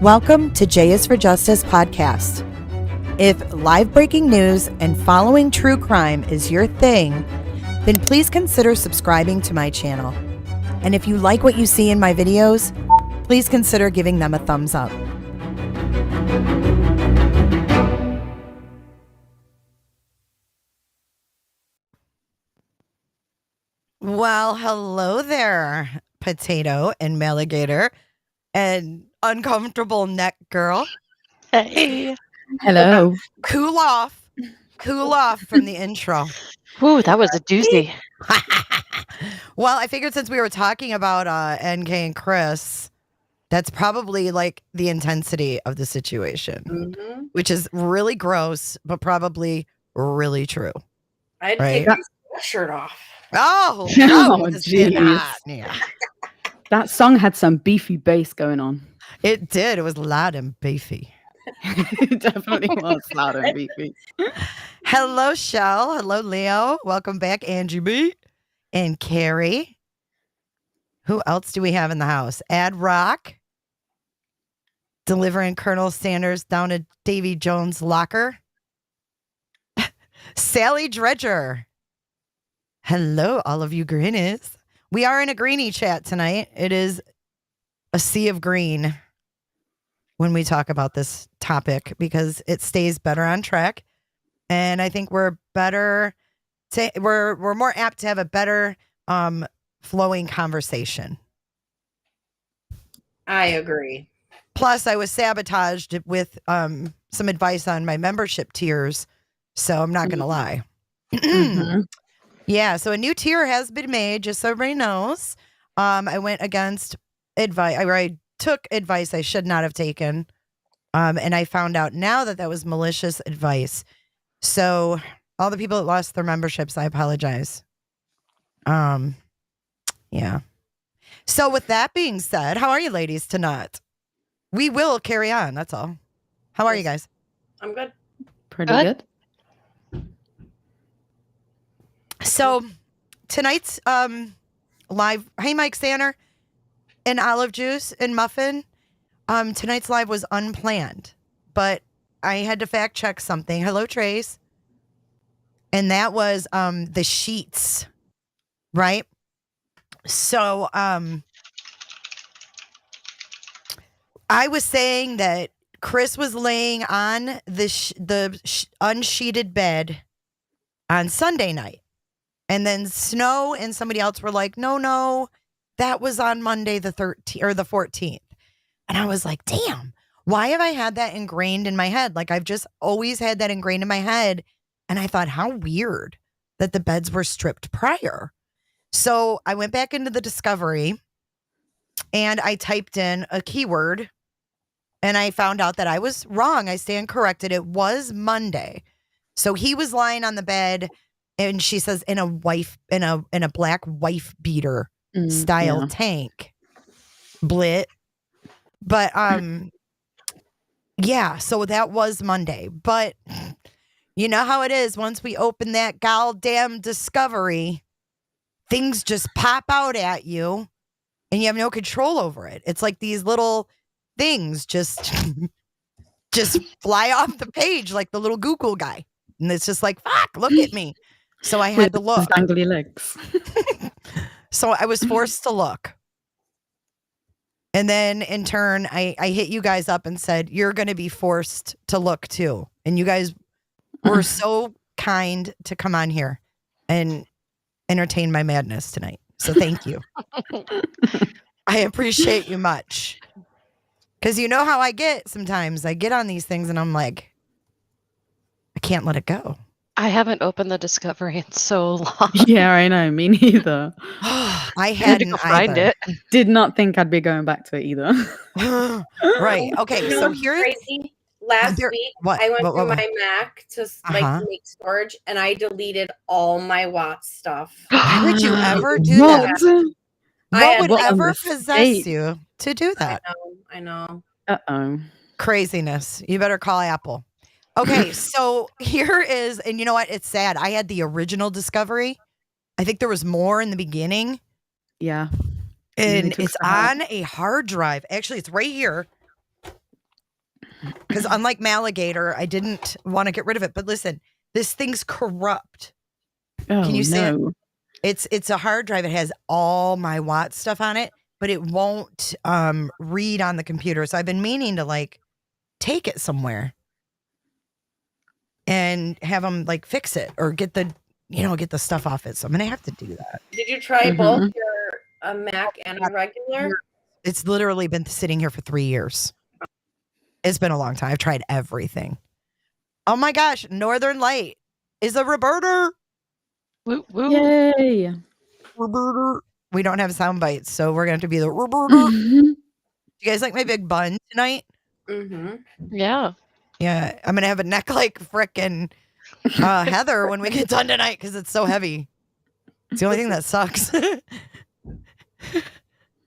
Welcome to J is for Justice podcast. If live breaking news and following true crime is your thing, then please consider subscribing to my channel. And if you like what you see in my videos, please consider giving them a thumbs up. Well, hello there, potato and Maligator and uncomfortable neck girl. Hey. Hello. Cool off from the intro. Ooh, that was a doozy. Well, I figured since we were talking about NK and Chris, that's probably like the intensity of the situation, which is really gross, but probably really true. I'd Right? take my shirt off. Oh, jeez. Yeah. That song had some beefy bass going on. It did. It was loud and beefy. It definitely was loud and beefy. Hello, Shell. Hello, Leo. Welcome back, Angie B. And Carrie. Who else do we have in the house? Ad Rock. Delivering Colonel Sanders down to Davy Jones' locker. Sally Dredger. Hello, all of you greenies. We are in a greenie chat tonight. It is a sea of green when we talk about this topic because it stays better on track. And I think we're better we're more apt to have a better flowing conversation. I agree. Plus, I was sabotaged with some advice on my membership tiers, so I'm not going to lie. Yeah, so a new tier has been made, just so everybody knows. I went against advice. I took advice I should not have taken, and I found out now that was malicious advice. So all the people that lost their memberships, I apologize. Yeah. So with that being said, how are you ladies tonight? We will carry on, that's all. How are you guys? I'm good. Pretty good. So tonight's live, hey Mike Sanner and Olive Juice and Muffin. Tonight's live was unplanned, but I had to fact check something. Hello, Trace. And that was the sheets, right? So I was saying that Chris was laying on the unsheeted bed on Sunday night. And then Snow and somebody else were like, no, that was on Monday the 13th or the 14th. And I was like, damn, why have I had that ingrained in my head? Like I've just always had that ingrained in my head. And I thought, how weird that the beds were stripped prior. So I went back into the discovery and I typed in a keyword and I found out that I was wrong. I stand corrected. It was Monday. So he was lying on the bed. And she says in a black wife beater style tank. Blit. But yeah, so that was Monday. But you know how it is once we open that goddamn discovery, things just pop out at you and you have no control over it. It's like these little things just fly off the page like the little Google guy. And it's just like, fuck, look at me. So I had to look. Dangly legs. So I was forced to look. And then in turn, I hit you guys up and said, you're going to be forced to look too. And you guys were so kind to come on here and entertain my madness tonight. So thank you. I appreciate you much. Because you know how I get sometimes. I get on these things and I'm like, I can't let it go. I haven't opened the Discovery in so long. Yeah, I know. Me neither. I hadn't find either. it. Did not think I'd be going back to it either. Right. Okay. You know So what's here's crazy. Last week, I went through my Mac to make storage, and I deleted all my Watts stuff. Why would you ever do that? What would ever possess you to do that? I know. Uh-oh. Craziness. You better call Apple. Okay, so here is, and you know what? It's sad. I had the original Discovery. I think there was more in the beginning. Yeah. And took it's some out. on a hard drive. Actually, it's right here. Because unlike Maligator, I didn't want to get rid of it. But listen, this thing's corrupt. Oh, Can you see it? no. It's a hard drive. It has all my Watt stuff on it, but it won't read on the computer. So I've been meaning to like take it somewhere and have them like fix it or get the stuff off it. So I'm gonna have to do that. Did you try both your Mac and a regular? It's literally been sitting here for 3 years. It's been a long time. I've tried everything. Oh my gosh, Northern Light is a reverter. Woo, woo. Yay. Reverter. We don't have sound bites, so we're gonna have to be the reverter. You guys like my big bun tonight? Yeah. Yeah, I'm gonna have a neck like frickin' Heather when we get done tonight because it's so heavy. It's the only thing that sucks.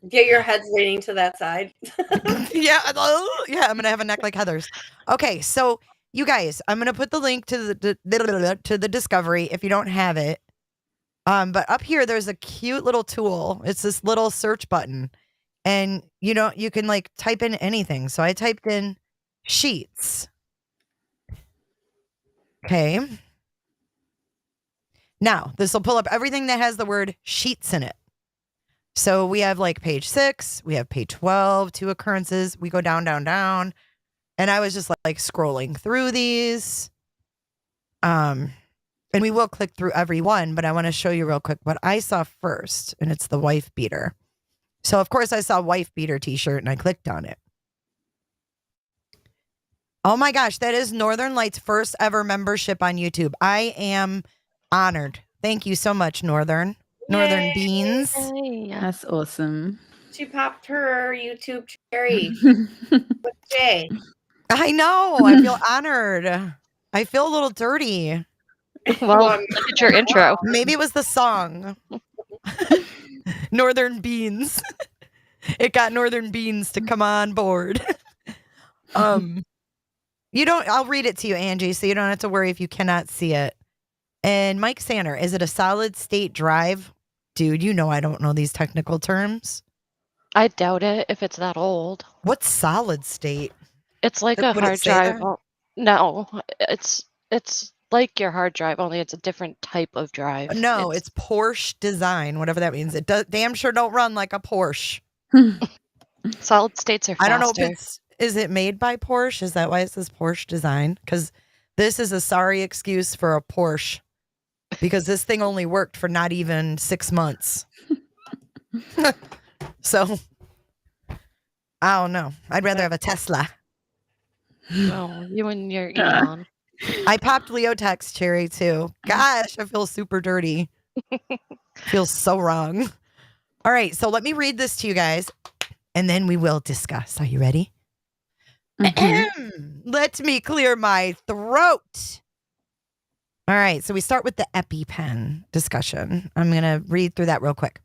Get your heads leaning to that side. yeah, I'm gonna have a neck like Heather's. Okay, so you guys, I'm gonna put the link to the Discovery if you don't have it. But up here there's a cute little tool. It's this little search button, and you can like type in anything. So I typed in sheets. Okay. Now this will pull up everything that has the word sheets in it. So we have like page 6, we have page 12, 2 occurrences. We go down, down, down. And I was just like scrolling through these. And we will click through every one, but I want to show you real quick what I saw first. And it's the wife beater. So of course I saw wife beater t-shirt and I clicked on it. Oh my gosh, that is Northern Light's first ever membership on YouTube. I am honored. Thank you so much, Northern Beans. Yay. That's awesome. She popped her YouTube cherry with Jay. I know. I feel honored. I feel a little dirty. Well, look at your intro. Maybe it was the song. Northern Beans. It got Northern Beans to come on board. I'll read it to you, Angie, so you don't have to worry if you cannot see it. And Mike Sanner, is it a solid state drive? Dude, I don't know these technical terms. I doubt it if it's that old. What's solid state? It's like a hard drive. No, it's like your hard drive, only it's a different type of drive. No, it's Porsche design, whatever that means. It does damn sure don't run like a Porsche. Solid states are faster. I don't know if is it made by Porsche? Is that why it says Porsche design? Because this is a sorry excuse for a Porsche. Because this thing only worked for not even 6 months. So, I don't know. I'd rather have a Tesla. Oh, you and your Elon. I popped Leotex cherry too. Gosh, I feel super dirty. Feels so wrong. All right, so let me read this to you guys, and then we will discuss. Are you ready? Let me clear my throat. All right, so we start with the EpiPen discussion. I'm going to read through that real quick.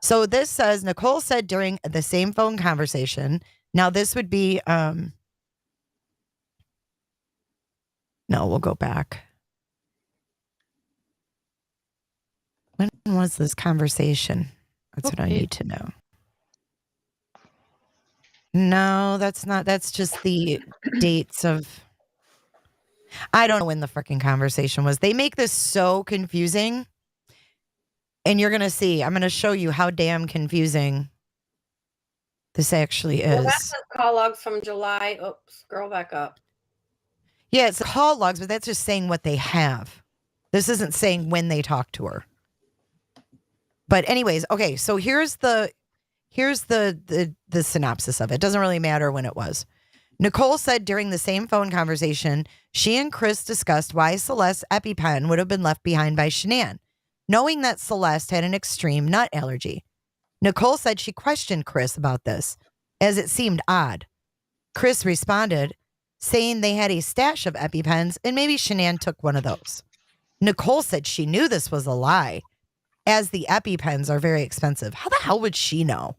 So this says, Nicole said during the same phone conversation. Now this would be, no, we'll go back. When was this conversation? That's what I need to know. No, that's not. That's just the dates of. I don't know when the freaking conversation was. They make this so confusing. And you're going to see. I'm going to show you how damn confusing this actually is. Well, that's the call logs from July. Oops, scroll back up. Yeah, it's call logs, but that's just saying what they have. This isn't saying when they talked to her. But anyways, okay, so here's the synopsis of it. It doesn't really matter when it was. Nicole said during the same phone conversation, she and Chris discussed why Celeste's EpiPen would have been left behind by Shanann, knowing that Celeste had an extreme nut allergy. Nicole said she questioned Chris about this, as it seemed odd. Chris responded, saying they had a stash of EpiPens and maybe Shanann took one of those. Nicole said she knew this was a lie, as the EpiPens are very expensive. How the hell would she know?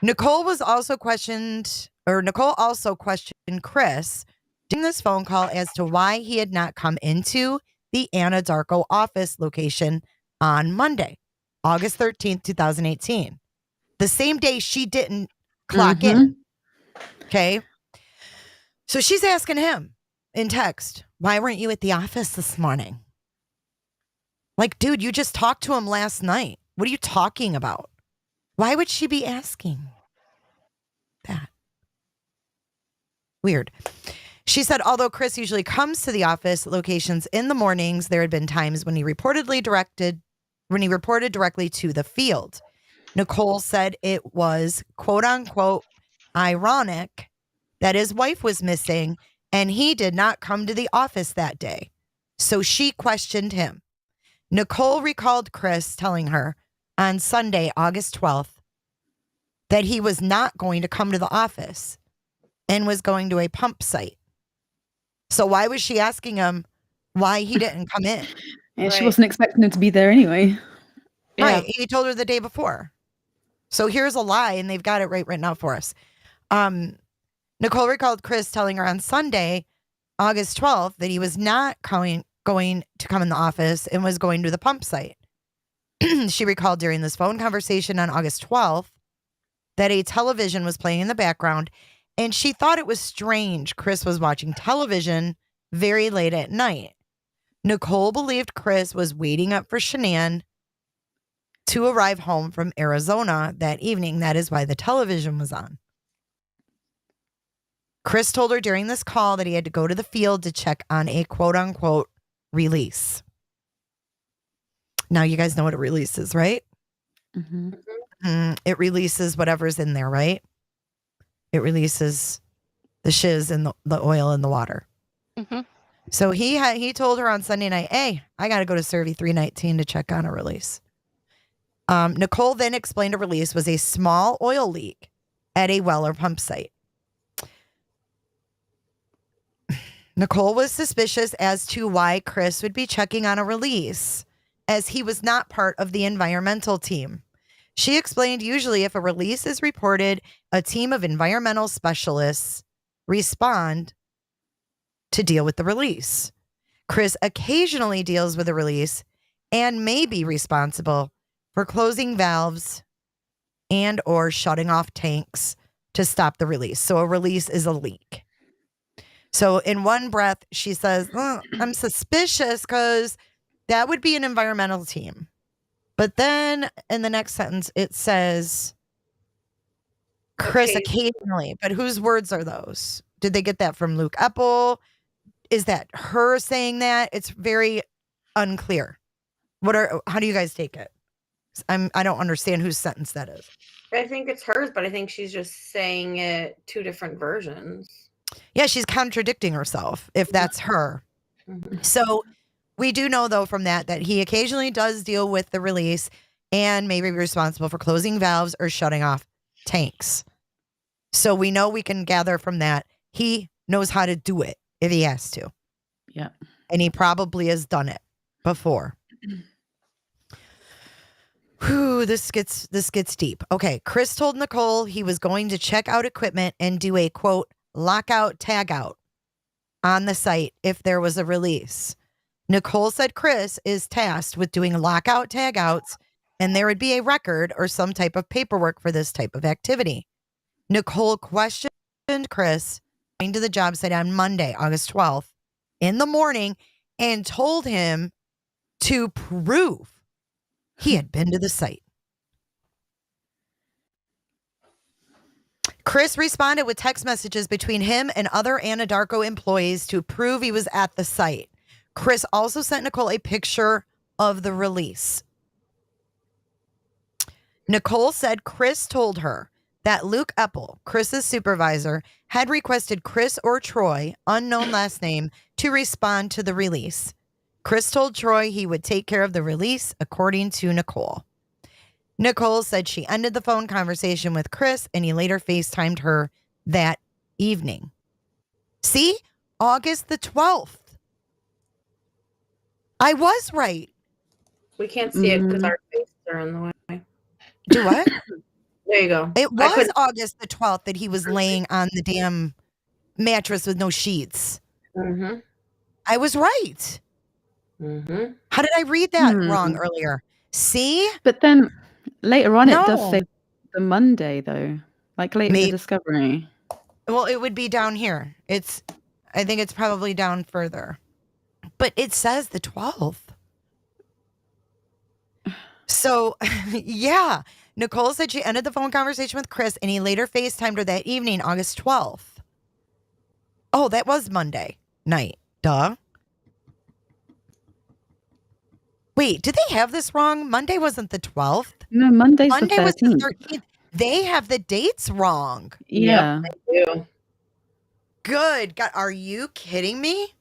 Nicole also questioned Chris during this phone call as to why he had not come into the Anadarko office location on Monday, August 13th, 2018. the same day she didn't clock in. Okay. So she's asking him in text, why weren't you at the office this morning? Like, dude, you just talked to him last night. What are you talking about? Why would she be asking that? Weird. She said, although Chris usually comes to the office locations in the mornings, there had been times when he reported directly to the field. Nicole said it was, quote unquote, ironic that his wife was missing and he did not come to the office that day. So she questioned him. Nicole recalled Chris telling her on Sunday, August 12th, that he was not going to come to the office and was going to a pump site. So why was she asking him why he didn't come in? Yeah, she wasn't expecting him to be there anyway. Right. He told her the day before. So here's a lie, and they've got it written out for us. Nicole recalled Chris telling her on Sunday, August 12th, that he was not going to come in the office and was going to the pump site. She recalled during this phone conversation on August 12th that a television was playing in the background, and she thought it was strange Chris was watching television very late at night. Nicole believed Chris was waiting up for Shanann to arrive home from Arizona that evening. That is why the television was on. Chris told her during this call that he had to go to the field to check on a quote-unquote release. Now you guys know what a release is, right? It releases whatever's in there, right? It releases the shiz and the oil in the water. So he told her on Sunday night, hey, I got to go to Cervi 319 to check on a release. Nicole then explained a release was a small oil leak at a well or pump site. Nicole was suspicious as to why Chris would be checking on a release, as he was not part of the environmental team. She explained usually if a release is reported, a team of environmental specialists respond to deal with the release. Chris occasionally deals with a release and may be responsible for closing valves and or shutting off tanks to stop the release. So a release is a leak. So in one breath, she says, I'm suspicious because that would be an environmental team. But then in the next sentence, it says Chris occasionally. But whose words are those? Did they get that from Luke Epple? Is that her saying that? It's very unclear. How do you guys take it? I don't understand whose sentence that is. I think it's hers, but I think she's just saying it two different versions. Yeah, she's contradicting herself if that's her. So we do know, though, from that he occasionally does deal with the release and may be responsible for closing valves or shutting off tanks. So we know we can gather from that he knows how to do it if he has to. Yeah. And he probably has done it before. Whew, this gets deep. Okay, Chris told Nicole he was going to check out equipment and do a, quote, lockout tagout on the site if there was a release. Nicole said Chris is tasked with doing lockout tagouts and there would be a record or some type of paperwork for this type of activity. Nicole questioned Chris going to the job site on Monday, August 12th in the morning and told him to prove he had been to the site. Chris responded with text messages between him and other Anadarko employees to prove he was at the site. Chris also sent Nicole a picture of the release. Nicole said Chris told her that Luke Epple, Chris's supervisor, had requested Chris or Troy, unknown last name, to respond to the release. Chris told Troy he would take care of the release, according to Nicole. Nicole said she ended the phone conversation with Chris and he later FaceTimed her that evening. See? August the 12th. I was right. We can't see it because our faces are in the way. Do what? There you go. It was August the 12th that he was laying on the damn mattress with no sheets. I was right. How did I read that wrong earlier? See? But then later on, it does say the Monday though, like late in the discovery. Well, it would be down here. I think it's probably down further, but it says the 12th. So, yeah, Nicole said she ended the phone conversation with Chris, and he later FaceTimed her that evening, August 12th. Oh, that was Monday night. Duh. Wait, did they have this wrong? Monday wasn't the 12th. No, Monday was the 13th. They have the dates wrong. Yeah. Yep, they do. Good God, are you kidding me?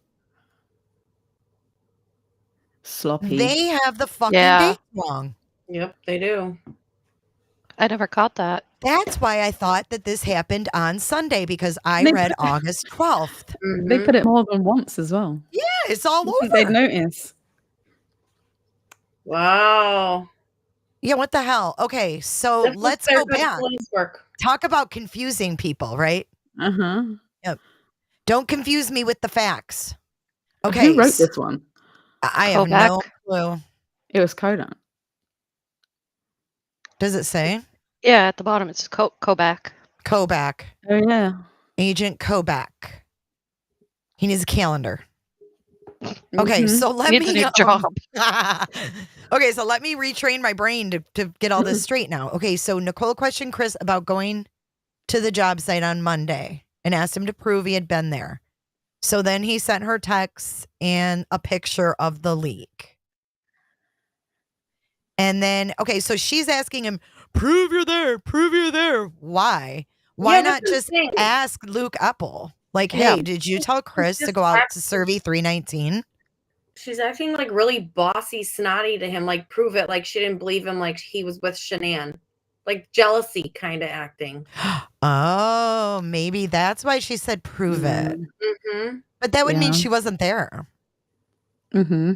Sloppy. They have the fucking dates wrong. Yep, they do. I never caught that. That's why I thought that this happened on Sunday, because I read August 12th. Mm-hmm. They put it more than once as well. Yeah, it's all over. They'd notice. Wow. Yeah, what the hell? Okay, so let's go back. Talk about confusing people, right? Uh-huh. Yep. Don't confuse me with the facts. Okay. Who wrote this one? I have no clue. It was Kodak. Does it say? Yeah, at the bottom it says Kobach. Kobach. Oh, yeah. Agent Kobach. He needs a calendar. Okay, so let me... Needs a new job. Okay, so let me retrain my brain to get all this straight now. Okay, so Nicole questioned Chris about going to the job site on Monday and asked him to prove he had been there. So then he sent her texts and a picture of the leak. And then, okay, so she's asking him, prove you're there, prove you're there. Why? Why not just ask Luke Apple? Like, hey, did you tell Chris to go out to Cervi 319? She's acting like really bossy, snotty to him, like prove it, like she didn't believe him, like he was with Shanann. Like jealousy kind of acting. Oh, maybe that's why she said prove it. Mm-hmm. But that would mean she wasn't there. Mm-hmm.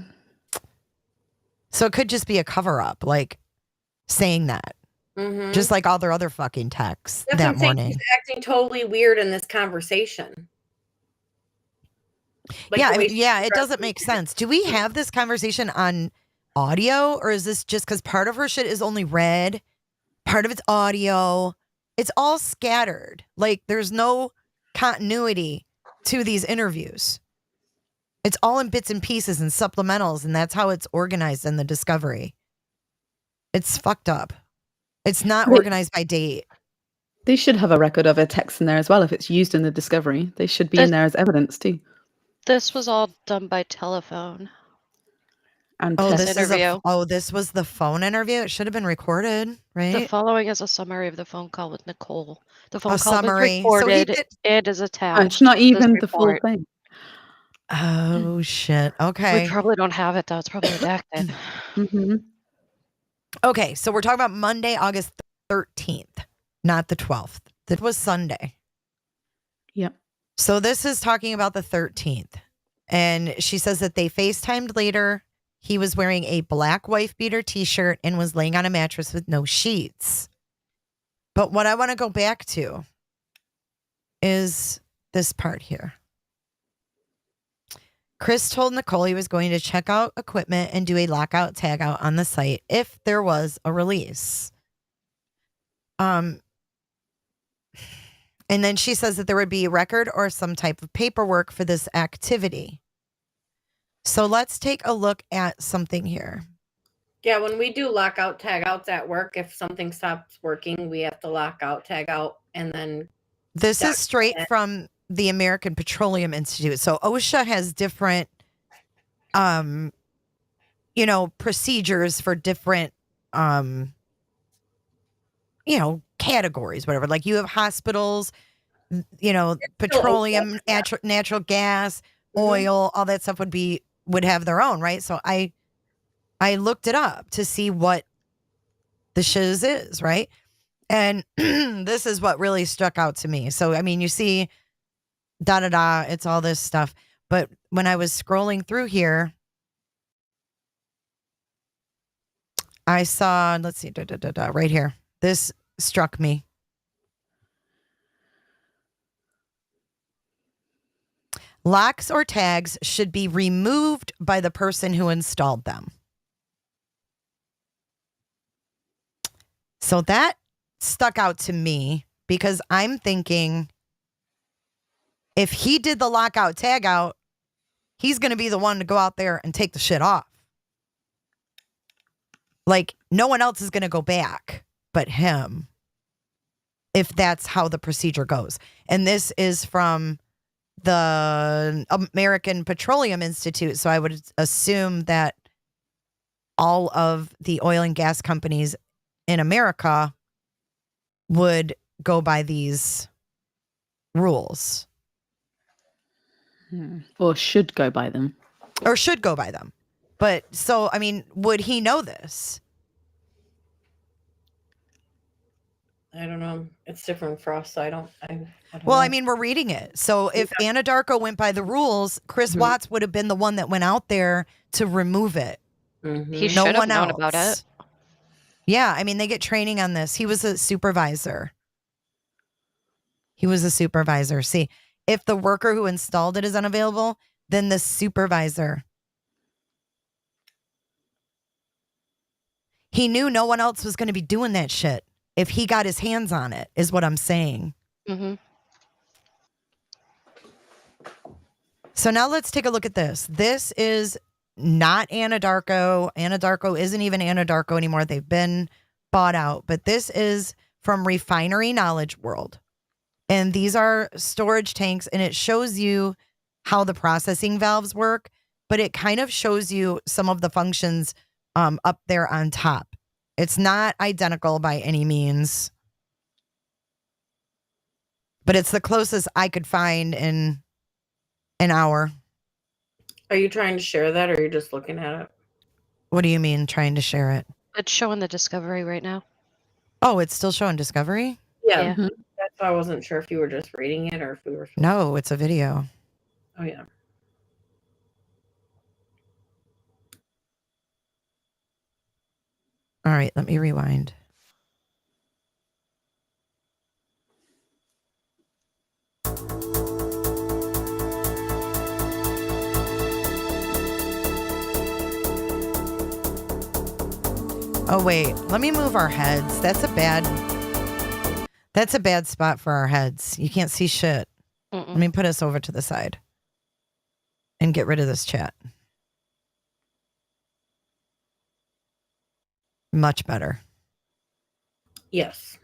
So it could just be a cover-up, like saying that. Mm-hmm. Just like all their other fucking texts that morning. She's acting totally weird in this conversation. Like it doesn't make sense. Do we have this conversation on audio, or is this just because part of her shit is only read, part of it's audio? It's all scattered. Like there's no continuity to these interviews. It's all in bits and pieces and supplementals, and that's how it's organized in the discovery. It's fucked up. It's not organized by date. They should have a record of a text in there as well if it's used in the discovery. They should be in there as evidence too. This was all done by telephone. And this was the phone interview. It should have been recorded, right? The following is a summary of the phone call with Nicole. The phone call summary. was recorded. It is attached. It's not even the full thing. Oh shit. Okay. We probably don't have it though. It's probably redacted. Mm-hmm. Okay, so we're talking about Monday, August 13th, not the 12th. That was Sunday. Yep. So this is talking about the 13th. And she says that they FaceTimed later. He was wearing a black wife beater t-shirt and was laying on a mattress with no sheets. But what I want to go back to is this part here. Chris told Nicole he was going to check out equipment and do a lockout tagout on the site if there was a release. And then she says that there would be a record or some type of paperwork for this activity. So let's take a look at something here. Yeah, when we do lockout tagouts at work, if something stops working, we have to lock out, tag out, and then... This is straight from the American Petroleum Institute. So OSHA has different, procedures for different, categories, whatever. Like you have hospitals, petroleum, natural gas, oil, all that stuff would have their own, right? So I looked it up to see what the shiz is, right? And this is what really struck out to me. So, I mean, you see it's all this stuff. But when I was scrolling through here, I saw, let's see, right here. This struck me. Locks or tags should be removed by the person who installed them. So that stuck out to me because I'm thinking if he did the lockout tagout, he's going to be the one to go out there and take the shit off. Like, no one else is going to go back but him, if that's how the procedure goes. And this is from the American Petroleum Institute. So I would assume that all of the oil and gas companies in America would go by these rules. Or should go by them. Or should go by them. But so, I mean, would he know this? I don't know. It's different for us, so I don't Well, know. I mean, we're reading it. So if Anadarko went by the rules, Chris Watts would have been the one that went out there to remove it. He should have known about it. Yeah, I mean, they get training on this. He was a supervisor. See, if the worker who installed it is unavailable, then the supervisor. He knew no one else was going to be doing that shit if he got his hands on it, is what I'm saying. Mm-hmm. So now let's take a look at this. This is not Anadarko. Anadarko isn't even Anadarko anymore. They've been bought out. But this is from Refinery Knowledge World. And these are storage tanks, and it shows you how the processing valves work, but it kind of shows you some of the functions up there on top. It's not identical by any means, but it's the closest I could find in an hour. Are you trying to share that, or are you just looking at it? What do you mean trying to share it? It's showing the Discovery right now. Oh, it's still showing Discovery? Yeah. That's why I wasn't sure if you were just reading it or if we were. No, it's a video. Oh, yeah. All right, let me rewind. Oh, wait, let me move our heads. That's a bad spot for our heads. You can't see shit. Let me put us over to the side and get rid of this chat. Much better. Yes.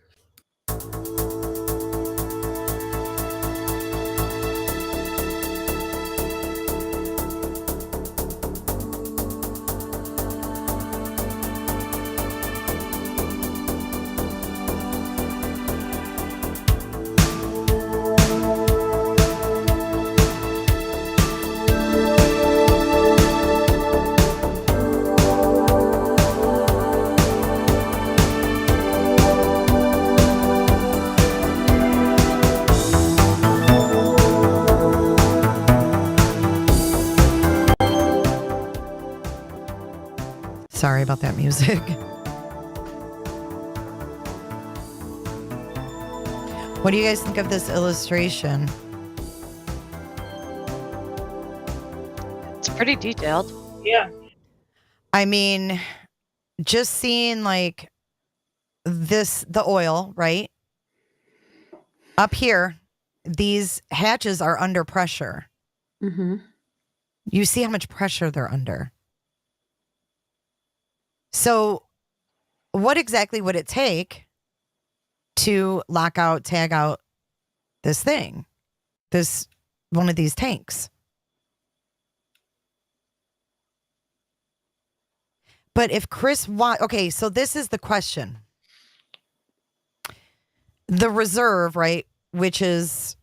Sorry about that music. What do you guys think of this illustration? It's pretty detailed. Yeah. I mean, just seeing like this, the oil, right? Up here, these hatches are under pressure. Mm-hmm. You see how much pressure they're under. So what exactly would it take to lock out, tag out this thing, one of these tanks? But if Chris Watt, okay, so this is the question. The reserve, right, which is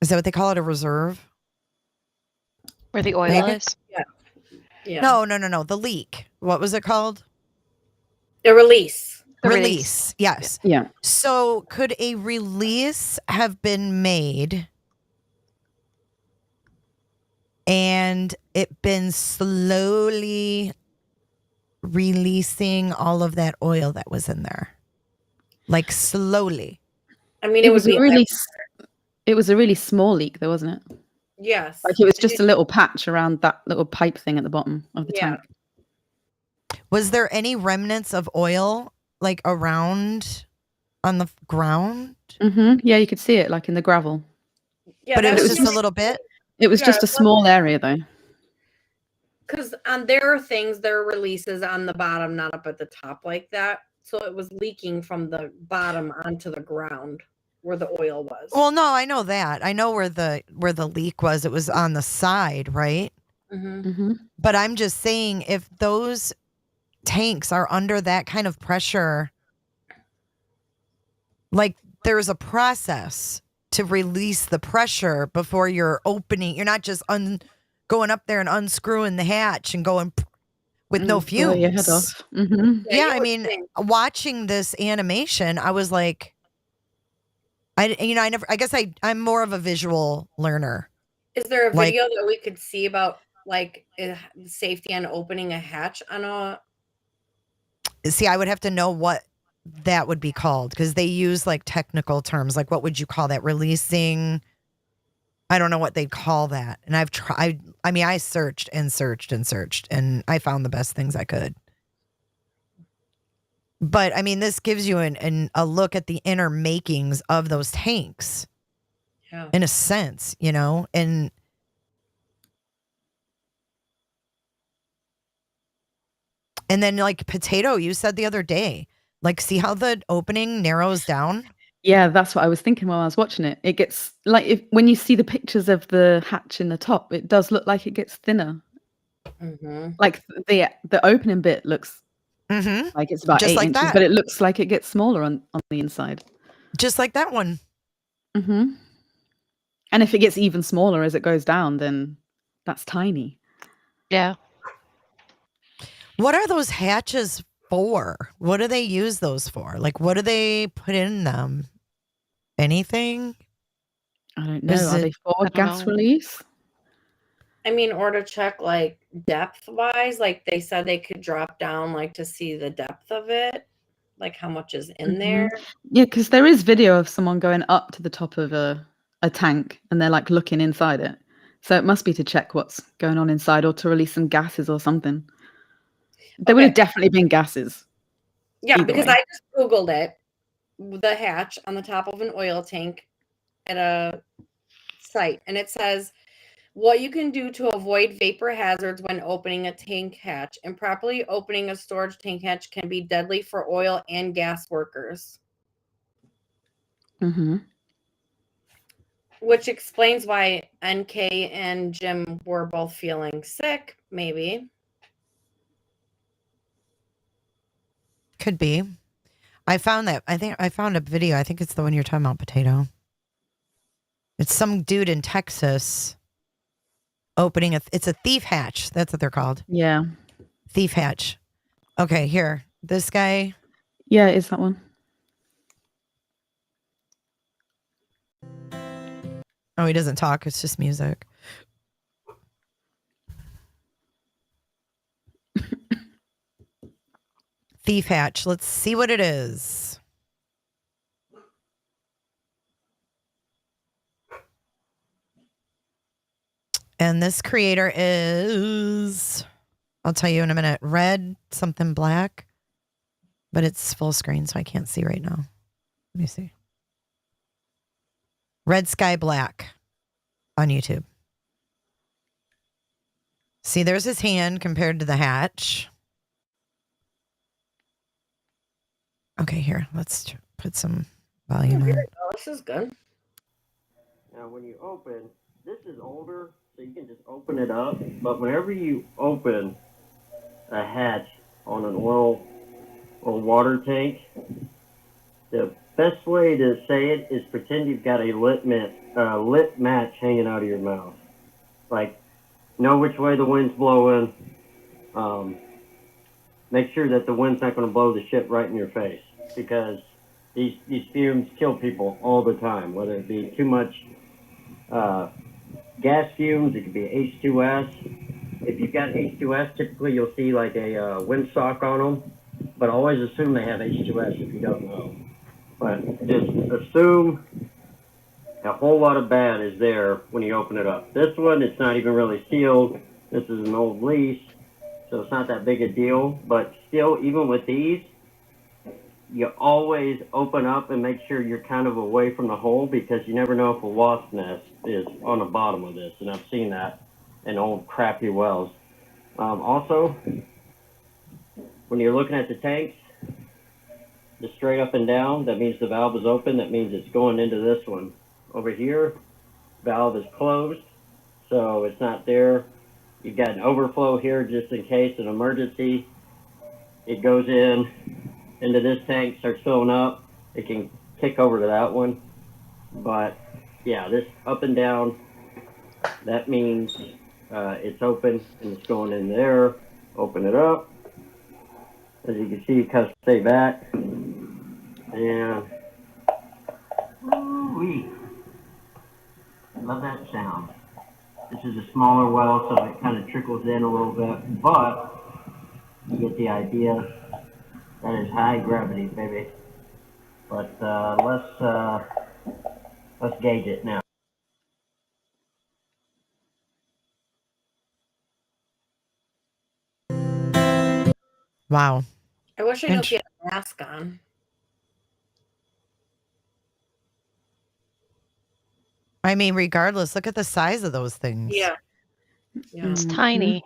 that what they call it, a reserve? Where the oil is? Yeah. Yeah. No. The leak. What was it called? The release. Release. Yes. Yeah. So could a release have been made and it been slowly releasing all of that oil that was in there? Like slowly. I mean, It was a really small leak though, wasn't it? Yes. Like it was just a little patch around that little pipe thing at the bottom of the tank. Was there any remnants of oil like around on the ground? Yeah, you could see it like in the gravel. Yeah, But it that was was just a little bit? It was Yeah, just a small area though. because on their things, their releases on the bottom, not up at the top like that. So it was leaking from the bottom onto the ground where the oil was. Well, no, I know that. I know where the leak was. It was on the side, right? But I'm just saying, if those tanks are under that kind of pressure, like there's a process to release the pressure before you're opening. You're not just going up there and unscrewing the hatch and going with no Blow your head fumes. off. Yeah, you I would mean, think. watching this animation, I was like, I guess I'm more of a visual learner. Is there a Like- video that we could see about like safety on opening a hatch on a? See, I would have to know what that would be called, because they use like technical terms. Like, what would you call that? Releasing. I don't know what they'd call that. And I've tried. I mean, I searched and searched and searched, and I found the best things I could. But I mean, this gives you a look at the inner makings of those tanks, Yeah. in a sense, you know, and then like potato, you said the other day, like, see how the opening narrows down? Yeah, that's what I was thinking while I was watching it. It gets like when you see the pictures of the hatch in the top, it does look like it gets thinner. Like the opening bit looks like it's about Just 8 like inches, that. but it looks like it gets smaller on the inside. Just like that one. And if it gets even smaller as it goes down, then that's tiny. Yeah. What are those hatches for? What do they use those for? Like, what do they put in them? Anything? I don't know. Is Are it- they for I don't gas know. release? I mean, or to check like depth wise, like they said they could drop down like to see the depth of it, like how much is in there. Yeah, because there is video of someone going up to the top of a tank and they're like looking inside it. So it must be to check what's going on inside or to release some gases or something. There would have definitely been gases. Yeah, either because way. I just Googled it, the hatch on the top of an oil tank at a site, and it says what you can do to avoid vapor hazards when opening a tank hatch. Improperly opening a storage tank hatch can be deadly for oil and gas workers. Which explains why NK and Jim were both feeling sick, maybe. Could be. I found that. I think I found a video. I think it's the one you're talking about, potato. It's some dude in Texas opening it's a thief hatch. That's what they're called. Yeah. Thief hatch. Okay, here. This guy. Yeah, it is that one. Oh, he doesn't talk. It's just music. Thief hatch. Let's see what it is. And this creator is, I'll tell you in a minute, red something black, but it's full screen, so I can't see right now. Let me see. Red Sky Black on YouTube. See, there's his hand compared to the hatch. Okay, here, let's put some volume on. Oh, this is good. Now, when you open, this is older, so you can just open it up. But whenever you open a hatch on an oil or water tank, the best way to say it is pretend you've got a lit match hanging out of your mouth. Like, know which way the wind's blowing. Make sure that the wind's not going to blow the shit right in your face, because these fumes kill people all the time, whether it be too much gas fumes. It could be H2S. If you've got H2S, typically you'll see like a windsock on them, but always assume they have H2S if you don't know. But just assume a whole lot of bad is there when you open it up. This one, it's not even really sealed. This is an old lease, so it's not that big a deal. But still, even with these, you always open up and make sure you're kind of away from the hole, because you never know if a wasp nest is on the bottom of this, and I've seen that in old crappy wells. Also, when you're looking at the tanks, the straight up and down, that means the valve is open. That means it's going into this one. Over here, valve is closed, so it's not there. You've got an overflow here just in case an emergency. It goes into this tank, starts filling up. It can kick over to that one. But yeah, this up and down, that means it's open and it's going in there. Open it up. As you can see, it cuts stay back. And ooh-wee. Love that sound. This is a smaller well, so it kind of trickles in a little bit, but you get the idea. That is high gravity, baby. But let's gauge it now. Wow. I wish I knew if he had a mask on. I mean, regardless, look at the size of those things. Yeah. It's tiny.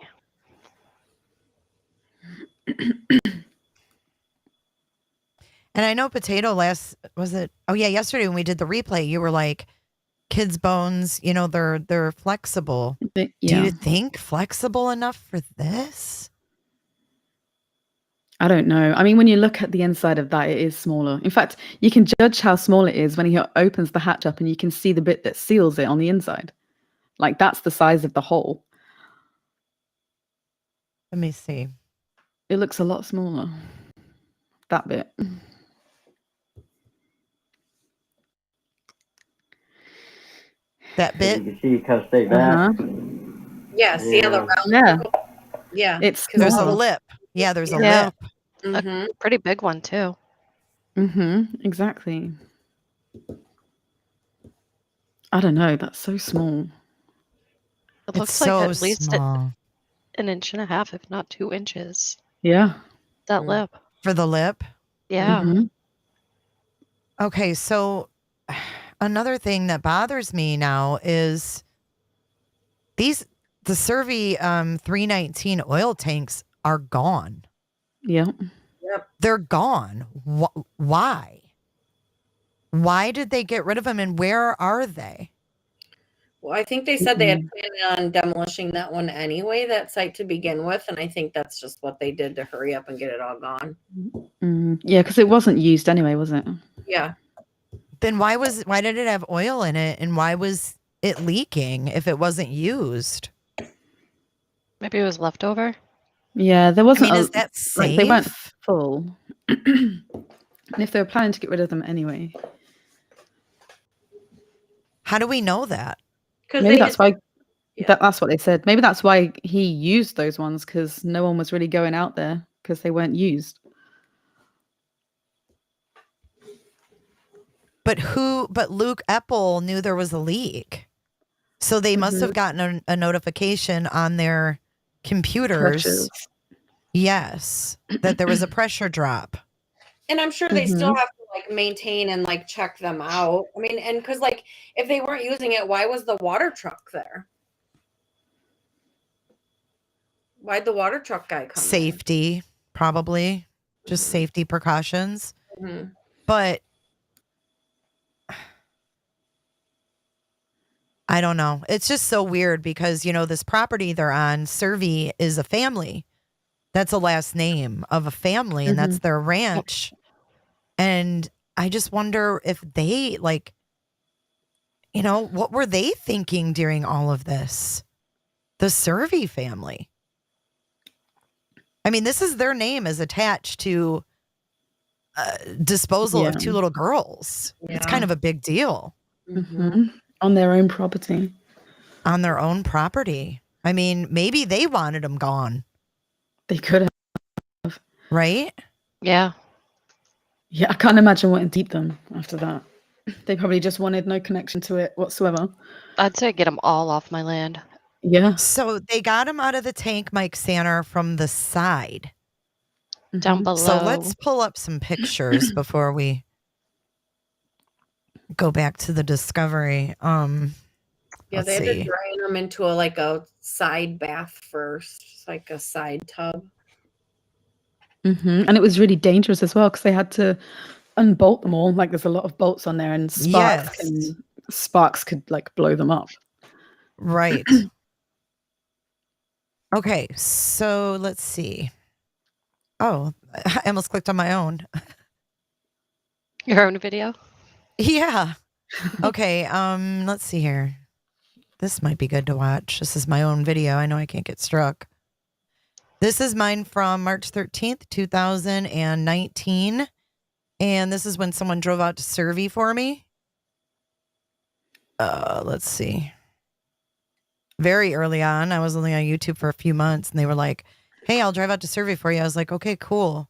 And I know Potato yesterday when we did the replay, you were like, kids' bones, they're flexible. Yeah. Do you think flexible enough for this? I don't know. I mean, when you look at the inside of that, it is smaller. In fact, you can judge how small it is when he opens the hatch up and you can see the bit that seals it on the inside. Like, that's the size of the hole. Let me see. It looks a lot smaller. That bit. That bit? You can see it cuts stay back. Yeah, see how the round Yeah. Yeah. There's a lip. Yeah, there's a lip. Mm-hmm. A pretty big one too. Exactly. I don't know. That's so small. It looks It's like so at least small. an inch and a half, if not 2 inches. Yeah. That lip. For the lip? Yeah. Okay, so another thing that bothers me now is the Cervi 319 oil tanks are gone. Yeah. Yep. They're gone. Why? Why did they get rid of them, and where are they? Well, I think they said they had planned on demolishing that one anyway, that site to begin with, and I think that's just what they did to hurry up and get it all gone. Yeah, because it wasn't used anyway, was it? Yeah. Then why did it have oil in it, and why was it leaking if it wasn't used? Maybe it was leftover. Yeah, there wasn't. Is that safe? Like, they weren't full. And if they were planning to get rid of them anyway, how do we know that? Maybe that's why. Yeah. That's what they said. Maybe that's why he used those ones, because no one was really going out there because they weren't used. But Luke Epple knew there was a leak. So they must have gotten a notification on their computers. Pressures. Yes, that there was a pressure drop. And I'm sure they still have to maintain and check them out. I mean, and because if they weren't using it, why was the water truck there? Why'd the water truck guy come? Safety, probably. Just safety precautions. But I don't know. It's just so weird because, this property they're on, Cervi, is a family. That's a last name of a family, and that's their ranch. And I just wonder if they, what were they thinking during all of this? The Cervi family. I mean, this is their name is attached to disposal of 2 little girls. Yeah. It's kind of a big deal. On their own property. On their own property. I mean, maybe they wanted them gone. They could have. Right? Yeah. Yeah, I can't imagine wanting to keep them after that. They probably just wanted no connection to it whatsoever. I'd say get them all off my land. Yeah. So they got him out of the tank, Mike Sanner, from the side. down below. So let's pull up some pictures before we go back to the discovery. Yeah, let's they had see. to drain them into a side bath first, like a side tub. And it was really dangerous as well because they had to unbolt them all. Like there's a lot of bolts on there, and sparks could like blow them up. Right. Okay, so let's see. Oh, I almost clicked on my own. Your own video? Yeah. Okay, let's see here. This might be good to watch. This is my own video. I know I can't get struck. This is mine from March 13th, 2019. And this is when someone drove out to Cervi for me. Let's see. Very early on. I was only on YouTube for a few months, and they were like, hey, I'll drive out to Cervi for you. I was like, okay, cool.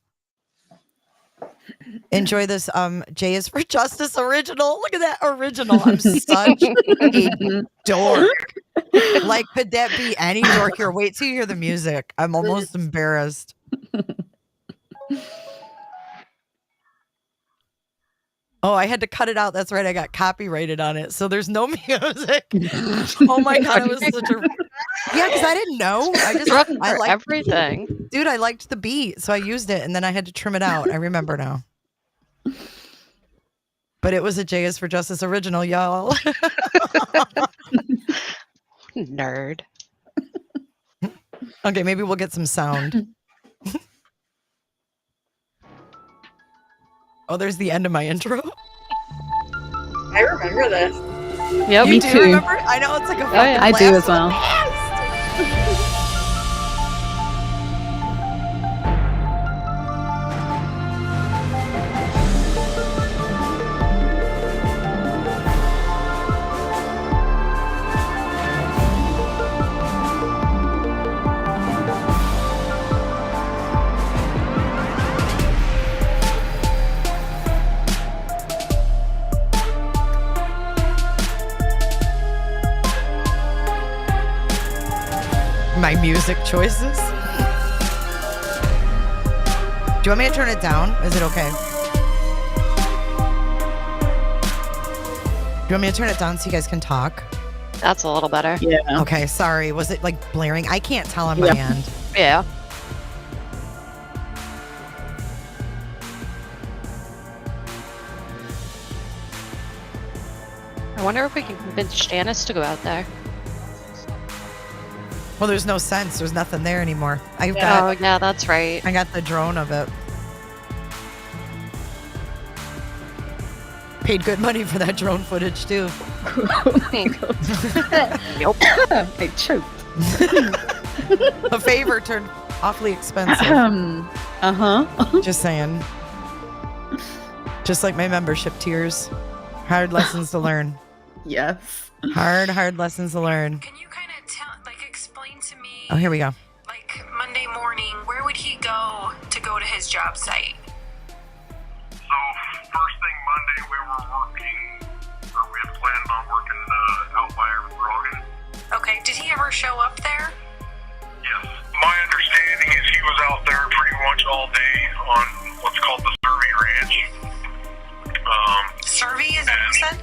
Enjoy this J is for Justice original. Look at that original. I'm such a dork. Like, could that be any dork here? Wait till you hear the music. I'm almost embarrassed. Oh, I had to cut it out. That's right. I got copyrighted on it. So there's no music. Oh my God. It was such a. Yeah, because I didn't know. I liked everything. Dude, I liked the beat. So I used it and then I had to trim it out. I remember now. But it was a J is for Justice original, y'all. Nerd. Okay, maybe we'll get some sound. Oh, there's the end of my intro. I remember this. Yep, You me do too. remember? I know it's like a fucking I do as well. My music choices. Do you want me to turn it down? Is it okay? Do you want me to turn it down so you guys can talk? That's a little better. Yeah. Okay, sorry. Was it like blaring? I can't tell on my end. Yeah. I wonder if we can convince Janice to go out there. Well, there's no sense. There's nothing there anymore. Oh, yeah, that's right. I got the drone of it. Paid good money for that drone footage too. Nope. I choked. A favor turned awfully expensive. Just saying. Just like my membership tiers. Hard lessons to learn. Yes. Hard lessons to learn. Can you kind of explain to me? Oh, here we go. Like Monday morning, where would he go to his job site? So first thing Monday, we had planned on working out by Rogan. Okay, did he ever show up there? Yes. My understanding is he was out there pretty much all day on what's called the Cervi Ranch. Cervi, is that what you said?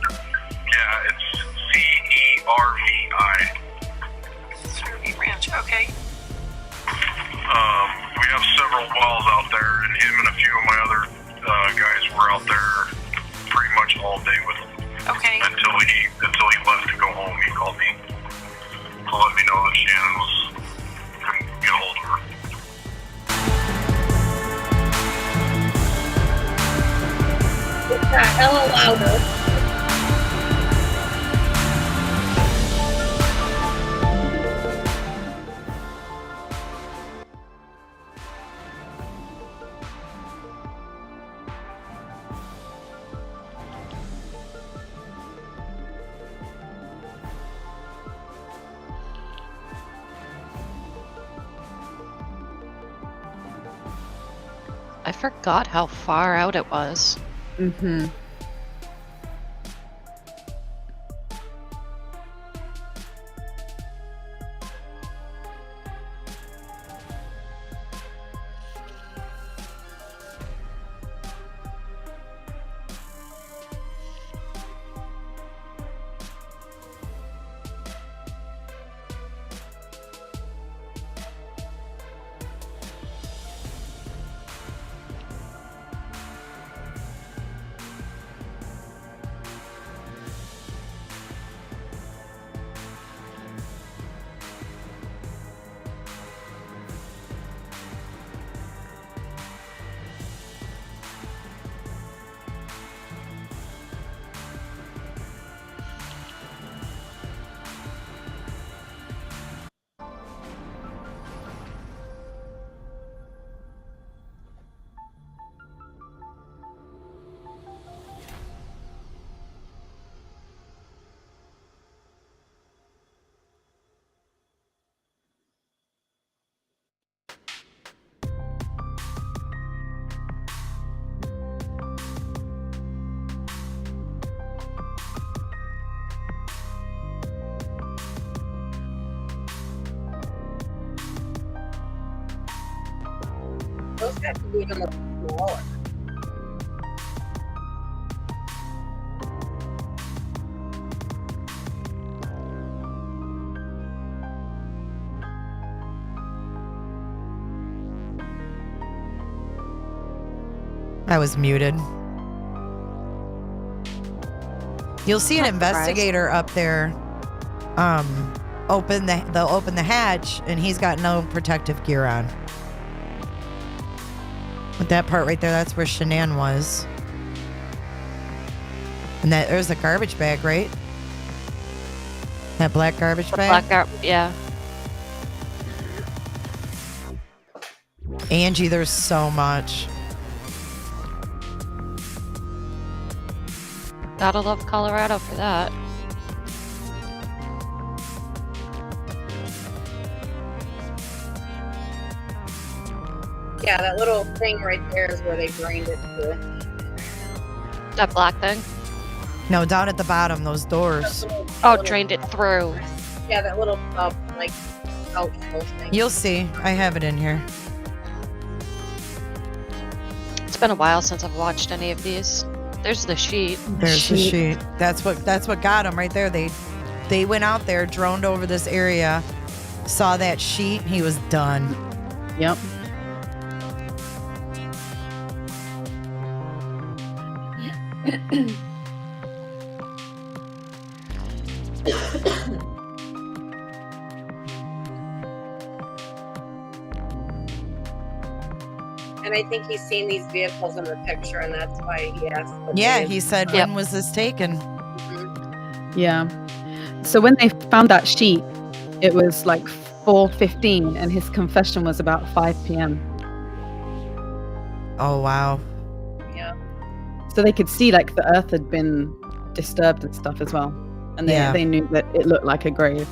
Yeah, it's Cervi. Cervi Ranch, okay. We have several wells out there, and him and a few of my other guys were out there pretty much all day with him. Okay. Until he left to go home. He called me to let me know that Shannon couldn't get a hold of her. It got hella louder. I forgot how far out it was. Mm-hmm. Those have to even look smaller. I was muted. You'll see an Not surprised. investigator up there. They'll open the hatch, and he's got no protective gear on. But that part right there, that's where Shanann was. And there's a garbage bag, right? That black garbage bag. Yeah. Angie, there's so much. Gotta love Colorado for that. Yeah, that little thing right there is where they drained it to. That black thing. No, down at the bottom, those doors. Oh, drained it through. Yeah, that little like outflow thing. You'll see. I have it in here. It's been a while since I've watched any of these. There's the sheet. There's the sheet. That's what got him right there. They went out there, droned over this area, saw that sheet. He was done. Yep. And I think he's seen these vehicles in the picture, and that's why he asked. what Yeah, they- he said, Yep. when was this taken? Yeah. So when they found that sheet, it was like 4:15, and his confession was about 5 p.m. Oh, wow. Yeah. So they could see like the earth had been disturbed and stuff as well, and they knew that it looked like a grave.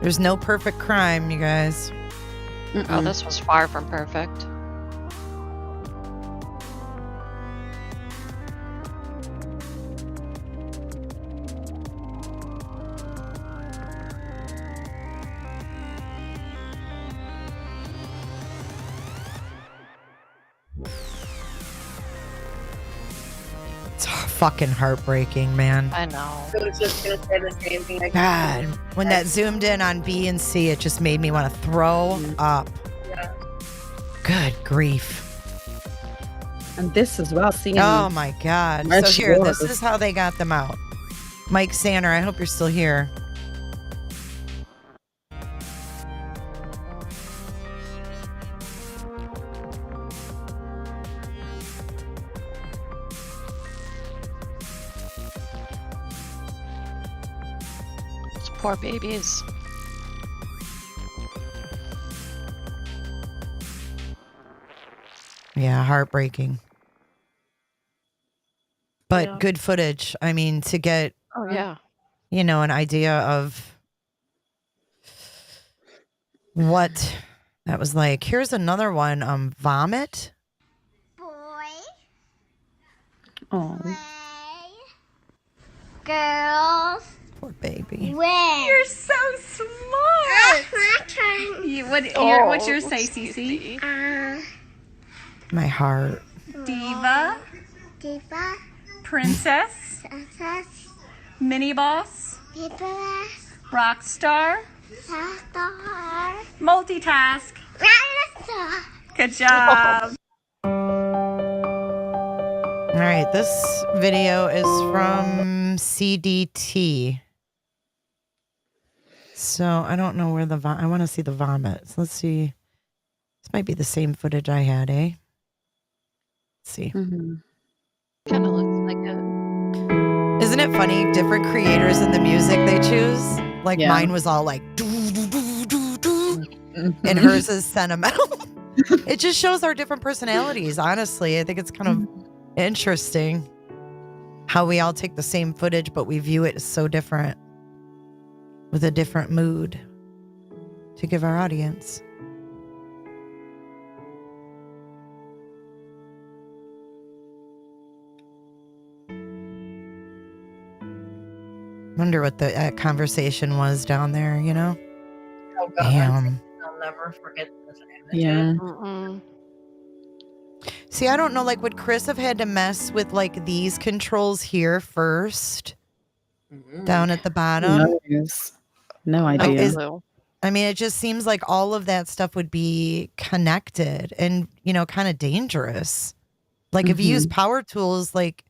There's no perfect crime, you guys. Oh, this was far from perfect. It's fucking heartbreaking, man. I know. I was just gonna say the same thing. God, when that zoomed in on B and C, it just made me want to throw up. Yeah. Good grief. And this as well, seeing Oh my God. Where So she here, was. this is how they got them out. Mike Sander, I hope you're still here. Those poor babies. Yeah, heartbreaking. But Yeah. good footage. I mean, to get, Oh yeah. you know, an idea of what that was like. Here's another one. Vomit. Oh, Girls. Poor baby. Where? You're so smart. My turn. What's your say, Cece? My heart. Diva, Diva. princess, Princess. mini boss, Paper. rock star, Star. multitask. Dinosaur. Good job. All right, this video is from CDT. So I don't know where I want to see the vomit. So let's see. This might be the same footage I had, eh? Let's see. mhm. Kind of looks like it. Isn't it funny? Different creators and the music they choose. Like Yeah. mine was all like, doo, doo, doo, doo, doo, and hers is sentimental. It just shows our different personalities, honestly. I think it's kind of interesting how we all take the same footage, but we view it so different with a different mood to give our audience. Wonder what the conversation was down there, you know? Oh God. Damn. I'll never forget this Yeah. Mm-mm. See, I don't know. Like, would Chris have had to mess with like these controls here first, down at the Who bottom? knows? No No idea. clue. I mean, it just seems like all of that stuff would be connected and, kind of dangerous. Like, if you use power tools, like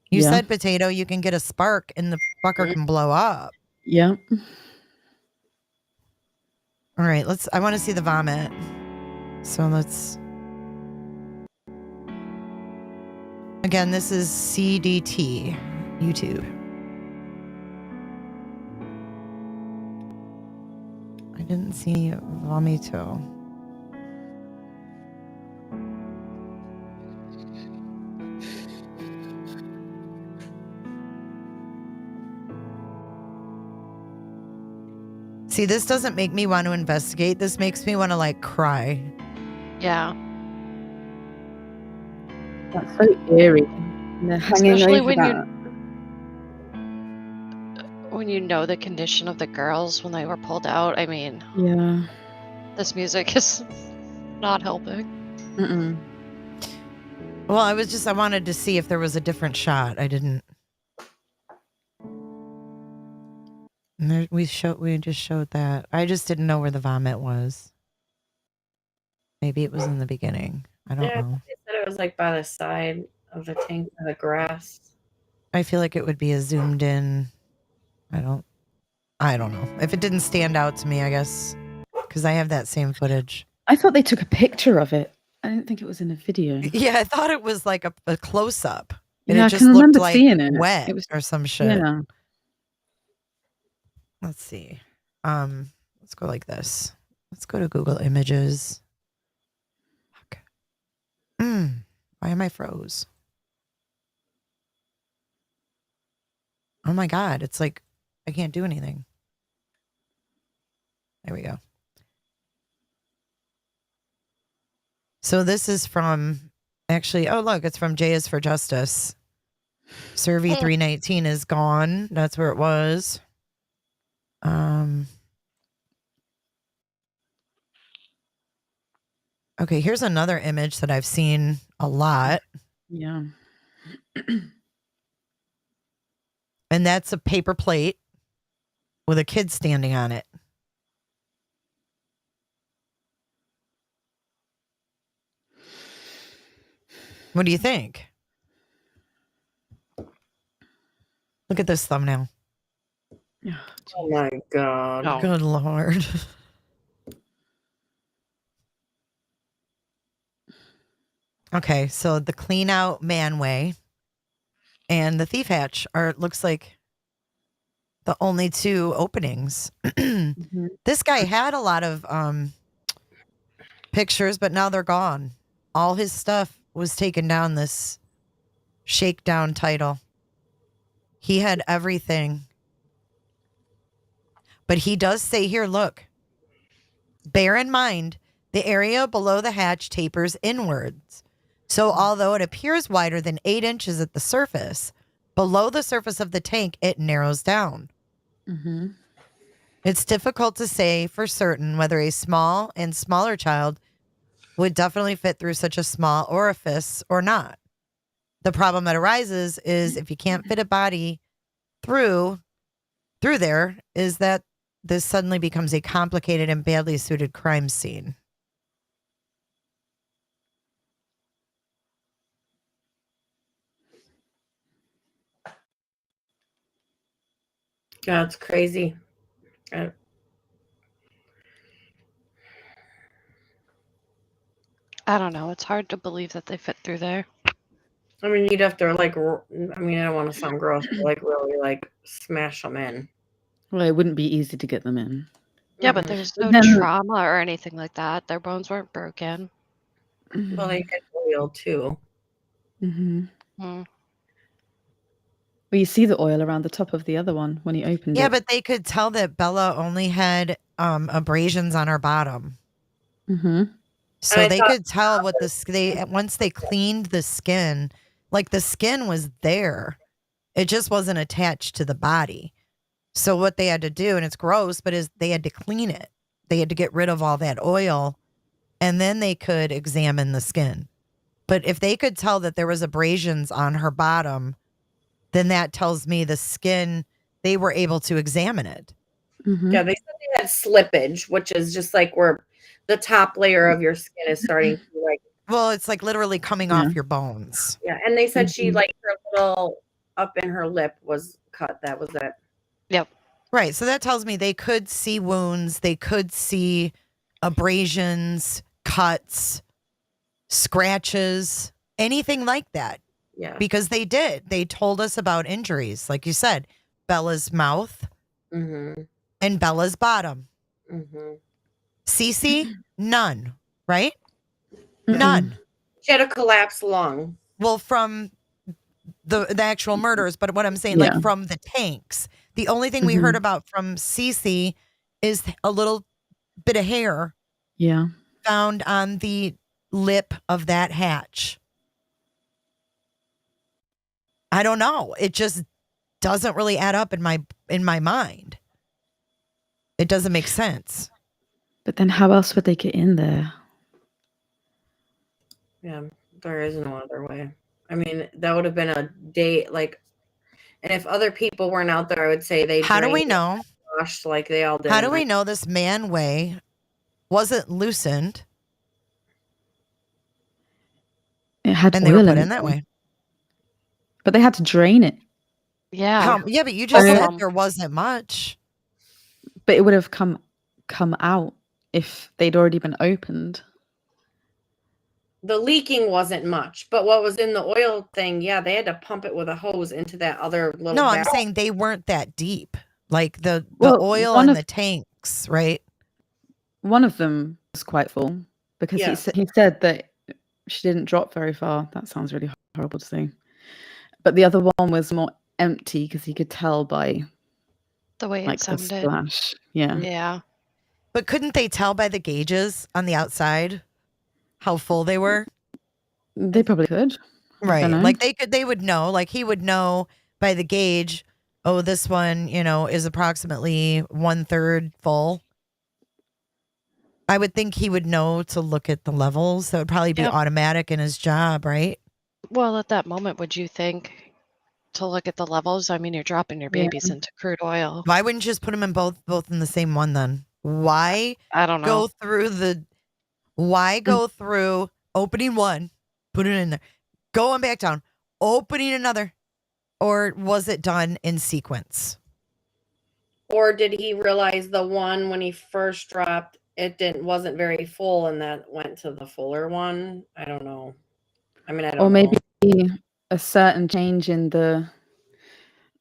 you Yeah. said, Potato, you can get a spark and the fucker can blow up. Yeah. All right, I want to see the vomit. So let's. Again, this is CDT, YouTube. I didn't see vomito. See, this doesn't make me want to investigate. This makes me want to like cry. Yeah. That's so eerie. And they're hanging Especially over when that. when you know the condition of the girls when they were pulled out. I mean, Yeah. this music is not helping. Mm-mm. Well, I wanted to see if there was a different shot. I didn't. And there, we just showed that. I just didn't know where the vomit was. Maybe it was in the beginning. I don't know. They said it was like by the side of the tank of the grass. I feel like it would be a zoomed in. I don't know. If it didn't stand out to me, I guess, because I have that same footage. I thought they took a picture of it. I didn't think it was in a video. Yeah, I thought it was like a close up. And Yeah, it I just can looked remember like seeing it. wet It was or some shit. Yeah. Let's see. Let's go like this. Let's go to Google Images. Fuck. Why am I froze? Oh my God. It's like I can't do anything. There we go. So this is from actually, oh look, it's from J is for Justice. Cervi 319 is gone. That's where it was. Okay, here's another image that I've seen a lot. Yeah. And that's a paper plate with a kid standing on it. What do you think? Look at this thumbnail. Oh my God. No. Good Lord. Okay, so the clean out manway and the thief hatch looks like the only two openings. This guy had a lot of pictures, but now they're gone. All his stuff was taken down this shakedown title. He had everything. But he does say here, look, bear in mind, the area below the hatch tapers inwards. So although it appears wider than 8 inches at the surface, below the surface of the tank, it narrows down. Mm-hmm. It's difficult to say for certain whether a small and smaller child would definitely fit through such a small orifice or not. The problem that arises is if you can't fit a body through there, is that this suddenly becomes a complicated and badly suited crime scene. God, it's crazy. I don't know. It's hard to believe that they fit through there. I mean, you'd have to I don't want to sound gross, but like really smash them in. Well, it wouldn't be easy to get them in. Yeah, but there's no trauma or anything like that. Their bones weren't broken. Well, they get oil too. Mm-hmm. Mm. Well, you see the oil around the top of the other one when you opened it. Yeah, but they could tell that Bella only had abrasions on her bottom. Mm-hmm. So they could tell what once they cleaned the skin, like the skin was there. It just wasn't attached to the body. So what they had to do, and it's gross, but they had to clean it. They had to get rid of all that oil and then they could examine the skin. But if they could tell that there was abrasions on her bottom, then that tells me the skin, they were able to examine it. Mhm. Yeah, they said they had slippage, which is just like where the top layer of your skin is starting to like. Well, it's like literally coming off your bones. Yeah, and they said she Mhm. like her little up in her lip was cut. That was it. Yep. Right. So that tells me they could see wounds. They could see abrasions, cuts, scratches, anything like that. Yeah. Because they did. They told us about injuries. Like you said, Bella's mouth Mm-hmm. and Bella's bottom. Mm-hmm. Cece, none. Right? Mm-mm. None. She had a collapsed lung. Well, from the actual murders, but what I'm saying, Yeah. like from the tanks. The only thing we heard about from Cece is a little bit of hair Yeah. found on the lip of that hatch. I don't know. It just doesn't really add up in my mind. It doesn't make sense. But then how else would they get in there? Yeah, there is no other way. I mean, that would have been a day like, and if other people weren't out there, I would say they. How do we drained know? and washed like they all did. How do we know this manway wasn't loosened It had and they were oil put in in it, that though. way? But they had to drain it. Yeah. Yeah, but you just Both of said them. there wasn't much. But it would have come out if they'd already been opened. The leaking wasn't much, but what was in the oil thing, yeah, they had to pump it with a hose into that other little. No, I'm barrel. saying they weren't that deep. Like the Well, oil one in of- the tanks, right? One of them was quite full because Yeah. he said that she didn't drop very far. That sounds really horrible to say. But the other one was more empty because he could tell by The way it like the sounded. splash. Yeah. Yeah. But couldn't they tell by the gauges on the outside how full they were? They probably could. Right. know. Like they would know, like he would know by the gauge, oh, this one, is approximately 1/3 full. I would think he would know to look at the levels. That would probably be Yep. automatic in his job, right? Well, at that moment, would you think to look at the levels? I mean, you're dropping your Yeah. babies into crude oil. Why wouldn't you just put them in both in the same one then? Why I don't know. go through opening one, put it in there, going back down, opening another, or was it done in sequence? Or did he realize the one when he first dropped it wasn't very full, and that went to the fuller one? I don't know. I mean, I don't Or maybe know. a certain change in the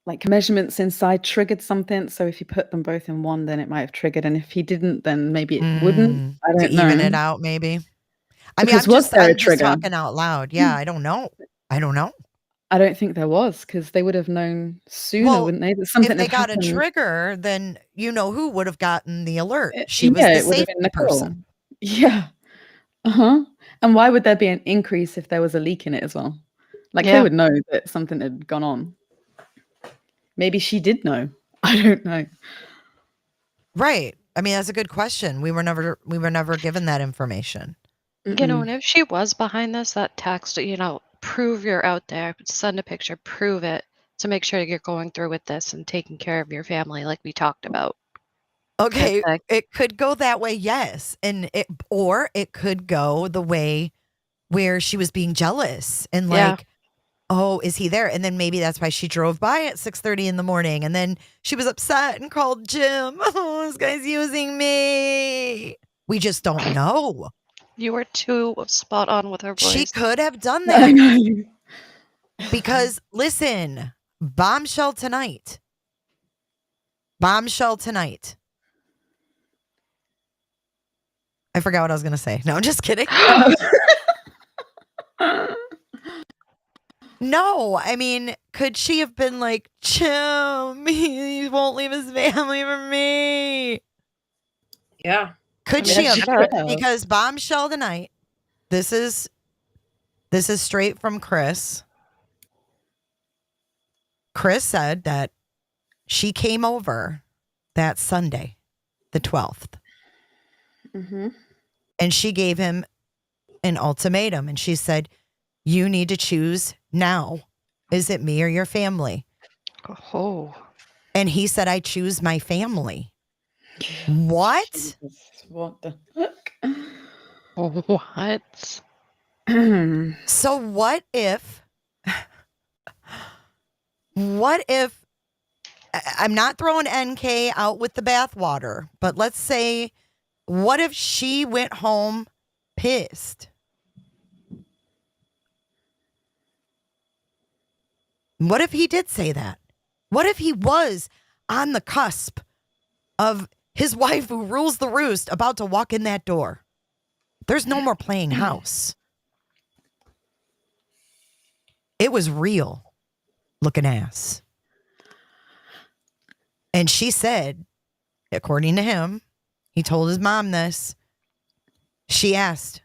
like measurements inside triggered something. So if you put them both in one, then it might have triggered. And if he didn't, then maybe it wouldn't. I To don't know. even it out, maybe. I mean, Because was there a I'm just trigger? talking out loud. Yeah, I don't know. I don't think there was because they would have known sooner, Well, wouldn't they? That something if they had got a happened. trigger, then who would have gotten the alert? She was Yeah, the it would have safety been Nicole. person. Yeah. Uh-huh. And why would there be an increase if there was a leak in it as well? Like they Yeah. would know that something had gone on. Maybe she did know. I don't know. Right. I mean, that's a good question. We were never given that information. You know, and if she was behind this, that text, prove you're out there, send a picture, prove it to make sure you're going through with this and taking care of your family like we talked about. Okay, Perfect. it could go that way, yes. Or it could go the way where she was being jealous and Yeah. like, oh, is he there? And then maybe that's why she drove by at 6:30 in the morning. And then she was upset and called Jim. Oh, this guy's using me. We just don't know. You were too spot on with her voice. She could have done I that know. because listen, bombshell tonight. Bombshell tonight. I forgot what I was going to say. No, I'm just kidding. No, I mean, could she have been like, Jim, he won't leave his family for me? Yeah. Could I mean, she she have? could have. Because bombshell tonight, this is straight from Chris. Chris said that she came over that Sunday, the 12th. Mm-hmm. And she gave him an ultimatum. And she said, you need to choose now. Is it me or your family? Oh. And he said, I choose my family. What? Jesus, what the heck? What? So what if I'm not throwing NK out with the bathwater, but let's say, what if she went home pissed? What if he did say that? What if he was on the cusp of his wife who rules the roost about to walk in that door? There's no more playing house. It was real looking ass. And she said, according to him, he told his mom this. She asked,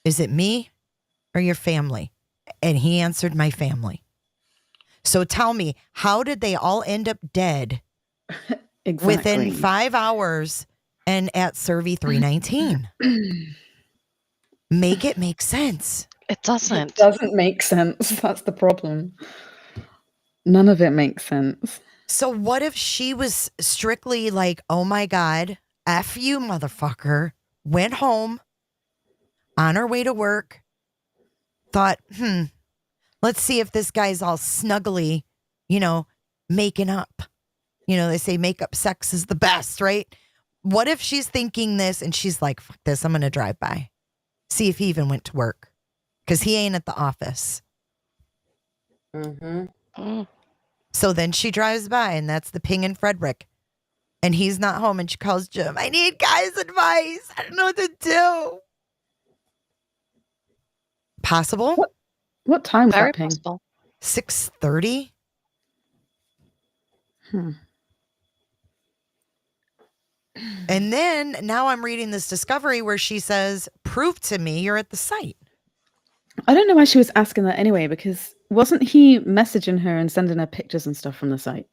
is it me or your family? And he answered, my family. So tell me, how did they all end up dead within 5 hours and at Cervi 319? Make it make sense. It doesn't. It doesn't make sense. That's the problem. None of it makes sense. So what if she was strictly like, oh my God, F you, motherfucker, went home on her way to work, thought, let's see if this guy's all snuggly, making up. They say makeup sex is the best, right? What if she's thinking this and she's like, fuck this, I'm going to drive by. See if he even went to work. Because he ain't at the office. Mm-hmm. So then she drives by and that's the ping in Frederick. And he's not home and she calls Jim. I need guys' advice. I don't know what to do. Possible? What time was Very that ping? possible. 6:30? And then now I'm reading this discovery where she says, prove to me you're at the site. I don't know why she was asking that anyway, because wasn't he messaging her and sending her pictures and stuff from the site?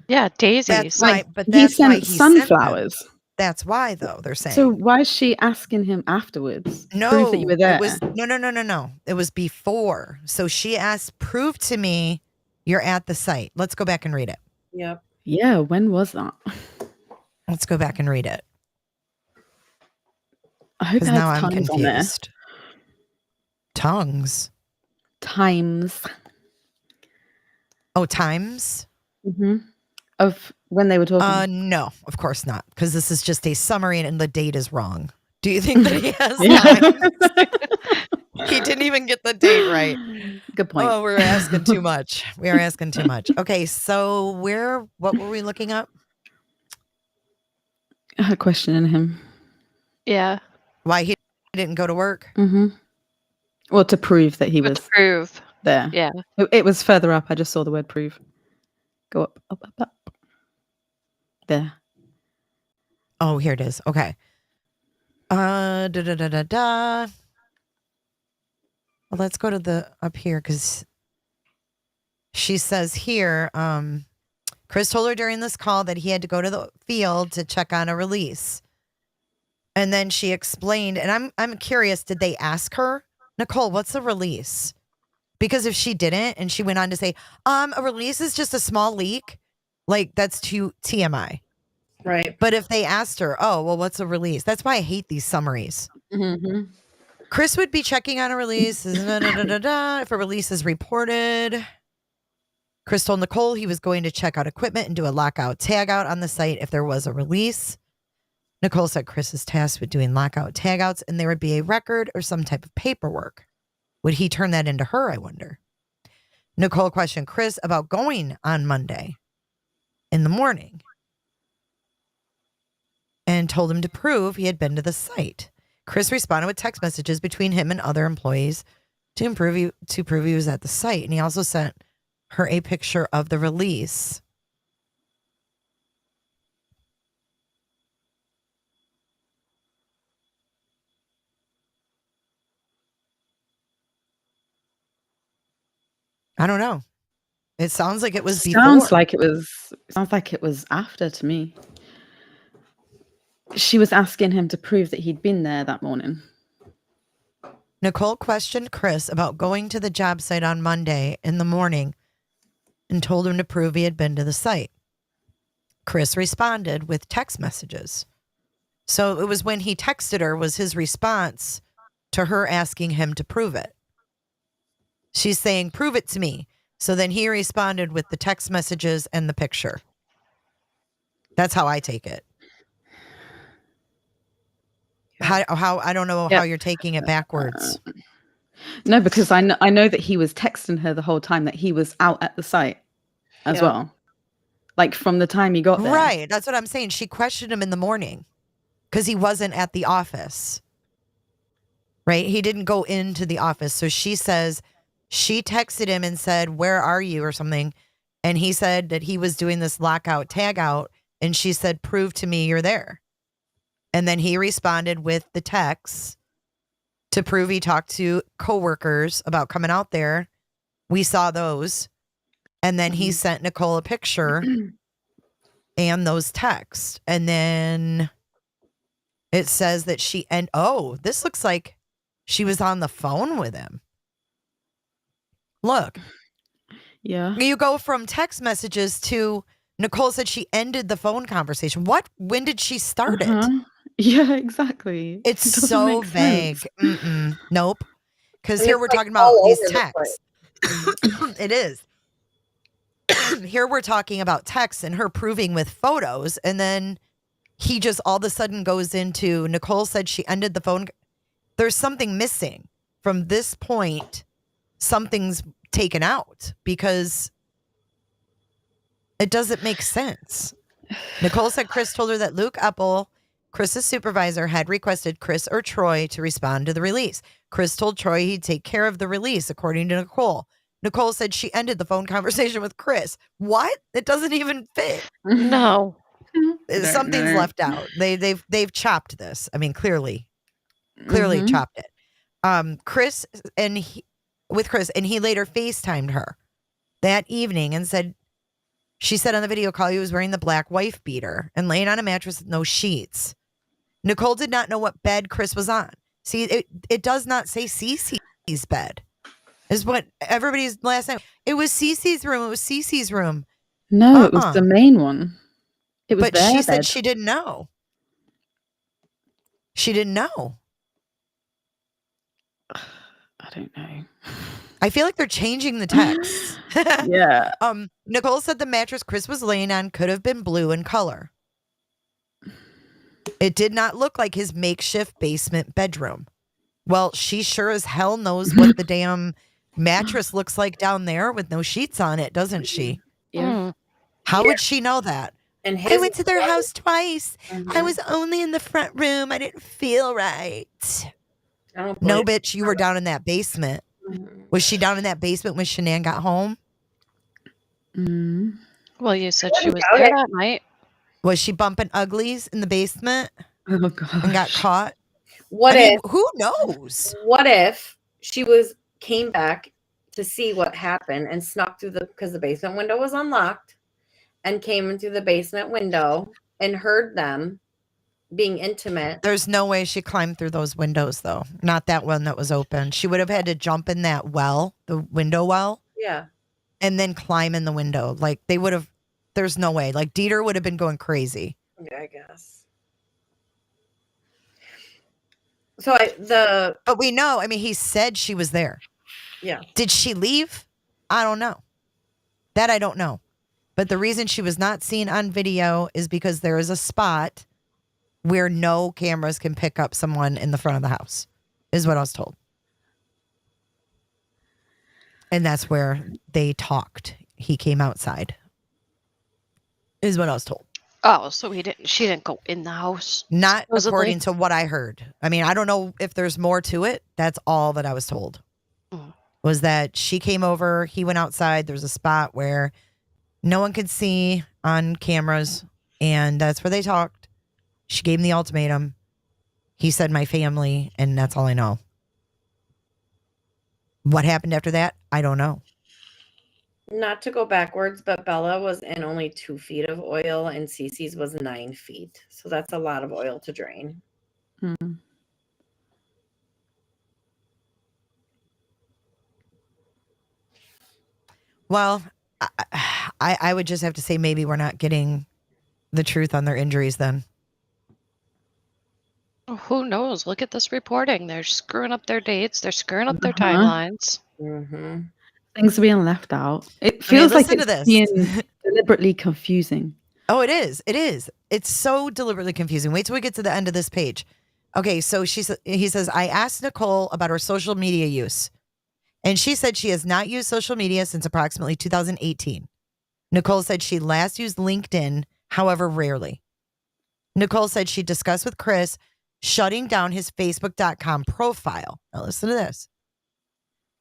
Yeah, daisies. That's why, but he that's why sent he sent them. sunflowers. That's why, though, they're saying. So why is she asking him afterwards? No, Prove that you were there. It was no. It was before. So she asked, prove to me you're at the site. Let's go back and read it. Yep. Yeah, when was that? Let's go back and read it. I hope it Because has now I'm times on there. confused. Tongues. Times. Oh, times? Of when they were talking. No, of course not. Because this is just a summary and the date is wrong. Do you think that he has times? He didn't even get the date right. Good point. Oh, we're asking too much. We are asking too much. Okay, so what were we looking up? Questioning him. Yeah. Why he didn't go to work? Well, to prove that he was To prove. there. Yeah. It was further up. I just saw the word prove. Go up, up, up, up. There. Oh, here it is. Okay. Well, let's go to the up here because she says here, Chris told her during this call that he had to go to the field to check on a release. And then she explained, and I'm curious, did they ask her, Nicole, what's a release? Because if she didn't and she went on to say, a release is just a small leak, like that's too TMI. Right. But if they asked her, oh, well, what's a release? That's why I hate these summaries. Chris would be checking on a release. If a release is reported. Chris told Nicole he was going to check out equipment and do a lockout tagout on the site if there was a release. Nicole said Chris is tasked with doing lockout tagouts and there would be a record or some type of paperwork. Would he turn that into her, I wonder? Nicole questioned Chris about going on Monday in the morning and told him to prove he had been to the site. Chris responded with text messages between him and other employees to prove he was at the site. And he also sent her a picture of the release. I don't know. It sounds like it was before. Sounds like it was after to me. she was asking him to prove that he'd been there that morning. Nicole questioned Chris about going to the job site on Monday in the morning and told him to prove he had been to the site. Chris responded with text messages. So it was when he texted her was his response to her asking him to prove it. She's saying, prove it to me. So then he responded with the text messages and the picture. That's how I take it. How I don't know how you're taking it backwards. No, because I know that he was texting her the whole time, that he was out at the site as well. Like from the time he got there. Right. That's what I'm saying. She questioned him in the morning because he wasn't at the office. Right. He didn't go into the office. So she says she texted him and said, where are you or something? And he said that he was doing this lockout tag out. And she said, prove to me you're there. And then he responded with the text to prove he talked to coworkers about coming out there. We saw those. And then he sent Nicole a picture and those texts. And then it says that this looks like she was on the phone with him. Look. Yeah. You go from text messages to Nicole said she ended the phone conversation. When did she start it? Yeah, exactly. It's so vague. Nope. Because here we're talking about these texts. It is. Here we're talking about texts and her proving with photos. And then he just all of a sudden goes into Nicole said she ended the phone. There's something missing from this point. Something's taken out because it doesn't make sense. Nicole said Chris told her that Luke Epple, Chris's supervisor, had requested Chris or Troy to respond to the release. Chris told Troy he'd take care of the release, according to Nicole. Nicole said she ended the phone conversation with Chris. What? It doesn't even fit. No. Something's left out. They've chopped this. I mean, clearly chopped it. Chris and he later FaceTimed her that evening and said, she said on the video call he was wearing the black wife beater and laying on a mattress with no sheets. Nicole did not know what bed Chris was on. See, it does not say Cece's bed. Is what everybody's last night. It was Cece's room. It was Cece's room. No, it was the main one. It was but she said she didn't know. She didn't know. I don't know. I feel like they're changing the text. Yeah. Nicole said the mattress Chris was laying on could have been blue in color. It did not look like his makeshift basement bedroom. Well, she sure as hell knows what the damn mattress looks like down there with no sheets on it, doesn't she? Yeah. How would she know that? And I went to their house twice. I was only in the front room. I didn't feel right. No, bitch, you were down in that basement. Was she down in that basement when Shanann got home? Well, you said she was there that night. Was she bumping uglies in the basement? Oh, God. And got caught? Who knows? What if she came back to see what happened and snuck through because the basement window was unlocked and came into the basement window and heard them being intimate. There's no way she climbed through those windows, though. Not that one that was open. She would have had to jump in that well, the window well. Yeah. And then climb in the window. Like they would have, there's no way. Like Dieter would have been going crazy. Yeah, I guess. So But we know, I mean, he said she was there. Yeah. Did she leave? I don't know. That I don't know. But the reason she was not seen on video is because there is a spot where no cameras can pick up someone in the front of the house, is what I was told. And that's where they talked. He came outside, is what I was told. Oh, so she didn't go in the house? Not supposedly? according to what I heard. I mean, I don't know if there's more to it. That's all that I was told. Was that she came over, he went outside. There's a spot where no one could see on cameras, and that's where they talked. She gave him the ultimatum. He said, my family, and that's all I know. What happened after that? I don't know. Not to go backwards, but Bella was in only 2 feet of oil and Cece's was 9 feet. So that's a lot of oil to drain. Mm. Well, I would just have to say maybe we're not getting the truth on their injuries then. Who knows? Look at this reporting. They're screwing up their dates. They're screwing up their Uh-huh. timelines. Mm-hmm. Things are being left out. It I mean, feels like listen to it's this. being deliberately confusing. Oh, it is. It is. It's so deliberately confusing. Wait till we get to the end of this page. Okay, so he says, I asked Nicole about her social media use, and she said she has not used social media since approximately 2018. Nicole said she last used LinkedIn, however, rarely. Nicole said she discussed with Chris shutting down his Facebook.com profile. Now listen to this.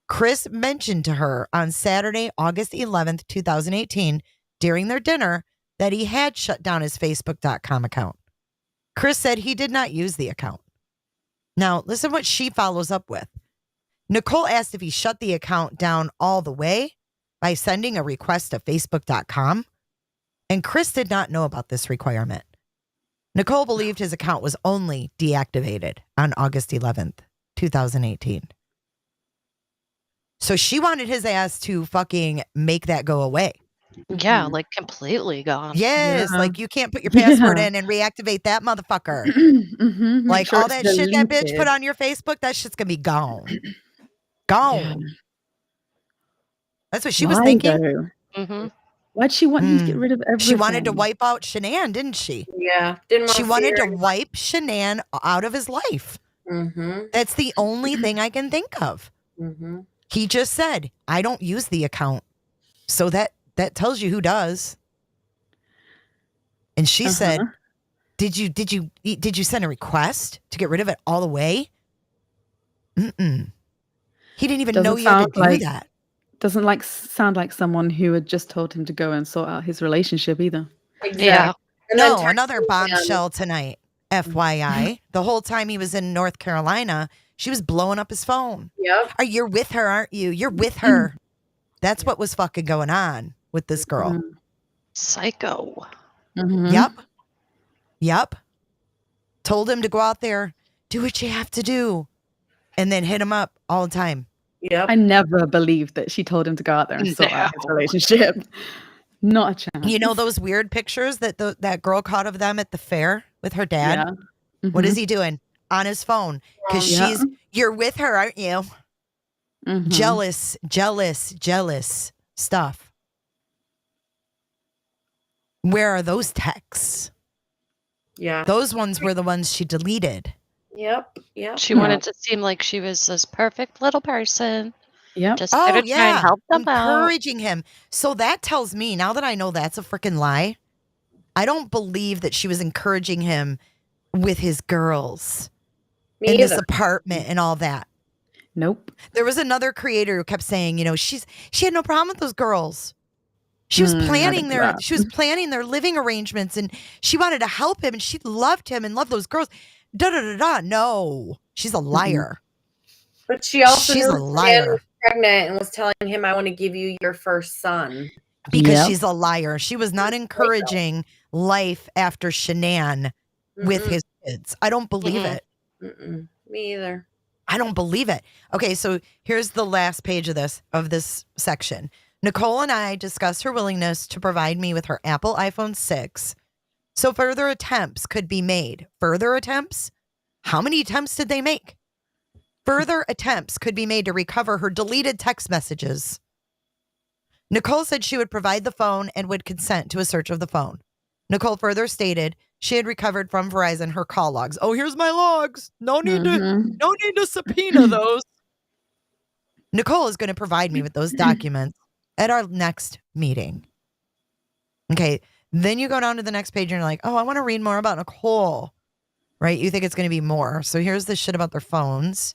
Chris mentioned to her on Saturday, August 11th, 2018, during their dinner, that he had shut down his Facebook.com account. Chris said he did not use the account. Now, listen what she follows up with. Nicole asked if he shut the account down all the way by sending a request to Facebook.com, and Chris did not know about this requirement. Nicole believed his account was only deactivated on August 11th, 2018. So she wanted his ass to fucking make that go away. Yeah, like completely gone. Yes, Yeah. like you can't put your password Yeah. in and reactivate that motherfucker. Mm-hmm. Like all that shit that bitch put on your Facebook, that shit's gonna be gone. Gone. Yeah. That's what she was thinking. Mm-hmm. Why'd she want him to get rid of everything? She wanted to wipe out Shanann, didn't she? Yeah. Didn't want She to wanted to wipe Shanann out of his life. Mm-hmm. That's the only thing I can think of. Mm-hmm. He just said, I don't use the account. So that tells you who does. And she said, did you send a request to get rid of it all the way? Mm-mm. He didn't even know you had to do that. Doesn't sound like someone who had just told him to go and sort out his relationship either. Exactly. Yeah. And then No, another bombshell tonight. FYI. The whole time he was in North Carolina, she was blowing up his phone. Yep. You're with her, aren't you? You're with her. That's what was fucking going on with this girl. Psycho. Mm-hmm. Yep. Told him to go out there, do what you have to do, and then hit him up all the time. Yep. I never believed that she told him to go out there and sort out his relationship. Not a chance. You know those weird pictures that that girl caught of them at the fair with her dad? Yeah. Mm-hmm. What is he doing? On his phone. Because you're with her, aren't you? Mm-hmm. Jealous stuff. Where are those texts? Yeah. Those ones were the ones she deleted. Yep. She wanted to seem like she was this perfect little person. Yep. Just there to try and help them out. Encouraging him. So that tells me, now that I know that's a freaking lie, I don't believe that she was encouraging him with his girls in this apartment and all that. Nope. There was another creator who kept saying, she had no problem with those girls. She was planning their living arrangements, and she wanted to help him, and she loved him and loved those girls. No, she's a liar. But she also she's knew a liar. was pregnant and was telling him, "I want to give you your first son." Because she's a liar. She was not encouraging life after Shanann with his kids. I don't believe it. Mm-mm. Me either. I don't believe it. Okay, so here's the last page of this section. Nicole and I discussed her willingness to provide me with her Apple iPhone 6 so further attempts could be made. Further attempts? How many attempts did they make? Further attempts could be made to recover her deleted text messages. Nicole said she would provide the phone and would consent to a search of the phone. Nicole further stated she had recovered from Verizon her call logs. Oh, here's my logs. No need to subpoena those. Nicole is going to provide me with those documents at our next meeting. Okay. Then you go down to the next page and you're like, oh, I want to read more about Nicole. Right? You think it's going to be more. So here's the shit about their phones.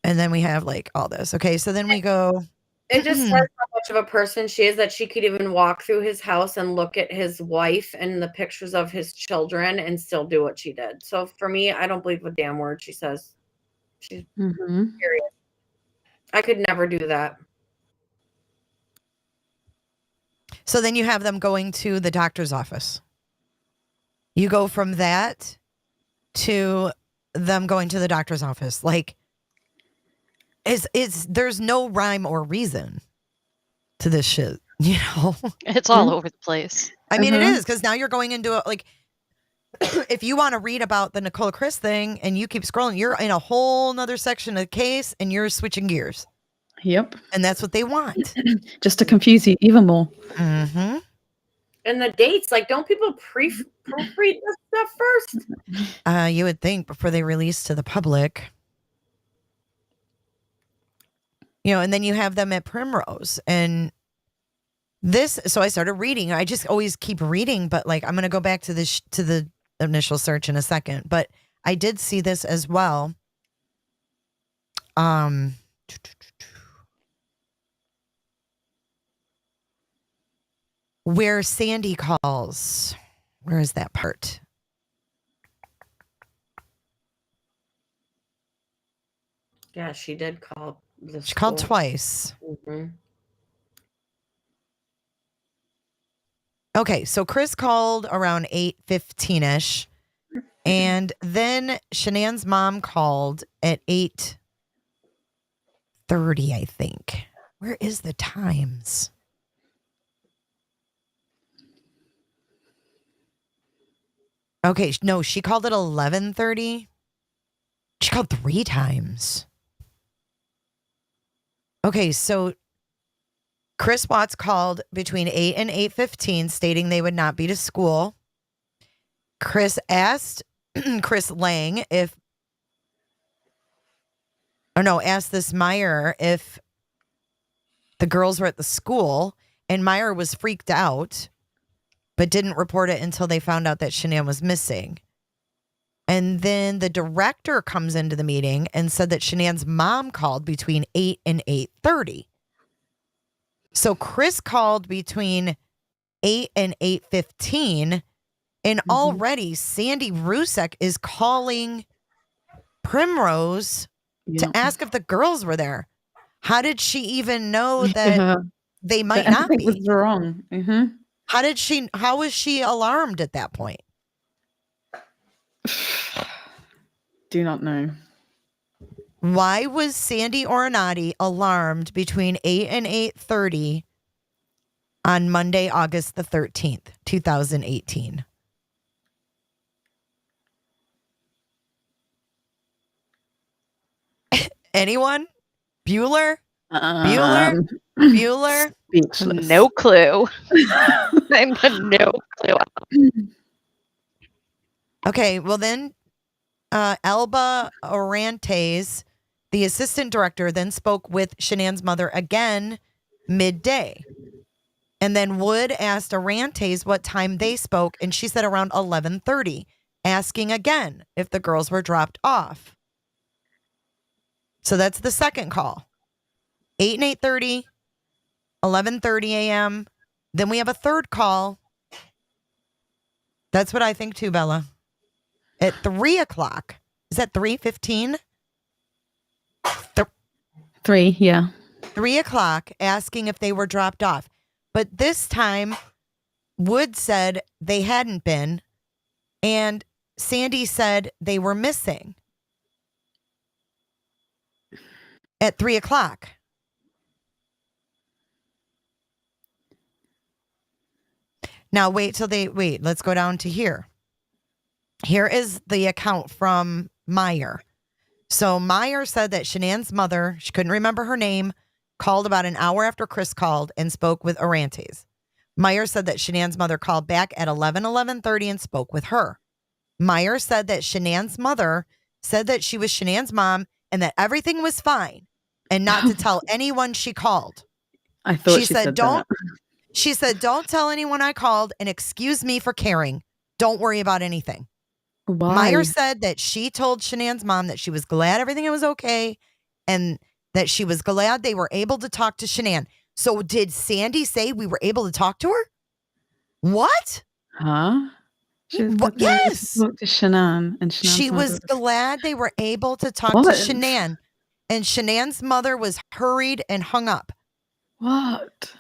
And then we have like all this. Okay. So then we go. It just says how much of a person she is that she could even walk through his house and look at his wife and the pictures of his children and still do what she did. So for me, I don't believe a damn word she says. She's serious. I could never do that. So then you have them going to the doctor's office. You go from that to them going to the doctor's office. Like, there's no rhyme or reason to this shit, you know? It's all over the place. I mean, it is, because now you're going into it, like, if you want to read about the Nicole Chris thing and you keep scrolling, you're in a whole nother section of the case and you're switching gears. Yep. And that's what they want. Just to confuse you even more. Mm-hmm. And the dates, like, don't people proofread this stuff first? You would think before they release to the public. You know, and then you have them at Primrose. And this, so I started reading. I just always keep reading, but like, I'm going to go back to this, to the initial search in a second. But I did see this as well. Where Sandy calls. Where is that part? Yeah, she did call. She called twice. Mm-hmm. Okay, so Chris called around 8:15ish, and then Shanann's mom called at 8:30, I think. Where is the times? Okay, no, she called at 11:30. She called 3 times. Okay, so Chris Watts called between 8 and 8:15, stating they would not be to school. Chris asked Chris Lang asked this Meyer if the girls were at the school, and Meyer was freaked out, but didn't report it until they found out that Shanann was missing. And then the director comes into the meeting and said that Shanann's mom called between 8 and 8:30. So Chris called between 8 and 8:15, and already Sandy Rusek is calling Primrose to ask if the girls were there. How did she even know that they might not be? Was wrong. Mm-hmm. How was she alarmed at that point? Do not know. Why was Sandy Oronati alarmed between 8 and 8:30 on Monday, August the 13th, 2018? Anyone? Bueller? Bueller? Speechless. No clue. I have no clue. Okay, well then, Elba Orantes, the assistant director, then spoke with Shanann's mother again midday. And then Wood asked Orantes what time they spoke, and she said around 11:30, asking again if the girls were dropped off. So that's the second call. 8 and 8:30, 11:30 a.m. Then we have a third call. That's what I think too, Bella. At 3 o'clock. Is that 3:15? 3, yeah. 3 o'clock, asking if they were dropped off. But this time, Wood said they hadn't been, and Sandy said they were missing at 3 o'clock. Now, wait, let's go down to here. Here is the account from Meyer. So Meyer said that Shanann's mother, she couldn't remember her name, called about an hour after Chris called and spoke with Orantes. Meyer said that Shanann's mother called back at 11:30 and spoke with her. Meyer said that Shanann's mother said that she was Shanann's mom and that everything was fine and not to tell anyone she called. I thought she said don't. that. She said, "Don't tell anyone I called and excuse me for caring. Don't worry about anything." Why? Meyer said that she told Shanann's mom that she was glad everything was okay and that she was glad they were able to talk to Shanann. So did Sandy say we were able to talk to her? What? Huh? She was What? Yes. Talk to Shanann, and Shanann's She was mother- glad they were able to talk What? to Shanann. And Shanann's mother was hurried and hung up. What?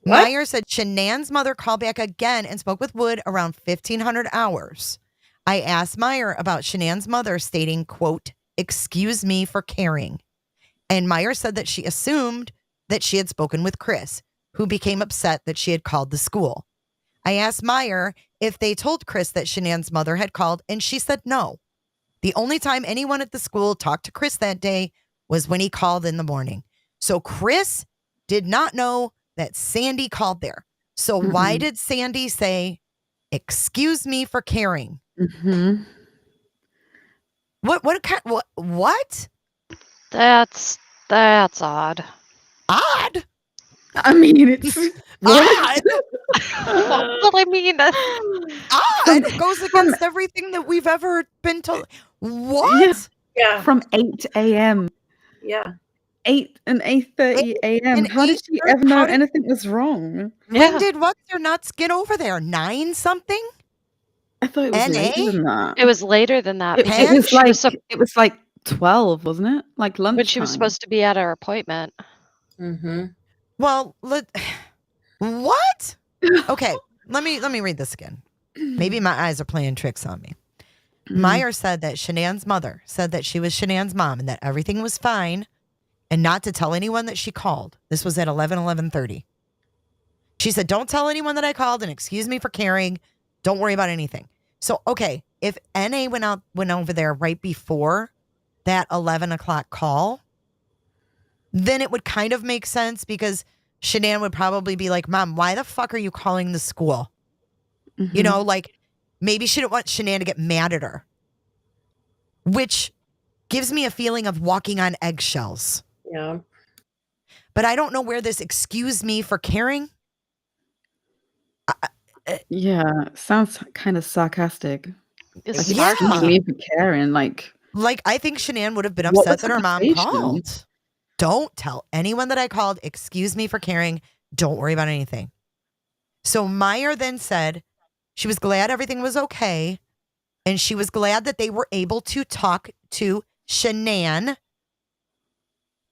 What? Meyer said Shanann's mother called back again and spoke with Wood around 1500 hours. I asked Meyer about Shanann's mother stating, quote, "Excuse me for caring." And Meyer said that she assumed that she had spoken with Chris, who became upset that she had called the school. I asked Meyer if they told Chris that Shanann's mother had called, and she said no. The only time anyone at the school talked to Chris that day was when he called in the morning. So Chris did not know that Sandy called there. So why did Sandy say, "Excuse me for caring"? Mm-hmm. What? That's odd. Odd? I mean, it's Odd? Well, I mean, Odd? It goes against everything that we've ever been told. What? Yeah. From 8 a.m. Yeah. 8 and 8:30 a.m. and How did she 8:30 ever know how did- anything was wrong? When Yeah. did what's their nuts get over there? 9 something? I thought it was NA? later than that. it was later than that. It, because it was she like was sup- it was like 12, wasn't it? Like lunchtime. when she was supposed to be at her appointment. Mm-hmm. Well, what? Okay, let me read this again. Maybe my eyes are playing tricks on me. Meyer said that Shanann's mother said that she was Shanann's mom and that everything was fine and not to tell anyone that she called. This was at 11:30. She said, "Don't tell anyone that I called and excuse me for caring. Don't worry about anything." So, okay, if NA went over there right before that 11 o'clock call, then it would kind of make sense because Shanann would probably be like, "Mom, why the fuck are you calling the school?" You know, like maybe she didn't want Shanann to get mad at her, which gives me a feeling of walking on eggshells. Yeah. But I don't know where this "excuse me for caring." Yeah, sounds kind of sarcastic. It's Yeah. Excuse me for caring. Like, Like, I think Shanann would have been What upset was that the her mom conversation? called. "Don't tell anyone that I called. Excuse me for caring. Don't worry about anything." So Meyer then said she was glad everything was okay. And she was glad that they were able to talk to Shanann.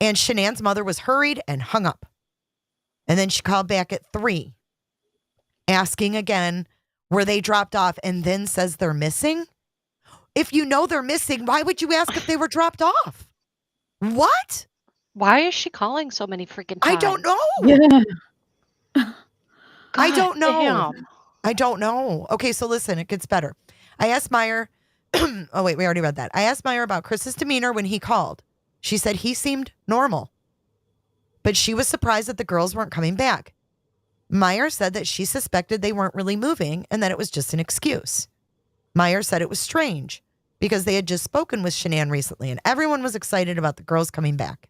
And Shanann's mother was hurried and hung up. And then she called back at 3, asking again, were they dropped off? And then says they're missing. If you know they're missing, why would you ask if they were dropped off? What? Why is she calling so many freaking times? I don't know. yeah. I don't know. Damn. I don't know. Okay, so listen, it gets better. I asked Meyer. Oh, wait, we already read that. I asked Meyer about Chris's demeanor when he called. She said he seemed normal, but she was surprised that the girls weren't coming back. Meyer said that she suspected they weren't really moving and that it was just an excuse. Meyer said it was strange because they had just spoken with Shanann recently and everyone was excited about the girls coming back.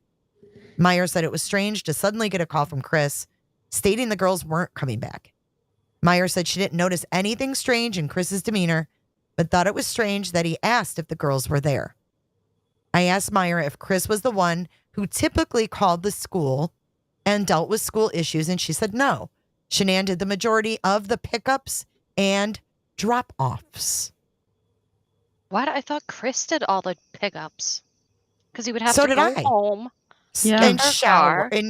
Meyer said it was strange to suddenly get a call from Chris stating the girls weren't coming back. Meyer said she didn't notice anything strange in Chris's demeanor, but thought it was strange that he asked if the girls were there. I asked Meyer if Chris was the one who typically called the school and dealt with school issues, and she said no. Shanann did the majority of the pickups and drop-offs. Why? I thought Chris did all the pickups because he would have So to did go I. home. Yeah. And Her shower car.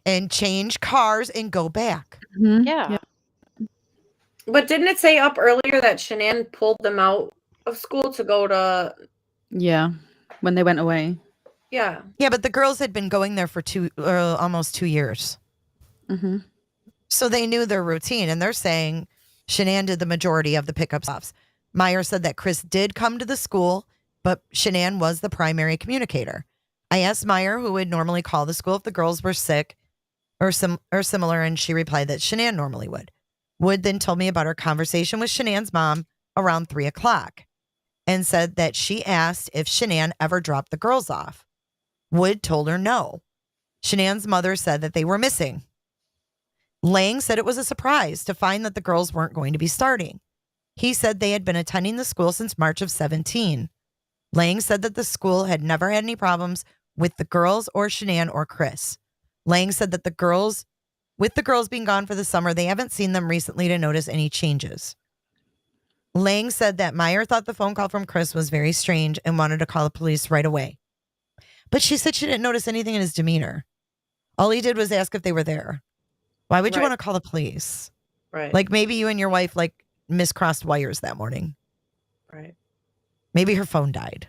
and change cars and go back. Mhm. Yeah. But didn't it say up earlier that Shanann pulled them out of school to go to? Yeah. When they went away. Yeah. Yeah, but the girls had been going there for almost 2 years. Mm-hmm. So they knew their routine, and they're saying Shanann did the majority of the pickups offs. Meyer said that Chris did come to the school, but Shanann was the primary communicator. I asked Meyer who would normally call the school if the girls were sick or similar, and she replied that Shanann normally would. Wood then told me about her conversation with Shanann's mom around 3 o'clock and said that she asked if Shanann ever dropped the girls off. Wood told her no. Shanann's mother said that they were missing. Lang said it was a surprise to find that the girls weren't going to be starting. He said they had been attending the school since March of 17. Lang said that the school had never had any problems with the girls or Shanann or Chris. Lang said that with the girls being gone for the summer, they haven't seen them recently to notice any changes. Lang said that Meyer thought the phone call from Chris was very strange and wanted to call the police right away. But she said she didn't notice anything in his demeanor. All he did was ask if they were there. Why would you Right. want to call the police? Right. Like maybe you and your wife like miscrossed wires that morning. Right. Maybe her phone died.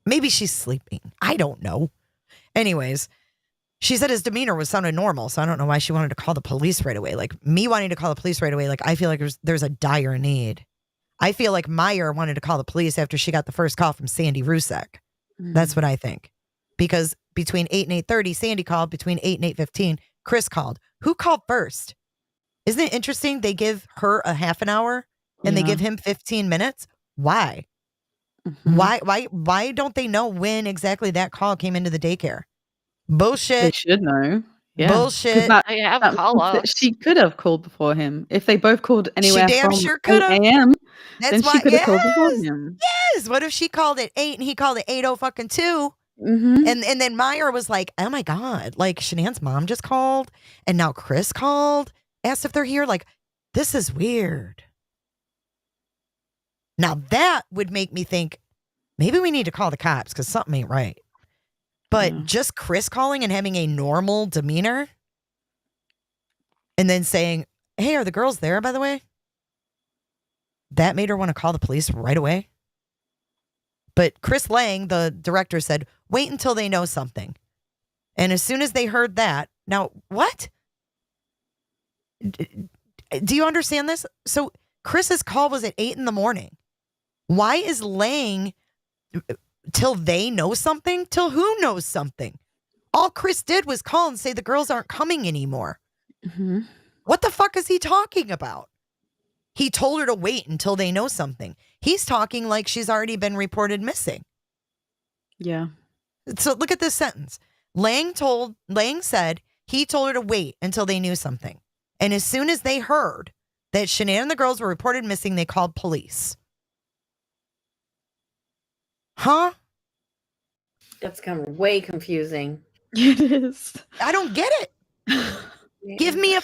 Maybe she's sleeping. I don't know. Anyways, she said his demeanor was sounding normal, so I don't know why she wanted to call the police right away. Like me wanting to call the police right away, like I feel like there's a dire need. I feel like Meyer wanted to call the police after she got the first call from Sandy Rusek. That's what I think. Because between 8 and 8:30, Sandy called. Between 8 and 8:15, Chris called. Who called first? Isn't it interesting? They give her a half an hour and they Yeah. give him 15 minutes. Why? Mhm. Why don't they know when exactly that call came into the daycare? They Bullshit. should know. Yeah. 'Cause Bullshit. That, I have that call means that outs. she could have called before him. If they both called anywhere damn from sure 8 coulda. a.m., That's then why. she could have called before Yes. him. Yes. What if she called at 8 and he called at 8:02? Mm-hmm. And then Meyer was like, oh my God, like Shanann's mom just called and now Chris called, asked if they're here. Like, this is weird. Now that would make me think maybe we need to call the cops because something ain't right. But Yeah. just Chris calling and having a normal demeanor and then saying, hey, are the girls there, by the way? That made her want to call the police right away. But Chris Lang, the director, said, wait until they know something. And as soon as they heard that, now what? Do you understand this? So Chris's call was at 8 in the morning. Why is Lang till they know something? Till who knows something? All Chris did was call and say the girls aren't coming anymore. Mm-hmm. What the fuck is he talking about? He told her to wait until they know something. He's talking like she's already been reported missing. Yeah. So look at this sentence. Lang said he told her to wait until they knew something. And as soon as they heard that Shanann and the girls were reported missing, they called police. Huh? That's kind of way confusing. It is. I don't get it. Give me a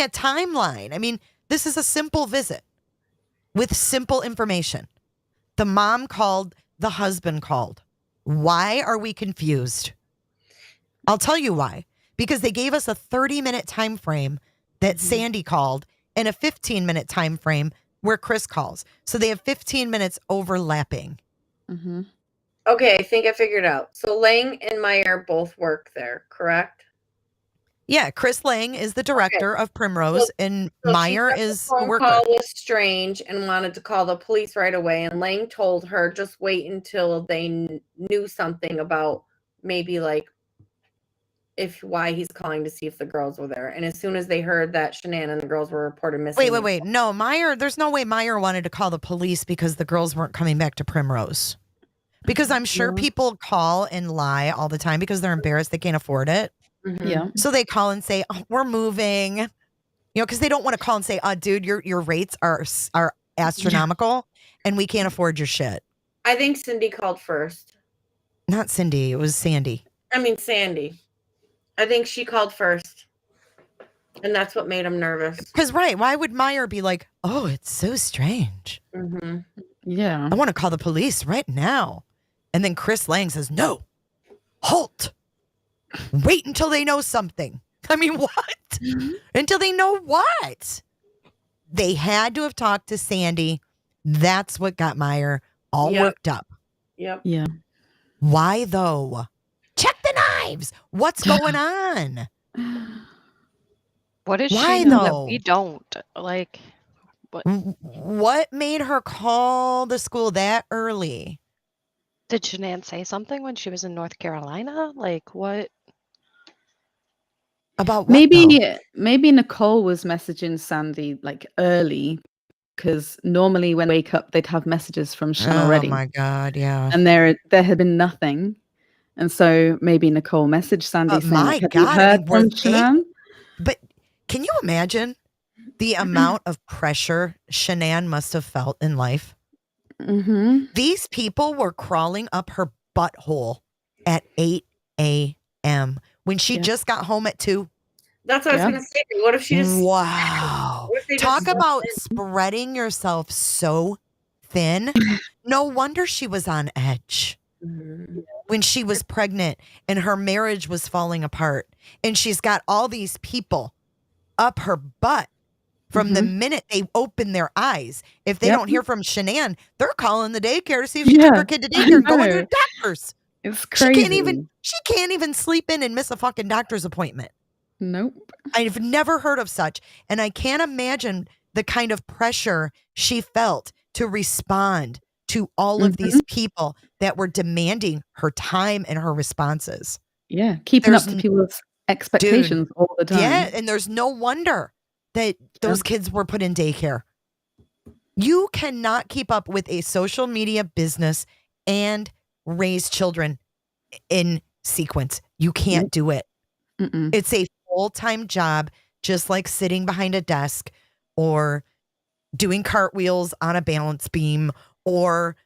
timeline. I mean, this is a simple visit with simple information. The mom called, the husband called. Why are we confused? I'll tell you why. Because they gave us a 30-minute time frame that Sandy called and a 15-minute time frame where Chris calls. So they have 15 minutes overlapping. Mm-hmm. Okay, I think I figured out. So Lang and Meyer both work there, correct? Yeah, Chris Lang is the director of Primrose, and So Meyer she said is the a phone worker. call was strange and wanted to call the police right away. And Lang told her just wait until they knew something about maybe like why he's calling to see if the girls were there. And as soon as they heard that Shanann and the girls were reported missing, Wait. No, Meyer, there's no way Meyer wanted to call the police because the girls weren't coming back to Primrose. Because I'm sure people call and lie all the time because they're embarrassed they can't afford it. Yeah. So they call and say, oh, we're moving. You know, because they don't want to call and say, dude, your rates are astronomical and we can't afford your shit. I think Cindy called first. Not Cindy, it was Sandy. I mean, Sandy. I think she called first. And that's what made him nervous. Because, right, why would Meyer be like, oh, it's so strange. Mm-hmm. Yeah. I want to call the police right now. And then Chris Lang says, no, halt. Wait until they know something. I mean, what? Until they know what? They had to have talked to Sandy. That's what got Meyer all worked up. Yep. Yeah. Why, though? Check the knives. What's going on? What is Why, she know though? that we don't? Like, what? What made her call the school that early? Did Shanann say something when she was in North Carolina? Like, what? About what, though? Maybe Nicole was messaging Sandy like early because normally when they wake up they'd have messages from Shan already. Oh my God, yeah. And there had been nothing. And so maybe Nicole messaged Sandy saying, My like, have God, you I heard mean, from Shanann? But can you imagine the amount of pressure Shanann must have felt in life? Mm-hmm. These people were crawling up her butthole at 8 a.m. when she just got home at 2. That's what I was going to say. What if she just... Wow. What if they Talk just- about spreading yourself so thin. No wonder she was on edge. Mhm. When she was pregnant and her marriage was falling apart and she's got all these people up her butt from the minute they open their eyes. If they don't hear from Shanann, they're calling the daycare to see if she took her kid to daycare and going to the doctors. It's crazy. She can't even sleep in and miss a fucking doctor's appointment. Nope. I've never heard of such. And I can't imagine the kind of pressure she felt to respond to all of these people that were demanding her time and her responses. Yeah, keeping up to people's expectations all the time. Yeah, and there's no wonder that those kids were put in daycare. You cannot keep up with a social media business and raise children in sequence. You can't do it. It's a full-time job, just like sitting behind a desk or doing cartwheels on a balance beam or,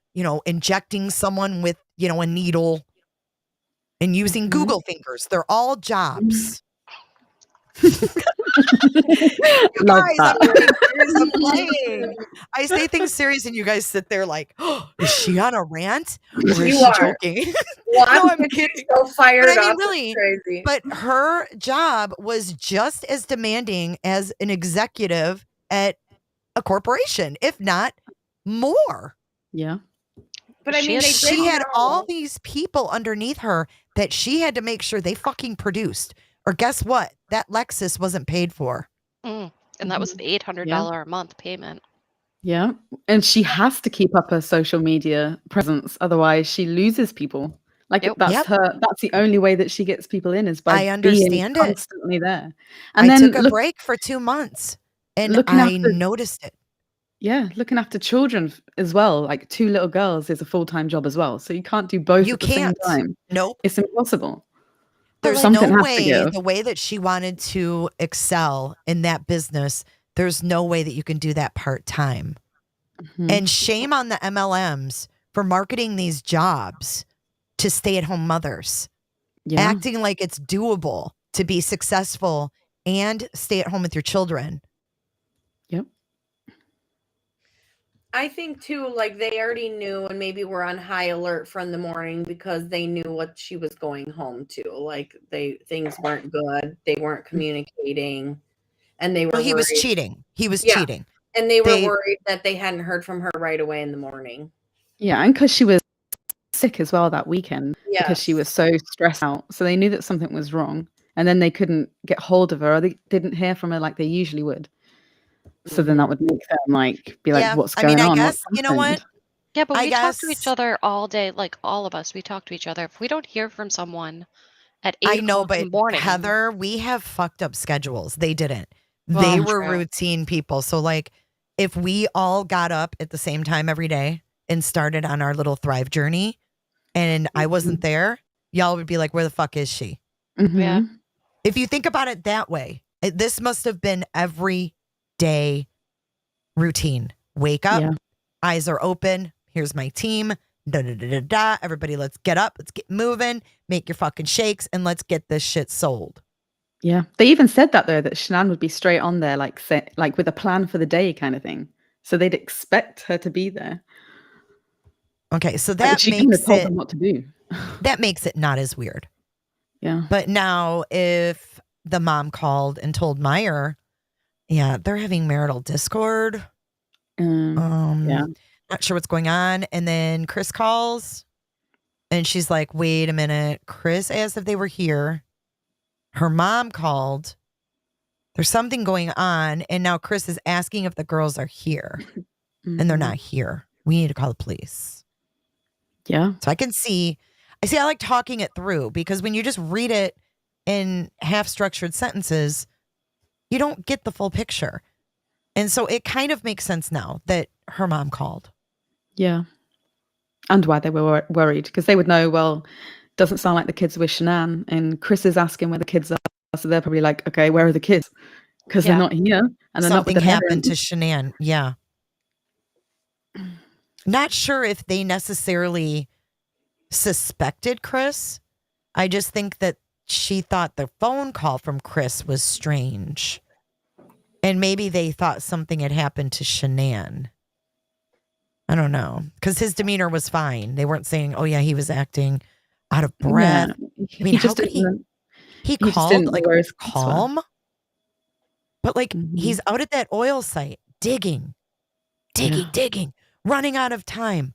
injecting someone with, a needle and using Google fingers. They're all jobs. Like that. I'm playing. I say things serious and you guys sit there like, oh, is she on a rant? Or is she joking? Well, No, I'm I'm kidding. so fired But I mean, up. really, It's crazy. but her job was just as demanding as an executive at a corporation, if not more. Yeah. But I mean, she had all these people underneath her that she had to make sure they fucking produced. Or guess what? That Lexus wasn't paid for. And that was an $800 a month payment. Yeah. And she has to keep up her social media presence. Otherwise she loses people. Like that's the only way that she gets people in is by being constantly there. And I then took a break for 2 months and I noticed it. Yeah, looking after children as well. Like 2 little girls is a full-time job as well. So you can't do both at the same time. Nope. It's impossible. There's Something no has to way, give. the way that she wanted to excel in that business, there's no way that you can do that part-time. And shame on the MLMs for marketing these jobs to stay-at-home mothers. Acting like it's doable to be successful and stay at home with your children. Yep. I think too, like they already knew and maybe were on high alert from the morning because they knew what she was going home to. Like things weren't good. They weren't communicating and they were Well, he was worried. cheating. He was cheating. And they were worried that they hadn't heard from her right away in the morning. Yeah, and because she was sick as well that weekend because she was so stressed out. So they knew that something was wrong. And then they couldn't get hold of her or they didn't hear from her like they usually would. So then that would make them be like, what's going on? I guess, you know what? Yeah, but we talk to each other all day, like all of us. We talk to each other. If we don't hear from someone at 8 o'clock in the morning. Heather, we have fucked up schedules. They didn't. Well, they were true. routine people. So if we all got up at the same time every day and started on our little Thrive journey and I wasn't there, y'all would be like, where the fuck is she? Yeah. If you think about it that way, this must have been every day routine. Wake up, eyes are open. Here's my team. Everybody, let's get up. Let's get moving. Make your fucking shakes and let's get this shit sold. Yeah. They even said that though, that Shanann would be straight on there, like with a plan for the day kind of thing. So they'd expect her to be there. Okay. So that makes it what to do. That makes it not as weird. Yeah. But now if the mom called and told Meyer, they're having marital discord. Not sure what's going on. And then Chris calls and she's like, wait a minute. Chris asked if they were here. Her mom called. There's something going on. And now Chris is asking if the girls are here. And they're not here. We need to call the police. Yeah. So I like talking it through because when you just read it in half structured sentences, you don't get the full picture. And so it kind of makes sense now that her mom called. Yeah. And why they were worried because they would know, well, doesn't sound like the kids are with Shanann and Chris is asking where the kids are. So they're probably like, okay, where are the kids? Because they're not here. And they're not with Something the happened parents. to Shanann. Yeah. Not sure if they necessarily suspected Chris. I just think that she thought the phone call from Chris was strange. And maybe they thought something had happened to Shanann. I don't know. Because his demeanor was fine. They weren't saying, oh, yeah, he was acting out of breath. Yeah. I mean, how could he called like calm? But like, Mhm. he's out at that oil site, digging, running out of time,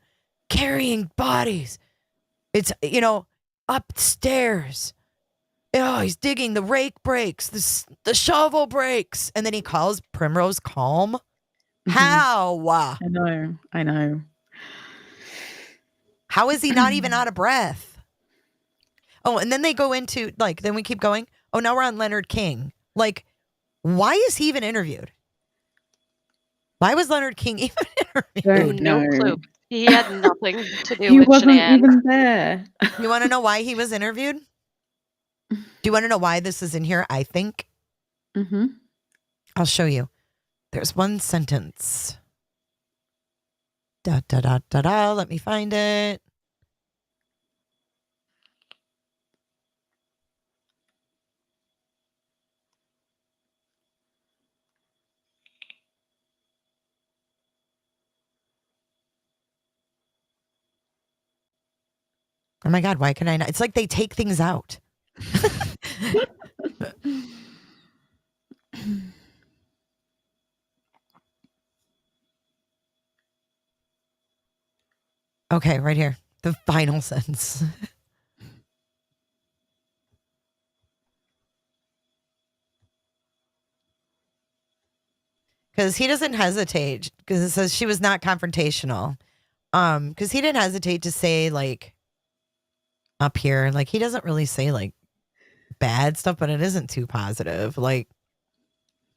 carrying bodies. It's, upstairs. Oh, he's digging. The rake breaks. The shovel breaks. And then he calls Primrose calm. Mhm. How? I know. How is he not even out of breath? Oh, and then they go into, then we keep going. Oh, now we're on Leonard King. Like, why is he even interviewed? Why was Leonard King even interviewed? Don't No know. clue. He had nothing to do He with wasn't Shanann. even there. You want to know why he was interviewed? Do you want to know why this is in here? I think. Mm-hmm. I'll show you. There's one sentence. Da da da da da. Let me find it. Oh my God, why can I not? It's like they take things out. Okay, right here. The final sentence. Because he doesn't hesitate, because it says she was not confrontational. Because he didn't hesitate to say, like, up here, like, he doesn't really say, like, bad stuff, but it isn't too positive. Like,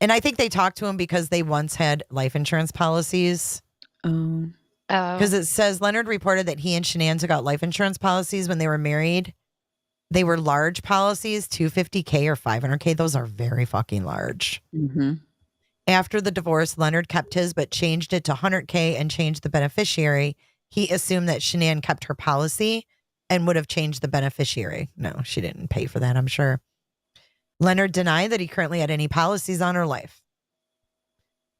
and I think they talked to him because they once had life insurance policies. Oh. Because it says Leonard reported that he and Shanann took out life insurance policies when they were married. They were large policies, $250K or $500K. Those are very fucking large. Mm-hmm. After the divorce, Leonard kept his, but changed it to $100K and changed the beneficiary. He assumed that Shanann kept her policy and would have changed the beneficiary. No, she didn't pay for that, I'm sure. Leonard denied that he currently had any policies on her life.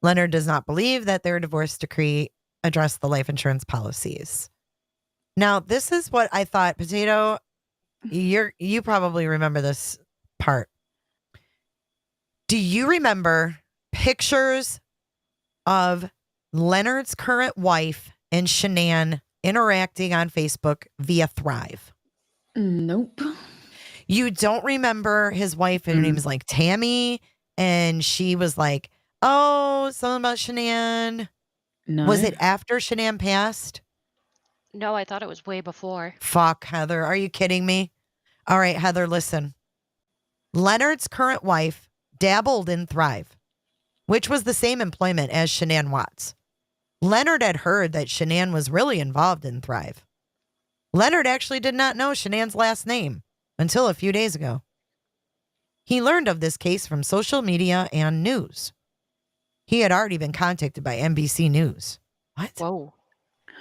Leonard does not believe that their divorce decree addressed the life insurance policies. Now, this is what I thought, Potato, you probably remember this part. Do you remember pictures of Leonard's current wife and Shanann interacting on Facebook via Thrive? Nope. You don't remember his wife, and her name is like Tammy, and she was like, oh, something about Shanann. No. Was it after Shanann passed? No, I thought it was way before. Fuck, Heather. Are you kidding me? All right, Heather, listen. Leonard's current wife dabbled in Thrive, which was the same employment as Shanann Watts. Leonard had heard that Shanann was really involved in Thrive. Leonard actually did not know Shanann's last name until a few days ago. He learned of this case from social media and news. He had already been contacted by NBC News. What? Whoa.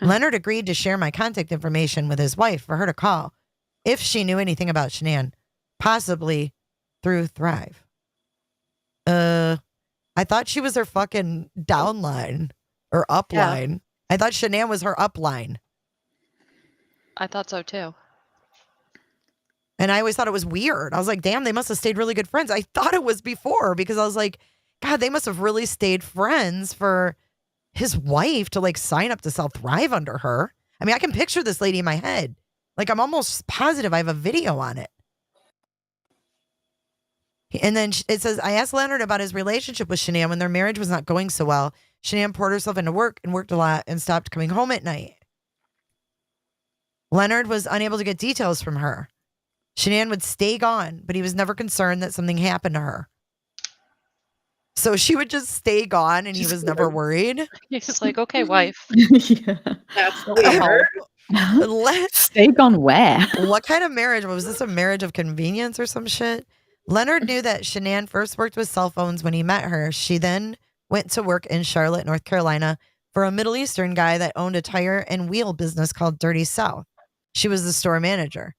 Leonard agreed to share my contact information with his wife for her to call if she knew anything about Shanann, possibly through Thrive. I thought she was her fucking downline or upline. Yeah. I thought Shanann was her upline. I thought so too. And I always thought it was weird. I was like, damn, they must have stayed really good friends. I thought it was before because I was like, God, they must have really stayed friends for his wife to like sign up to sell Thrive under her. I mean, I can picture this lady in my head. Like, I'm almost positive I have a video on it. And then it says, I asked Leonard about his relationship with Shanann when their marriage was not going so well. Shanann poured herself into work and worked a lot and stopped coming home at night. Leonard was unable to get details from her. Shanann would stay gone, but he was never concerned that something happened to her. So she would just stay gone and he was never worried. He's like, okay, wife. Yeah. That's weird. Stay gone where? What kind of marriage? Was this a marriage of convenience or some shit? Leonard knew that Shanann first worked with cell phones when he met her. She then went to work in Charlotte, North Carolina for a Middle Eastern guy that owned a tire and wheel business called Dirty South. She was the store manager.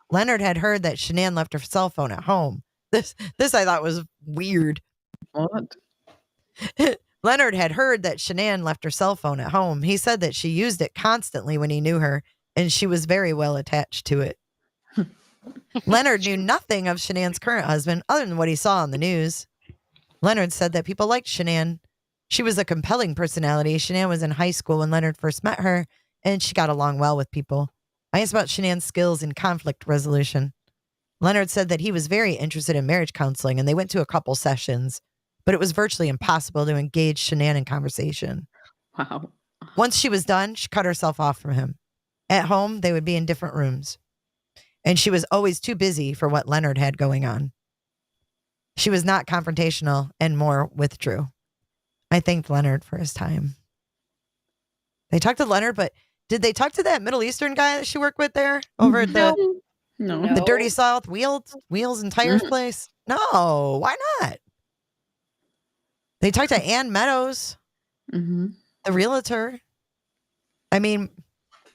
Leonard had heard that Shanann left her cell phone at home. This I thought was weird. What? Leonard had heard that Shanann left her cell phone at home. He said that she used it constantly when he knew her, and she was very well attached to it. Leonard knew nothing of Shanann's current husband other than what he saw on the news. Leonard said that people liked Shanann. She was a compelling personality. Shanann was in high school when Leonard first met her, and she got along well with people. I asked about Shanann's skills in conflict resolution. Leonard said that he was very interested in marriage counseling, and they went to a couple sessions, but it was virtually impossible to engage Shanann in conversation. Wow. Once she was done, she cut herself off from him. At home, they would be in different rooms, and she was always too busy for what Leonard had going on. She was not confrontational and more withdrew. I thanked Leonard for his time. They talked to Leonard, but did they talk to that Middle Eastern guy that she worked with there over at the No. the Dirty South wheels and tires place? No, why not? They talked to Ann Meadows, Mm-hmm. the realtor. I mean,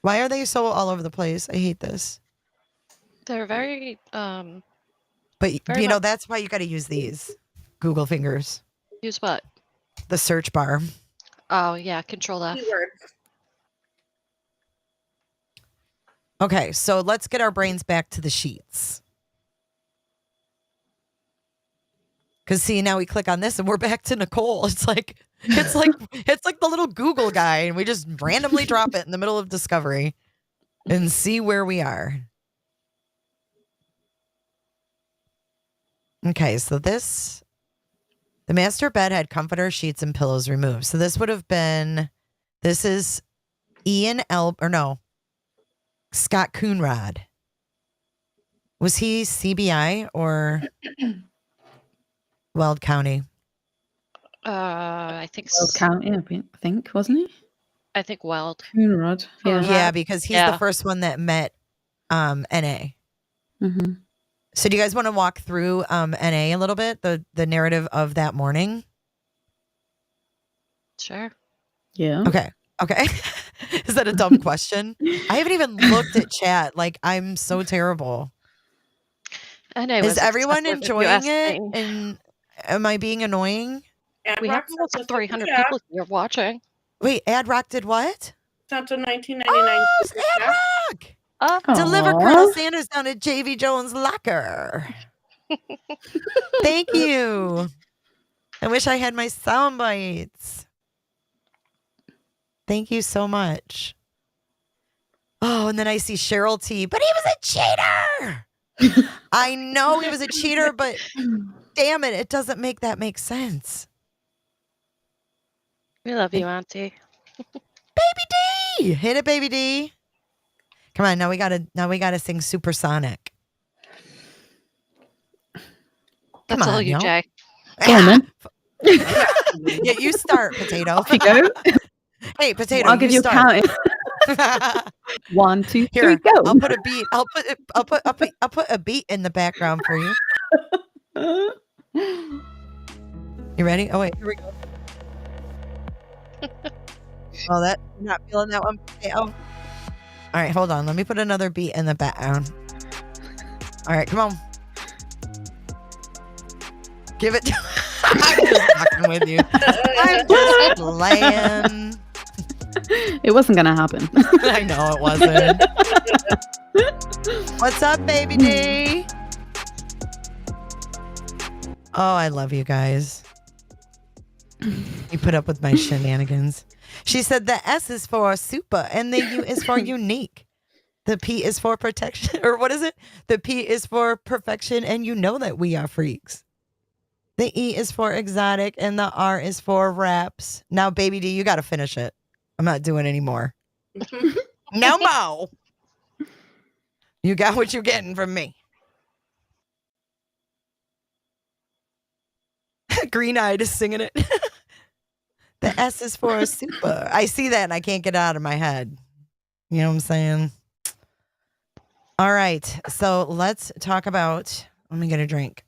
why are they so all over the place? I hate this. They're very But Very you know, much. that's why you got to use these Google fingers, use what? the search bar. Oh yeah, Control F. Keywords. Okay, so let's get our brains back to the sheets. Because see, now we click on this and we're back to Nicole. It's like the little Google guy, and we just randomly drop it in the middle of Discovery and see where we are. Okay, so the master bed had comforter, sheets, and pillows removed. So this would have been, this is Scott Coonrod. Was he CBI or Weld County? I think Weld County, I think, wasn't he? I think Weld. Coonrod. Yeah. Yeah, because he's the Yeah. first one that met NA. Mm-hmm. So do you guys want to walk through NA a little bit, the narrative of that morning? Sure. Yeah. Okay. Is that a dumb question? I haven't even looked at chat. Like, I'm so terrible. And I Is was everyone accepted with enjoying it? U.S.C. And am I being annoying? We have almost 300 people here watching. Wait, Ad Rock did what? Sent a 1999. Oh, it's Ad Rock! Oh, Deliver Aw. Colonel Sanders down to JV Jones' locker. Thank you. I wish I had my sound bites. Thank you so much. Oh, and then I see Cheryl T. But he was a cheater. I know he was a cheater, but damn it, it doesn't make that make sense. we love you, Auntie. Baby D, hit it, Baby D. Come on, now we gotta sing Supersonic. That's all on, you, y'all. Jay. Go on then. Yeah, you start, Potato. Off you go. Hey, Potato, I'll give you a start. count. 1, 2, 3, Here, go. I'll put a beat. I'll put a beat in the background for you. You ready? Oh wait, here we go. Oh, that I'm not feeling that one. Potato. All right, hold on. Let me put another beat in the background. All right, come on. Give it. I'm just fucking with you. I'm just playing. It wasn't going to happen. I know it wasn't. What's up, Baby D? Oh, I love you guys. You put up with my shenanigans. She said the S is for super and the U is for unique. The P is for protection. Or what is it? The P is for perfection, and you know that we are freaks. The E is for exotic, and the R is for raps. Now, Baby D, you got to finish it. I'm not doing any more. No more. You got what you're getting from me. Green-eyed is singing it. The S is for super. I see that and I can't get it out of my head. You know what I'm saying? All right. So let's talk about, let me get a drink.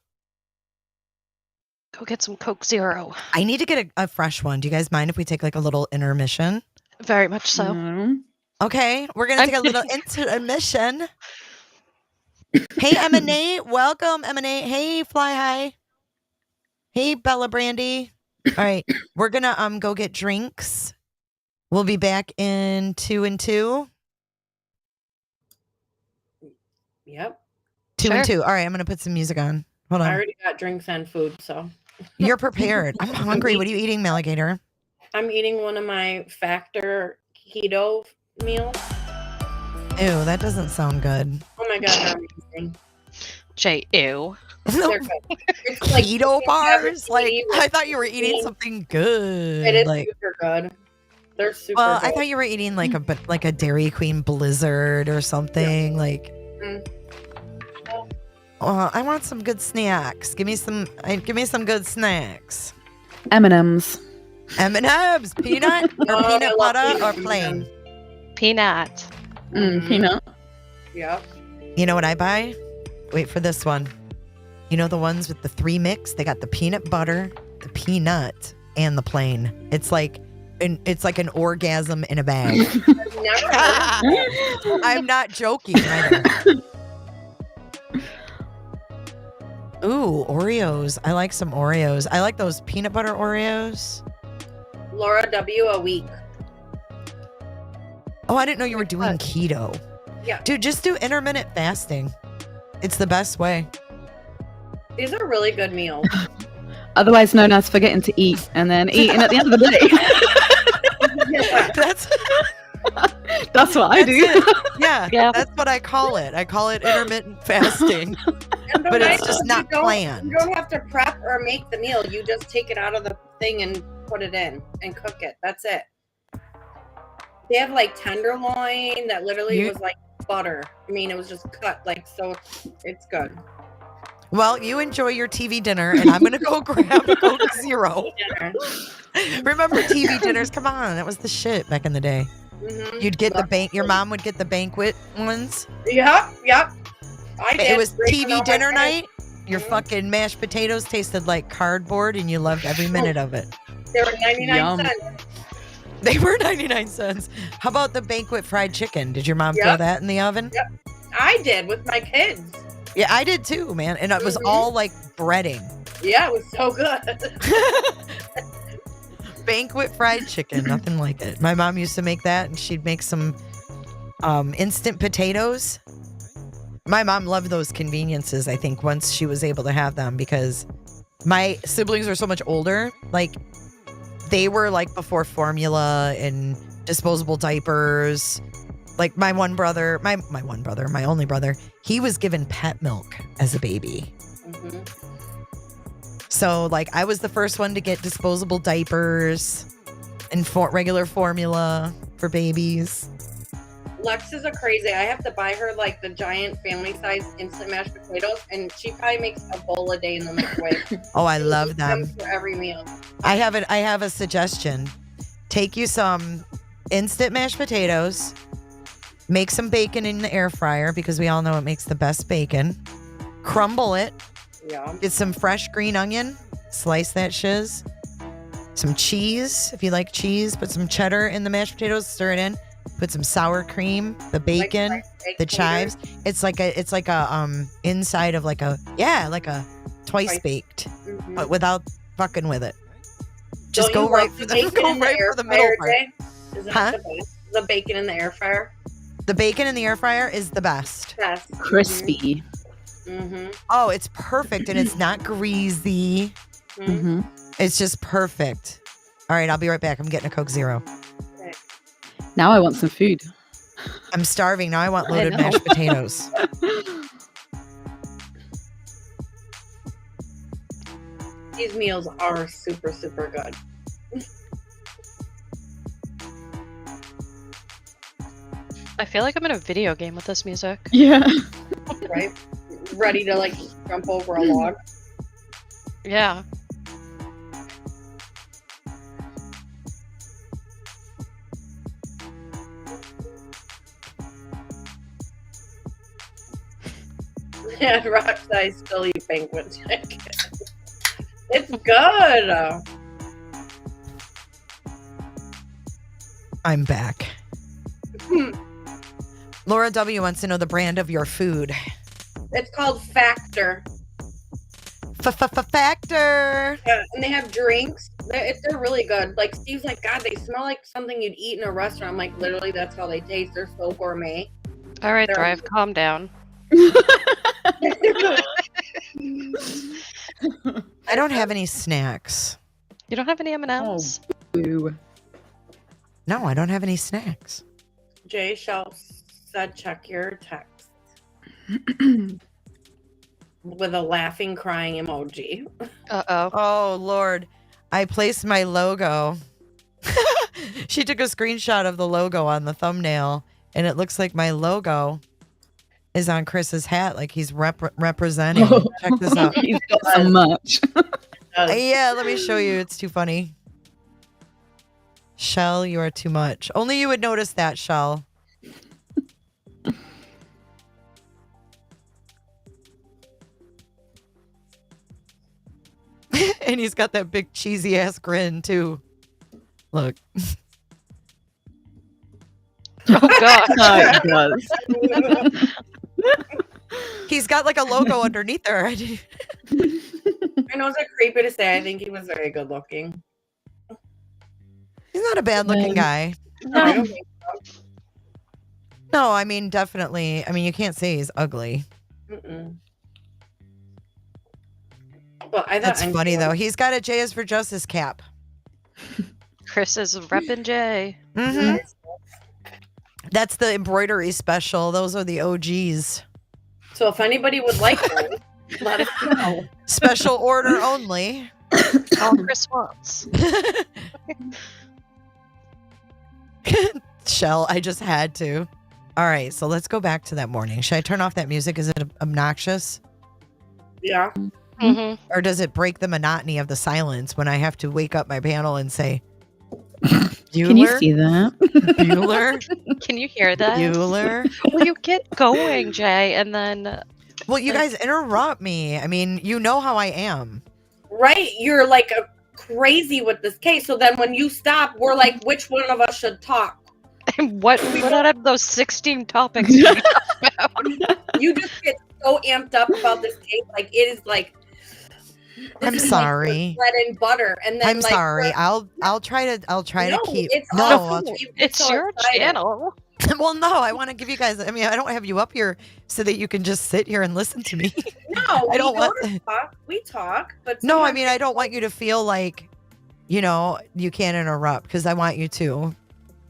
Go get some Coke Zero. I need to get a fresh one. Do you guys mind if we take like a little intermission? Very much so. No. Okay. We're going to take a little intermission. Hey, Emanate. Welcome, Emanate. Hey, Fly High. Hey, Bella Brandy. All right. We're going to go get drinks. We'll be back in 2 and 2. Yep. 2 and Sure. 2. All right. I'm going to put some music on. Hold on. I already got drinks and food, so You're prepared. I'm hungry. What are you eating, Alligator? I'm eating one of my Factor keto meals. Ew, that doesn't sound good. Oh my god, they're amazing. Jay, ew. They're good. It's like Keto bars? Like, with I thought you were eating protein. something good. It is like, super good. They're super well, good. I thought you were eating like a Dairy Queen Blizzard or something. Like, I want some good snacks. Give me some good snacks. M&M's. M&M's, peanut or Oh, I peanut love butter peanut or plain. Peanut. Peanut. Yep. You know what I buy? Wait for this one. You know the ones with the 3 mix? They got the peanut butter, the peanut, and the plain. It's like an orgasm in a bag. I've never heard of I'm not joking either. Ooh, Oreos. I like some Oreos. I like those peanut butter Oreos. Laura W. a week. Oh, I didn't know you were doing keto. Yeah. Dude, just do intermittent fasting. It's the best way. These are really good meals. Otherwise known as forgetting to eat and then eating at the end of the day. That's what I do. Yeah, Yeah. that's what I call it. I call it intermittent fasting. And the But it's nice just is not you planned. You don't have to prep or make the meal. You just take it out of the thing and put it in and cook it. That's it. They have like tenderloin that literally was like butter. I mean, it was just cut like so. It's good. Well, you enjoy your TV dinner, and I'm going to go grab a Coke Zero. Dinner. Remember TV dinners? Come on, that was the shit back in the day. Mhm. You'd get your mom would get the banquet ones. Yep. I did. It was Right TV on dinner my night. Your fucking mashed potatoes tasted like cardboard, and you loved every minute of it. They were 99 Yum. cents. They were 99 cents. How about the banquet fried chicken? Did your mom throw Yep. that in the oven? Yep. I did with my kids. Yeah, I did too, man. And it was all like breading. Yeah, it was so good. Banquet fried chicken, nothing like it. My mom used to make that, and she'd make some instant potatoes. My mom loved those conveniences, I think, once she was able to have them, because my siblings are so much older. Like, they were like before formula and disposable diapers. Like my only brother, he was given pet milk as a baby. Mhm. So like I was the first one to get disposable diapers and regular formula for babies. Lex is a crazy. I have to buy her like the giant family size instant mashed potatoes, and she probably makes a bowl a day in the microwave. Oh, I She love eats them. for every meal. I have a suggestion. Take you some instant mashed potatoes. Make some bacon in the air fryer, because we all know it makes the best bacon. Crumble it. Yeah. Get some fresh green onion. Slice that shiz. Some cheese, if you like cheese. Put some cheddar in the mashed potatoes. Stir it in. Put some sour cream, the bacon, Like the chives. It's like a inside of like a twice baked, Mhm. but without fucking with it. Just Don't you go right love for the the bacon in the air middle fryer, part. Jay? Isn't it Huh? the best? The bacon in the air fryer. The bacon in the air fryer is the best. Yes. Crispy. Mm-hmm. Oh, it's perfect, and it's not greasy. Mm-hmm. It's just perfect. All right, I'll be right back. I'm getting a Coke Zero. Now I want some food. I'm starving. Now I want I loaded know. mashed potatoes. These meals are super, super good. I feel like I'm in a video game with this music. Yeah. Right? Ready to like jump over a log. Yeah. And Rockside still eat banquet chicken. It's good. I'm back. Laura W. wants to know the brand of your food. It's called Factor. Factor. Yeah, and they have drinks. They're really good. Like Steve's like, God, they smell like something you'd eat in a restaurant. I'm like, literally, that's how they taste. They're so gourmet. All right, They're- Thrive, calm down. I don't have any snacks. You don't have any M&Ms? Ooh. No, I don't have any snacks. Jay Shell said check your text with a laughing, crying emoji. Uh-oh. Oh, Lord. I placed my logo. She took a screenshot of the logo on the thumbnail, and it looks like my logo is on Chris's hat, like he's representing. Check this out. He's got so much. Yeah, let me show you. It's too funny. Shell, you are too much. Only you would notice that, Shell. And he's got that big cheesy ass grin too. Look. Oh, God. Oh, it does. He's got like a logo underneath there. I know it's creepy to say. I think he was very good looking. He's not a bad looking guy. No, I don't think so. No, I mean, definitely. I mean, you can't say he's ugly. Mm-mm. Well, I thought That's funny, though. He's got a J is for Justice cap. Chris is repping Jay. Mm-hmm. That's the embroidery special. Those are the OGs. So if anybody would like one, let us know. Special order only. All Chris wants. Shell, I just had to. All right, so let's go back to that morning. Should I turn off that music? Is it obnoxious? Yeah. Mm-hmm. Or does it break the monotony of the silence when I have to wake up my panel and say, Bueller? Can you see that? Bueller? Can you hear that? Bueller? Will you get going, Jay? And then... Well, you guys interrupt me. I mean, you know how I am. Right? You're like crazy with this case. So then when you stop, we're like, which one of us should talk? And what out of those 16 topics do you talk about? You just get so amped up about this case. Like, it is like... I'm sorry. Like bread and butter, and then I'm sorry. I'll try to keep. It's No, awful. It's so your excited. channel. Well, no, I want to give you guys. I mean, I don't have you up here so that you can just sit here and listen to me. No, I don't we want. to talk. We talk, but No, I sometimes mean, I don't want you to feel like, you can't interrupt because I want you to.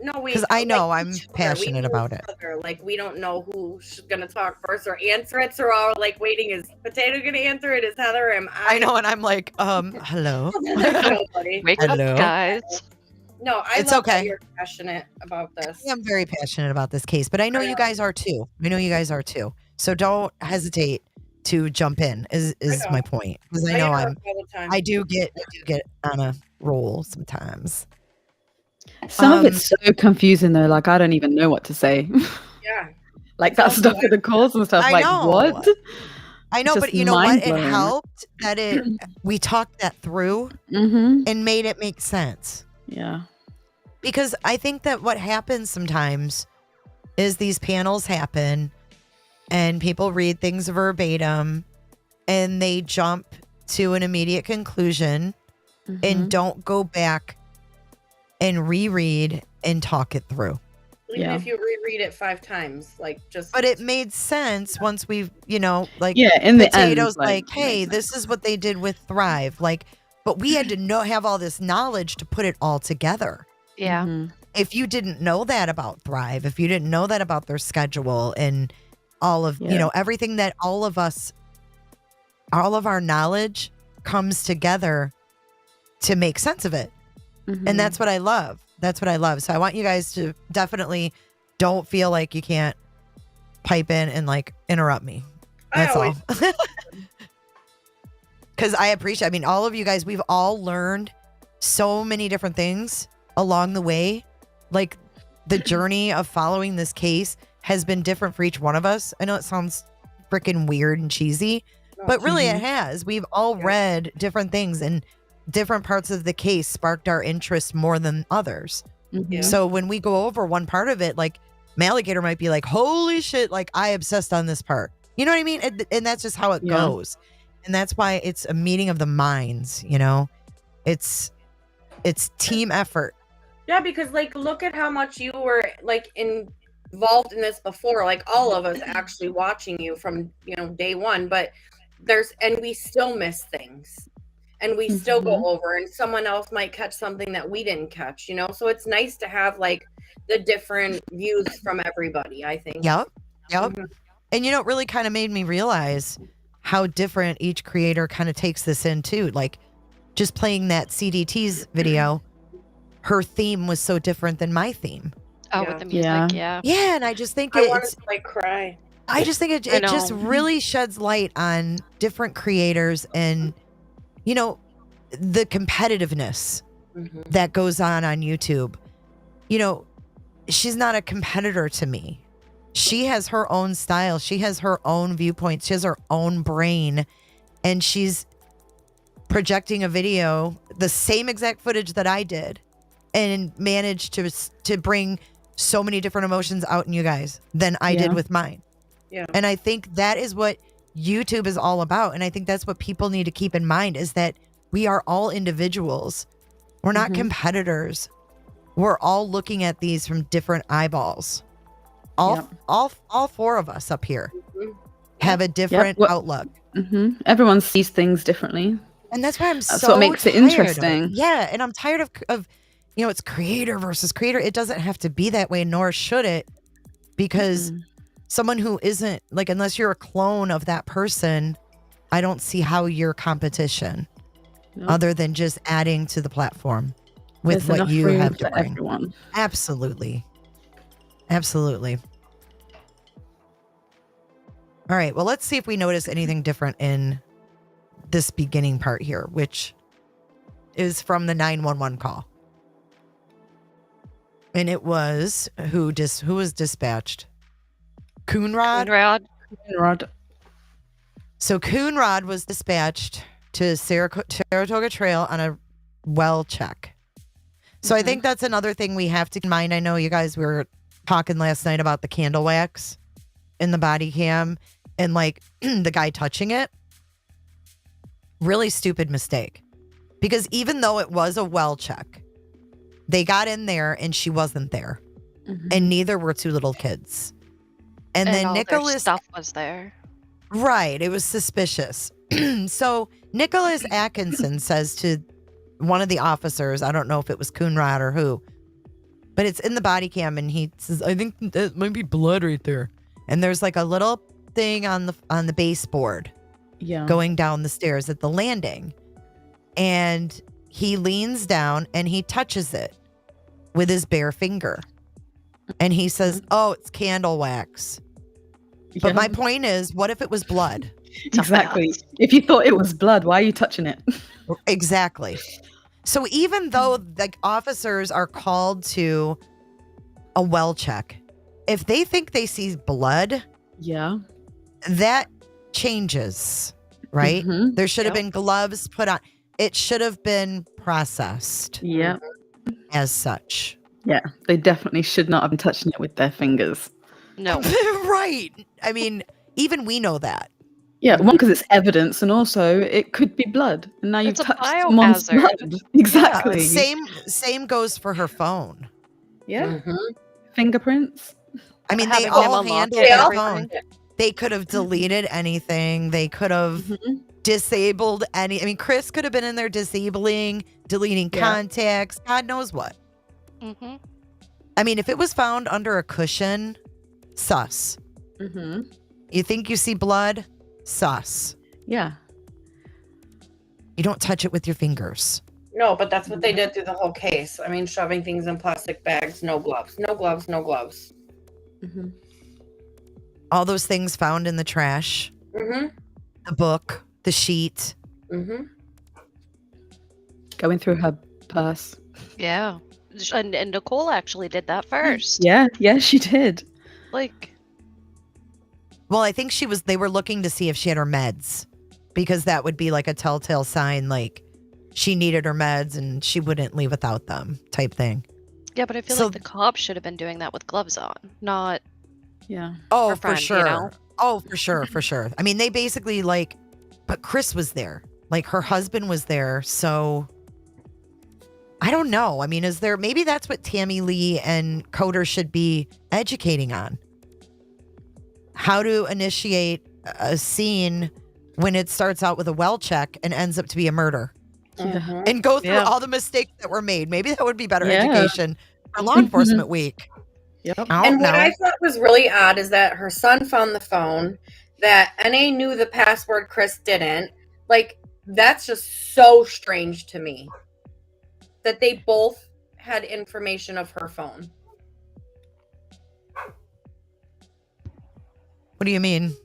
No, we Because I know like I'm each other. passionate We know about each it. other. Like, we don't know who's gonna talk first or answer it. So we're all like waiting. Is Potato gonna answer it? Is Heather? Am I? I know, and I'm like, hello. Nobody. Wake Hello. up, guys. No, I It's love that okay. you're passionate about this. I'm very passionate about this case, but I know you guys are too. So don't hesitate to jump in. Is know. my point? Because I know interrupt all the time. I do get on a roll sometimes. Some of it's so confusing though. Like I don't even know what to say. Yeah. Like that stuff with the calls and stuff. I Like know. what? I know, Just but you know what? It mind-blowing. helped that we talked that through Mm-hmm. and made it make sense. Yeah. Because I think that what happens sometimes is these panels happen and people read things verbatim and they jump to an immediate conclusion and don't go back and reread and talk it through. Even Yeah. if you reread it 5 times, like just. But it made sense once we've, like Yeah, in the end, Potatoes like, like, hey, makes this is what they did with Thrive. Like, but we had to have all this knowledge to put it all together. Yeah. Mhm. If you didn't know that about Thrive, if you didn't know that about their schedule and all of, Yeah. everything that all of our knowledge comes together to make sense of it. Mhm. And that's what I love. So I want you guys to definitely don't feel like you can't pipe in and like interrupt me. That's all. Because I appreciate, all of you guys, we've all learned so many different things along the way. Like the journey of following this case has been different for each one of us. I know it sounds freaking weird and cheesy, but really it has. We've all read different things and different parts of the case sparked our interest more than others. Mhm. So when we go over one part of it, like Maligator might be like, holy shit, like I obsessed on this part. You know what I mean? And that's just how it Yeah. goes. And that's why it's a meeting of the minds, It's team effort. Yeah, because like look at how much you were like involved in this before, like all of us actually watching you from, day one, but we still miss things. And we still go over, and someone else might catch something that we didn't catch, So it's nice to have like the different views from everybody, I think. Yep. And it really kind of made me realize how different each creator kind of takes this in too. Like just playing that CDT's video, her theme was so different than my theme. Oh, with the music, yeah. Yeah, and I just think I wanted to like cry. I just think it just really sheds light on different creators and the competitiveness that goes on YouTube. She's not a competitor to me. She has her own style. She has her own viewpoints. She has her own brain. And she's projecting a video, the same exact footage that I did, and managed to bring so many different emotions out in you guys than I did with mine. Yeah. And I think that is what YouTube is all about. And I think that's what people need to keep in mind is that we are all individuals. We're not competitors. We're all looking at these from different eyeballs. All four of us up here have a different outlook. Everyone sees things differently. And that's why That's what makes it interesting. Yeah. And I'm tired of it's creator versus creator. It doesn't have to be that way, nor should it. Because someone who isn't, like, unless you're a clone of that person, I don't see how you're competition other than just adding to the platform with There's what you enough room have to for bring. everyone. Absolutely. All right. Well, let's see if we notice anything different in this beginning part here, which is from the 911 call. And it was who was dispatched? Coonrod? Coonrod. So Coonrod was dispatched to Saratoga Trail on a well check. So I think that's another thing we have to keep in mind. I know you guys were talking last night about the candle wax in the body cam and like the guy touching it. Really stupid mistake. Because even though it was a well check, they got in there and she wasn't there. And neither were two little kids. And then all their Nicholas stuff was there. Right. It was suspicious. So Nicholas Atkinson says to one of the officers, I don't know if it was Coonrod or who, but it's in the body cam, and he says, I think that might be blood right there. And there's like a little thing on the baseboard going down the stairs at the landing. And he leans down and he touches it with his bare finger. And he says, oh, it's candle wax. But my point is, what if it was blood? Exactly. If you thought it was blood, why are you touching it? Exactly. So even though the officers are called to a well check, if they think they see blood, that changes, right? There should have been gloves put on. It should have been processed. As such. Yeah, they definitely should not have been touching it with their fingers. No. Right. I mean, even we know that. Yeah, one, because it's evidence, and also it could be blood. And now you've It's a touched someone's biohazard. blood. Exactly. Yeah, same goes for her phone. Yeah. Fingerprints. I mean, Having they them all unlocked handled that everything. phone. They could have deleted anything. They could have disabled any. I mean, Chris could have been in there deleting contacts. God knows what. I mean, if it was found under a cushion, sus. You think you see blood? Sus. Yeah. You don't touch it with your fingers. No, but that's what they did through the whole case. I mean, shoving things in plastic bags, no gloves. All those things found in the trash. The book, the sheet. Going through her purse. Yeah. And Nicole actually did that first. Yeah, she did. Like, well, I think they were looking to see if she had her meds, because that would be like a telltale sign, like she needed her meds and she wouldn't leave without them type thing. yeah, but I feel like the cops should have been doing that with gloves on, not. Oh, her for friend, sure. you know? Oh, for sure. I mean, they basically but Chris was there. Like her husband was there. So I don't know. I mean, is there, maybe that's what Tammy Lee and Coder should be educating on. How to initiate a scene when it starts out with a well check and ends up to be a murder. Mhm. And go through Yeah. all the mistakes that were made. Maybe that would be better Yeah. education for Law Enforcement Week. Yep. I And don't what know. I thought was really odd is that her son found the phone, that NA knew the password, Chris didn't. Like, that's just so strange to me. That they both had information of her phone. What do you mean?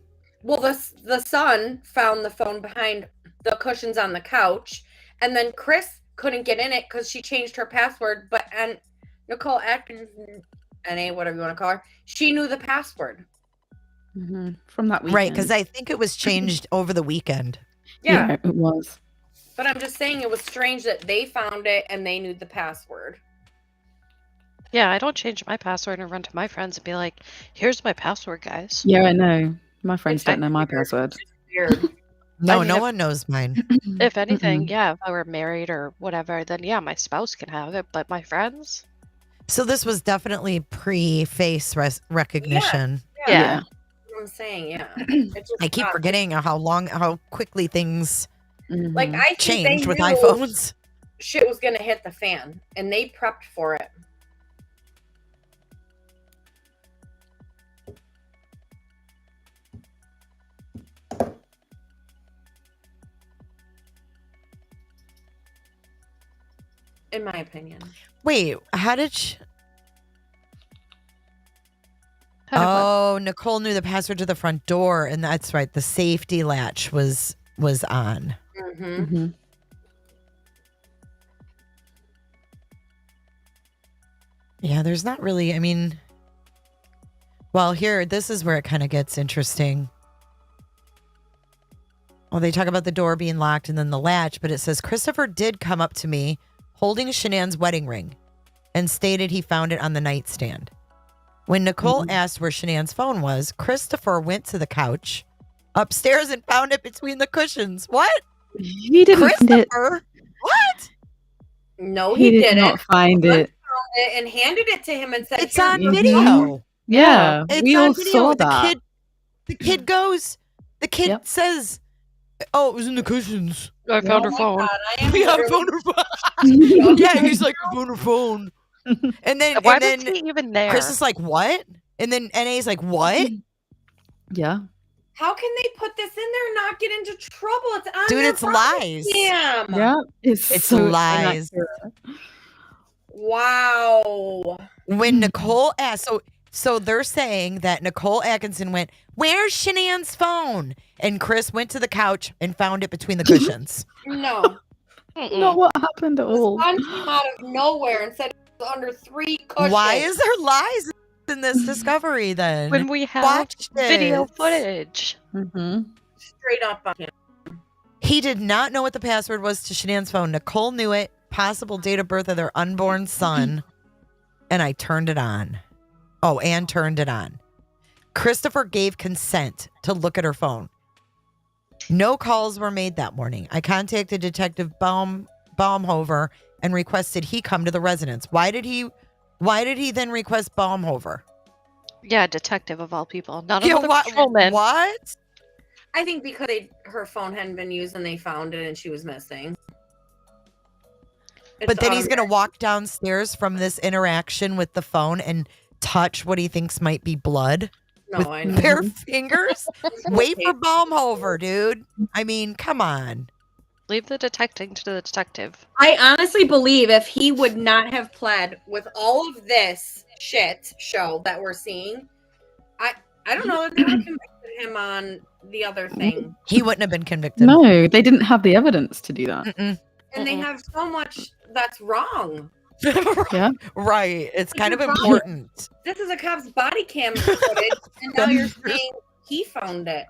Well, the son found the phone behind the cushions on the couch, and then Chris couldn't get in it because she changed her password. And Nicole Atkins, NA, whatever you want to call her, she knew the password. From that weekend. Right, because I think it was changed over the weekend. Yeah, it was. but I'm just saying it was strange that they found it and they knew the password. Yeah, I don't change my password and run to my friends and be like, here's my password, guys. Yeah, I know. My friends It's don't know my weird. password. Weird. No, I mean, no if- one knows mine. If anything, yeah, if I were married or whatever, then yeah, my spouse can have it, but my friends? So this was definitely pre-face recognition. Yeah. That's what I'm saying, yeah. It's just I keep odd. forgetting how quickly things Like, I think changed they with knew iPhones. shit was gonna hit the fan, and they prepped for it. In my opinion. Wait, how did she... How did what? Oh, Nicole knew the password to the front door, and that's right. The safety latch was on. Mm-hmm. Yeah, there's not really, I mean, well, here, this is where it kind of gets interesting. Well, they talk about the door being locked and then the latch, but it says Christopher did come up to me holding Shanann's wedding ring and stated he found it on the nightstand. When Nicole asked where Shanann's phone was, Christopher went to the couch upstairs and found it between the cushions. What? He didn't find it. Christopher? What? No, He he did didn't. not find Someone it. found it and handed it to him and said, It's "Here's on your video. phone." Yeah, It's we on all video. saw The that. kid goes, the kid Yep. says, oh, it was in the cushions. I found her Oh my phone. God, I am Yeah, I literally- found her phone. Yeah, he's like, I found her phone. And then, Why and then was he even there? Chris is like, what? And then NA's like, what? Yeah. How can they put this in there and not get into trouble? It's on Dude, their it's lies. Cam. Yeah. It's so lies. inaccurate. Wow. When Nicole asked, so they're saying that Nicole Atkinson went, where's Shanann's phone? And Chris went to the couch and found it between the cushions. No. Not what happened at all. The sun came out of nowhere and said it was under 3 cushions. Why is there lies in this discovery then? When we have Watch video this. footage. straight up on him? He did not know what the password was to Shanann's phone. Nicole knew it. Possible date of birth of their unborn son. And I turned it on. Oh, and turned it on. Christopher gave consent to look at her phone. No calls were made that morning. I contacted Detective Baumhover and requested he come to the residence. Why did he then request Baumhover? Yeah, detective of all people. Not Yeah, another patrolman. what? I think because her phone hadn't been used and they found it and she was missing. But then he's going to walk downstairs from this interaction with the phone and touch what he thinks might be blood with I know. bare fingers? Wait for Baumhover, dude. I mean, come on. Leave the detecting to the detective. I honestly believe if he would not have pled with all of this shit show that we're seeing, I don't know if they would have convicted him on the other thing. He wouldn't have been convicted. No, they didn't have the evidence to do that. Mm-mm. And they have so much that's wrong. Yeah. Right. It's kind of You're wrong. important. This is a cop's body cam footage, and now you're saying he found it.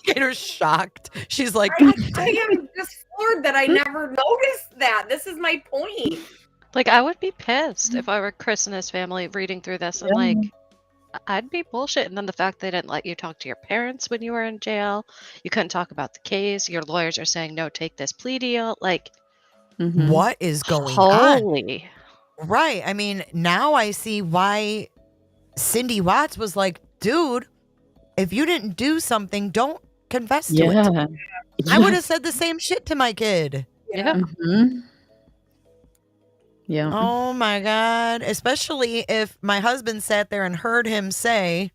Alligator's shocked. She's like, I am just floored that I never noticed that. This is my point. Like, I would be pissed if I were Chris and his family reading through this and like, I'd be bullshit. And then the fact they didn't let you talk to your parents when you were in jail, you couldn't talk about the case. Your lawyers are saying, no, take this plea deal. Like, Mhm. What is going on? Holy. Right. I mean, now I see why Cindy Watts was like, dude, if you didn't do something, don't confess to it. Yeah. I would have said the same shit to my kid. Yeah. Mhm. Yeah. Oh my God. Especially if my husband sat there and heard him say,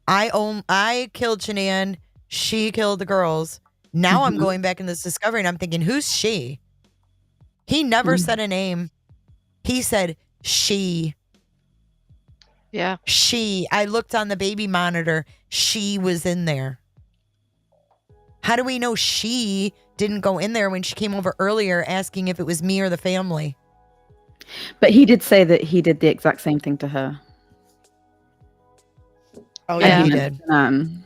I killed Shanann, she killed the girls. Now I'm Mhm. going back in this discovery and I'm thinking, who's she? He never said a name. He said she. Yeah. She. I looked on the baby monitor. She was in there. How do we know she didn't go in there when she came over earlier asking if it was me or the family? But he did say that he did the exact same thing to her. Oh, Yeah, yeah, he mentioned did. Nan.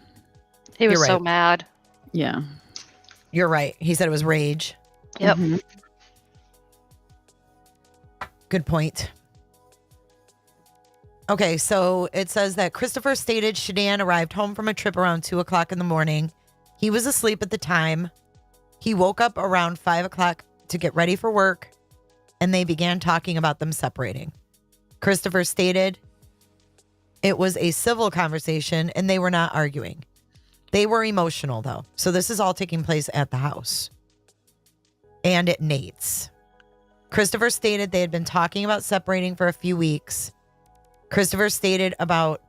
He was You're so right. mad. Yeah. You're right. He said it was rage. Yep. Mhm. Good point. Okay, so it says that Christopher stated Shanann arrived home from a trip around 2 o'clock in the morning. He was asleep at the time. He woke up around 5 o'clock to get ready for work, and they began talking about them separating. Christopher stated it was a civil conversation and they were not arguing. They were emotional, though. So this is all taking place at the house and at Nate's. Christopher stated they had been talking about separating for a few weeks. Christopher stated about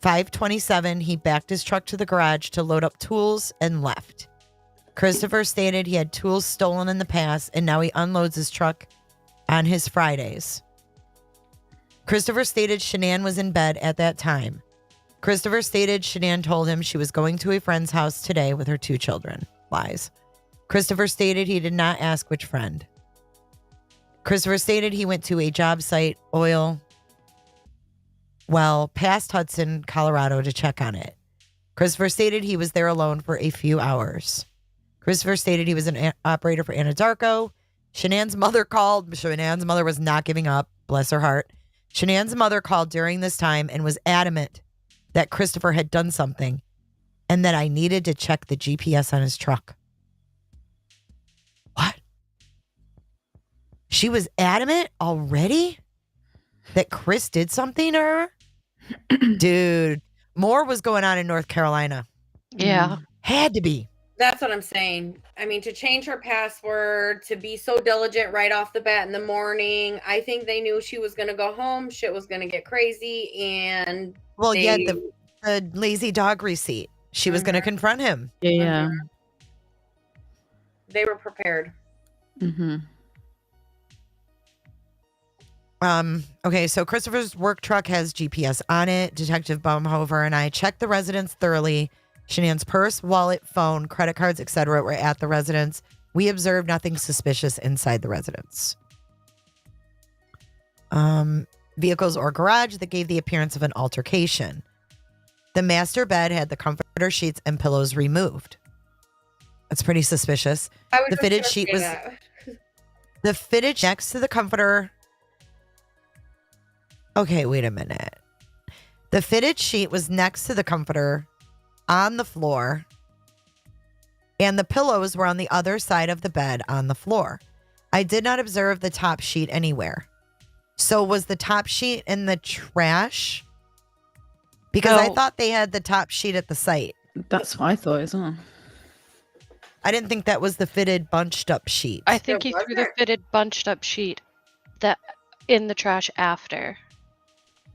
5:27, he backed his truck to the garage to load up tools and left. Christopher stated he had tools stolen in the past and now he unloads his truck on his Fridays. Christopher stated Shanann was in bed at that time. Christopher stated Shanann told him she was going to a friend's house today with her 2 children. Lies. Christopher stated he did not ask which friend. Christopher stated he went to a job site, oil well past Hudson, Colorado to check on it. Christopher stated he was there alone for a few hours. Christopher stated he was an operator for Anadarko. Shanann's mother called. Shanann's mother was not giving up. Bless her heart. Shanann's mother called during this time and was adamant that Christopher had done something and that I needed to check the GPS on his truck. What? She was adamant already that Chris did something to her? Dude, more was going on in North Carolina. Yeah. Had to be. That's what I'm saying. I mean, to change her password, to be so diligent right off the bat in the morning. I think they knew she was going to go home. Shit was going to get crazy. And Well, they, yeah, the lazy dog receipt. She was going to confront him. Yeah. they were prepared. Mm-hmm. Okay, so Christopher's work truck has GPS on it. Detective Baumhofer and I checked the residence thoroughly. Shanann's purse, wallet, phone, credit cards, etc. were at the residence. We observed nothing suspicious inside the residence. Vehicles or garage that gave the appearance of an altercation. The master bed had the comforter sheets and pillows removed. That's pretty suspicious. I was The just fitted gonna sheet say was that. the fitted next to the comforter. Okay, wait a minute. The fitted sheet was next to the comforter on the floor, and the pillows were on the other side of the bed on the floor. I did not observe the top sheet anywhere. So was the top sheet in the trash? Because I No. thought they had the top sheet at the site. That's what I thought as well. I didn't think that was the fitted bunched up sheet. I think he There threw the wasn't. fitted bunched up sheet that in the trash after.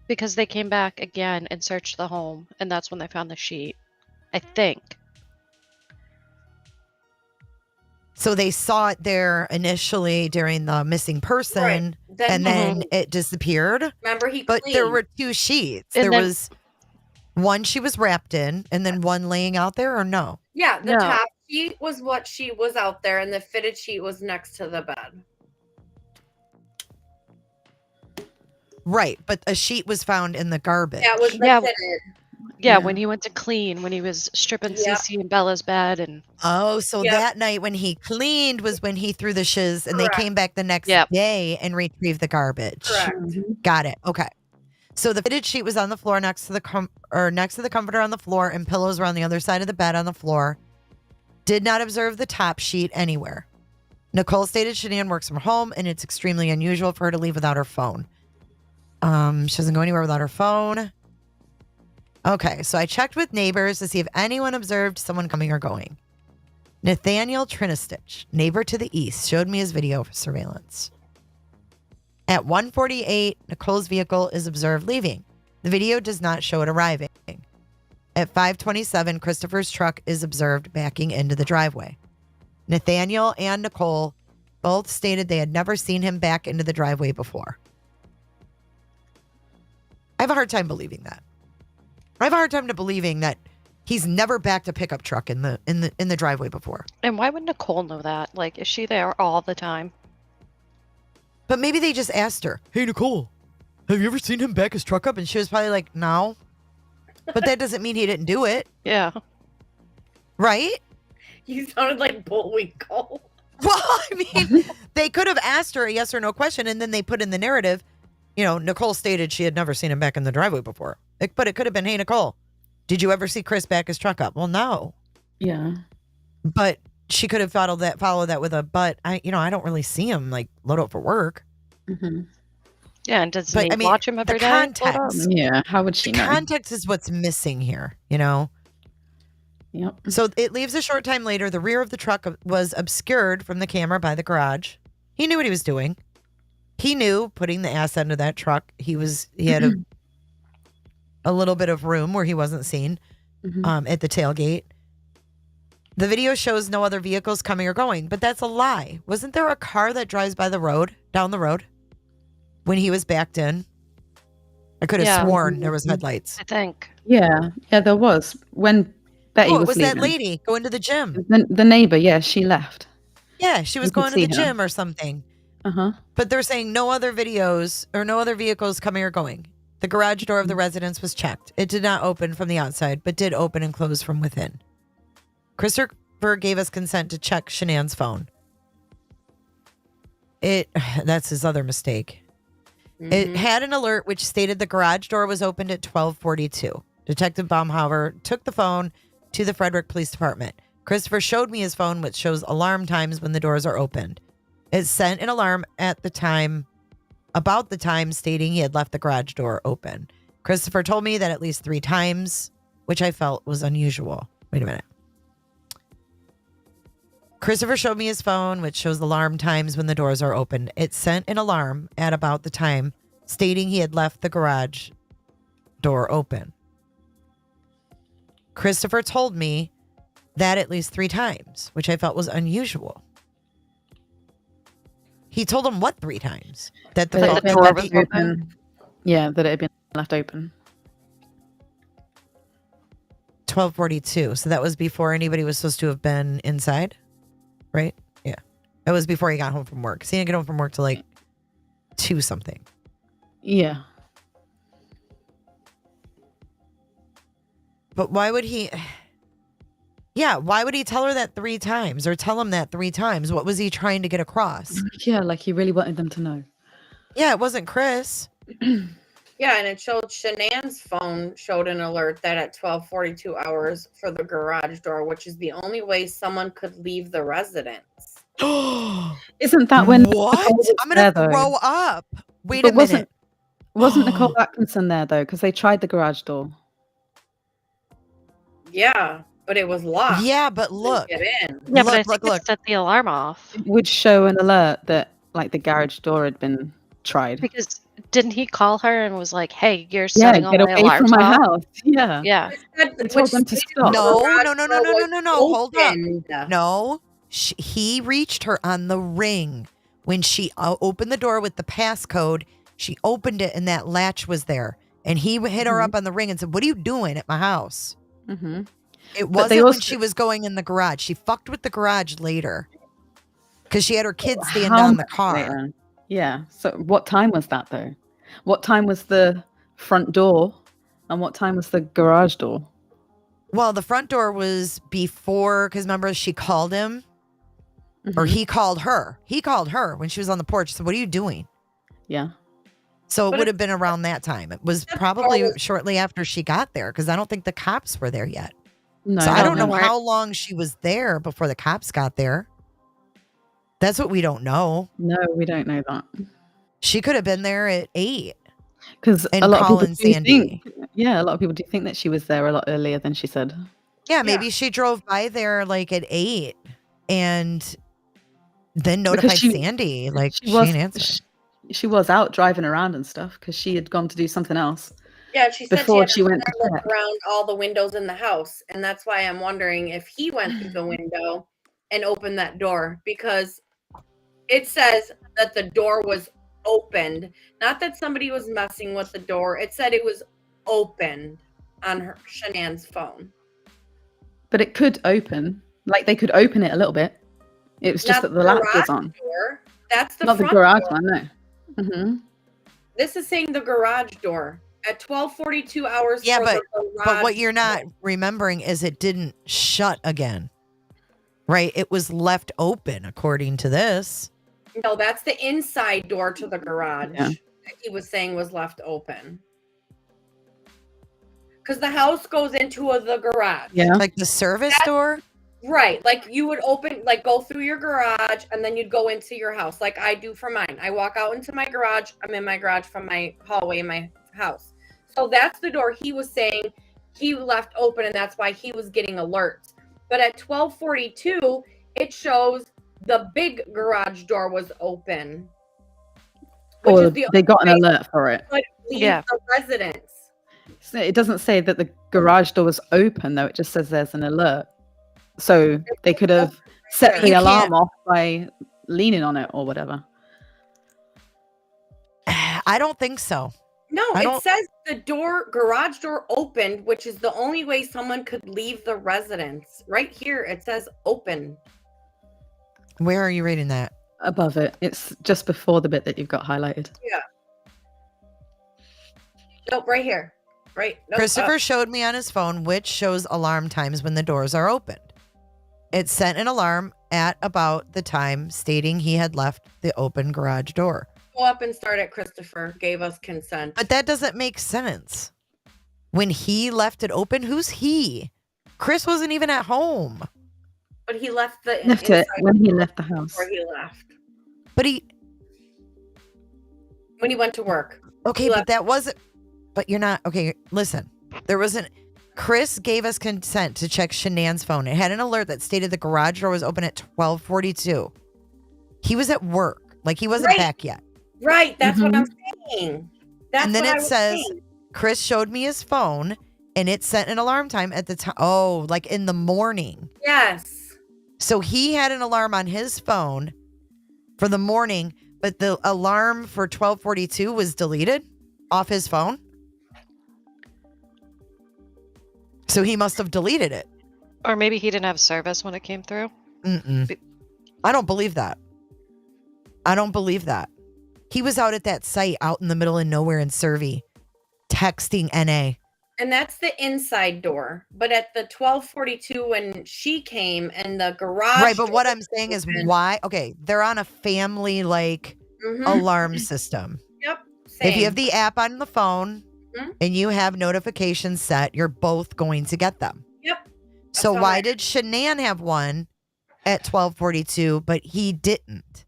Because they came back again and searched the home, and that's when they found the sheet. I think. So they saw it there initially during the missing person, Then and he- then it disappeared. remember he But there cleaned. were 2 sheets. And there then- was one she was wrapped in, and then one laying out there, or no? Yeah, the No. top sheet was what she was out there, and the fitted sheet was next to the bed. Right, but a sheet was found in the garbage. That was the Yeah. fitted. Yeah, Yeah. when he went to clean, when he was stripping Yep. Cece and Bella's bed, and Oh, so Yep. that night when he cleaned was when he threw the shiz, and Correct. they came back the next Yep. day and retrieved the garbage. Correct. Got it. Okay. So the fitted sheet was on the floor next to the next to the comforter on the floor, and pillows were on the other side of the bed on the floor. Did not observe the top sheet anywhere. Nicole stated Shanann works from home and it's extremely unusual for her to leave without her phone. She doesn't go anywhere without her phone. Okay, so I checked with neighbors to see if anyone observed someone coming or going. Nathaniel Trinistich, neighbor to the east, showed me his video for surveillance. At 1:48, Nicole's vehicle is observed leaving. The video does not show it arriving. At 5:27, Christopher's truck is observed backing into the driveway. Nathaniel and Nicole both stated they had never seen him back into the driveway before. I have a hard time believing that. I have a hard time believing that he's never backed a pickup truck in the driveway before. And why would Nicole know that? Like, is she there all the time? But maybe they just asked her, "Hey, Nicole, have you ever seen him back his truck up?" And she was probably like, "No." But that doesn't mean he didn't do it. Yeah. Right? You sounded like Bullwinkle. Well, I mean, they could have asked her a yes or no question, and then they put in the narrative, Nicole stated she had never seen him back in the driveway before. But it could have been, "Hey, Nicole, did you ever see Chris back his truck up?" Well, no. Yeah. But she could have followed that with a, "But I don't really see him like load up for work." Mm-hmm. Yeah, and does But Nate I mean, watch him every the day? context. Yeah. How would she The know? context is what's missing here, Yep. So it leaves a short time later. The rear of the truck was obscured from the camera by the garage. He knew what he was doing. He knew putting the ass end of that truck. He had a little bit of room where he wasn't seen at the tailgate. The video shows no other vehicles coming or going, but that's a lie. Wasn't there a car that drives by the road, down the road, when he was backed in? I could have sworn there was headlights. I think. Yeah. Yeah, there was. When Betty Oh, it was was leaving. that lady going to the gym. The neighbor, yeah, she left. Yeah, she was You could going to the see her. gym or something. Uh-huh. But they're saying no other videos or no other vehicles coming or going. The garage door of the residence was checked. It did not open from the outside, but did open and close from within. Christopher gave us consent to check Shanann's phone. That's his other mistake. It had an alert which stated the garage door was opened at 12:42. Detective Baumhauer took the phone to the Frederick Police Department. Christopher showed me his phone, which shows alarm times when the doors are opened. It sent an alarm about the time stating he had left the garage door open. Christopher told me that at least 3 times, which I felt was unusual. Wait a minute. Christopher showed me his phone, which shows alarm times when the doors are opened. It sent an alarm at about the time stating he had left the garage door open. Christopher told me that at least 3 times, which I felt was unusual. He told him what 3 times? That the That the door was open? Yeah, that it had been left open. 12:42. So that was before anybody was supposed to have been inside, right? Yeah. That was before he got home from work. 'Cause he didn't get home from work till like 2 something. Yeah. But why would he? Yeah, why would he tell her that 3 times or tell him that 3 times? What was he trying to get across? Yeah, like he really wanted them to know. Yeah, it wasn't Chris. Yeah, and it showed Shanann's phone showed an alert that at 12:42 hours for the garage door, which is the only way someone could leave the residence. Isn't that when What? Nicole was I'm gonna there, though? throw up. Wait But a minute. Wasn't Nicole Atkinson there though? Because they tried the garage door. Yeah, but it was locked. Yeah, but Couldn't look. get in. Yeah, but I Look, think look. it set the alarm off. It would show an alert that like the garage door had been tried. Because didn't he call her and was like, "Hey, you're Yeah, setting all get my away alarms from my off"? house. Yeah. Yeah. They told them to stop. No, The garage no, no, no, door no, no, was no, no. Hold up. opened. No, he reached her on the ring when she opened the door with the passcode. She opened it and that latch was there. And he hit her up on the ring and said, "What are you doing at my house?" Mm-hmm. It But they wasn't when also- she was going in the garage. She fucked with the garage later because she had her kids stand How on the much car. later? Yeah. So what time was that though? What time was the front door and what time was the garage door? Well, the front door was before, because remember she called him or Mhm. he called her. He called her when she was on the porch. So what are you doing? Yeah. So it But would have been around that time. It was probably shortly after she got there because I don't think the cops were there yet. No. So I don't know weren't. how long she was there before the cops got there. That's what we don't know. No, we don't know that. She could have been there at 8. Because And a lot of Paul people and do Sandy. think, a lot of people do think that she was there a lot earlier than she said. Yeah, maybe she drove by there like at 8 and then notified Sandy. Like she didn't answer. She was out driving around and stuff because she had gone to do something else. Yeah, she said before she she went to look check. around all the windows in the house, and that's why I'm wondering if he went through the window and opened that door, because it says that the door was opened, not that somebody was messing with the door. It said it was opened on Shanann's phone. But it could open. Like they could open it a little bit. It was just Not that the latch was garage on. door. That's the Not the front garage door. one, no. Mm-hmm. This is saying the garage door at 12:42 hours. Yeah, for but the what garage you're not door. remembering is it didn't shut again. Right? It was left open according to this. No, that's the inside door to the garage. Yeah. That he was saying was left open. Because the house goes into the garage. Yeah. Like the service door? Right. Like you would open, like go through your garage and then you'd go into your house, like I do for mine. I walk out into my garage. I'm in my garage from my hallway in my house. So that's the door he was saying he left open, and that's why he was getting alerts. But at 12:42, it shows the big garage door was open. Or they got an alert for it. Yeah. The residence. So it doesn't say that the garage door was open, though. It just says there's an alert. So they could have set the alarm off by leaning on it or whatever. I don't think so. No, it says the garage door opened, which is the only way someone could leave the residence. Right here, it says open. Where are you reading that? Above it. It's just before the bit that you've got highlighted. Yeah. Nope, right here. Right. Nope, Christopher showed me on his phone which shows alarm times when the doors are opened. It sent an alarm at about the time stating he had left the open garage door. Go up and start it. Christopher gave us consent. But that doesn't make sense. When he left it open, who's he? Chris wasn't even at home. But he left the Left it when he left the house. Before he left. But when he went to work. Okay, but that wasn't. But you're not. Okay, listen. There wasn't. Chris gave us consent to check Shanann's phone. It had an alert that stated the garage door was open at 12:42. He was at work. Like he wasn't back yet. Right. That's what I'm saying. That's and then what it says, Chris showed me his phone and it sent an alarm time at the time. Oh, like in the morning. Yes. So he had an alarm on his phone for the morning, but the alarm for 12:42 was deleted off his phone. So he must have deleted it. Or maybe he didn't have service when it came through. I don't believe that. I don't believe that. He was out at that site out in the middle of nowhere in Cervi texting NA. And that's the inside door. But at the 12:42 when she came and the garage. Right, but what I'm saying is why? Okay, they're on a family alarm system. Yep. If you have the app on the phone and you have notifications set, you're both going to get them. Yep. So why did Shanann have one at 12:42, but he didn't?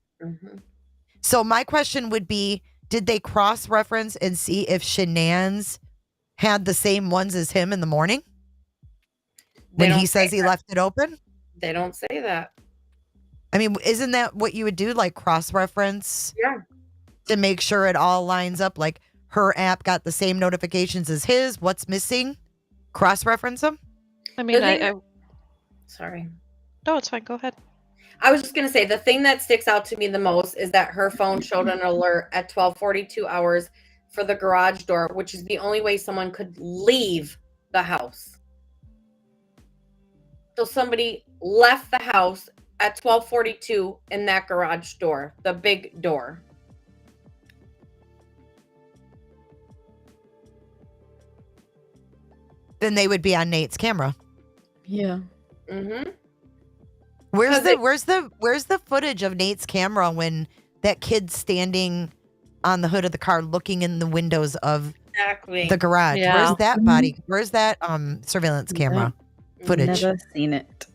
So my question would be, did they cross-reference and see if Shanann's had the same ones as him in the morning? When he says he left it open? They don't say that. I mean, isn't that what you would do? Like cross-reference? Yeah. To make sure it all lines up? Like her app got the same notifications as his. What's missing? Cross-reference them? I mean, Sorry. No, it's fine. Go ahead. I was just going to say, the thing that sticks out to me the most is that her phone showed an alert at 12:42 hours for the garage door, which is the only way someone could leave the house. So somebody left the house at 12:42 in that garage door, the big door. Then they would be on Nate's camera. Yeah. Where's the footage of Nate's camera when that kid's standing on the hood of the car looking in the windows of the garage? Yeah. Where's that body? Where's that surveillance camera footage? Never seen it.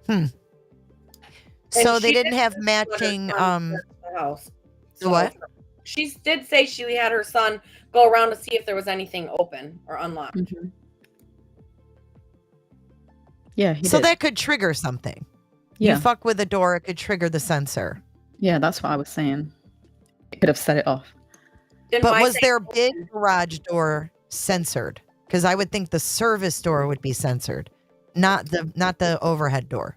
So And they she didn't did have say she let her matching. son search the house. The what? She did say she had her son go around to see if there was anything open or unlocked. Mhm. Yeah, he So did. that could trigger something. Yeah. You fuck with the door, it could trigger the sensor. Yeah, that's what I was saying. It could have set it off. Then But why was say their open? big garage door censored? Because I would think the service door would be censored, not the overhead door.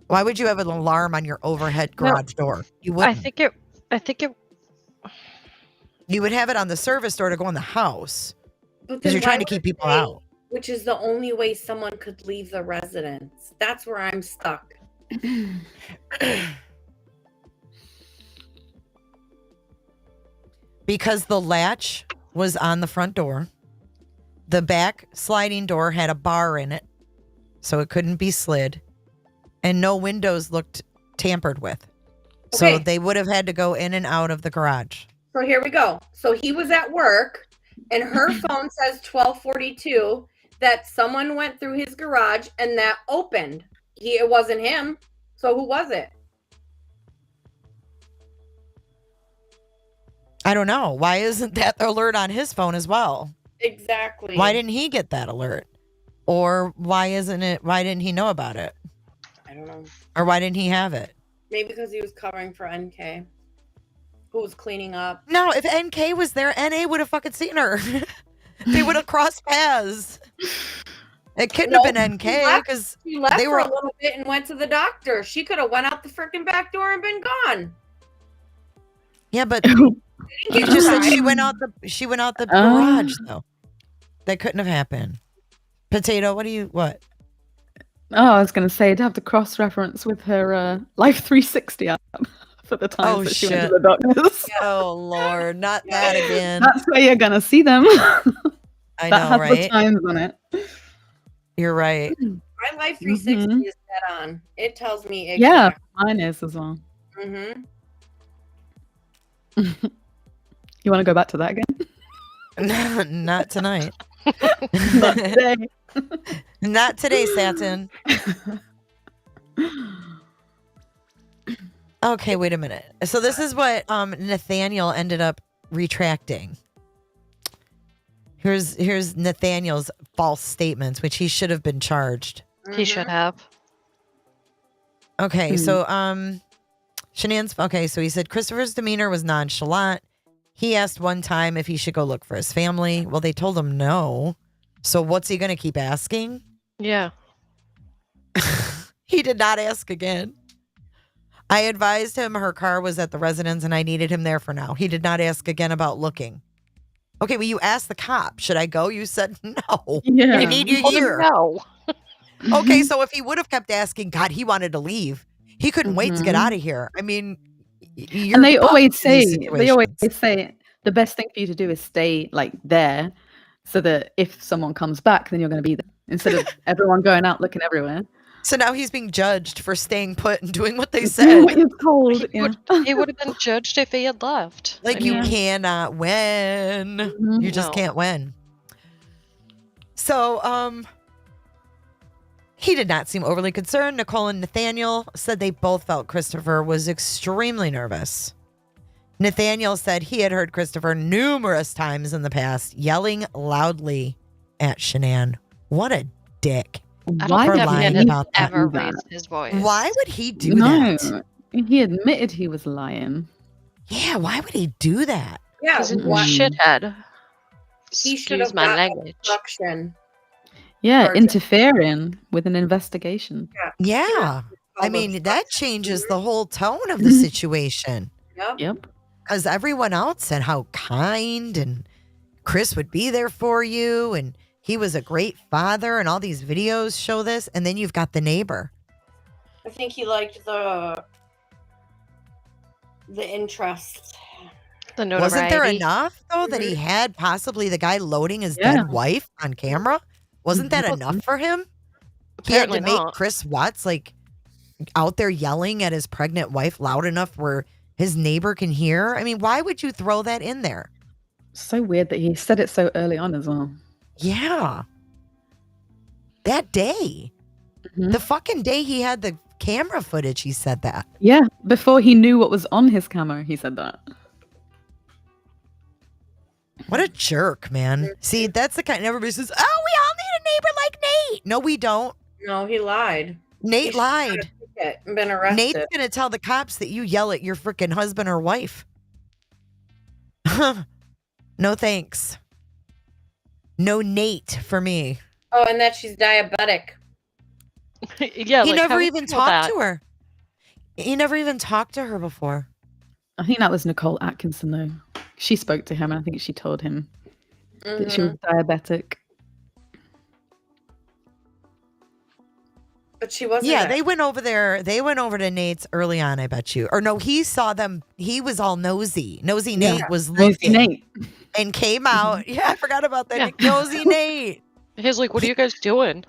Why would you have an alarm on your overhead No, garage door? You I wouldn't. think it. You would have it on the service door to go in the house But because then you're why trying to would keep it people say, out. which is the only way someone could leave the residence. That's where I'm stuck. Because the latch was on the front door. The back sliding door had a bar in it, so it couldn't be slid. And no windows looked tampered with. So Okay. they would have had to go in and out of the garage. So here we go. So he was at work and her phone says 12:42 that someone went through his garage and that opened. It wasn't him. So who was it? I don't know. Why isn't that alert on his phone as well? Exactly. Why didn't he get that alert? Or why didn't he know about it? I don't know. Or why didn't he have it? Maybe because he was covering for NK, who was cleaning up. No, if NK was there, NA would have fucking seen her. They would have crossed paths. It couldn't have been NK because She left they for were- a little bit and went to the doctor. She could have went out the freaking back door and been gone. yeah, but Didn't you get just said tried. she went out the garage though. That couldn't have happened. Potato, what? Oh, I was going to say, to have the cross-reference with her Life 360 app for the times that she went to shit. the doctors. Oh Lord, not that again. That's where you're going to see them. I that know, has the right? times on it. You're right. My Life 360 Mhm. is set on. It tells me Yeah, exactly. mine is as well. Mm-hmm. You want to go back to that again? Not tonight. Not today. Not today, Satin. Okay, wait a minute. So this is what Nathaniel ended up retracting. Here's Nathaniel's false statements, which he should have been charged. He should have. Okay, so Shanann's okay, so he said Christopher's demeanor was nonchalant. He asked one time if he should go look for his family. Well, they told him no. So what's he gonna keep asking? Yeah. He did not ask again. I advised him her car was at the residence and I needed him there for now. He did not ask again about looking. Okay, well, you asked the cop. Should I go? You said no. Yeah. I need you Told him here. no. Okay, so if he would have kept asking, God, he wanted to leave. He couldn't wait to get out of here. I mean, you're And they fucked always in these say the best thing for you to do is stay like there, so that if someone comes back, then you're going to be there instead of everyone going out looking everywhere. So now he's being judged for staying put and doing what they said. It's cold. Yeah. He would have been judged if he had left. Like, I you mean, cannot win. Mhm. You just No. can't win. So, he did not seem overly concerned. Nicole and Nathaniel said they both felt Christopher was extremely nervous. Nathaniel said he had heard Christopher numerous times in the past yelling loudly at Shanann. What a dick. I Why don't for think lying he did had about that. ever do that? raised his voice. Why would he do No, that? he admitted he was lying. Yeah, why would he do that? Yeah, Because he's a what? shithead. He should Excuse have my got language. obstruction. Yeah, Charge. interfering with an investigation. Yeah. I Called mean, that changes the whole tone of the Mhm. situation. Yep. Yep. Because everyone else said how kind and Chris would be there for you and he was a great father and all these videos show this. And then you've got the neighbor. I think he liked the interest. The notoriety. Wasn't there enough, though, that he had possibly the guy loading his Yeah. dead wife on camera? Wasn't that enough for him? He had to Apparently make not. Chris Watts like out there yelling at his pregnant wife loud enough where his neighbor can hear. I mean, why would you throw that in there? So weird that he said it so early on as well. Yeah. That day. Mhm. The fucking day he had the camera footage, he said that. Yeah, before he knew what was on his camera, he said that. What a jerk, man. See, that's the kind everybody says, oh, we all need a neighbor like Nate. No, we don't. No, he lied. Nate He should've got a lied. ticket and been arrested. Nate's going to tell the cops that you yell at your freaking husband or wife. No thanks. No Nate for me. Oh, and that she's diabetic. Yeah, He like, how never would even you know talked that? to her. He never even talked to her before. I think that was Nicole Atkinson, though. She spoke to him, and I think she told him that she was diabetic. But she wasn't. Yeah, they went over there. They went over to Nate's early on, I bet you. Or no, he saw them. He was all nosy. Nosy Yeah. Nate was Nosy looking Nate. and came out. Yeah, I forgot about that. Yeah. Nosy Nate. He's like, what are you guys doing?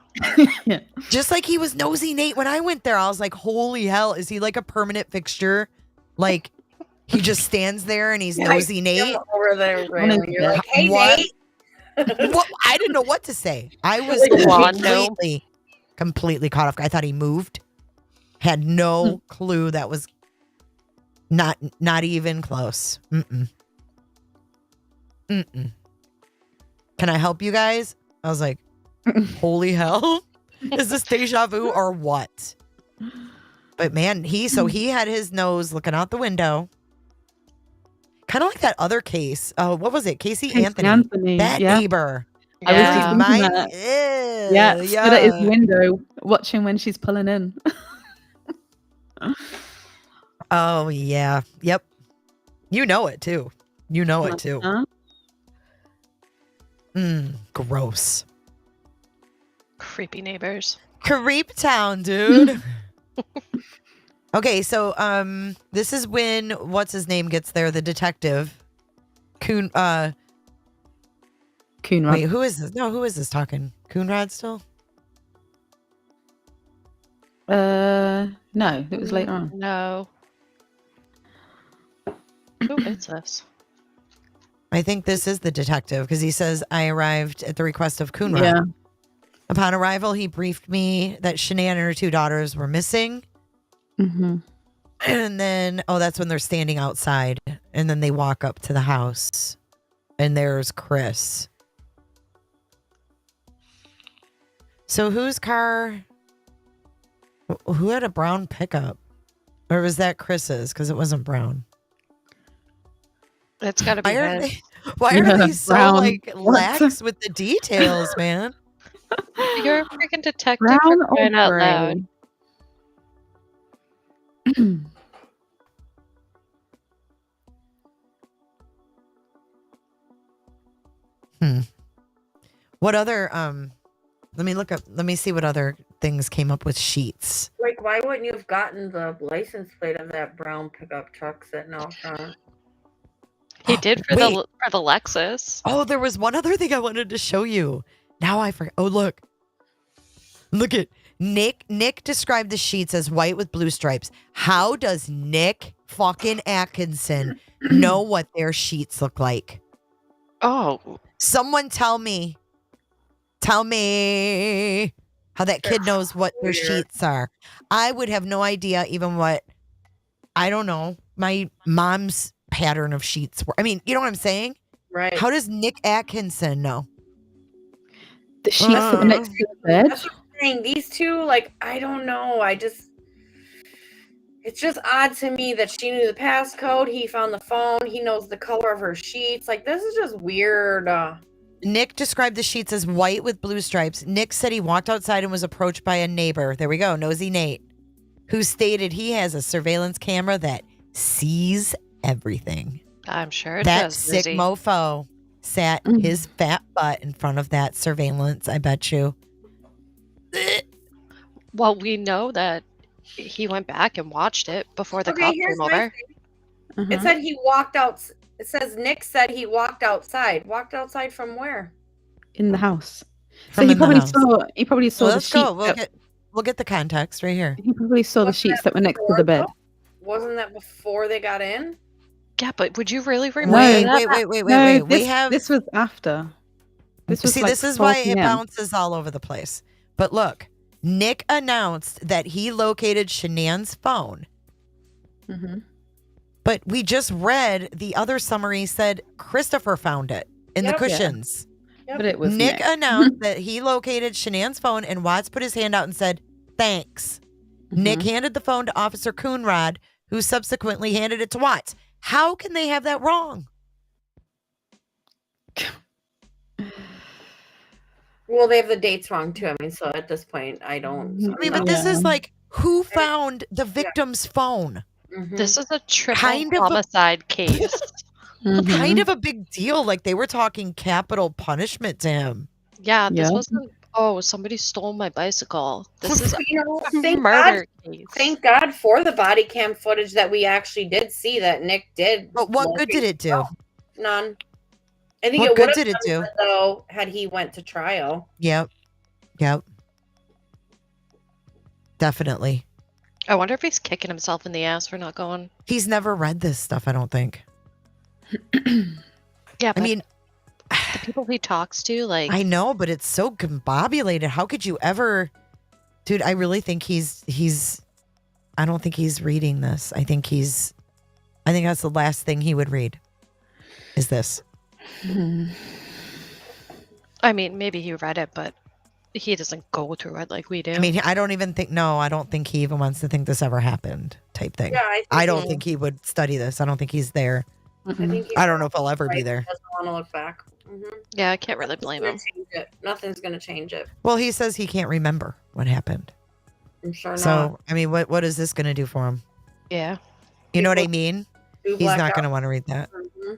Yeah. Just like he was Nosy Nate when I went there. I was like, holy hell. Is he like a permanent fixture? Like, he just stands there and he's Nosy Nate? Over there, On his you're like, bed. hey, What? Nate. What? I didn't know what to say. I was Like, completely caught off. I thought he moved. Had no clue that was not even close. Mm-mm. Can I help you guys? I was like, holy hell. Is this deja vu or what? But man, he had his nose looking out the window. Kind of like that other case. What was it? Casey Anthony. That yeah. neighbor. I was just Yeah. thinking Mine, that. ew, Yeah, stood at his window, watching when she's pulling in. Oh, yeah. Yep. You know it, too. You know it, too. Huh? Gross. Creepy neighbors. Creep town, dude. Okay, so this is when what's his name gets there, the detective. Coonrod. Wait, who is this? No, who is this talking? Coonrod still? No, it was later on. No. Who is this? I think this is the detective because he says, I arrived at the request of Coonrod. Yeah. Upon arrival, he briefed me that Shanae and her 2 daughters were missing. Mm-hmm. And then, that's when they're standing outside. And then they walk up to the house. And there's Chris. So whose car? Who had a brown pickup? Or was that Chris's? Because it wasn't brown. It's got to be his. Why are they so brown. like lax with the details, man? You're a freaking detective Brown for or crying out gray? loud. What other let me see what other things came up with sheets. Like, why wouldn't you have gotten the license plate of that brown pickup truck sitting out front? He did for Wait. the Lexus. Oh, there was one other thing I wanted to show you. Now I forgot. Oh, look. Look at Nick. Nick described the sheets as white with blue stripes. How does Nick fucking Atkinson know what their sheets look like? Oh, Someone tell me how that kid knows what their sheets are. I would have no idea even what, I don't know, my mom's pattern of sheets were. I mean, you know what I'm saying? Right. How does Nick Atkinson know? The sheets that were next to the bed. That's what I'm saying. These two, like, I don't know. It's just odd to me that she knew the passcode. He found the phone. He knows the color of her sheets. Like, this is just weird. Nick described the sheets as white with blue stripes. Nick said he walked outside and was approached by a neighbor. There we go. Nosy Nate, who stated he has a surveillance camera that sees everything. I'm sure it That does. sick Lizzie. mofo sat his fat butt in front of that surveillance, I bet you. Well, we know that he went back and watched it before the Okay, cop here's came my over. thing. It said he walked out. It says Nick said he walked outside. Walked outside from where? In the house. From So in the house. he probably saw Well, the let's sheets. go. We'll get the context right here. He probably saw the Wasn't sheets that that were next to before, the bed. though? Wasn't that before they got in? Yeah, but would you really remember Wait, that? wait. We have This was after. This was see. like This is 12 why it PM. bounces all over the place. But look, Nick announced that he located Shanann's phone. Mm-hmm. But we just read the other summary said Christopher found it in the Yep. cushions. Yep. But it was Nick Nick. announced that he located Shanann's phone, and Watts put his hand out and said, thanks. Nick Mhm. handed the phone to Officer Coonrod, who subsequently handed it to Watts. How can they have that wrong? Well, they have the dates wrong too. I mean, so at this point, I don't. I mean, but this is like, who found the victim's phone? Mhm. This is a triple Kind of a- homicide case. Kind of a big deal. Like they were talking capital punishment to him. Yeah, this Yeah. wasn't. Oh, somebody stole my bicycle. This is You know, a thank murder case. Thank God for the body cam footage that we actually did see that Nick did. But what good did it do? None. I think What it good would did it do? though had he went to trial. Yep. Definitely. I wonder if he's kicking himself in the ass for not going. He's never read this stuff, I don't think. Yeah, I but mean, the people he talks to, like, I know, but it's so combobulated. How could you ever, dude? I really think he's. I don't think he's reading this. I think that's the last thing he would read. Is this? I mean, maybe he read it, but he doesn't go through it like we do. I mean, I don't think he even wants to think this ever happened. Type thing. Yeah, I don't think he would study this. I don't think he's there. I think he's I don't know if I'll ever be right. there. He doesn't want to look back. Yeah, I can't really blame him. Nothing's gonna change it. Well, he says he can't remember what happened. I'm sure not. So, I mean, what is this going to do for him? Yeah. You know what I mean? Do He's not blackout. going to want to read that. Mhm.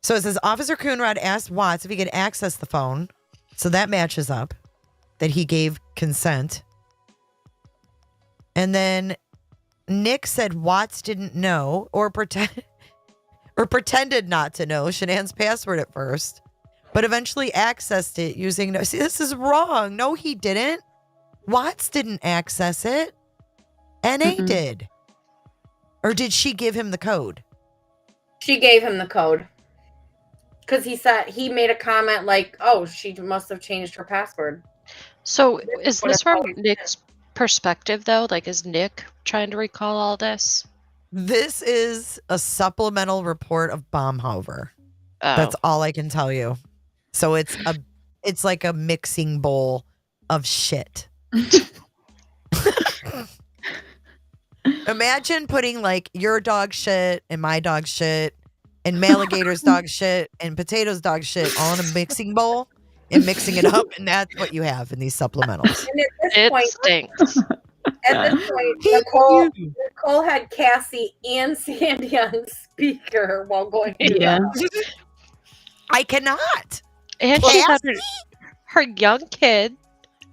So it says Officer Coonrod asked Watts if he could access the phone. So that matches up that he gave consent. And then Nick said Watts didn't know or pretended not to know Shanann's password at first, but eventually accessed it using. See, this is wrong. No, he didn't. Watts didn't access it. NA did. Or did she give him the code? She gave him the code. Because he made a comment like, oh, she must have changed her password. So is what this I from always Nick's perspective, though? Like, is Nick trying to recall all this? This is a supplemental report of Baumhover. Oh. That's all I can tell you. So it's like a mixing bowl of shit. Imagine putting like your dog shit and my dog shit and Maligator's dog shit and Potato's dog shit all in a mixing bowl and mixing it up, and that's what you have in these supplementals. And at this It point, stinks. At this point, Nicole had Cassie and Sandy on speaker while going through Yeah. that. I cannot. And she had her young kid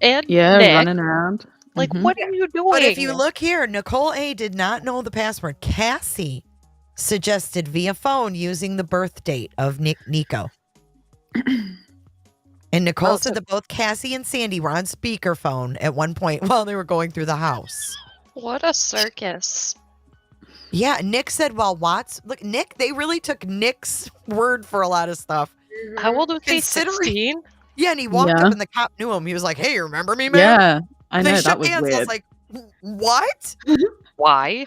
and Yeah, Nick. running around. Like, Mhm. what are you doing? But if you look here, Nicole A did not know the password. Cassie suggested via phone using the birth date of Nico. And Nicole said that both Cassie and Sandy were on speakerphone at one point while they were going through the house. What a circus. Yeah, Nick said while Watts... Look, Nick, they really took Nick's word for a lot of stuff. How old was he? Considering- 16? Yeah, and he walked Yeah. up and the cop knew him. He was like, hey, you remember me, man? Yeah, I And they know, shook that was hands. I weird. was like, what? Why?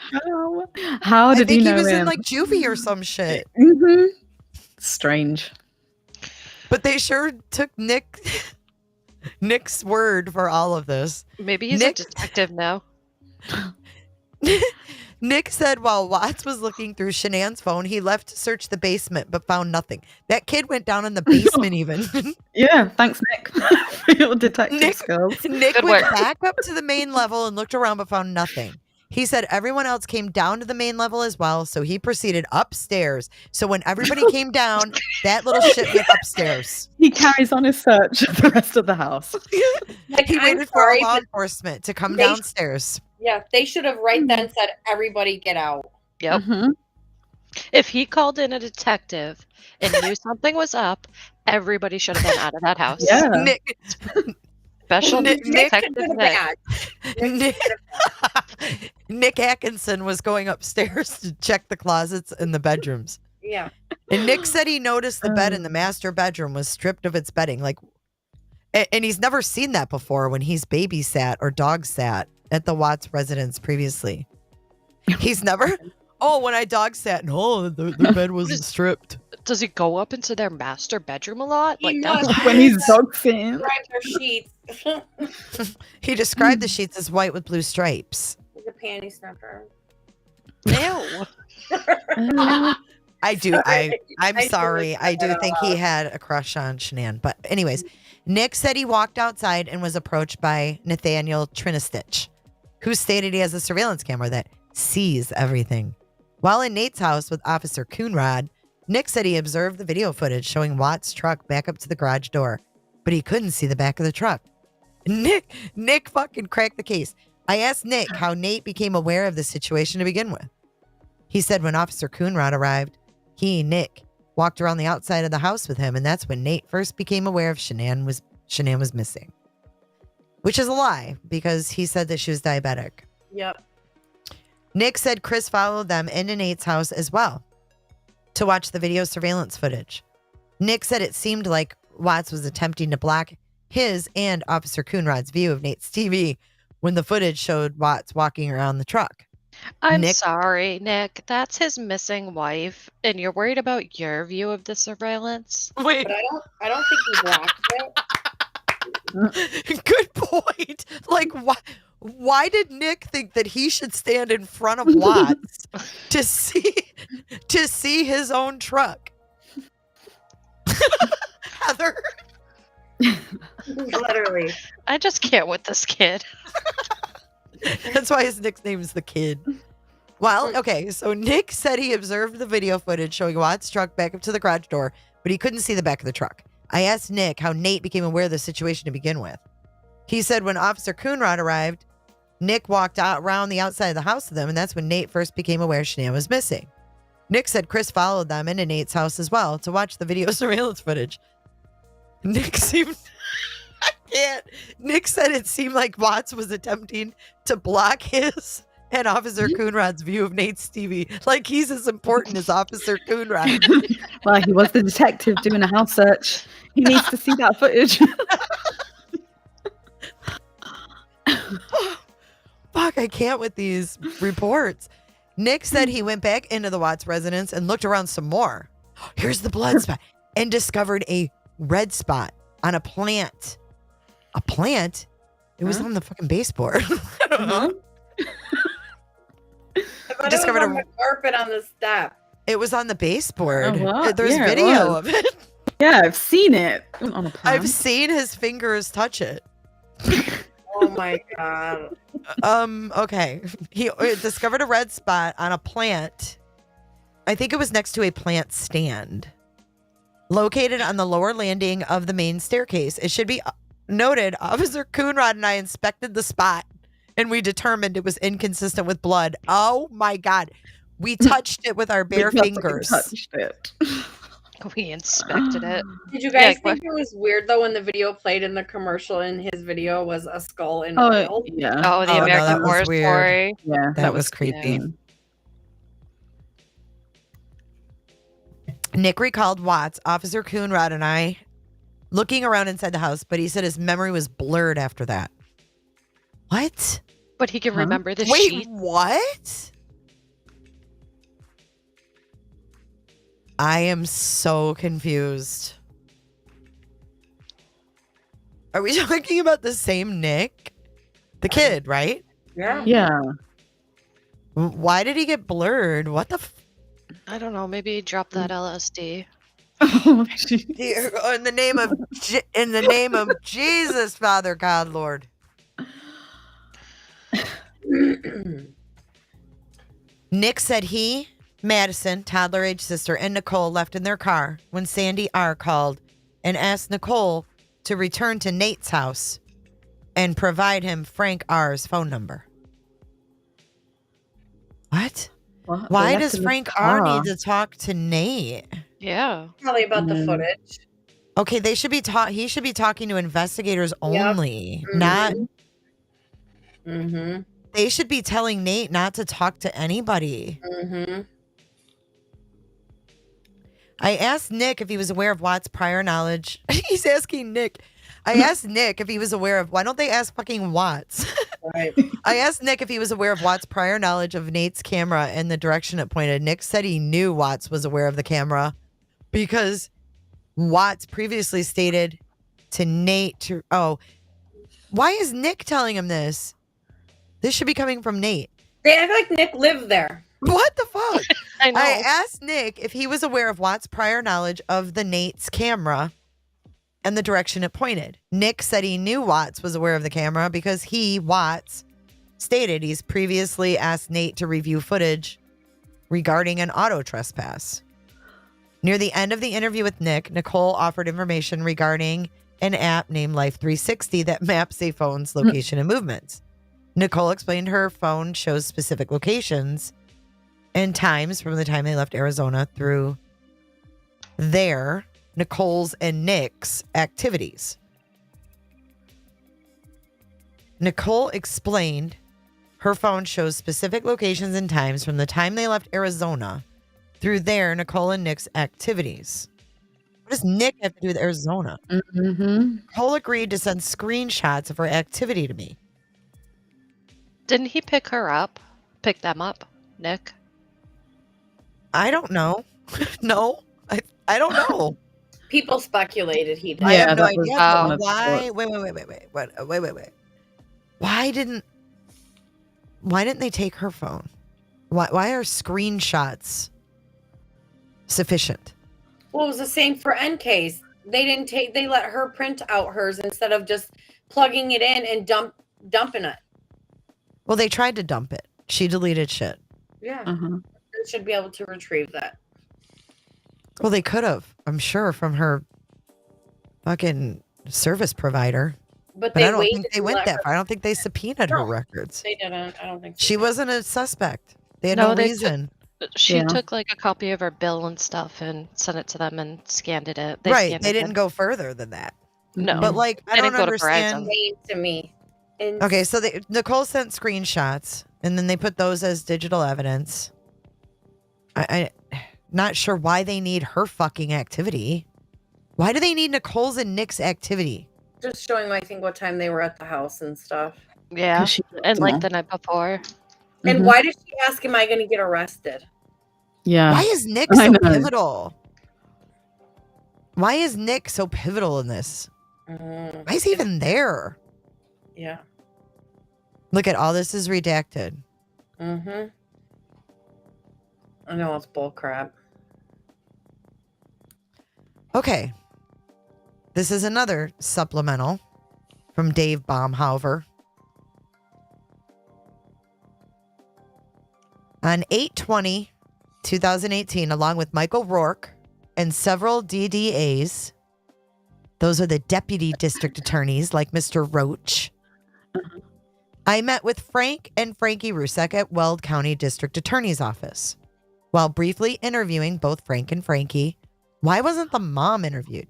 How I did think he he know was in him? like juvie or some shit. Mhm. Strange. But they sure took Nick's word for all of this. Maybe he's Nick- a detective now. Nick said while Watts was looking through Shanann's phone, he left to search the basement but found nothing. That kid went down in the basement even. Yeah, thanks, Nick, for your detective Nick- skills. Nick Good went work. back up to the main level and looked around but found nothing. He said everyone else came down to the main level as well, so he proceeded upstairs. So when everybody came down, that little shit went upstairs. He carries on his search of the rest of the house. Like, He I'm waited for sorry, law but enforcement to come they- downstairs. yeah, they should have right then said, everybody get out. Yep. Mhm. If he called in a detective and knew something was up, everybody should have been out of that house. Yeah. Nick, Special Nick- detective Should have Nick. been. Nick Atkinson was going upstairs to check the closets in the bedrooms. Yeah. And Nick said he noticed the bed in the master bedroom was stripped of its bedding. Like, And he's never seen that before when he's babysat or dog sat at the Watts residence previously. He's never, when I dog sat, no, their bed wasn't stripped. Does he go up into their master bedroom a lot? He Like must. that's When he's dog sitting. Right, their sheets. He described the sheets as white with blue stripes. He's a panty snuffer. ew. I'm I sorry. totally I do said that think out he loud. had a crush on Shanann. But anyways, Nick said he walked outside and was approached by Nathaniel Trinistich, who stated he has a surveillance camera that sees everything. While in Nate's house with Officer Coonrod, Nick said he observed the video footage showing Watts' truck back up to the garage door, but he couldn't see the back of the truck. Nick fucking cracked the case. I asked Nick how Nate became aware of the situation to begin with. He said when Officer Coonrod arrived, he, Nick, walked around the outside of the house with him, and that's when Nate first became aware of Shanann was missing. Which is a lie, because he said that she was diabetic. Yep. Nick said Chris followed them into Nate's house as well to watch the video surveillance footage. Nick said it seemed like Watts was attempting to block his and Officer Coonrod's view of Nate's TV when the footage showed Watts walking around the truck. I'm Nick- sorry, Nick. That's his missing wife, and you're worried about your view of the surveillance. Wait, But I don't think he blocked it. good point. Like, why did Nick think that he should stand in front of Watts to see his own truck? Heather. Literally. I just can't with this kid. That's why his nickname is the Kid. Well, okay, so Nick said he observed the video footage showing Watts' truck back up to the garage door, but he couldn't see the back of the truck. I asked Nick how Nate became aware of the situation to begin with. He said when Officer Coonrod arrived, Nick walked out around the outside of the house with them, and that's when Nate first became aware Shanann was missing. Nick said Chris followed them into Nate's house as well to watch the video surveillance footage. Nick seemed... I can't. Nick said it seemed like Watts was attempting to block his and Officer Coonrod's view of Nate's TV. Like he's as important as Officer Coonrod. Well, he was the detective doing a house search. He needs to see that footage. Fuck, I can't with these reports. Nick said he went back into the Watts residence and looked around some more. Here's the blood spot. And discovered a red spot on a plant. A plant? It was on the fucking baseboard. I don't know. I discovered on the carpet on the step. It was on the baseboard. Oh, wow. There's Yeah, it video was. of it. Yeah, I've seen it. On a plan. I've seen his fingers touch it. Oh my god. Okay. He discovered a red spot on a plant. I think it was next to a plant stand located on the lower landing of the main staircase. It should be noted, Officer Coonrod and I inspected the spot and we determined it was inconsistent with blood. Oh my God. We touched it with our bare fingers. Touched it. We inspected it. Did you guys Yeah, think it was weird though when the video played in the commercial in his video was a skull in Oh, oil? yeah. Oh, the Oh, no, American that was Horror weird. Story. Yeah. That was creepy. Yeah. Nick recalled Watts, Officer Coonrod, and I looking around inside the house, but he said his memory was blurred after that. What? But he can Huh? remember the Wait, sheet. what? I am so confused. Are we talking about the same Nick? The kid, right? Yeah. Yeah. Why did he get blurred? What the I don't know. Maybe he dropped that LSD. Oh, jeez. Dear, in the name of in the name of Jesus, Father God, Lord. Nick said he, Madison, toddler-age sister, and Nicole left in their car when Sandy R. called and asked Nicole to return to Nate's house and provide him Frank R.'s phone number. What? What? Why They left does in the Frank R. car. need to talk to Nate? Yeah. Probably about the Mm. footage. Okay, they should be he should be talking to investigators only, Mhm. not Mm-hmm. they should be telling Nate not to talk to anybody. Mm-hmm. I asked Nick if he was aware of Watt's prior knowledge. He's asking Nick. I asked Nick if he was aware of, why don't they ask fucking Watts? Right. I asked Nick if he was aware of Watts' prior knowledge of Nate's camera and the direction it pointed. Nick said he knew Watts was aware of the camera because Watts previously stated to Nate to, why is Nick telling him this? This should be coming from Nate. They act like Nick lived there. What the fuck? I know. I asked Nick if he was aware of Watts' prior knowledge of the Nate's camera and the direction it pointed. Nick said he knew Watts was aware of the camera because he, Watts, stated he's previously asked Nate to review footage regarding an auto trespass. Near the end of the interview with Nick, Nicole offered information regarding an app named Life 360 that maps a phone's location and movements. Nicole explained her phone shows specific locations and times from the time they left Arizona through their, Nicole's and Nick's activities. Nicole explained her phone shows specific locations and times from the time they left Arizona through their, Nicole and Nick's activities. What does Nick have to do with Arizona? Mm-hmm. Nicole agreed to send screenshots of her activity to me. Didn't he pick them up, Nick? I don't know. No, I don't know. People speculated he did. I have no that was idea. one But of the why? thoughts. Wait. Why didn't they take her phone? Why are screenshots sufficient? Well, it was the same for NK's. They let her print out hers instead of just plugging it in and dumping it. Well, they tried to dump it. She deleted shit. Yeah. Uh-huh. They should be able to retrieve that. Well, they could have, I'm sure, from her fucking service provider. But I don't waited think they to went let that her- far. I don't think they subpoenaed her No. records. They didn't. I don't think so. She wasn't a suspect. They had No, no they reason. She Yeah. took like a copy of her bill and stuff and sent it to them and scanned it. Right. scanned They it didn't in. go further than that. No. But like, I They don't didn't go to understand. Verizon. Insane to me. Okay, so Nicole sent screenshots, and then they put those as digital evidence. I not sure why they need her fucking activity. Why do they need Nicole's and Nick's activity? Just showing, I think, what time they were at the house and stuff. Yeah, 'Cause she and like know. the night before. And Mhm. why did she ask, am I going to get arrested? Yeah. Why is Nick I so know. pivotal? Why is Nick so pivotal in this? Why is he even there? Yeah. Look at all this is redacted. Mm-hmm. I know it's bull crap. Okay. This is another supplemental from Dave Baumhover. On 8/20/2018, along with Michael Rourke and several DDAs, those are the deputy district attorneys like Mr. Roach, I met with Frank and Frankie Rusek at Weld County District Attorney's Office. While briefly interviewing both Frank and Frankie, why wasn't the mom interviewed?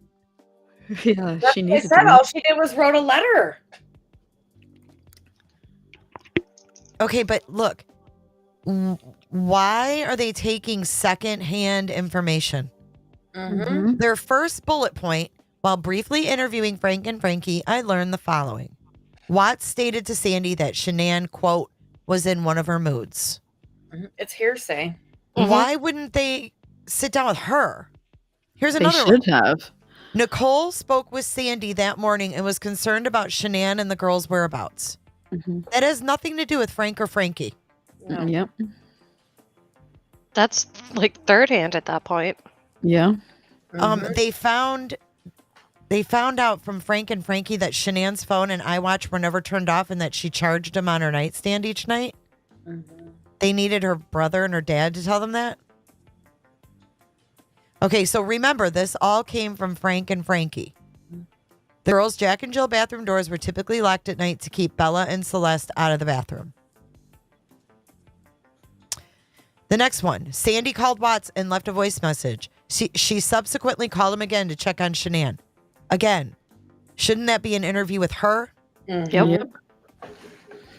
Yeah, That's she what I needed said. to. All she did was wrote a letter. Okay, but look, why are they taking secondhand information? Mm-hmm. Mhm. Their first bullet point, while briefly interviewing Frank and Frankie, I learned the following. Watts stated to Sandy that Shanann, quote, was in one of her moods. It's hearsay. Mhm. Why wouldn't they sit down with her? Here's They another one. should have. Nicole spoke with Sandy that morning and was concerned about Shanann and the girls' whereabouts. Mhm. That has nothing to do with Frank or Frankie. No. Yep. That's like third hand at that point. Yeah. Mhm. They found out from Frank and Frankie that Shanann's phone and iWatch were never turned off and that she charged them on her nightstand each night. Mhm. They needed her brother and her dad to tell them that. Okay, so remember, this all came from Frank and Frankie. The girls' Jack and Jill bathroom doors were typically locked at night to keep Bella and Celeste out of the bathroom. The next one, Sandy called Watts and left a voice message. She subsequently called him again to check on Shanann. Again, shouldn't that be an interview with her? Mhm. Yep.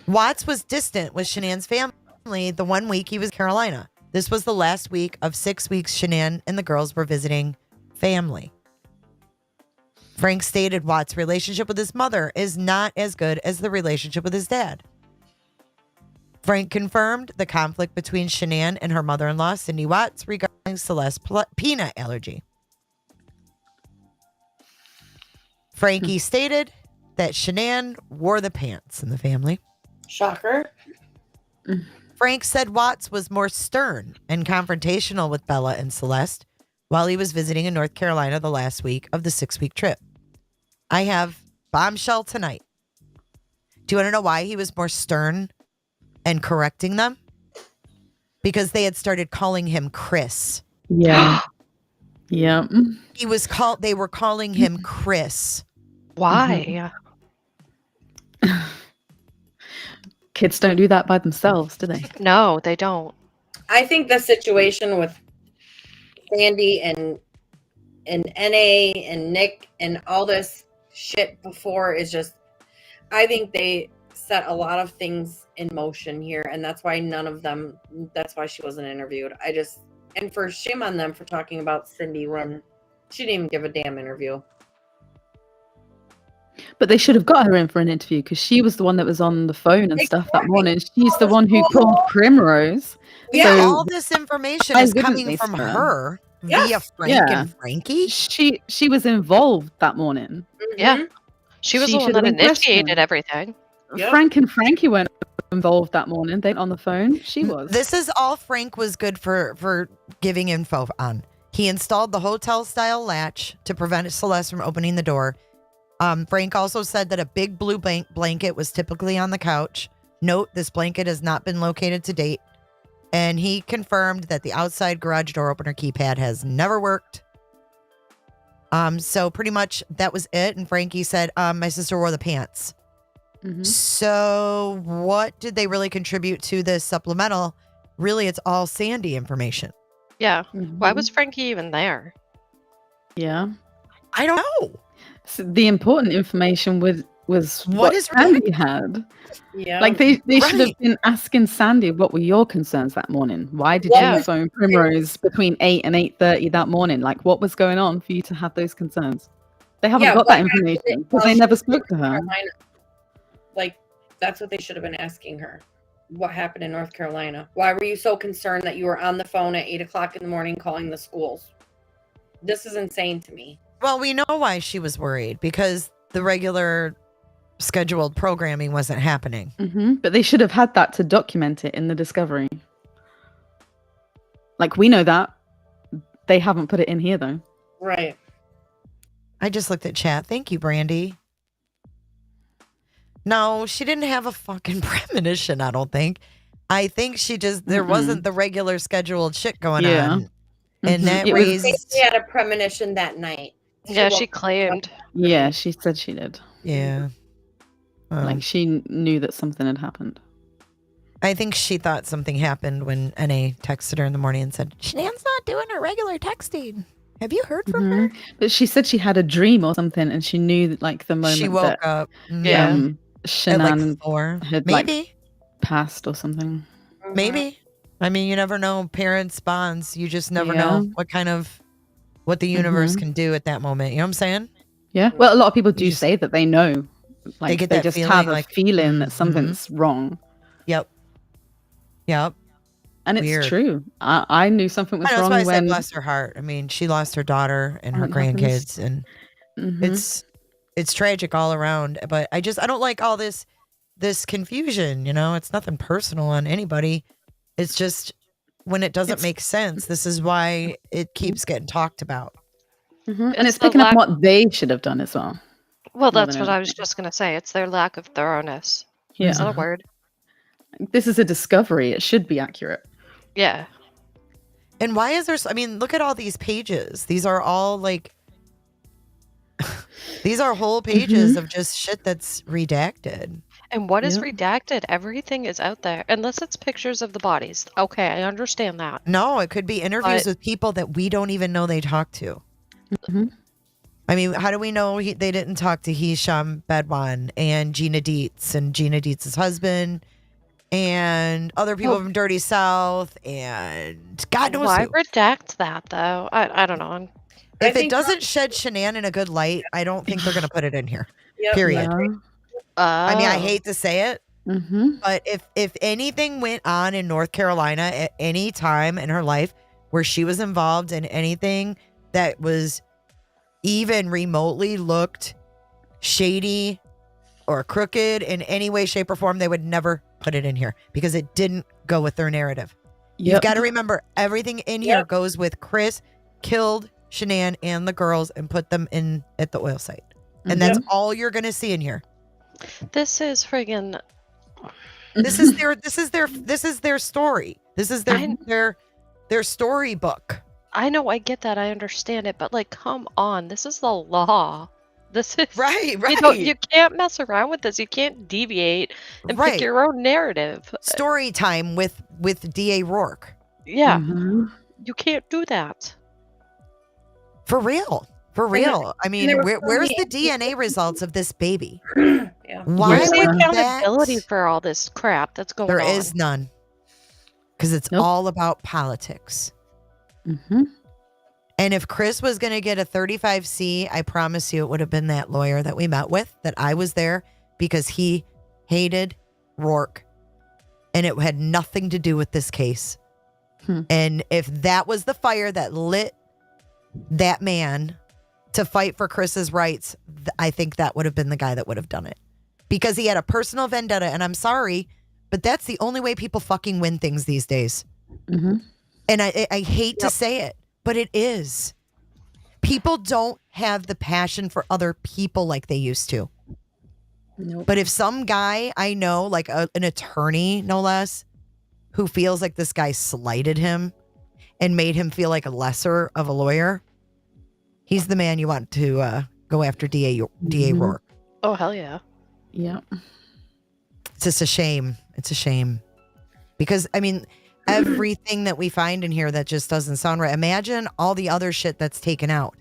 Watts was distant with Shanann's family the 1 week he was in Carolina. This was the last week of 6 weeks Shanann and the girls were visiting family. Frank stated Watt's relationship with his mother is not as good as the relationship with his dad. Frank confirmed the conflict between Shanann and her mother-in-law, Cindy Watts, regarding Celeste's peanut allergy. Frankie stated that Shanann wore the pants in the family. Shocker. Frank said Watts was more stern and confrontational with Bella and Celeste while he was visiting in North Carolina the last week of the 6-week trip. I have bombshell tonight. Do you want to know why he was more stern and correcting them? Because they had started calling him Chris. Yeah. Yeah. They were calling him Chris. Why? Kids don't do that by themselves, do they? No, they don't. I think the situation with Sandy and NA and Nick and all this shit before is just, I think they set a lot of things in motion here, and that's why that's why she wasn't interviewed. And for shame on them for talking about Cindy Run. She didn't even give a damn interview. But they should have got her in for an interview because she was the one that was on the phone and stuff that morning. She's the one who called Primrose. Yeah, So all this information why is wouldn't coming they from stir? her Yes. via Frank Yeah. and Frankie. she was involved that morning. Yeah. She was She the one should that have been initiated questioned. everything. Yep. Frank and Frankie weren't involved that morning. They weren't on the phone. She was. This is all Frank was good for giving info on. He installed the hotel-style latch to prevent Celeste from opening the door. Frank also said that a big blue blanket was typically on the couch. Note, this blanket has not been located to date. And he confirmed that the outside garage door opener keypad has never worked. So pretty much that was it. And Frankie said, my sister wore the pants. Mhm. So what did they really contribute to this supplemental? Really, it's all Sandy information. Yeah. Why Mhm. was Frankie even there? Yeah. I don't know. So the important information was What what is Sandy had. Yeah. Like they should have Right. been asking Sandy, what were your concerns that morning? Why did What you was- phone Primrose between 8 and 8:30 that morning? Like what was going on for you to have those concerns? They haven't Yeah, got what that happened information while because they she never was in spoke to her. Carolina? Like, that's what they should have been asking her. What happened in North Carolina? Why were you so concerned that you were on the phone at 8 o'clock in the morning calling the schools? This is insane to me. Well, we know why she was worried because the regular scheduled programming wasn't happening. But they should have had that to document it in the discovery. Like we know that. They haven't put it in here though. Right. I just looked at chat. Thank you, Brandy. No, she didn't have a fucking premonition, I don't think. I think she just, there wasn't the regular scheduled shit going Yeah. on. And Mhm. that It was- raised, She had a premonition that night. Yeah, she woke- claimed. Yeah, she said she did. yeah. Like she knew that something had happened. I think she thought something happened when NA texted her in the morning and said, Shanann's not doing her regular texting. Have you heard from her? But she said she had a dream or something, and she knew that, like the moment She woke that up. Yeah. At Shanann like 4. had Maybe. like passed or something. Mhm. Maybe. I mean, you never know parents' bonds. You just never Yeah. know what the universe can do at that moment. You know what I'm saying? Yeah. Well, a lot of people do You just- say that they know. Like get they that just feeling, have a like, feeling that mhm. something's wrong. Yep. Yep. And it's Weird. true. I knew something was I know, that's wrong why I said when bless her heart. I mean, she lost her daughter and her When it happens. grandkids, and Mhm. it's tragic all around. But I don't like all this confusion. You know, it's nothing personal on anybody. It's just when it doesn't It's- make sense. This is why it keeps getting talked about. And It's it's the picking up lack- what they should have done as well. Well, More that's than what I was just going to say. It's their lack of thoroughness. Yeah. Is that a word? This is a discovery. It should be accurate. Yeah. And why is there? I mean, look at all these pages. These are all like, these are whole pages of just shit that's redacted. And what is Yep. redacted? Everything is out there, unless it's pictures of the bodies. Okay, I understand that. No, it could be interviews But- with people that we don't even know they talked to. Mhm. I mean, how do we know they didn't talk to Hisham Bedwan and Gina Dietz and Gina Dietz's husband and other people Well- from Dirty South and God knows Why who. redact that though? I don't know. If it think- doesn't shed Shanann in a good light, I don't think they're going to put it in here. Yep. Period. I mean, I Oh. hate to say it, but if anything went on in North Carolina at any time in her life where she was involved in anything that was even remotely looked shady or crooked in any way, shape, or form, they would never put it in here because it didn't go with their narrative. You've got to remember, everything in here goes with Chris killed Shanann and the girls and put them in at the oil site. And that's all you're going to see in here. This is friggin' This is their story. This is their storybook. I know, I get that, I understand it, but like, come on, this is the law. This is Right. You can't mess around with this. You can't deviate and pick your own narrative. Story time with DA Rourke. Yeah, you can't do that. For real. I mean, where's the DNA results of this baby? Why Where's the would accountability for all this crap that's going on? There is none. Because it's all about politics. And if Chris was going to get a 35C, I promise you it would have been that lawyer that we met with, that I was there because he hated Rourke. And it had nothing to do with this case. And if that was the fire that lit that man to fight for Chris's rights, I think that would have been the guy that would have done it. Because he had a personal vendetta. And I'm sorry, but that's the only way people fucking win things these days. And I hate to say it, but it is. People don't have the passion for other people like they used to. But if some guy I know, like an attorney, no less, who feels like this guy slighted him and made him feel like a lesser of a lawyer, he's the man you want to go after DA Rourke. Oh, hell yeah. Yeah. It's just a shame. It's a shame. Because, I mean, everything that we find in here that just doesn't sound right. Imagine all the other shit that's taken out.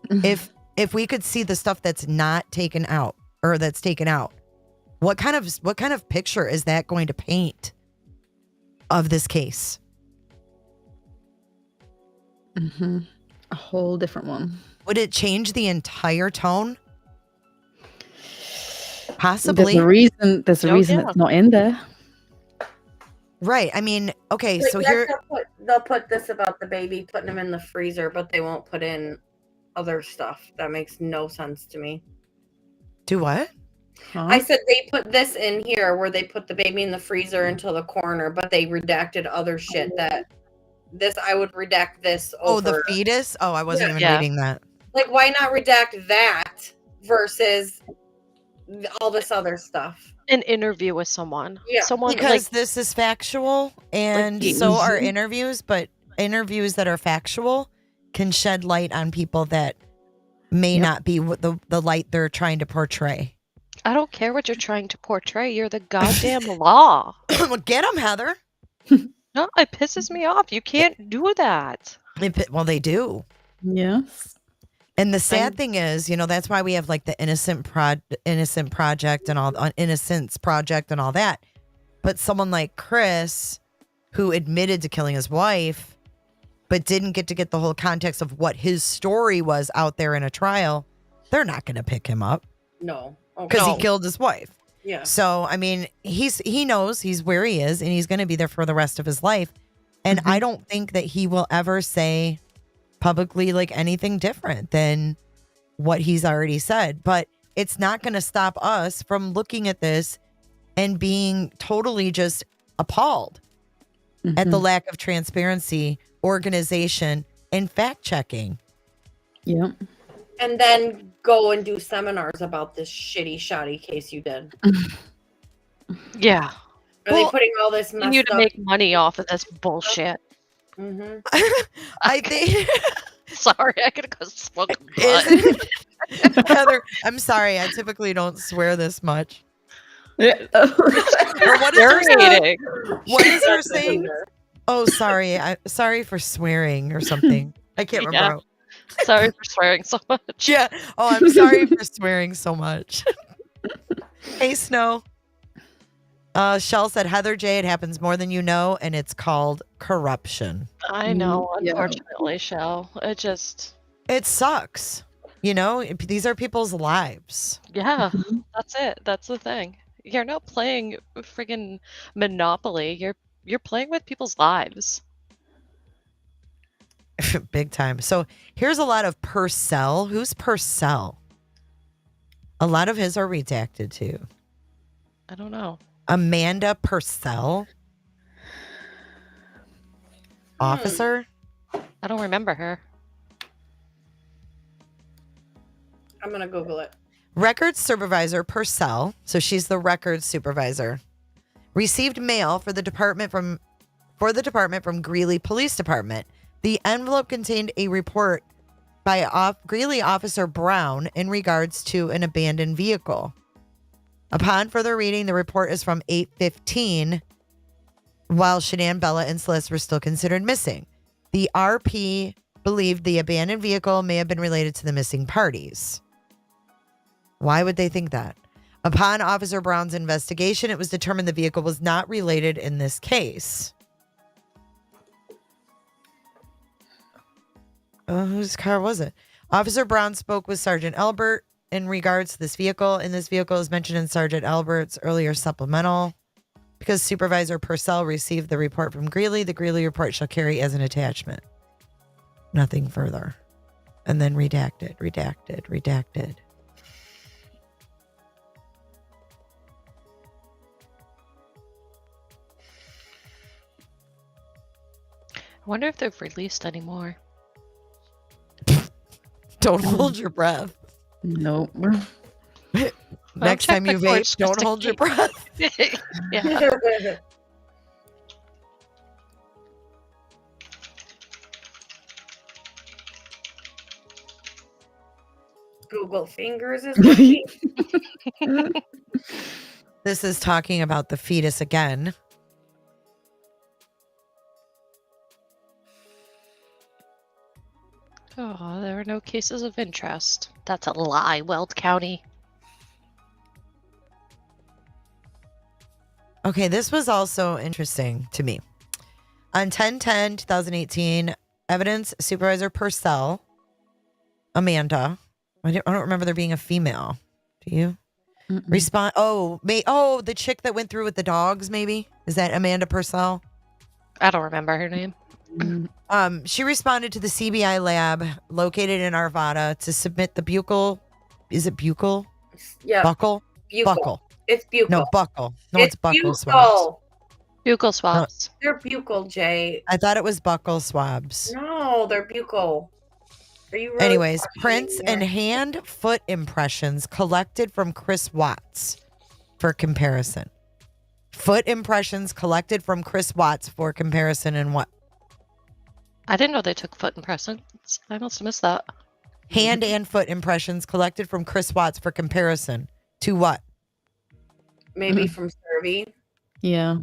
If we could see the stuff that's not taken out, or that's taken out, what kind of picture is that going to paint of this case? A whole different one. Would it change the entire tone? Possibly. There's a reason it's not in there. Right. I mean, okay, Like, so here they'll put this about the baby, putting them in the freezer, but they won't put in other stuff. That makes no sense to me. do what? I said they put this in here where they put the baby in the freezer until the coroner, but they redacted other shit that I would redact this over. Oh, the fetus? Oh, I wasn't even reading that. Like, why not redact that versus all this other stuff? An interview with someone. Yeah. Someone Because like, this is factual, and so are interviews, but interviews that are factual can shed light on people that may not be what the light they're trying to portray. I don't care what you're trying to portray. You're the goddamn law. Well, get them, Heather. No, it pisses me off. You can't do that. Well, they do. Yes. And the sad thing is, that's why we have like the Innocent Project and all Innocence Project and all that. But someone like Chris, who admitted to killing his wife, but didn't get the whole context of what his story was out there in a trial, they're not going to pick him up. No. Because he killed his wife. Yeah. So, I mean, he knows he's where he is and he's going to be there for the rest of his life. And I don't think that he will ever say publicly like anything different than what he's already said. But it's not going to stop us from looking at this and being totally just appalled at the lack of transparency, organization, and fact checking. Yeah. And then go and do seminars about this shitty, shoddy case you did. Yeah. Are they putting all this messed Continue to up? make money off of this bullshit. I think. Sorry, I gotta go smoke a blunt. Heather, I'm sorry. I typically don't swear this much. Yeah. What is her saying? What is her That's saying? her. Oh, sorry. Sorry for swearing or something. I can't remember. Sorry for swearing so much. Yeah. Oh, I'm sorry for swearing so much. Hey, Snow. Shell said, Heather J, it happens more than you know, and it's called corruption. I know, unfortunately, Shell. It just... It sucks. You know, these are people's lives. Yeah, that's it. That's the thing. You're not playing friggin' Monopoly. You're playing with people's lives. Big time. So here's a lot of Purcell. Who's Purcell? A lot of his are redacted too. I don't know. Amanda Purcell? Officer? I don't remember her. I'm gonna Google it. Records supervisor Purcell, so she's the records supervisor, received mail for the department from Greeley Police Department. The envelope contained a report by Greeley Officer Brown in regards to an abandoned vehicle. Upon further reading, the report is from 8/15, while Shanann, Bella, and Celeste were still considered missing. The RP believed the abandoned vehicle may have been related to the missing parties. Why would they think that? Upon Officer Brown's investigation, it was determined the vehicle was not related in this case. Whose car was it? Officer Brown spoke with Sergeant Albert in regards to this vehicle, and this vehicle is mentioned in Sergeant Albert's earlier supplemental. Because Supervisor Purcell received the report from Greeley, the Greeley report shall carry as an attachment. Nothing further. And then redacted. I wonder if they've released any more. Don't hold your breath. Nope. Next check time the you courts vape, don't just to hold your keep- breath. Yeah. Google fingers is working. This is talking about the fetus again. Oh, there are no cases of interest. That's a lie, Weld County. Okay, this was also interesting to me. On 10/10/2018, evidence supervisor Purcell, Amanda, I don't remember there being a female. Do you? Respond. The chick that went through with the dogs, maybe? Is that Amanda Purcell? I don't remember her name. She responded to the CBI lab located in Arvada to submit the buccal. Is it buccal? Yeah. Buckle? Buccal. Buckle. It's buccal. No, buckle. No, it's buckle swabs. buccal. Buccal swabs. They're buccal, Jay. I thought it was buckle swabs. No, they're buccal. Are you really Anyways, questioning prints me and there? hand foot impressions collected from Chris Watts for comparison. Foot impressions collected from Chris Watts for comparison and what? I didn't know they took foot impressions. I must have missed that. Hand and foot impressions collected from Chris Watts for comparison to what? Maybe from Cervi. Yeah.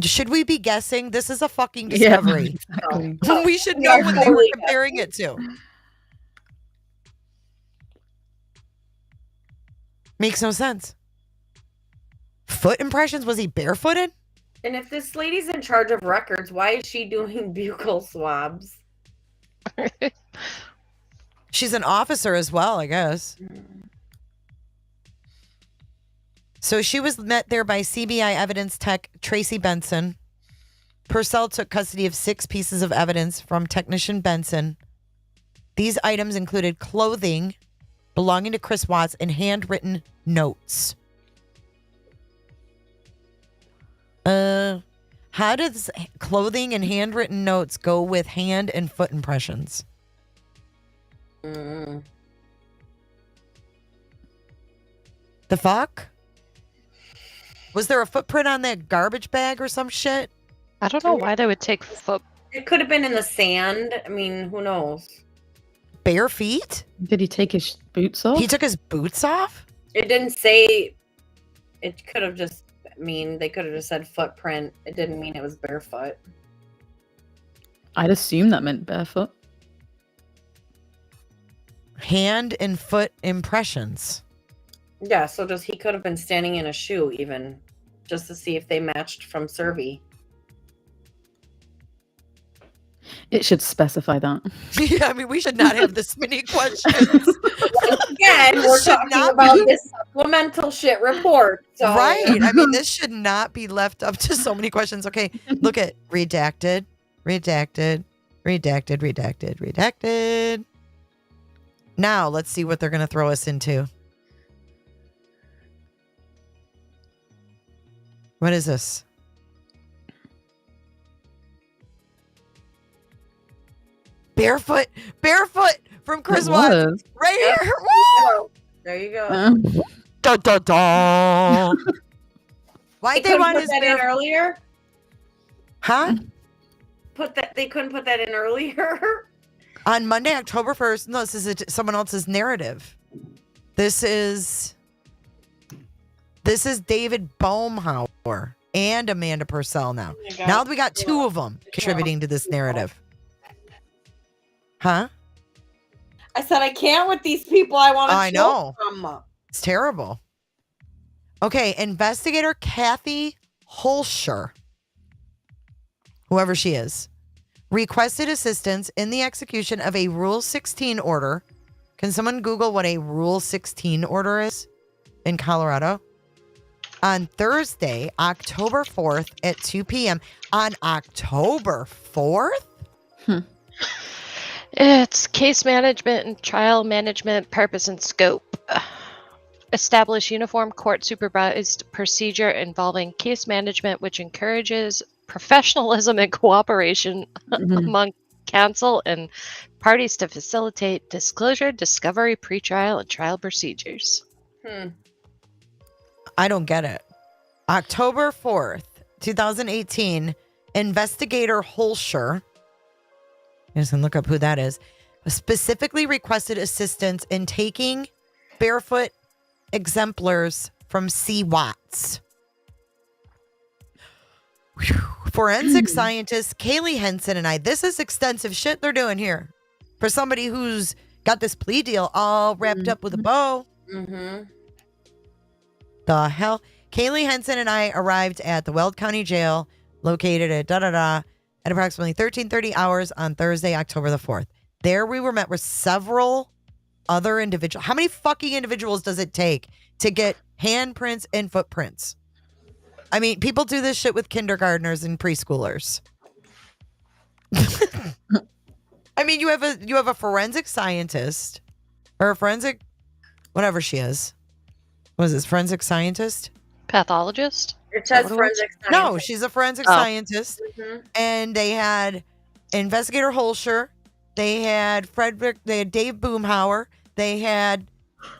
Should we be guessing? This is a fucking discovery. Exactly. We should know what they were comparing it to. Makes no sense. Foot impressions? Was he barefooted? And if this lady's in charge of records, why is she doing buccal swabs? She's an officer as well, I guess. So she was met there by CBI evidence tech Tracy Benson. Purcell took custody of 6 pieces of evidence from technician Benson. These items included clothing belonging to Chris Watts and handwritten notes. How does clothing and handwritten notes go with hand and foot impressions? The fuck? Was there a footprint on that garbage bag or some shit? I don't know why they would take foot. It could have been in the sand. I mean, who knows? Bare feet? Did he take his boots off? He took his boots off? It didn't say. It could have just. I mean, they could have just said footprint. It didn't mean it was barefoot. I'd assume that meant barefoot. Hand and foot impressions. Yeah, so just he could have been standing in a shoe even, just to see if they matched from Cervi. It should specify that. Yeah, I mean, we should not have this many questions. Once again, This we're should talking not about be- this supplemental shit report. So Right. I mean, this should not be left up to so many questions. Okay, look at redacted, redacted, redacted, redacted, redacted. Now, let's see what they're going to throw us into. What is this? Barefoot from Chris It Watts. was. Right Yep. here. Woo! There you go. Da, da, da. They Why'd they couldn't want put his that in barefoot? earlier. Huh? They couldn't put that in earlier. On Monday, October 1st. No, this is someone else's narrative. This is David Baumhauer and Amanda Purcell now. Oh my God. Now we got two of them contributing to this narrative. Huh? I said I can't with these people. I want to. I know. From. It's terrible. Okay, investigator Kathy Holscher, whoever she is, requested assistance in the execution of a Rule 16 order. Can someone Google what a Rule 16 order is in Colorado? On Thursday, October 4th at 2 p.m. On October 4th? It's case management and trial management purpose and scope. Establish uniform court supervised procedure involving case management, which encourages professionalism and cooperation among counsel and parties to facilitate disclosure, discovery, pretrial, and trial procedures. I don't get it. October 4th, 2018, investigator Holscher, you guys can look up who that is, specifically requested assistance in taking barefoot exemplars from C. Watts. Whew. Forensic scientist Kaylee Henson and I, this is extensive shit they're doing here. For somebody who's got this plea deal all wrapped up with a bow. Mm-hmm. The hell? Kaylee Henson and I arrived at the Weld County Jail, located at at approximately 13:30 hours on Thursday, October the 4th. There we were met with several other individuals. How many fucking individuals does it take to get handprints and footprints? I mean, people do this shit with kindergartners and preschoolers. I mean, you have a forensic scientist or a forensic, whatever she is. What is this? Forensic scientist? Pathologist? It says forensic scientist. No, she's a forensic scientist. And they had investigator Holscher. They had Dave Boomhauer. They had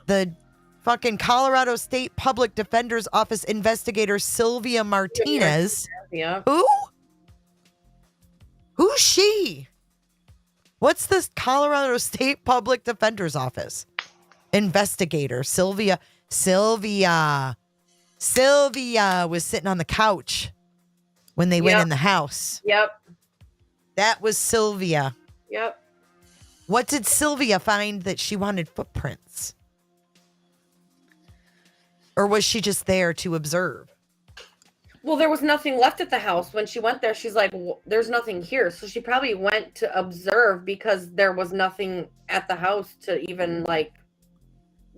the fucking Colorado State Public Defender's Office investigator Sylvia Martinez. Yeah. Who? Who's she? What's this Colorado State Public Defender's Office? Investigator Sylvia was sitting on the couch when they went in the house. Yep. That was Sylvia. Yep. What did Sylvia find that she wanted footprints? Or was she just there to observe? Well, there was nothing left at the house. When she went there, she's like, there's nothing here. So she probably went to observe because there was nothing at the house to even go.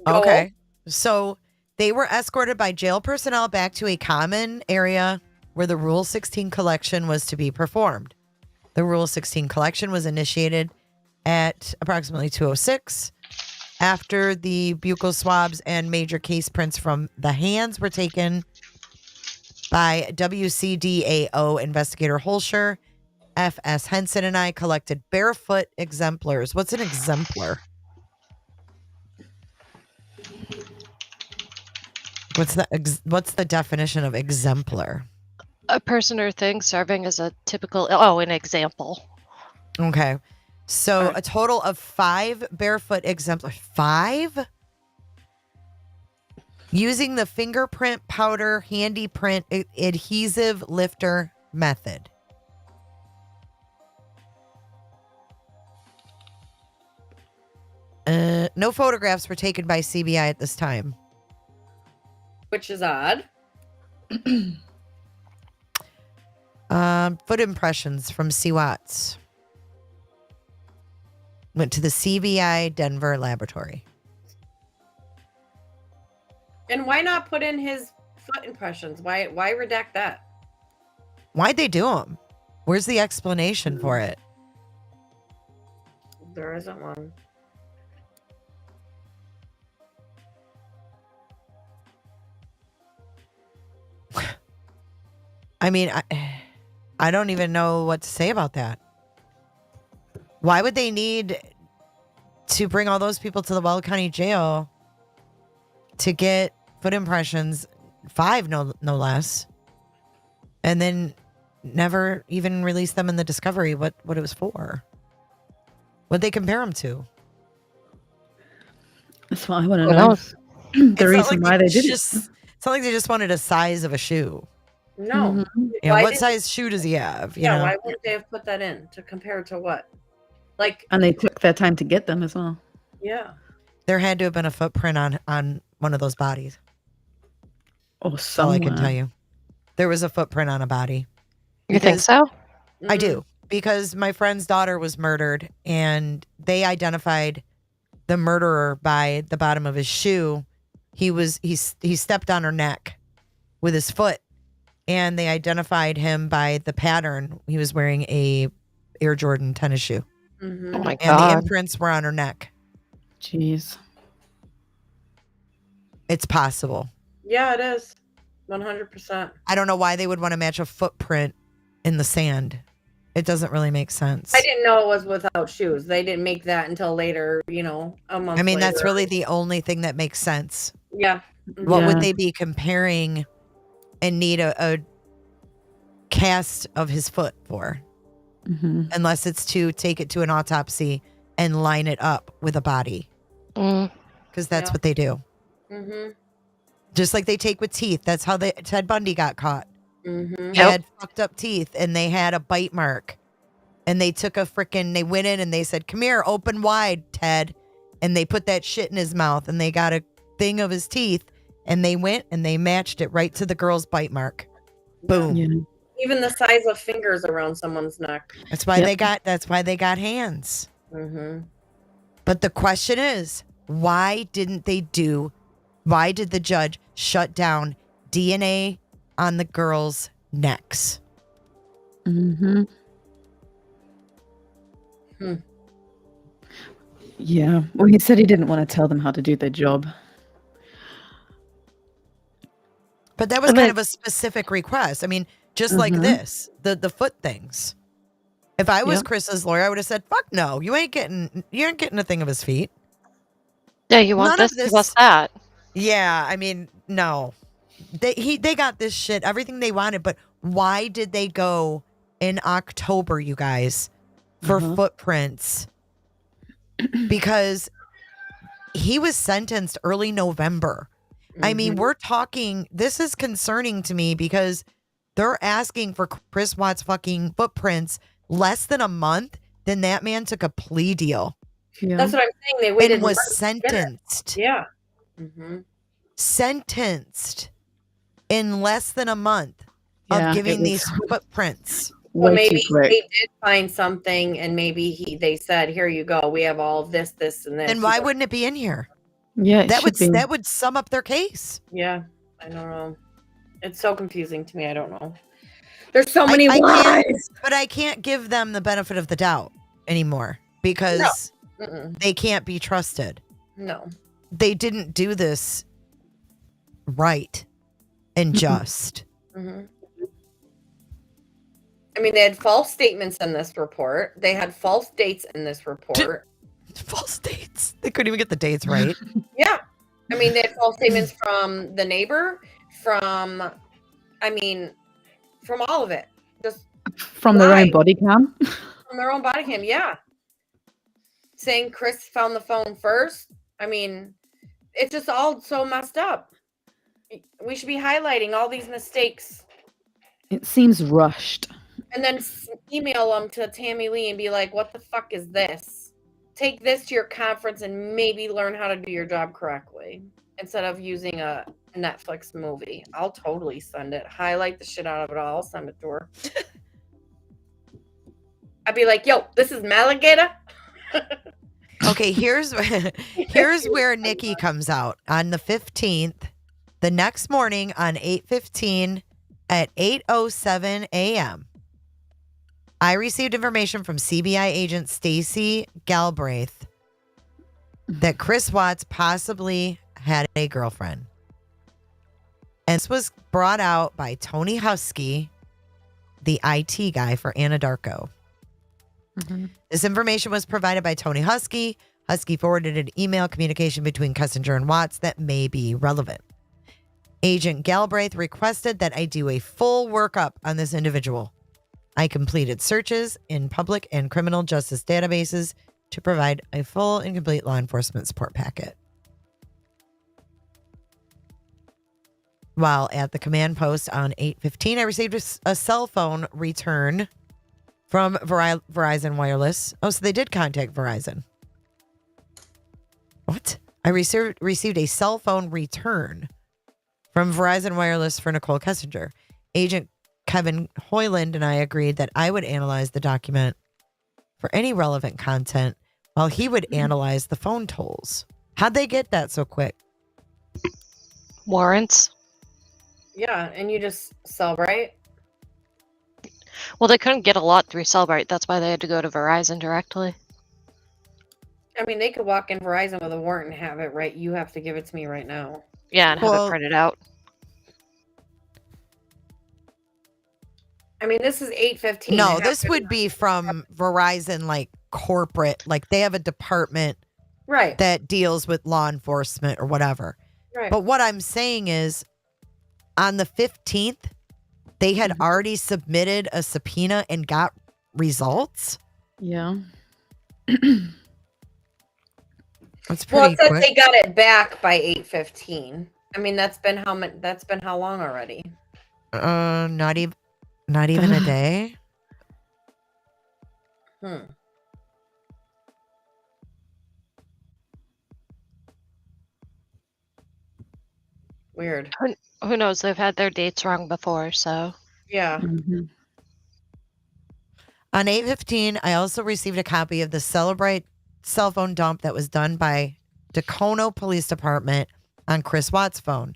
Okay. So they were escorted by jail personnel back to a common area where the Rule 16 collection was to be performed. The Rule 16 collection was initiated at approximately 2:06 after the buccal swabs and major case prints from the hands were taken by WCDAO investigator Holscher. FS Henson and I collected barefoot exemplars. What's an exemplar? What's the definition of exemplar? A person or thing serving as a typical, an example. Okay. So a total of 5 barefoot exemplars. 5? Using the fingerprint powder handy print adhesive lifter method. No photographs were taken by CBI at this time. Which is odd. Foot impressions from C. Watts. Went to the CVI Denver laboratory. And why not put in his foot impressions? Why redact that? Why'd they do them? Where's the explanation for it? There isn't one. I mean, I don't even know what to say about that. Why would they need to bring all those people to the Weld County Jail to get foot impressions, 5 no less, and then never even release them in the discovery what it was for? What'd they compare them to? That's what I want to know. The reason why they did it. It's not like they just wanted a size of a shoe. No. Mhm. You know, what size shoe does he have? You know? Why wouldn't they have put that in to compare to what? Like, And they took their time to get them as well. yeah. There had to have been a footprint on one of those bodies. Or That's all I can tell somewhere. you. There was a footprint on a body. You think Because- so? I do, because my friend's daughter was murdered, and they identified the murderer by the bottom of his shoe. He stepped on her neck with his foot, and they identified him by the pattern. He was wearing a Air Jordan tennis shoe, Mm-hmm. Oh my and the god. imprints were on her neck. Jeez. It's possible. Yeah, it is. 100%. I don't know why they would want to match a footprint in the sand. It doesn't really make sense. I didn't know it was without shoes. They didn't make that until later, a month I mean, that's later. really the only thing that makes sense. Yeah. What Yeah. would they be comparing and need a cast of his foot for? hmm Unless it's to take it to an autopsy and line it up with a body. Mm. Because that's Yeah. what they do. Mm-hmm. Just like they take with teeth. That's how Ted Bundy got caught. Mm-hmm. He had fucked up teeth and they had a bite mark. And they took they went in and they said, "Come here, open wide, Ted." And they put that shit in his mouth and they got a thing of his teeth and they went and they matched it right to the girl's bite mark. Boom. Yeah. Even the size of fingers around someone's neck. That's why that's why they got hands. Mm-hmm. But the question is, why did the judge shut down DNA on the girls' necks? hmm Yeah. Well, he said he didn't want to tell them how to do their job. But that was And kind then- of a specific request. I mean, just like Mhm. this, the foot things. If I was Yep. Chris's lawyer, I would have said, "Fuck no, you ain't getting a thing of his feet." Yeah, you want None of this? this- What's that? Yeah, I mean, no. They got this shit, everything they wanted, but why did they go in October, you guys, for Uh-huh. footprints? Because he was sentenced early November. I mean, Mm-hmm. we're talking, this is concerning to me because they're asking for Chris Watts' fucking footprints less than a month. Then that man took a plea deal Yeah. That's what I'm saying. They waited and was months to get it. sentenced. Yeah. Mm-hmm. In less than a month Yeah, of it giving was these footprints. Well, way too maybe quick. they did find something, and maybe they said, "Here you go. We have all of this, and this." Then why wouldn't it be in here? Yeah, it That should would be. that would sum up their case. Yeah, I don't know. It's so confusing to me. I don't know. There's so I- many I can't- lies. But I can't give them the benefit of the doubt anymore because Mm-mm. they can't be trusted. No. They didn't do this right and just. hmm I mean, they had false statements in this report. They had false dates in this report. False dates. They couldn't even get the dates right. Yeah. I mean, they had false statements from the neighbor, from all of it. Just From their own lied. body cam. from their own body cam. Yeah. Saying Chris found the phone first. I mean, it's just all so messed up. We should be highlighting all these mistakes It seems rushed. and then email them to Tammy Lee and be like, what the fuck is this? Take this to your conference and maybe learn how to do your job correctly instead of using a Netflix movie. I'll totally send it. Highlight the shit out of it all. I'll send it to her. I'd be like, yo, this is Malagueta. Okay, here's where Nikki comes out. On the 15th, the next morning on 8:15 at 8:07 a.m., I received information from CBI agent Stacy Galbraith that Chris Watts possibly had a girlfriend. And this was brought out by Tony Husky, the IT guy for Anadarko. This information was provided by Tony Husky. Husky forwarded an email communication between Kessinger and Watts that may be relevant. Agent Galbraith requested that I do a full workup on this individual. I completed searches in public and criminal justice databases to provide a full and complete law enforcement support packet. While at the command post on 8:15, I received a cell phone return from Verizon Wireless. Oh, so they did contact Verizon. What? I received a cell phone return from Verizon Wireless for Nicole Kessinger. Agent Kevin Hoyland and I agreed that I would analyze the document for any relevant content while he would analyze the phone tolls. How'd they get that so quick? Warrants. Yeah, and you just Cellbrite. Well, they couldn't get a lot through Cellbrite. That's why they had to go to Verizon directly. I mean, they could walk in Verizon with a warrant and have it right. You have to give it to me right now. Yeah, and have Well- it printed out. I mean, this is 8:15. No, this would be from Verizon, like corporate, like they have a department right. that deals with law enforcement or whatever. Right. But what I'm saying is on the 15th, they had already submitted a subpoena and got results. Yeah. That's Well, pretty it says quick. they got it back by 8:15. I mean, that's been how long already? Not even a day. Weird. Who knows? They've had their dates wrong before, so. Yeah. On 8:15, I also received a copy of the Celebrate cell phone dump that was done by Dacono Police Department on Chris Watts' phone.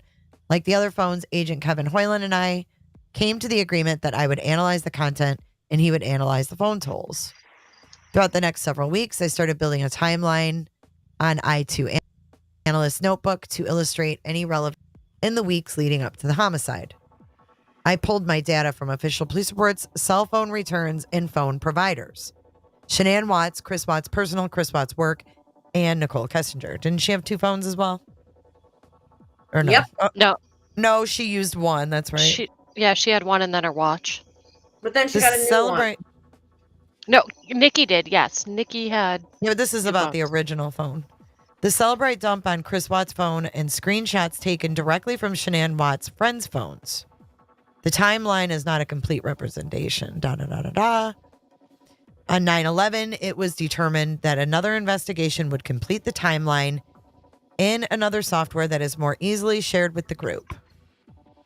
Like the other phones, Agent Kevin Hoyland and I came to the agreement that I would analyze the content and he would analyze the phone tolls. Throughout the next several weeks, I started building a timeline on I2 Analyst Notebook to illustrate any relevant in the weeks leading up to the homicide. I pulled my data from official police reports, cell phone returns, and phone providers. Shanann Watts, Chris Watts' personal, Chris Watts' work, and Nicole Kessinger. Didn't she have two phones as well? Or no? Yep. No. No, she used one. That's right. She had one and then her watch. But then she The got a new Celebrate. one. No, Nikki did, yes. Nikki had. Yeah, but this is two about the phones. original phone. The Celebrate dump on Chris Watts' phone and screenshots taken directly from Shanann Watts' friends' phones. The timeline is not a complete representation. On 9/11, it was determined that another investigation would complete the timeline in another software that is more easily shared with the group.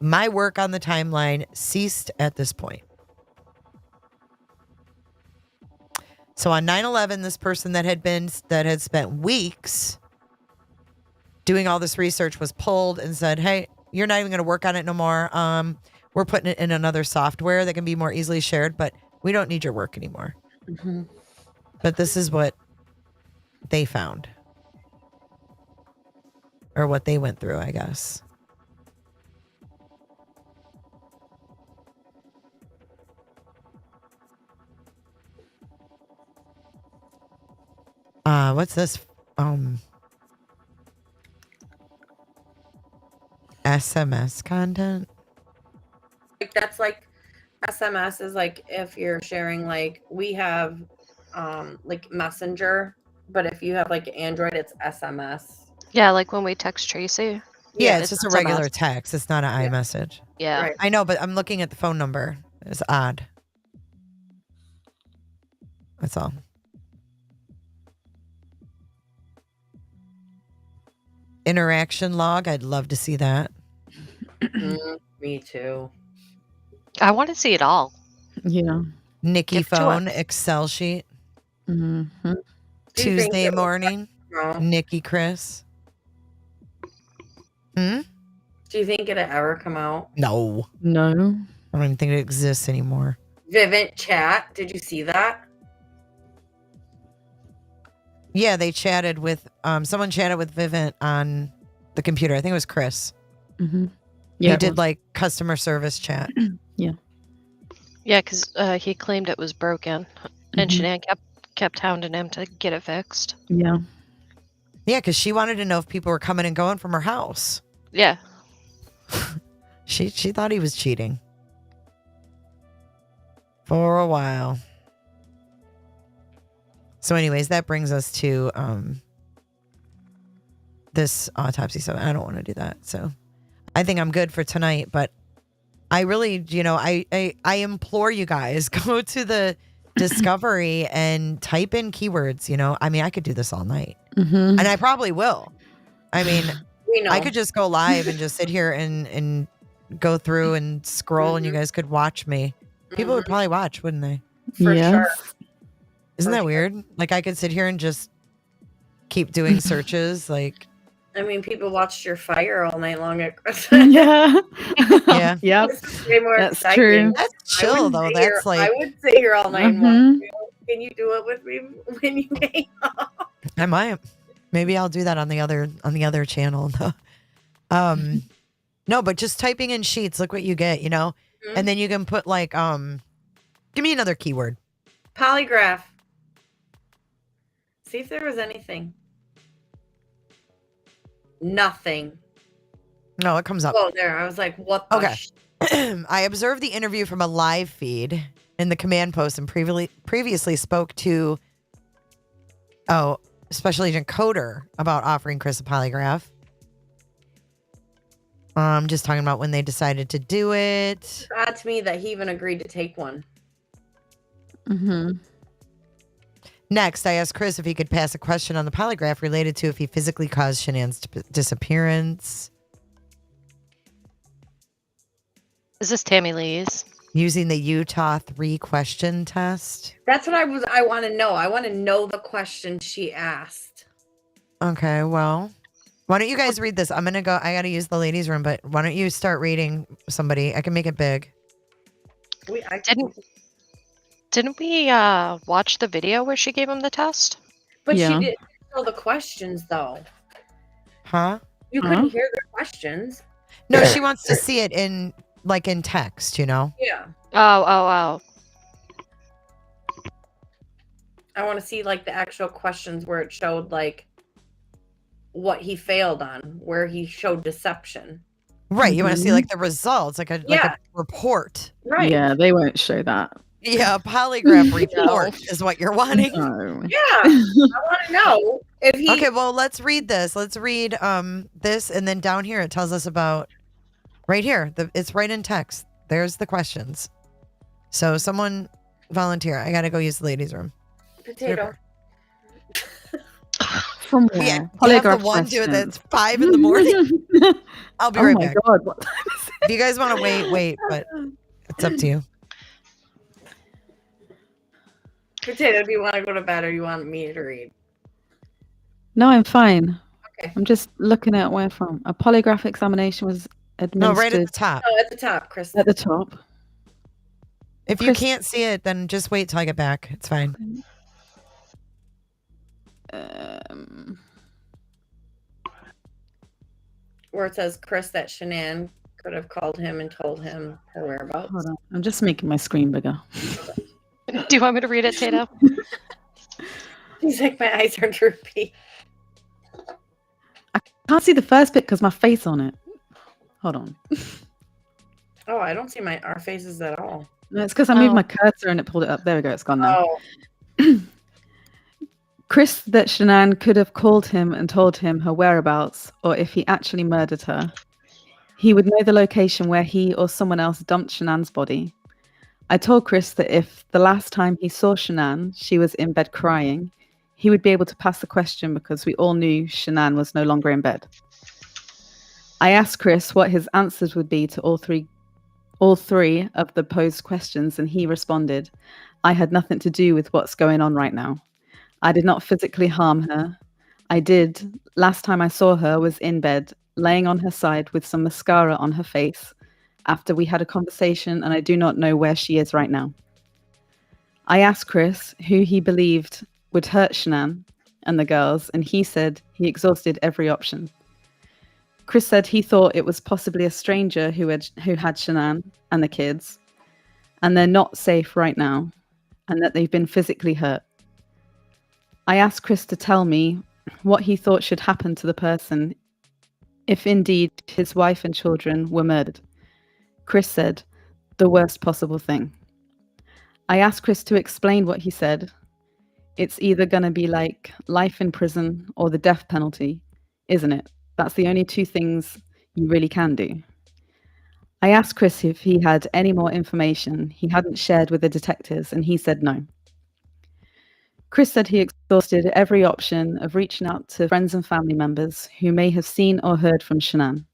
My work on the timeline ceased at this point. So on 9/11, this person that had spent weeks doing all this research was pulled and said, "Hey, you're not even going to work on it no more. We're putting it in another software that can be more easily shared, but we don't need your work anymore." But this is what they found, or what they went through, I guess. What's this? SMS content. Like that's like SMS is like if you're sharing like we have like Messenger, but if you have like Android, it's SMS. Yeah, like when we text Tracy. Yeah, it's just a SMS. regular text. It's not an iMessage. Yeah. Right. I know, but I'm looking at the phone number. It's odd. That's all. Interaction log. I'd love to see that. Me too. I want to see it all. Yeah. Nikki Give it to phone, us. Excel sheet. Do you think Tuesday it will morning, come out? Nikki Chris. Hmm? Do you think it'll ever come out? No. No. I don't even think it exists anymore. Vivint chat. Did you see that? Yeah, they chatted with someone chatted with Vivint on the computer. I think it was Chris. Mm-hmm. He it did was. like customer service chat. Yeah, because he claimed it was broken, and Mhm. Shanann kept hounding him to get it fixed. Yeah. Yeah, because she wanted to know if people were coming and going from her house. Yeah. She thought he was cheating for a while. So, anyways, that brings us to this autopsy. So I don't want to do that. So I think I'm good for tonight. But I really, I implore you guys, go to the Discovery and type in keywords. I mean, I could do this all night, Mm-hmm. and I probably will. I mean, We know. I could just go live and just sit here and go through and scroll, and you guys could watch me. People would probably watch, wouldn't they? For Yes. sure. Isn't For that sure. weird? Like I could sit here and just keep doing searches. Like, I mean, people watched your fire all night long at Christmas. Yeah. Yeah. Yep. This is way more That's exciting. true. that's I chill would though. sit here- That's like I would sit here all night and watch Mhm. you. Can you do it with me when you hang up? I might. Maybe I'll do that on the other channel. No, but just typing in sheets, look what you get, and then you can put like give me another keyword. Polygraph. See if there was anything. Nothing. No, it comes up. Oh, there. I was like, what the Okay. I observed the interview from a live feed in the command post and previously spoke to Special Agent Coder about offering Chris a polygraph. Just talking about when they decided to do it. It's odd to me that he even agreed to take one. Mm-hmm. Next, I asked Chris if he could pass a question on the polygraph related to if he physically caused Shanann's disappearance. Is this Tammy Lee's? Using the Utah 3-question test. That's what I want to know. I want to know the question she asked. Okay, well, why don't you guys read this? I'm going to go. I got to use the ladies' room, but why don't you start reading somebody? I can make it big. Didn't we watch the video where she gave him the test? But Yeah. she didn't know the questions, though. Huh? You couldn't hear the questions. No, she wants to see it in text, Yeah. Oh. I want to see like the actual questions where it showed like what he failed on, where he showed deception. Right. You want to see Mhm. like the results, like a report. Right. Yeah, they won't show that. Yeah, a polygraph report is what you're wanting. No. Yeah. I want to know if he. Okay, well, let's read this. Let's read this, and then down here it tells us about right here. It's right in text. There's the questions. So someone volunteer. I gotta go use the ladies' room. Potato. From where? Yeah, have Polygraph the one do it questions. that's 5 in the morning. I'll be Oh right my back. god, what time is If you guys want to wait, but it's up to you. Potato, do you want to go to bed or you want me to read? No, I'm fine. Okay. I'm just looking at where from. A polygraph examination was No, administered right at the top. Oh, at the top, Chris. at the top. If you Chris- can't see it, then just wait till I get back. It's fine. Where it says Chris that Shanann could have called him and told him her whereabouts. Hold on. I'm just making my screen bigger. Do you want me to read it, Tato? He's like, my eyes are droopy. Can't see the first bit because my face on it. Hold on. Oh, I don't see our faces at all. No, it's because I moved my cursor and it pulled it up. There we go. It's gone now. Oh, Chris that Shanann could have called him and told him her whereabouts, or if he actually murdered her. He would know the location where he or someone else dumped Shanann's body. I told Chris that if the last time he saw Shanann, she was in bed crying, he would be able to pass the question because we all knew Shanann was no longer in bed. I asked Chris what his answers would be to all three of the posed questions, and he responded, I had nothing to do with what's going on right now. I did not physically harm her. I did. Last time I saw her was in bed, laying on her side with some mascara on her face after we had a conversation, and I do not know where she is right now. I asked Chris who he believed would hurt Shanann and the girls, and he said he exhausted every option. Chris said he thought it was possibly a stranger who had Shanann and the kids, and they're not safe right now, and that they've been physically hurt. I asked Chris to tell me what he thought should happen to the person if indeed his wife and children were murdered. Chris said, the worst possible thing. I asked Chris to explain what he said. It's either going to be like life in prison or the death penalty, isn't it? That's the only two things you really can do. I asked Chris if he had any more information he hadn't shared with the detectives, and he said no. Chris said he exhausted every option of reaching out to friends and family members who may have seen or heard from Shanann.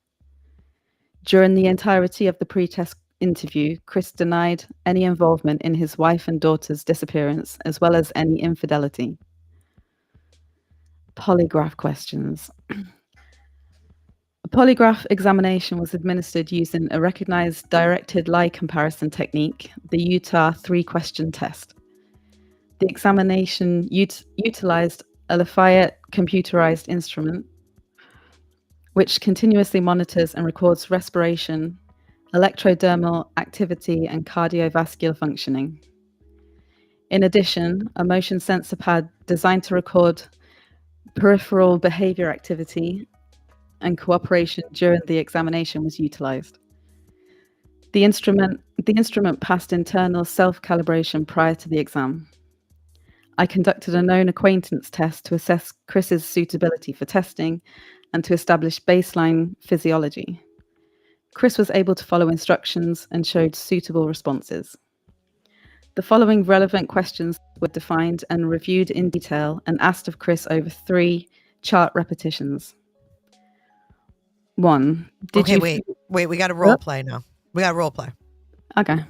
During the entirety of the pre-test interview, Chris denied any involvement in his wife and daughter's disappearance, as well as any infidelity. Polygraph questions. A polygraph examination was administered using a recognized directed lie comparison technique, the Utah 3-question test. The examination utilized a Lafayette computerized instrument, which continuously monitors and records respiration, electrodermal activity, and cardiovascular functioning. In addition, a motion sensor pad designed to record peripheral behavior activity and cooperation during the examination was utilized. The instrument passed internal self-calibration prior to the exam. I conducted a known acquaintance test to assess Chris's suitability for testing and to establish baseline physiology. Chris was able to follow instructions and showed suitable responses. The following relevant questions were defined and reviewed in detail and asked of Chris over 3 chart repetitions. 1. Wait, we got to role play now. We got to role play. Okay.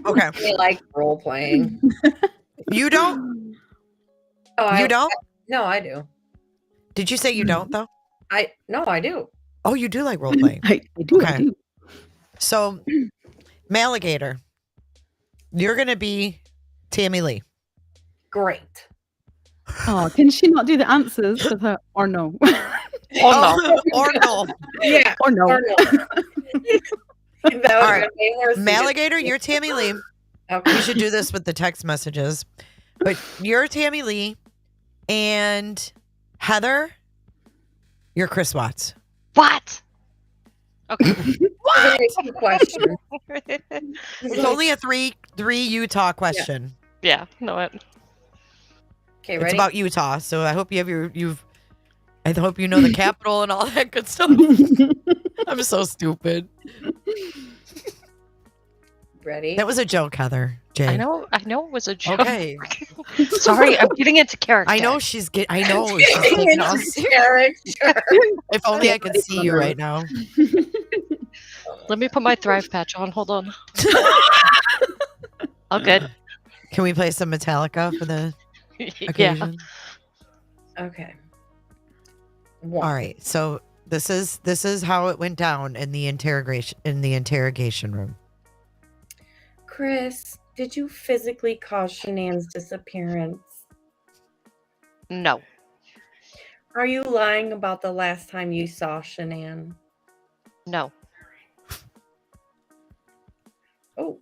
Okay. We like role playing. You don't? Oh, You don't? No, I do. Did you say you don't, though? No, I do. Oh, you do like role playing. I do. Okay. I do. So, Maligator, you're going to be Tammy Lee. Great. Oh, can she not do the answers with her or no? Oh, no. Or no. Yeah. Or no. Or no. That was All right. gonna be worse. Maligator, you're Tammy Lee. Okay. We should do this with the text messages. But you're Tammy Lee, and Heather, you're Chris Watts. What? Okay. What? Two questions. It's only a three Utah question. Yeah, know it. Okay, It's ready? about Utah, so I hope you have I hope you know the capital and all that good stuff. I'm so stupid. Ready? That was a joke, Heather. Jay. I know it was a joke. Okay. Sorry, I'm getting into character. I know she's taking us. Character. If only I could see you right now. Let me put my Thrive patch on. Hold on. All good. Can we play some Metallica for the Yeah. occasion? Okay. All right. So this is how it went down in the interrogation room. Chris, did you physically cause Shanann's disappearance? No. Are you lying about the last time you saw Shanann? No. Oh.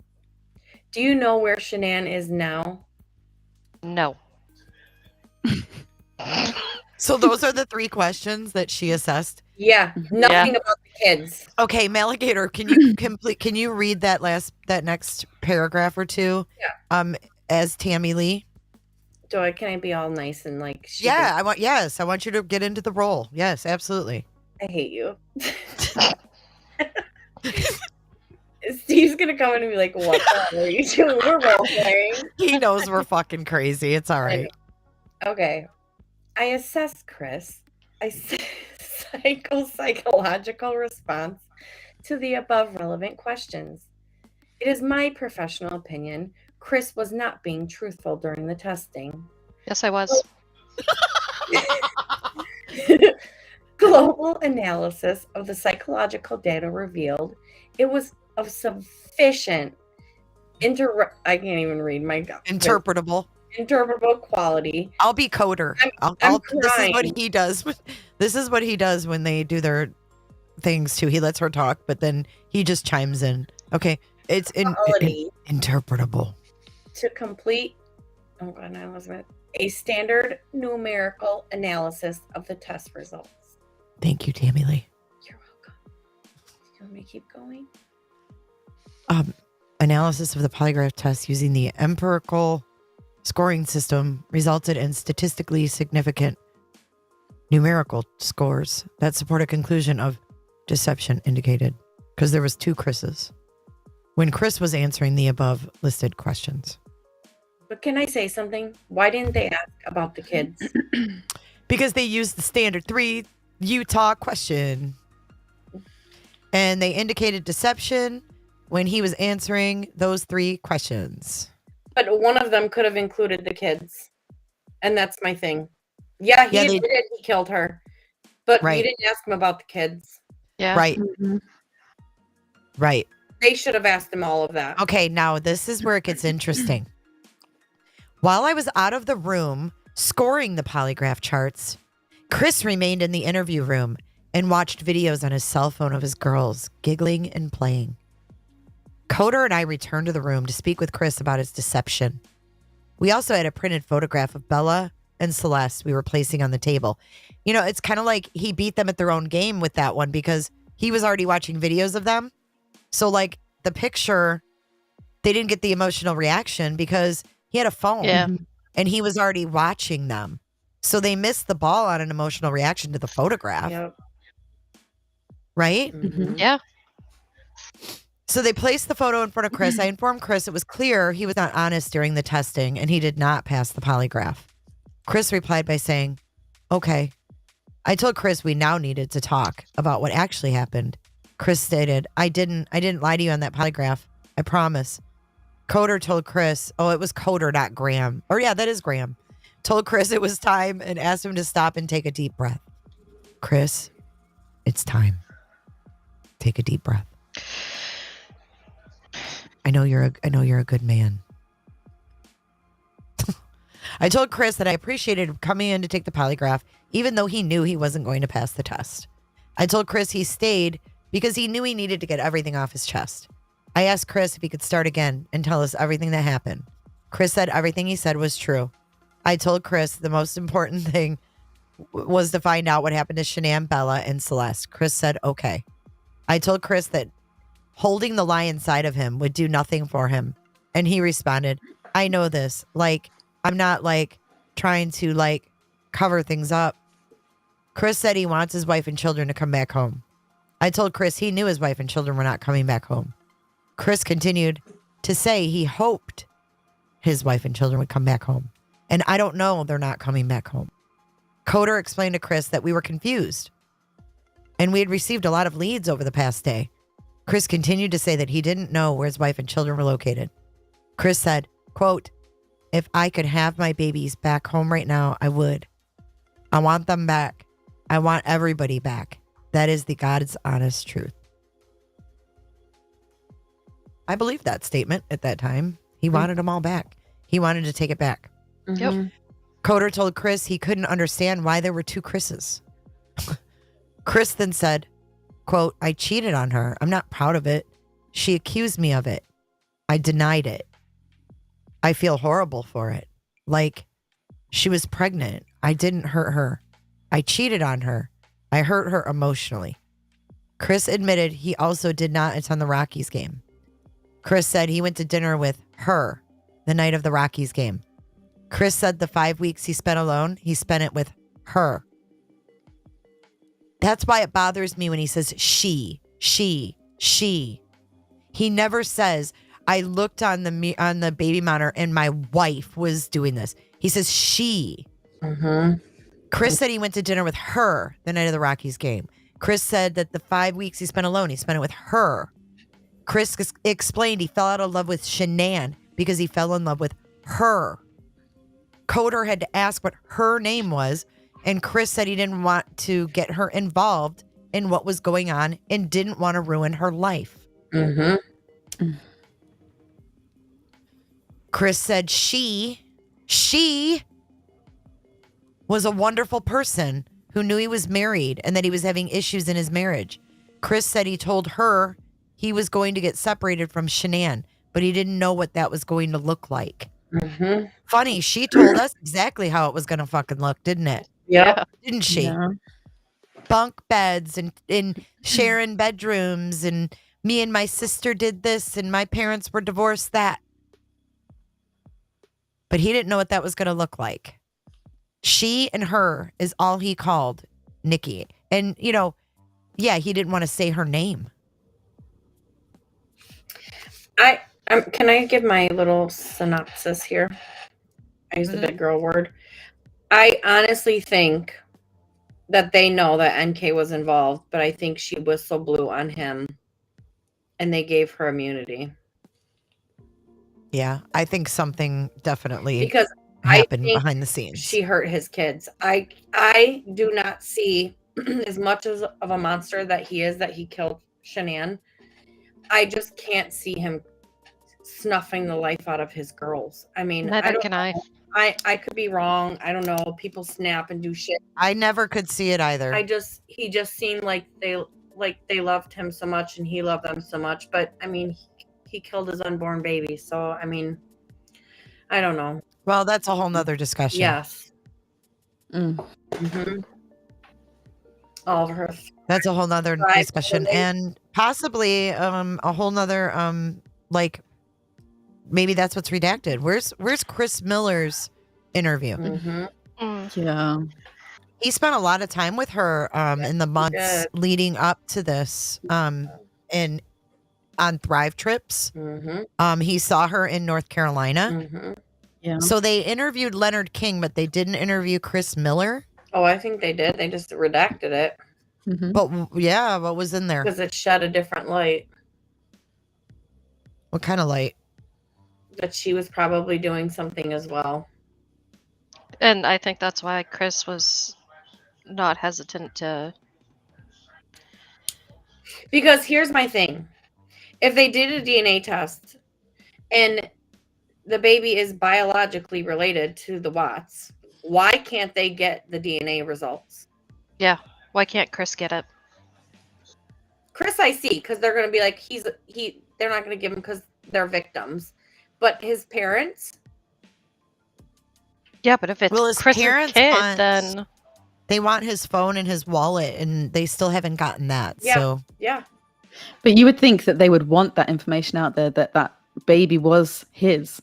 Do you know where Shanann is now? No. So those are the 3 questions that she assessed. Yeah, nothing about the kids. Okay, Maligator, can you can you read that next paragraph or 2? Yeah. As Tammy Lee? Can I be all nice and like Yeah, I want you to get into the role. Yes, absolutely. I hate you. Steve's gonna come in and be like, what the hell are you doing? We're role playing. He knows we're fucking crazy. It's all right. Okay. I assess Chris. Psychological response to the above relevant questions. It is my professional opinion Chris was not being truthful during the testing. Yes, I was. Global analysis of the psychological data revealed it was of sufficient I can't even read my Interpretable quality. I'll be Coder. I'm this is what crying. he does. This is what he does when they do their things too. He lets her talk, but then he just chimes in. Okay, it's interpretable. To complete, a standard numerical analysis of the test results. Thank you, Tammy Lee. You're welcome. Do you want me to keep going? Analysis of the polygraph test using the empirical scoring system resulted in statistically significant numerical scores that support a conclusion of deception indicated, because there was 2 Chris's when Chris was answering the above listed questions. But can I say something? Why didn't they ask about the kids? Because they used the standard 3 Utah question. And they indicated deception when he was answering those 3 questions. But one of them could have included the kids. And that's my thing. Yeah, he admitted he killed her. But you didn't ask him about the kids. Yeah. Right. Right. They should have asked him all of that. Okay, now this is where it gets interesting. While I was out of the room scoring the polygraph charts, Chris remained in the interview room and watched videos on his cell phone of his girls giggling and playing. Coder and I returned to the room to speak with Chris about his deception. We also had a printed photograph of Bella and Celeste we were placing on the table. You know, it's kind of like he beat them at their own game with that one because he was already watching videos of them. So like the picture, they didn't get the emotional reaction because he had a phone and he was already watching them. So they missed the ball on an emotional reaction to the photograph. Yep. Right? Mm-hmm. Yeah. So they placed the photo in front of Chris. I informed Chris it was clear he was not honest during the testing and he did not pass the polygraph. Chris replied by saying, okay. I told Chris we now needed to talk about what actually happened. Chris stated, I didn't lie to you on that polygraph. I promise. Coder told Chris, it was Coder, not Graham. Or yeah, that is Graham. Told Chris it was time and asked him to stop and take a deep breath. Chris, it's time. Take a deep breath. I know you're a good man. I told Chris that I appreciated him coming in to take the polygraph, even though he knew he wasn't going to pass the test. I told Chris he stayed because he knew he needed to get everything off his chest. I asked Chris if he could start again and tell us everything that happened. Chris said everything he said was true. I told Chris the most important thing was to find out what happened to Shanann, Bella, and Celeste. Chris said, okay. I told Chris that holding the lie inside of him would do nothing for him. And he responded, I know this. Like, I'm not like trying to like cover things up. Chris said he wants his wife and children to come back home. I told Chris he knew his wife and children were not coming back home. Chris continued to say he hoped his wife and children would come back home. And I don't know, they're not coming back home. Coder explained to Chris that we were confused and we had received a lot of leads over the past day. Chris continued to say that he didn't know where his wife and children were located. Chris said, quote, if I could have my babies back home right now, I would. I want them back. I want everybody back. That is the God's honest truth. I believed that statement at that time. He wanted them all back. He wanted to take it back. Yep. Coder told Chris he couldn't understand why there were 2 Chris's. Chris then said, quote, I cheated on her. I'm not proud of it. She accused me of it. I denied it. I feel horrible for it. Like, she was pregnant. I didn't hurt her. I cheated on her. I hurt her emotionally. Chris admitted he also did not attend the Rockies game. Chris said he went to dinner with her the night of the Rockies game. Chris said the 5 weeks he spent alone, he spent it with her. That's why it bothers me when he says she. He never says, I looked on the baby monitor and my wife was doing this. He says she. Chris said he went to dinner with her the night of the Rockies game. Chris said that the 5 weeks he spent alone, he spent it with her. Chris explained he fell out of love with Shanann because he fell in love with her. Coder had to ask what her name was, and Chris said he didn't want to get her involved in what was going on and didn't want to ruin her life. Mm-hmm. Chris said she was a wonderful person who knew he was married and that he was having issues in his marriage. Chris said he told her he was going to get separated from Shanann, but he didn't know what that was going to look like. Mm-hmm. Funny, she told us exactly how it was going to fucking look, didn't it? Yep. Didn't she? Yeah. Bunk beds and sharing bedrooms, and me and my sister did this and my parents were divorced that. But he didn't know what that was going to look like. She and her is all he called Nikki. And, you know, yeah, he didn't want to say her name. Can I give my little synopsis here? I use the big girl word. I honestly think that they know that NK was involved, but I think she whistle blew on him and they gave her immunity. Yeah, I think something definitely Because happened behind the scenes. She hurt his kids. I do not see as much of a monster that he killed Shanann. I just can't see him snuffing the life out of his girls. I mean, Neither can I. I could be wrong. I don't know. People snap and do shit. I never could see it either. He just seemed like they loved him so much and he loved them so much. But I mean, he killed his unborn baby. So I mean, I don't know. Well, that's a whole nother discussion. Yes. Mm. All of her. That's a whole nother discussion, and possibly a whole nother like maybe that's what's redacted. Where's Chris Miller's interview? Yeah. He spent a lot of time with her in the months leading up to this and on Thrive trips. He saw her in North Carolina. Yeah. So they interviewed Leonard King, but they didn't interview Chris Miller. Oh, I think they did. They just redacted it. But yeah, what was in there? Because it shed a different light. What kind of light? That she was probably doing something as well. And I think that's why Chris was not hesitant to. Because here's my thing. If they did a DNA test and the baby is biologically related to the Watts, why can't they get the DNA results? Yeah. Why can't Chris get it? Chris, I see, because they're going to be like, they're not going to give him because they're victims. But his parents? Yeah, but if it's his Chris's parents kid, then they want his phone and his wallet, and they still haven't gotten that. Yeah. So Yeah. But you would think that they would want that information out there, that baby was his,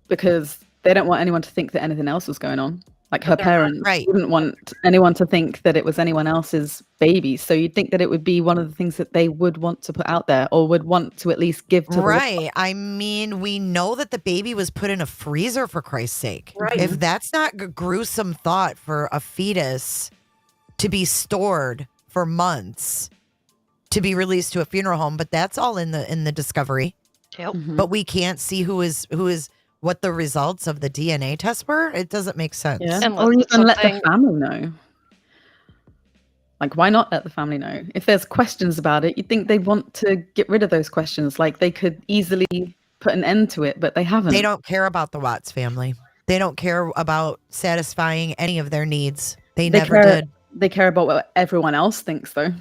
because they don't want anyone to think that anything else was going on. Like her parents wouldn't want anyone to think that it was anyone else's baby. So you'd think that it would be one of the things that they would want to put out there, or would want to at least give to the right. I mean, we know that the baby was put in a freezer, for Christ's sake. Right. If that's not a gruesome thought for a fetus to be stored for months to be released to a funeral home, but that's all in the discovery. Yep. But we can't see who is what the results of the DNA tests were. It doesn't make sense. Yeah. And Or even let the something- family know. Like, why not let the family know? If there's questions about it, you'd think they'd want to get rid of those questions. Like, they could easily put an end to it, but they haven't. They don't care about the Watts family. They don't care about satisfying any of their needs. They never did. They care about what everyone else thinks, though.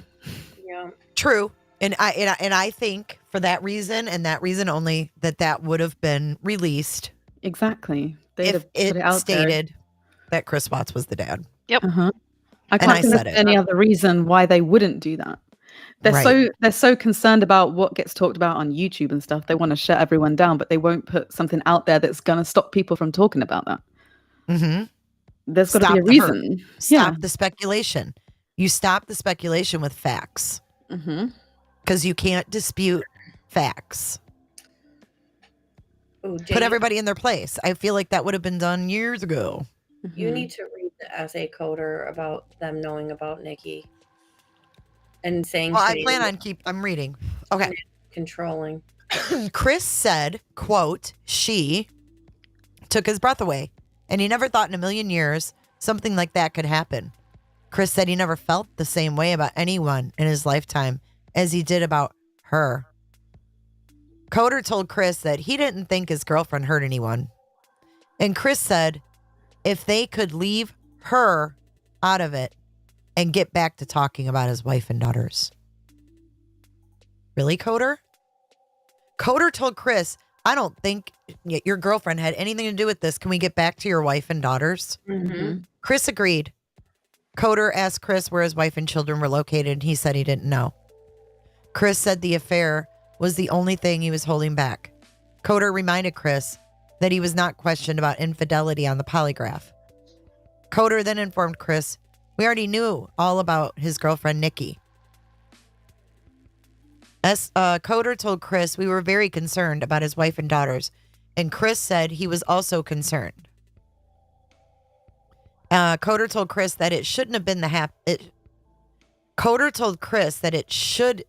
Yeah. True. And I think for that reason and that reason only that would have been released. Exactly. They'd If have put it out stated that Chris Watts was the dad. Yep. Uh-huh. I And can't I think said of it. any other reason why they wouldn't do that. They're so concerned about what gets talked about on YouTube and stuff. They want to shut everyone down, but they won't put something out there that's going to stop people from talking about that. Mm-hmm. There's got to Stop be a the hurt. reason. Stop the speculation. You stop the speculation with facts. Mm-hmm. Because you can't dispute facts. Ooh, Put Jane, everybody in their place. I feel like that would have been done years ago. you need to read the essay coder about them knowing about Nikki. And saying Well, I Shanann plan on I'm reading. Okay. controlling. Chris said, quote, she took his breath away, and he never thought in a million years something like that could happen. Chris said he never felt the same way about anyone in his lifetime as he did about her. Coder told Chris that he didn't think his girlfriend hurt anyone. And Chris said if they could leave her out of it and get back to talking about his wife and daughters. Really, Coder? Coder told Chris, I don't think your girlfriend had anything to do with this. Can we get back to your wife and daughters? Mm-hmm. Chris agreed. Coder asked Chris where his wife and children were located, and he said he didn't know. Chris said the affair was the only thing he was holding back. Coder reminded Chris that he was not questioned about infidelity on the polygraph. Coder then informed Chris, we already knew all about his girlfriend, Nikki. Coder told Chris we were very concerned about his wife and daughters, and Chris said he was also concerned. Coder told Chris that it shouldn't have been Coder told Chris that it should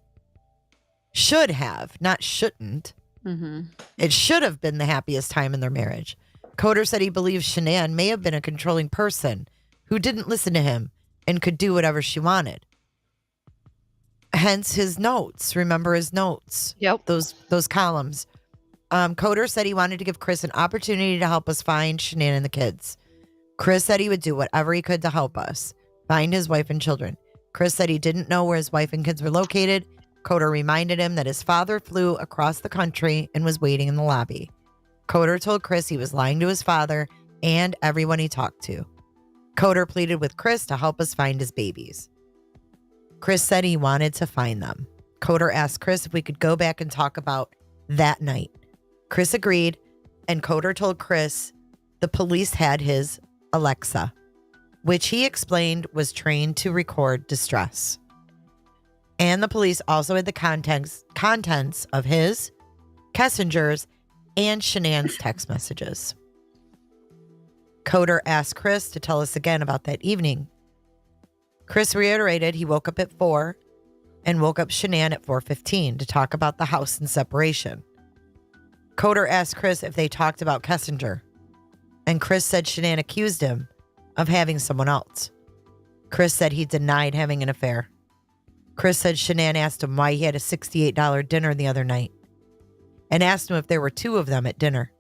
have, not shouldn't. Mm-hmm. It should have been the happiest time in their marriage. Coder said he believes Shanann may have been a controlling person who didn't listen to him and could do whatever she wanted. Hence his notes. Remember his notes? Yep. Those columns. Coder said he wanted to give Chris an opportunity to help us find Shanann and the kids. Chris said he would do whatever he could to help us find his wife and children. Chris said he didn't know where his wife and kids were located. Coder reminded him that his father flew across the country and was waiting in the lobby. Coder told Chris he was lying to his father and everyone he talked to. Coder pleaded with Chris to help us find his babies. Chris said he wanted to find them. Coder asked Chris if we could go back and talk about that night. Chris agreed, and Coder told Chris the police had his Alexa, which he explained was trained to record distress. And the police also had the contents of his, Kessinger's, and Shanann's text messages. Coder asked Chris to tell us again about that evening. Chris reiterated he woke up at 4 and woke up Shanann at 4:15 to talk about the house and separation. Coder asked Chris if they talked about Kessinger, and Chris said Shanann accused him of having someone else. Chris said he denied having an affair. Chris said Shanann asked him why he had a $68 dinner the other night and asked him if there were two of them at dinner.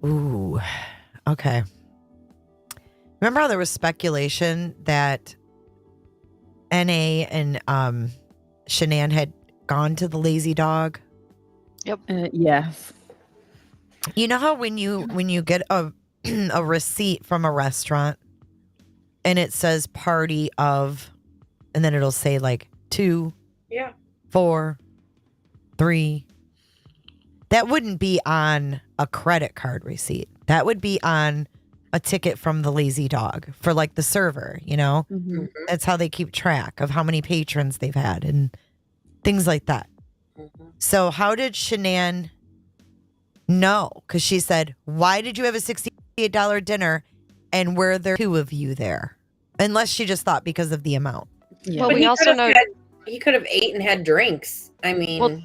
Ooh, okay. Remember how there was speculation that N.A. and Shanann had gone to the Lazy Dog? Yep. Yes. You know how when you get a receipt from a restaurant and it says party of, and then it'll say like 2, Yeah. 4, 3. That wouldn't be on a credit card receipt. That would be on a ticket from the Lazy Dog for like the server, you know? Mm-hmm. That's how they keep track of how many patrons they've had and things like that. Mm-hmm. So how did Shanann know? Because she said, why did you have a $68 dinner and were there two of you there? Unless she just thought because of the amount. Yeah. Well, But we also know. he could have ate and had drinks. I mean, Well,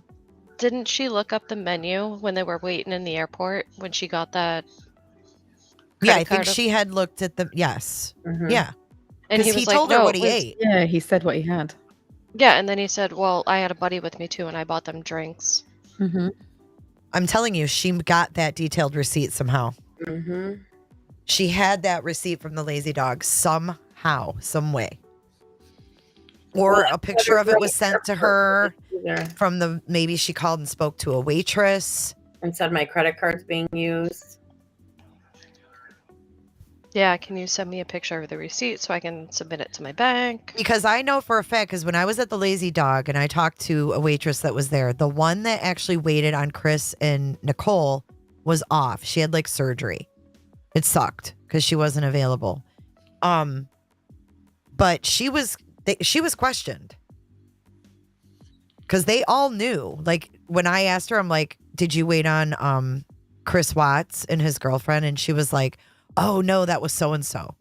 didn't she look up the menu when they were waiting in the airport when she got that? Yeah, I credit think card she had looked at the, yes. mhm. Yeah. And Because he he, was like, told her "No, what it he was-" ate. Yeah, he said what he had. Yeah, and then he said, "Well, I had a buddy with me too, and I bought them drinks." Mm-hmm. I'm telling you, she got that detailed receipt somehow. Mhm. She had that receipt from the Lazy Dog somehow, some way. Or Well, a picture of it was never sent to her either. from the, maybe she called and spoke to a waitress. And said my credit card's being used. Yeah, can you send me a picture of the receipt so I can submit it to my bank? Because I know for a fact, because when I was at the Lazy Dog and I talked to a waitress that was there, the one that actually waited on Chris and Nicole was off. She had like surgery. It sucked because she wasn't available. But she was questioned because they all knew. Like when I asked her, I'm like, "Did you wait on Chris Watts and his girlfriend?" And she was like, "Oh no, that was so and so."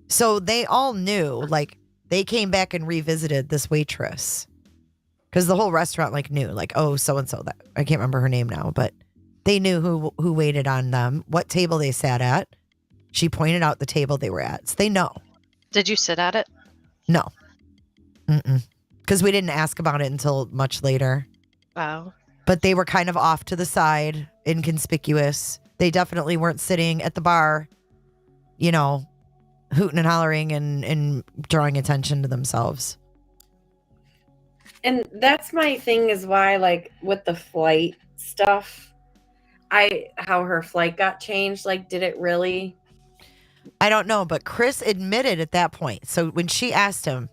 So they all knew. Like they came back and revisited this waitress. because the whole restaurant like knew, like, oh, so and so, that I can't remember her name now, but they knew who waited on them, what table they sat at. She pointed out the table they were at, so they know. Did you sit at it? No, because we didn't ask about it until much later. Wow. But they were kind of off to the side, inconspicuous. They definitely weren't sitting at the bar, you know, hooting and hollering and drawing attention to themselves. And that's my thing is why, like, with the flight stuff, how her flight got changed, like, did it really? I don't know, but Chris admitted at that point. So when she asked him,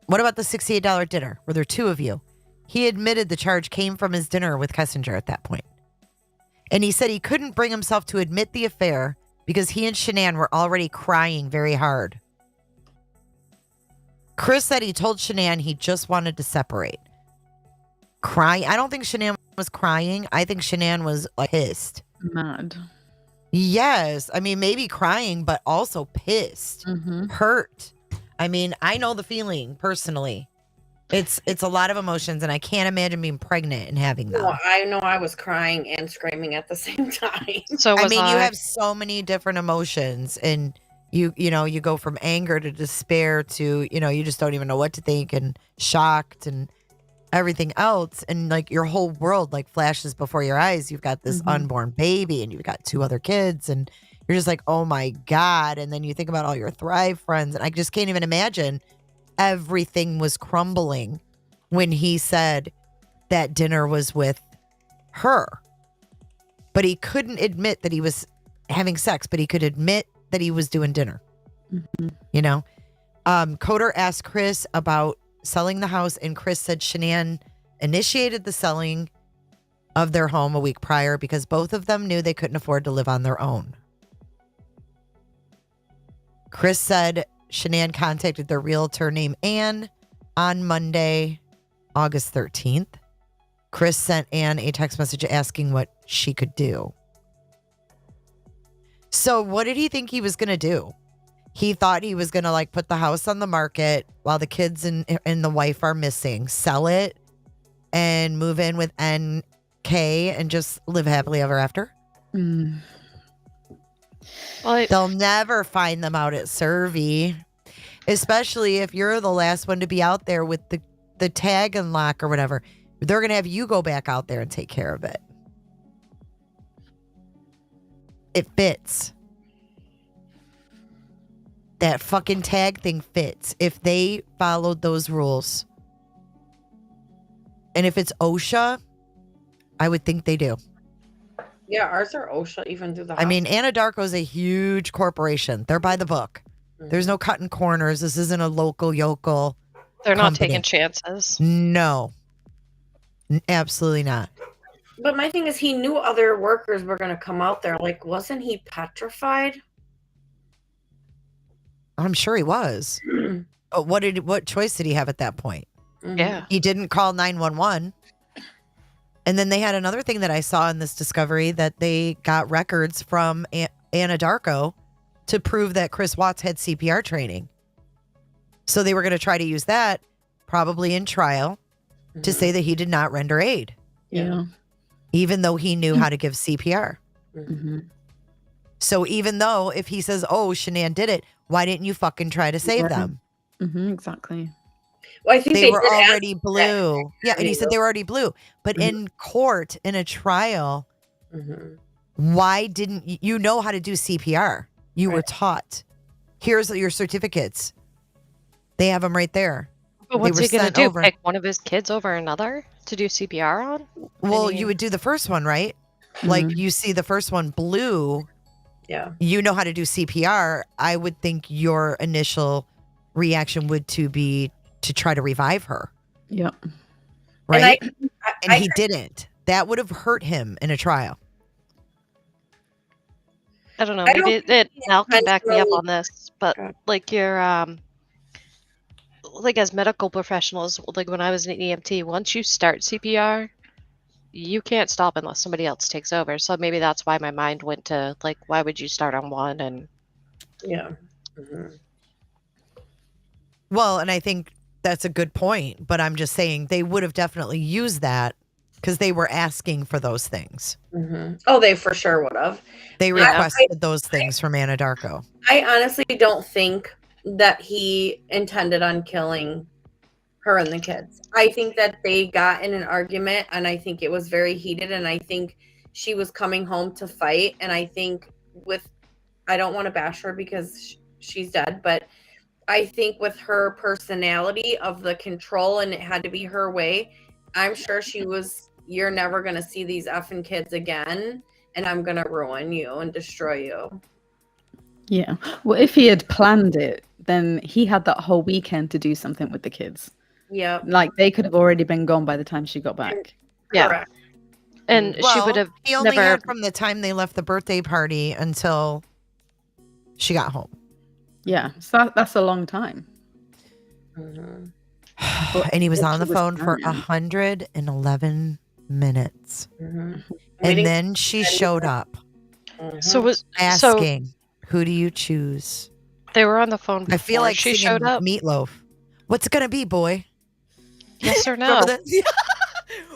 what about the $68 dinner? Were there two of you? He admitted the charge came from his dinner with Kessinger at that point. And he said he couldn't bring himself to admit the affair because he and Shanann were already crying very hard. Chris said he told Shanann he just wanted to separate. Crying? I don't think Shanann was crying. I think Shanann was pissed. Mad. Yes. I mean, maybe crying, but also pissed. Hurt. I mean, I know the feeling personally. It's a lot of emotions, and I can't imagine being pregnant and having them. Well, I know I was crying and screaming at the same time. So I was mean, you have so many different emotions, and you go from anger to despair to, you just don't even know what to think, and shocked and everything else. And like your whole world like flashes before your eyes. You've got this unborn baby and you've got two other kids, and you're just like, oh my God. And then you think about all your Thrive friends, and I just can't even imagine. Everything was crumbling when he said that dinner was with her. But he couldn't admit that he was having sex, but he could admit that he was doing dinner. Coder asked Chris about selling the house, and Chris said Shanann initiated the selling of their home a week prior because both of them knew they couldn't afford to live on their own. Chris said Shanann contacted their realtor named Ann on Monday, August 13th. Chris sent Ann a text message asking what she could do. So what did he think he was going to do? He thought he was going to put the house on the market while the kids and the wife are missing, sell it and move in with NK and just live happily ever after. Well, they'll never find them out at Cervi, especially if you're the last one to be out there with the tag and lock or whatever. They're going to have you go back out there and take care of it. It fits. That fucking tag thing fits if they followed those rules. And if it's OSHA, I would think they do. Yeah, ours are OSHA even through the house. I mean, Anadarko's a huge corporation. They're by the book. There's no cutting corners. This isn't a local yokel. They're not company. taking chances. No. Absolutely not. But my thing is, he knew other workers were going to come out there. Like, wasn't he petrified? I'm sure he was. But what choice did he have at that point? Yeah. He didn't call 911. And then they had another thing that I saw in this discovery, that they got records from Anadarko to prove that Chris Watts had CPR training. So they were going to try to use that probably in trial to say that he did not render aid. Yeah. Even though he knew how to give CPR. So even though if he says, oh, Shanann did it, why didn't you fucking try to save them? Exactly. Well, I think they were already blue. That. Yeah, and he said they were already blue. But in court, in a trial, why didn't you know how to do CPR? You were taught. Here's your certificates. They have them right there. But what's he going to do? Pick one of his kids over another to do CPR on? Well, you would do the first one, right? Like you see the first one blue. Yeah. You know how to do CPR. I would think your initial reaction would be to try to revive her. Yep. Right? And he didn't. That would have hurt him in a trial. I don't know. Maybe Al can back me up on this, but like your like as medical professionals, like when I was an EMT, once you start CPR, you can't stop unless somebody else takes over. So maybe that's why my mind went to like, why would you start on one? And yeah. Well, and I think That's a good point. But I'm just saying they would have definitely used that because they were asking for those things. Mm-hmm. Oh, they for sure would have. They requested those things from Anadarko. I honestly don't think that he intended on killing her and the kids. I think that they got in an argument, and I think it was very heated, and I think she was coming home to fight, and I think I don't want to bash her because she's dead, but I think with her personality of the control, and it had to be her way, I'm sure she was, you're never going to see these effing kids again, and I'm going to ruin you and destroy you. Yeah. Well, if he had planned it, then he had that whole weekend to do something with the kids. Yep. Like, they could have already been gone by the time she got back. Yeah. Correct. And she would have He only never. had from the time they left the birthday party until she got home. Yeah. So that's a long time. Mm-hmm. And he was If on the she was phone for carrying. 111 minutes. Mm-hmm. And then she showed up So asking, who do you choose? they were on the phone before I feel like she singing showed up. Meatloaf. What's it going to be, boy? Yes or no? Remember that?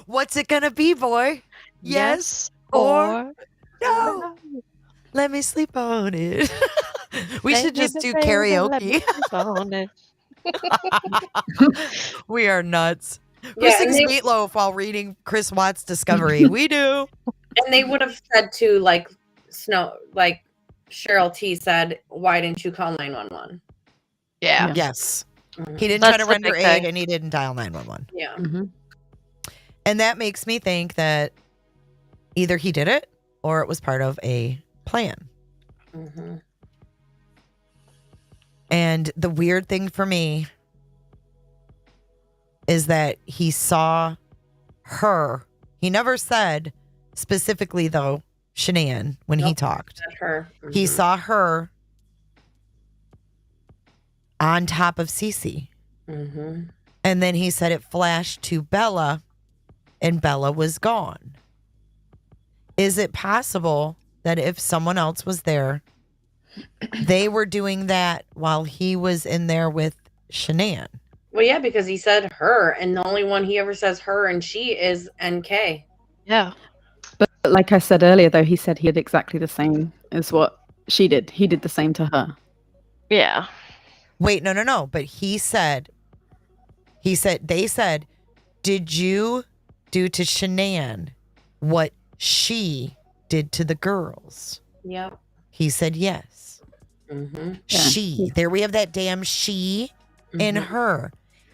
What's it going to be, boy? Yes or no? Let me sleep on it. We should just do karaoke. We are nuts. Who Yeah, sings and they- Meatloaf while reading Chris Watts' Discovery? We do. And they would have said too, like Cheryl T said, why didn't you call 911? Yeah. Yes. Mhm. He didn't That's try to the render big aid thing. and he didn't dial 911. Yeah. Mm-hmm. And that makes me think that either he did it or it was part of a plan. Mm-hmm. And the weird thing for me is that he saw her. He never said specifically, though, Shanann, when he Nope. talked. That's her. He Mhm. saw her on top of Cece. Mm-hmm. And then he said it flashed to Bella and Bella was gone. Is it possible that if someone else was there, they were doing that while he was in there with Shanann? Well, yeah, because he said her, and the only one he ever says her and she is NK. Yeah. But like I said earlier, though, he said he did exactly the same as what she did. He did the same to her. Yeah. Wait, no. But they said, did you do to Shanann what she did to the girls? Yep. He said yes. Mm-hmm. Yeah. She. There we have that damn she in her.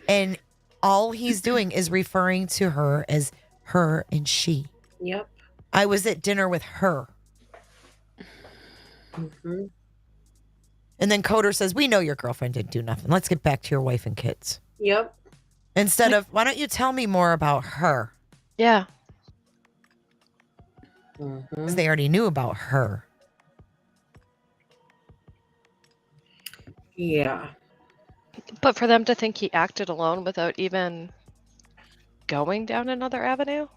And all he's doing is referring to her as her and she. Yep. I was at dinner with her. Mm-hmm. And then Coder says, we know your girlfriend didn't do nothing. Let's get back to your wife and kids. Yep. Instead of, why don't you tell me more about her? Yeah. Mm-hmm. Because they already knew about her. Yeah. But for them to think he acted alone without even going down another avenue?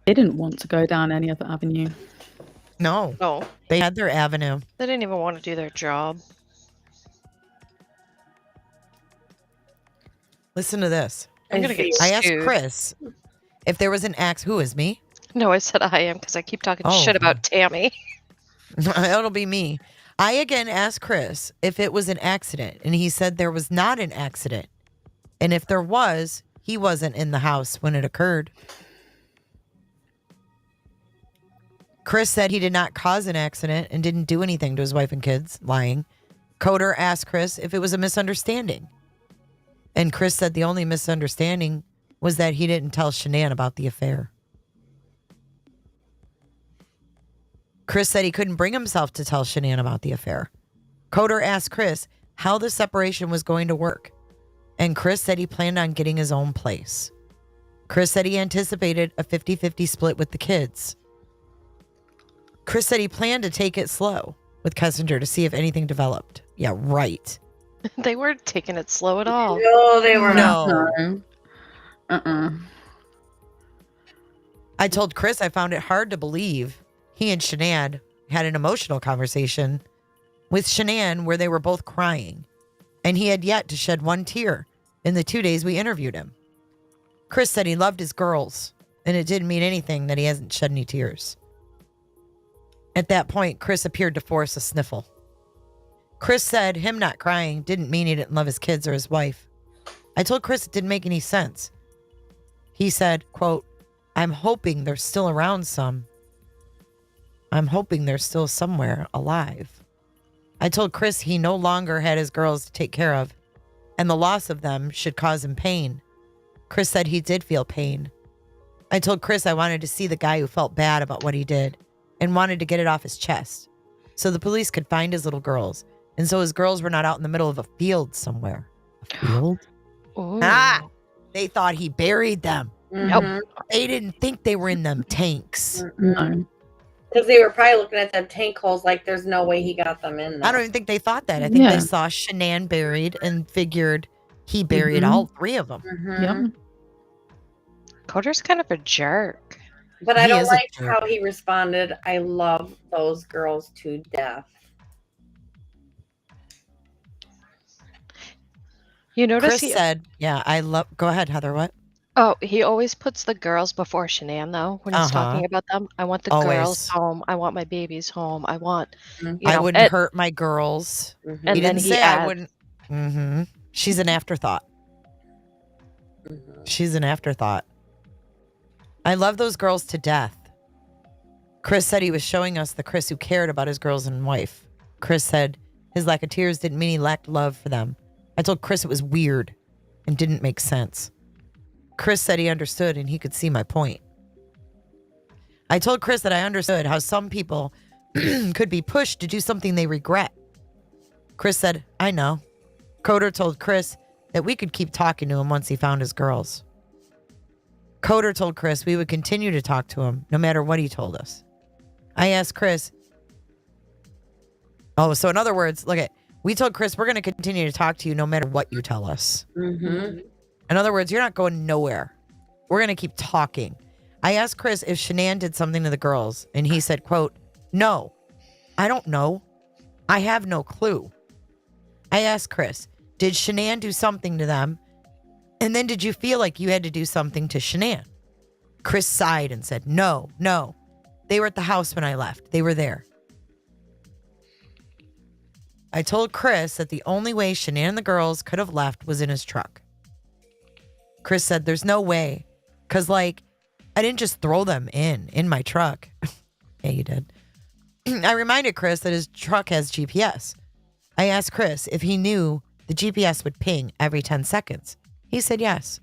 They didn't want to go down any other avenue. No, No. they had their avenue. They didn't even want to do their job. Listen to this. I'm going to get I asked sued. Chris if there was an axe. Who is me? No, I said I am because I keep talking Oh. shit about Tammy. It'll be me. I again asked Chris if it was an accident, and he said there was not an accident. And if there was, he wasn't in the house when it occurred. Chris said he did not cause an accident and didn't do anything to his wife and kids, lying. Coder asked Chris if it was a misunderstanding. And Chris said the only misunderstanding was that he didn't tell Shanann about the affair. Chris said he couldn't bring himself to tell Shanann about the affair. Coder asked Chris how the separation was going to work. And Chris said he planned on getting his own place. Chris said he anticipated a 50-50 split with the kids. Chris said he planned to take it slow with Kessinger to see if anything developed. Yeah, right. They weren't taking it slow at all. No, they were not. No. Uh-uh. I told Chris I found it hard to believe he and Shanann had an emotional conversation with Shanann where they were both crying. and he had yet to shed one tear in the 2 days we interviewed him. Chris said he loved his girls, and it didn't mean anything that he hasn't shed any tears. At that point, Chris appeared to force a sniffle. Chris said him not crying didn't mean he didn't love his kids or his wife. I told Chris it didn't make any sense. He said, quote, I'm hoping they're still around some. I'm hoping they're still somewhere alive. I told Chris he no longer had his girls to take care of, and the loss of them should cause him pain. Chris said he did feel pain. I told Chris I wanted to see the guy who felt bad about what he did and wanted to get it off his chest so the police could find his little girls, and so his girls were not out in the middle of a field somewhere. A field? Ooh. They thought he buried them. Nope. They didn't think they were in them tanks. No. Because they were probably looking at them tank holes like there's no way he got them in there. I don't even think they thought that. I think Yeah. they saw Shanann buried and figured he buried all three of them. Yep. Coder's kind of a jerk. But I He don't is a like jerk. how he responded. I love those girls to death. You notice Chris he said, yeah, I love, go ahead, Heather, what? he always puts the girls before Shanann though when he's talking about them. I want the Always. girls home. I want my babies home. I want you I know, wouldn't and- hurt my girls. and He then didn't he say adds, I wouldn't. She's an afterthought. She's an afterthought. I love those girls to death. Chris said he was showing us the Chris who cared about his girls and wife. Chris said his lack of tears didn't mean he lacked love for them. I told Chris it was weird and didn't make sense. Chris said he understood and he could see my point. I told Chris that I understood how some people could be pushed to do something they regret. Chris said, I know. Coder told Chris that we could keep talking to him once he found his girls. Coder told Chris we would continue to talk to him no matter what he told us. I asked Chris. Oh, so in other words, we told Chris we're going to continue to talk to you no matter what you tell us. In other words, you're not going nowhere. We're going to keep talking. I asked Chris if Shanann did something to the girls, and he said, quote, no, I don't know. I have no clue. I asked Chris, did Shanann do something to them? And then did you feel like you had to do something to Shanann? Chris sighed and said, no. They were at the house when I left. They were there. I told Chris that the only way Shanann and the girls could have left was in his truck. Chris said, there's no way. Because, I didn't just throw them in my truck. Yeah, you did. I reminded Chris that his truck has GPS. I asked Chris if he knew the GPS would ping every 10 seconds. He said yes.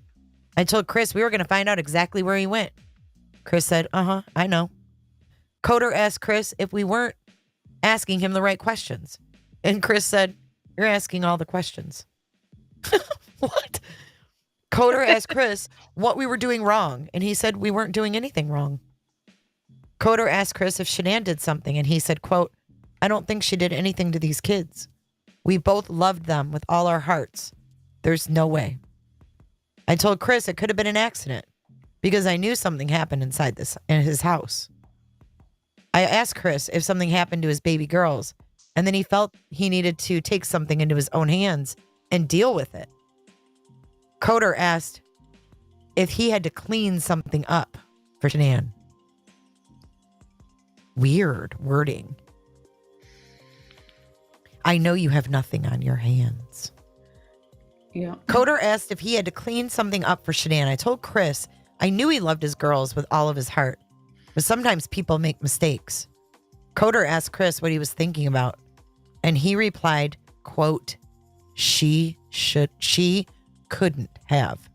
I told Chris we were going to find out exactly where he went. Chris said, I know. Coder asked Chris if we weren't asking him the right questions. And Chris said, you're asking all the questions. What? Coder asked Chris what we were doing wrong, and he said we weren't doing anything wrong. Coder asked Chris if Shanann did something, and he said, quote, I don't think she did anything to these kids. We both loved them with all our hearts. There's no way. I told Chris it could have been an accident because I knew something happened in his house. I asked Chris if something happened to his baby girls, and then he felt he needed to take something into his own hands and deal with it. Coder asked if he had to clean something up for Shanann. Weird wording. I know you have nothing on your hands. Yeah. Coder asked if he had to clean something up for Shanann. I told Chris I knew he loved his girls with all of his heart, but sometimes people make mistakes. Coder asked Chris what he was thinking about, and he replied, quote, she couldn't have.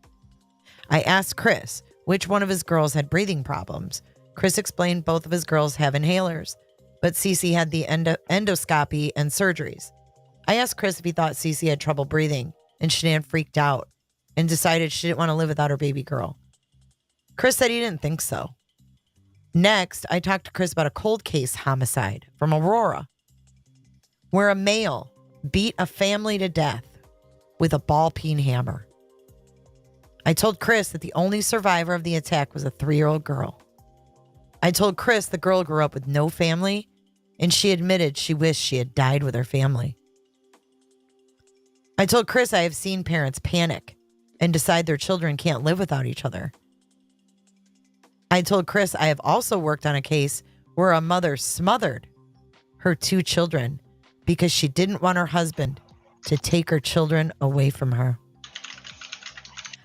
I asked Chris which one of his girls had breathing problems. Chris explained both of his girls have inhalers, but Cece had the endoscopy and surgeries. I asked Chris if he thought Cece had trouble breathing, and Shanann freaked out and decided she didn't want to live without her baby girl. Chris said he didn't think so. Next, I talked to Chris about a cold case homicide from Aurora, where a male beat a family to death with a ball-peen hammer. I told Chris that the only survivor of the attack was a 3-year-old girl. I told Chris the girl grew up with no family, and she admitted she wished she had died with her family. I told Chris I have seen parents panic and decide their children can't live without each other. I told Chris I have also worked on a case where a mother smothered her 2 children because she didn't want her husband to take her children away from her.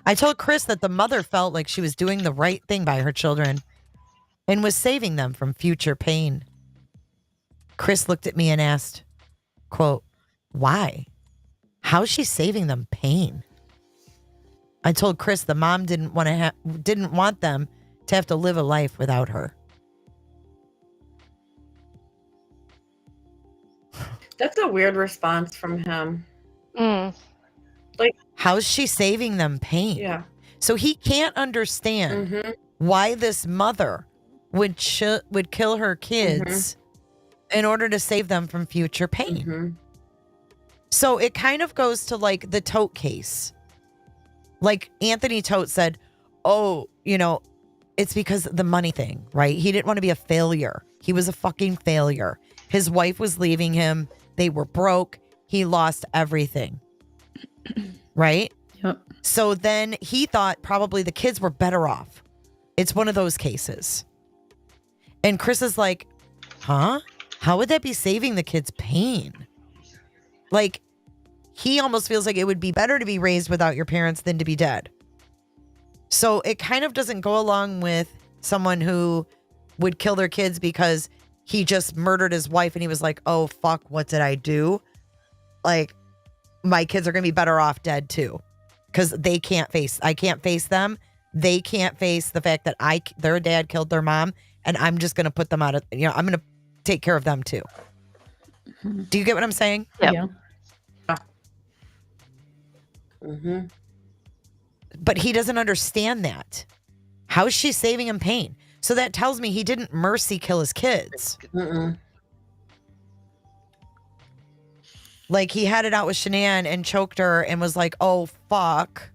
I told Chris that the mother felt like she was doing the right thing by her children and was saving them from future pain. Chris looked at me and asked, quote, why? How's she saving them pain? I told Chris the mom didn't want them to have to live a life without her. That's a weird response from him. How's she saving them pain? Yeah. So he can't understand why this mother would kill her kids in order to save them from future pain. So it kind of goes to like the Tote case. Like Anthony Tote said, oh, it's because of the money thing, right? He didn't want to be a failure. He was a fucking failure. His wife was leaving him. They were broke. He lost everything. Right? Yep. So then he thought probably the kids were better off. It's one of those cases. And Chris is like, huh? How would that be saving the kids pain? Like, he almost feels like it would be better to be raised without your parents than to be dead. So it kind of doesn't go along with someone who would kill their kids because he just murdered his wife and he was like, oh, fuck, what did I do? Like, my kids are going to be better off dead too. Because I can't face them. They can't face the fact that their dad killed their mom. And I'm just going to put them out of, I'm going to take care of them too. Do you get what I'm saying? Yep. Yeah. But he doesn't understand that. How is she saving him pain? So that tells me he didn't mercy kill his kids. Like he had it out with Shanann and choked her and was like, oh, fuck.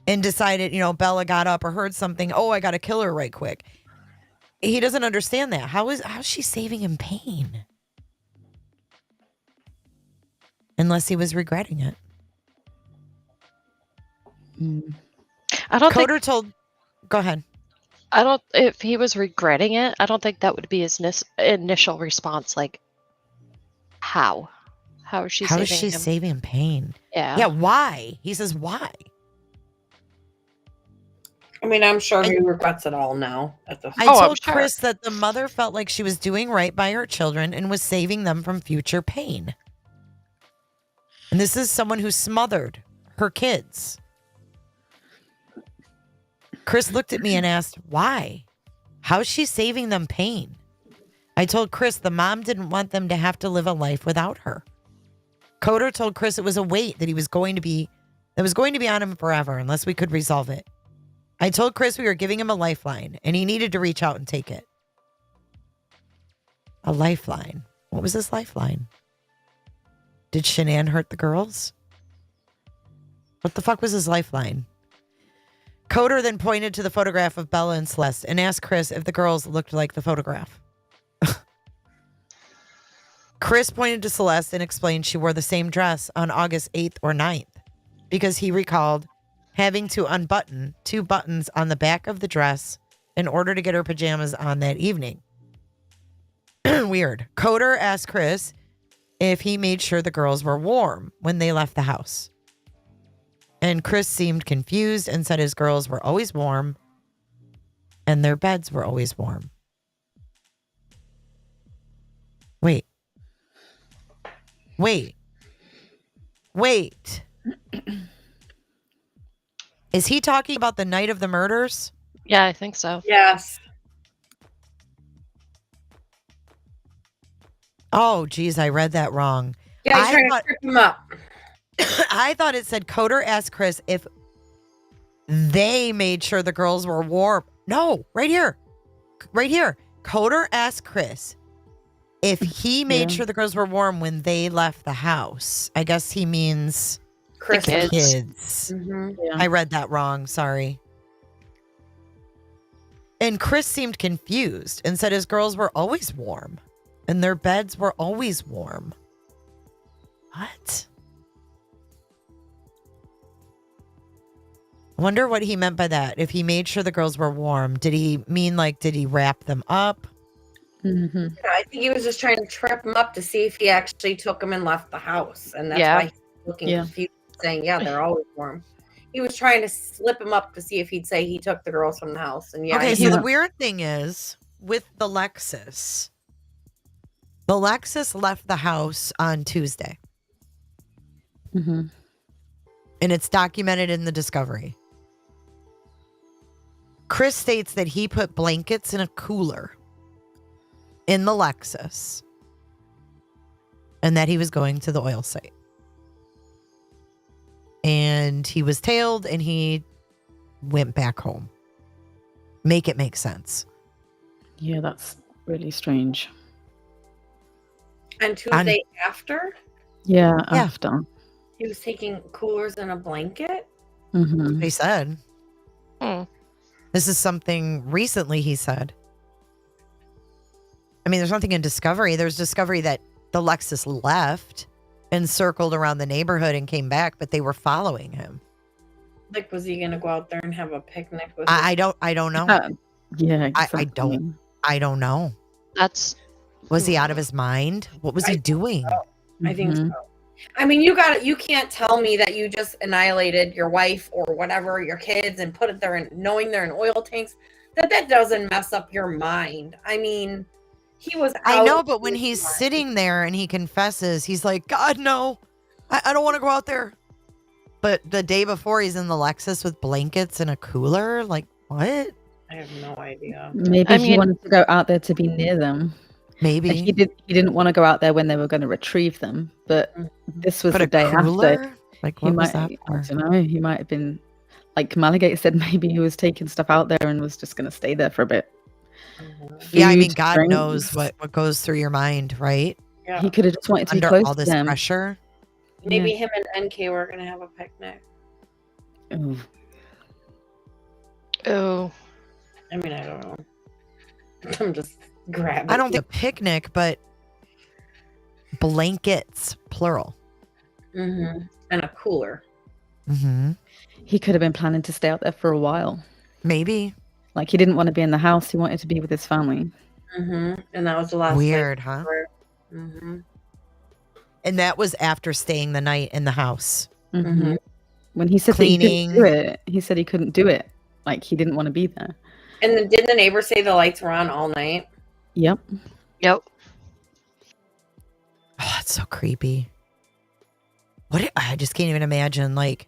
And decided, Bella got up or heard something. Oh, I got to kill her right quick. He doesn't understand that. How's she saving him pain? Unless he was regretting it. I don't think. Coder told. Go ahead. If he was regretting it, I don't think that would be his initial response. Like, how? How is she saving him pain? Yeah. Yeah, why? He says, why? I mean, I'm sure he regrets it all now. I told Chris that the mother felt like she was doing right by her children and was saving them from future pain. And this is someone who smothered her kids. Chris looked at me and asked, why? How's she saving them pain? I told Chris the mom didn't want them to have to live a life without her. Coder told Chris it was a weight that was going to be on him forever unless we could resolve it. I told Chris we were giving him a lifeline and he needed to reach out and take it. A lifeline? What was his lifeline? Did Shanann hurt the girls? What the fuck was his lifeline? Coder then pointed to the photograph of Bella and Celeste and asked Chris if the girls looked like the photograph. Chris pointed to Celeste and explained she wore the same dress on August 8th or 9th because he recalled having to unbutton 2 buttons on the back of the dress in order to get her pajamas on that evening. Weird. Coder asked Chris if he made sure the girls were warm when they left the house. And Chris seemed confused and said his girls were always warm and their beds were always warm. Wait. Is he talking about the night of the murders? Yeah, I think so. Yes. Oh, geez, I read that wrong. Yeah, he's trying to trip him up. I thought it said Coder asked Chris if they made sure the girls were warm. No, right here. Coder asked Chris if he made sure the girls were warm when they left the house. I guess he means Chris the kids. kids. Yeah. I read that wrong. Sorry. And Chris seemed confused and said his girls were always warm and their beds were always warm. What? Wonder what he meant by that. If he made sure the girls were warm, did he mean like, did he wrap them up? Mm-hmm. I think he was just trying to trip him up to see if he actually took him and left the house. And that's Yeah. why he's looking Yeah. confused, saying, yeah, they're always warm. He was trying to slip him up to see if he'd say he took the girls from the house. And yeah, Okay, he so the Yeah. weird thing is with the Lexus left the house on Tuesday, Mm-hmm. and it's documented in the discovery. Chris states that he put blankets in a cooler in the Lexus and that he was going to the oil site. And he was tailed and he went back home. Make it make sense. Yeah, that's really strange. And Tuesday after, Yeah, Yeah. after. he was taking coolers and a blanket. Mm-hmm. He said. Hmm. This is something recently he said. I mean, there's nothing in discovery. There's discovery that the Lexus left and circled around the neighborhood and came back, but they were following him. Like, was he going to go out there and have a picnic with I don't know. Yeah, I exactly. don't know. That's Was he out of his mind? What was he doing? I think Mhm. so. I mean, you can't tell me that you just annihilated your wife or whatever, your kids, and put it there, and knowing they're in oil tanks, that doesn't mess up your mind. I mean, he was I out know, of but when his he's mind. sitting there and he confesses, he's like, God, no, I don't want to go out there. But the day before, he's in the Lexus with blankets and a cooler. Like, what? I have no idea. Maybe I he mean- wanted to go out there to be near them. Maybe. And he didn't want to go out there when they were going to retrieve them. But this was But the a day after. cooler? Like, He what was might, that I for? don't know. He might have been, like Malagate said, maybe he was taking stuff out there and was just going to stay there for a bit. Yeah, I mean, Food, God drinks. knows what goes through your mind, right? Yeah. He could have just wanted to be Under close all to this them. pressure. Maybe him and NK were going to have a picnic. Ooh. oh, I mean, I don't know. I'm just grabbing. I don't think a picnic, but blankets, plural. Mm-hmm. And a cooler. Mm-hmm. He could have been planning to stay out there for a while. Maybe. Like he didn't want to be in the house. He wanted to be with his family. Mm-hmm. And that was the last. Weird, huh? Mm-hmm. And that was after staying the night in the house. Mm-hmm. When he said that he Cleaning. couldn't do it, he said he couldn't do it. Like he didn't want to be there. And then didn't the neighbor say the lights were on all night? Yep. yep. Oh, it's so creepy. I just can't even imagine, like,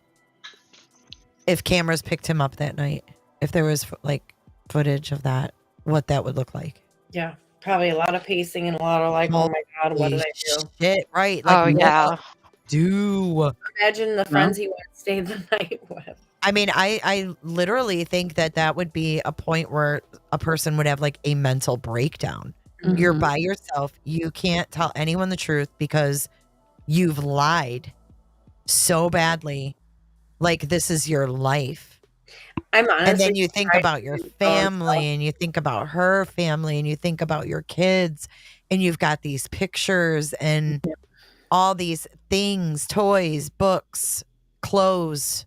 if cameras picked him up that night, if there was like footage of that, what that would look like. Yeah. Probably a lot of pacing and a lot of like, oh my God, what did I do? Shit, right? Like, Oh what yeah. do? Imagine the friends he went to stay the night with. I mean, I literally think that would be a point where a person would have like a mental breakdown. You're Mhm. by yourself. You can't tell anyone the truth because you've lied so badly. Like, this is your life. I'm honestly And then you think surprised about your he saw family himself. and you think about her family and you think about your kids and you've got these pictures and all these things, toys, books, clothes.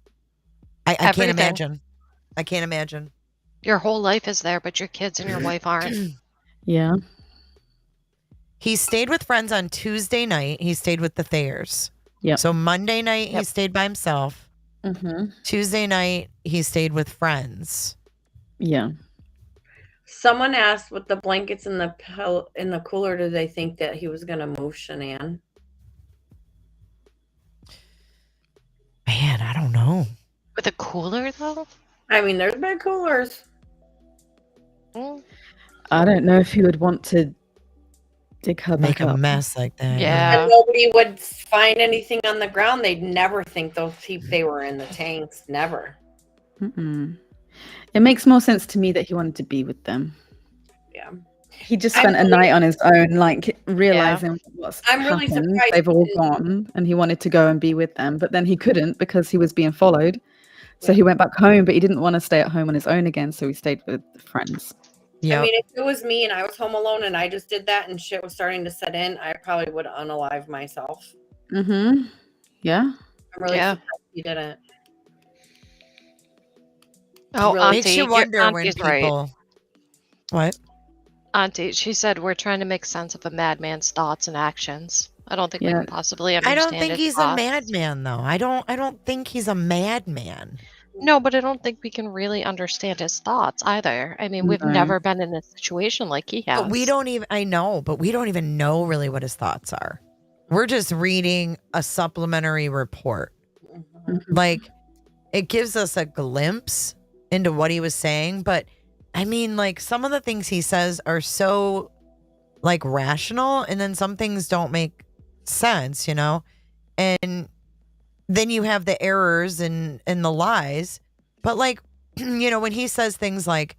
I can't Everything. imagine. I can't imagine. Your whole life is there, but your kids and your wife aren't. Yeah. He stayed with friends on Tuesday night. He stayed with the Thayers. Yep. So Monday night, he Yep. stayed by himself. Mm-hmm. Tuesday night, he stayed with friends. Yeah. Someone asked with the blankets in the cooler, did they think that he was gonna move Shanann? Man, I don't know. With a cooler though? I mean, there's been coolers. Mm. I don't know if he would want to dig her Make back a up. mess like that. Yeah. And nobody would find anything on the ground. They'd never think they were in the tanks. Never. Mm-mm. It makes more sense to me that he wanted to be with them. Yeah. He just I'm spent a really- night on his own, like realizing what's I'm really happened. surprised They've he all didn't- gone, and he wanted to go and be with them, but then he couldn't because he was being followed. So he went back home, but he didn't want to stay at home on his own again, so he stayed with friends. Yep. I mean, if it was me and I was home alone and I just did that and shit was starting to set in, I probably would unalive myself. Mm-hmm. Yeah. I'm really Yeah. surprised he didn't. Oh, really- Auntie, Makes you wonder when Auntie's right. people. What? Auntie, she said we're trying to make sense of a madman's thoughts and actions. I don't think we Yeah. can possibly I understand don't think his he's a thoughts. madman, though. I don't think he's a madman. No, but I don't think we can really understand his thoughts either. I mean, we've No. never been in a situation like he has. But we don't even. I know, but we don't even know really what his thoughts are. We're just reading a supplementary report. Mhm. Like, it gives us a glimpse into what he was saying, but I mean, like, some of the things he says are so like rational, and then some things don't make sense, you know? And then you have the errors and the lies. But like, you know, when he says things like,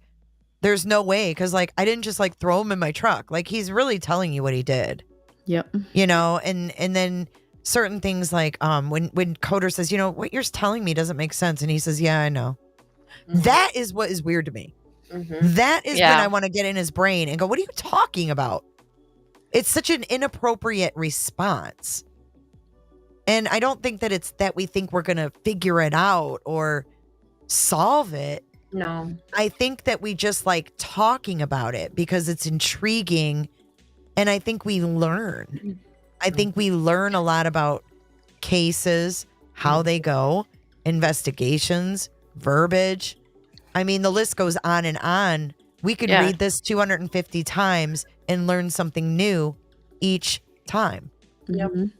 there's no way, because like I didn't just like throw him in my truck. Like, he's really telling you what he did. Yep. You know, and then certain things like when Coder says, you know, what you're telling me doesn't make sense, and he says, yeah, I know. That is what is weird to me. That is when Yeah. I want to get in his brain and go, what are you talking about? It's such an inappropriate response. And I don't think that it's that we think we're going to figure it out or solve it. No. I think that we just like talking about it because it's intriguing. And I think we learn. I think we learn a lot about cases, how they go, investigations, verbiage. I mean, the list goes on and on. We could Yeah. read this 250 times and learn something new each time. Yep. Mhm.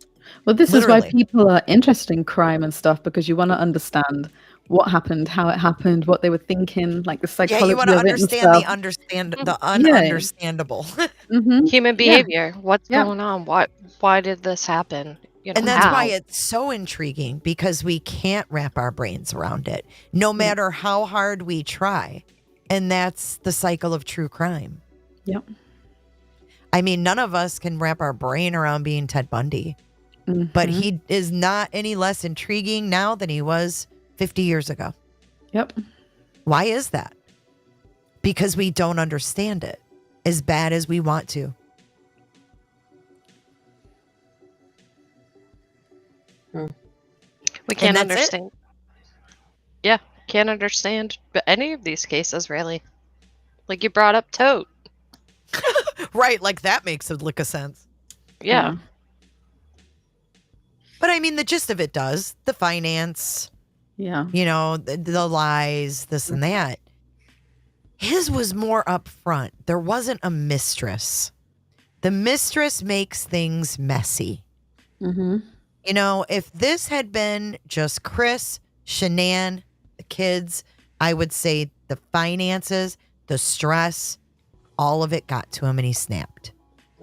Well, this is Literally. why people are interested in crime and stuff, because you want to understand what happened, how it happened, what they were thinking, like the Yeah, psychology you want to of it and understand the stuff. the ununderstandable. Mhm. Human Yeah. behavior. What's Yeah. going on? Why did this happen? You know, And that's why how? it's so intriguing, because we can't wrap our brains around it, no matter how hard we try. And that's the cycle of true crime. Yep. I mean, none of us can wrap our brain around being Ted Bundy, but Mhm. he is not any less intriguing now than he was 50 years ago. Yep. Why is that? Because we don't understand it as bad as we want to. We can't that's it? understand. Yeah, can't understand any of these cases really. Like you brought up Tote. Right, like that makes a lick of sense. Yeah. But I mean, the gist of it does. The finance, Yeah. you know, the lies, this and that. His was more upfront. There wasn't a mistress. The mistress makes things messy. Mhm. You know, if this had been just Chris, Shanann, the kids, I would say the finances, the stress, all of it got to him and he snapped.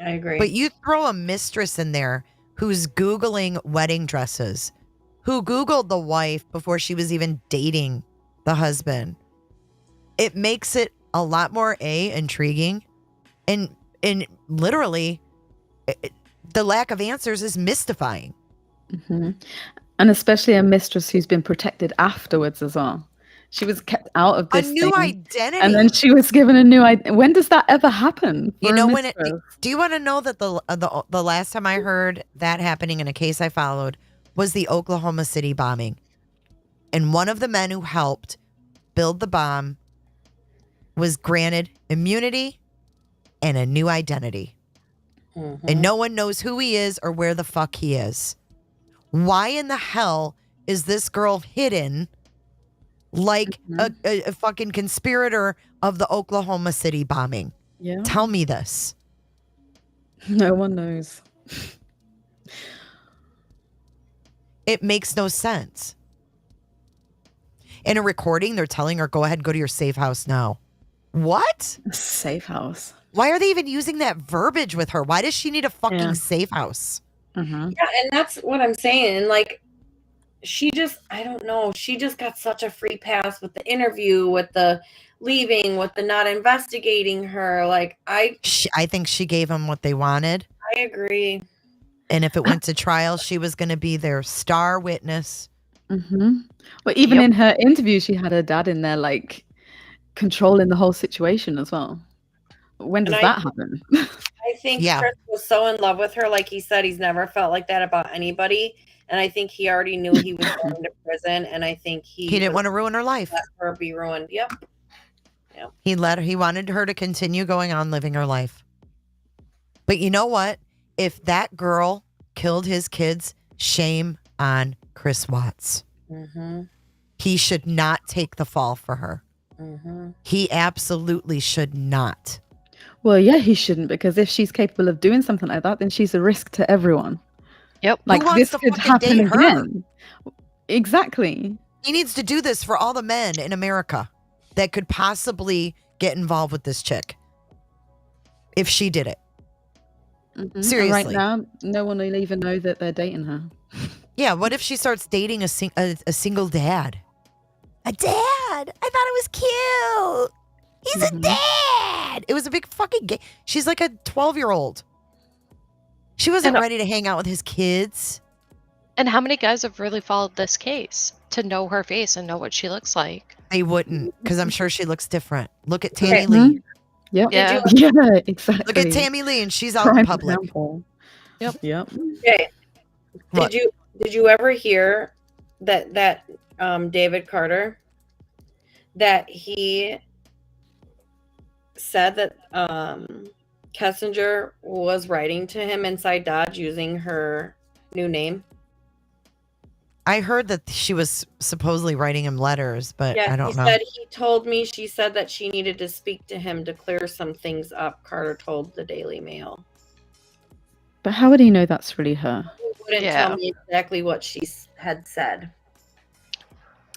I agree. But you throw a mistress in there who's Googling wedding dresses, who Googled the wife before she was even dating the husband. It makes it a lot more intriguing. And literally, the lack of answers is mystifying. Mhm. And especially a mistress who's been protected afterwards as well. She was kept out of A this new thing, identity. and then she was given a new identity. When does that ever happen? You for a know, when it, mistress? do you want to know that the last time I heard that happening in a case I followed was the Oklahoma City bombing. And one of the men who helped build the bomb was granted immunity and a new identity. And no one knows who he is or where the fuck he is. Why in the hell is this girl hidden like a fucking conspirator of the Oklahoma City bombing? Yeah. Tell me this. No one knows. It makes no sense. In a recording, they're telling her, go ahead, go to your safe house now. What? A safe house. Why are they even using that verbiage with her? Why does she need a fucking Yeah. safe house? Mhm. Yeah, and that's what I'm saying. And like, she just, I don't know, she just got such a free pass with the interview, with the leaving, with the not investigating her. Like, I I think she gave them what they wanted. I agree. And if it went to trial, she was going to be their star witness. Mhm. Well, even in her interview, she had her dad in there, like controlling the whole situation as well. When does And that happen? I think Yeah. Chris was so in love with her. Like he said, he's never felt like that about anybody. And I think he already knew he was going to prison, and I think He didn't want to ruin her life. let her be ruined. Yep. He wanted her to continue going on living her life. But you know what? If that girl killed his kids, shame on Chris Watts. Mm-hmm. He should not take the fall for her. Mm-hmm. He absolutely should not. Well, yeah, he shouldn't, because if she's capable of doing something like that, then she's a risk to everyone. Yep. Who wants this to could fucking happen date her? again. Exactly. He needs to do this for all the men in America that could possibly get involved with this chick if she did it. Mhm. And Seriously. right now, no one will even know that they're dating her. Yeah, what if she starts dating a single dad? A dad! I thought it was cute. He's a dad. It was a big fucking game. She's like a 12-year-old. She wasn't ready to hang out with his kids. And how many guys have really followed this case to know her face and know what she looks like? They wouldn't, because I'm sure she looks different. Look at Okay. Tammy Lee. Yep. Yeah. Yeah, exactly. Look at Tammy Lee, and she's out in Prime public. example. Yep. Yep. Okay. What? Did you ever hear that David Carter, that he said that Kessinger was writing to him inside Dodge using her new name? I heard that she was supposedly writing him letters, but Yeah, I don't he know. said he told me. She said that she needed to speak to him to clear some things up. Carter told the Daily Mail. But how would he know that's really her? He wouldn't Yeah. tell me exactly what she had said.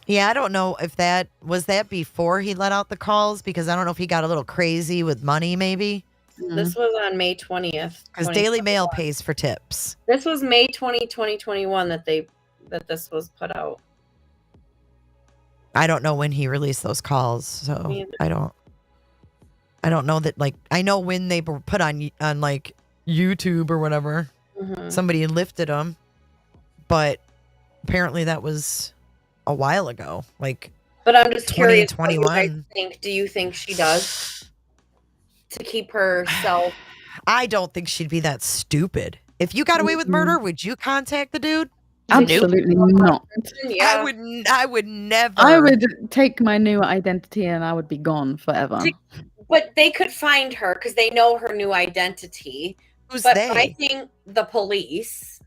Yeah, I don't know if that was before he let out the calls, because I don't know if he got a little crazy with money, maybe. This was on May 20th. Because Daily Mail pays for tips. This was May 2021 that this was put out. I don't know when he released those calls, so Me either. I don't know that, like, I know when they were put on like YouTube or whatever. Mhm. Somebody lifted them, but apparently that was a while ago. Like, But I'm just curious what you 2021. guys think. Do you think she does to keep herself? I don't think she'd be that stupid. If you got away with murder, would you contact the dude? Absolutely not. Yeah. I would never. I would take my new identity and I would be gone forever. But they could find her because they know her new identity. Who's but they? I think the police.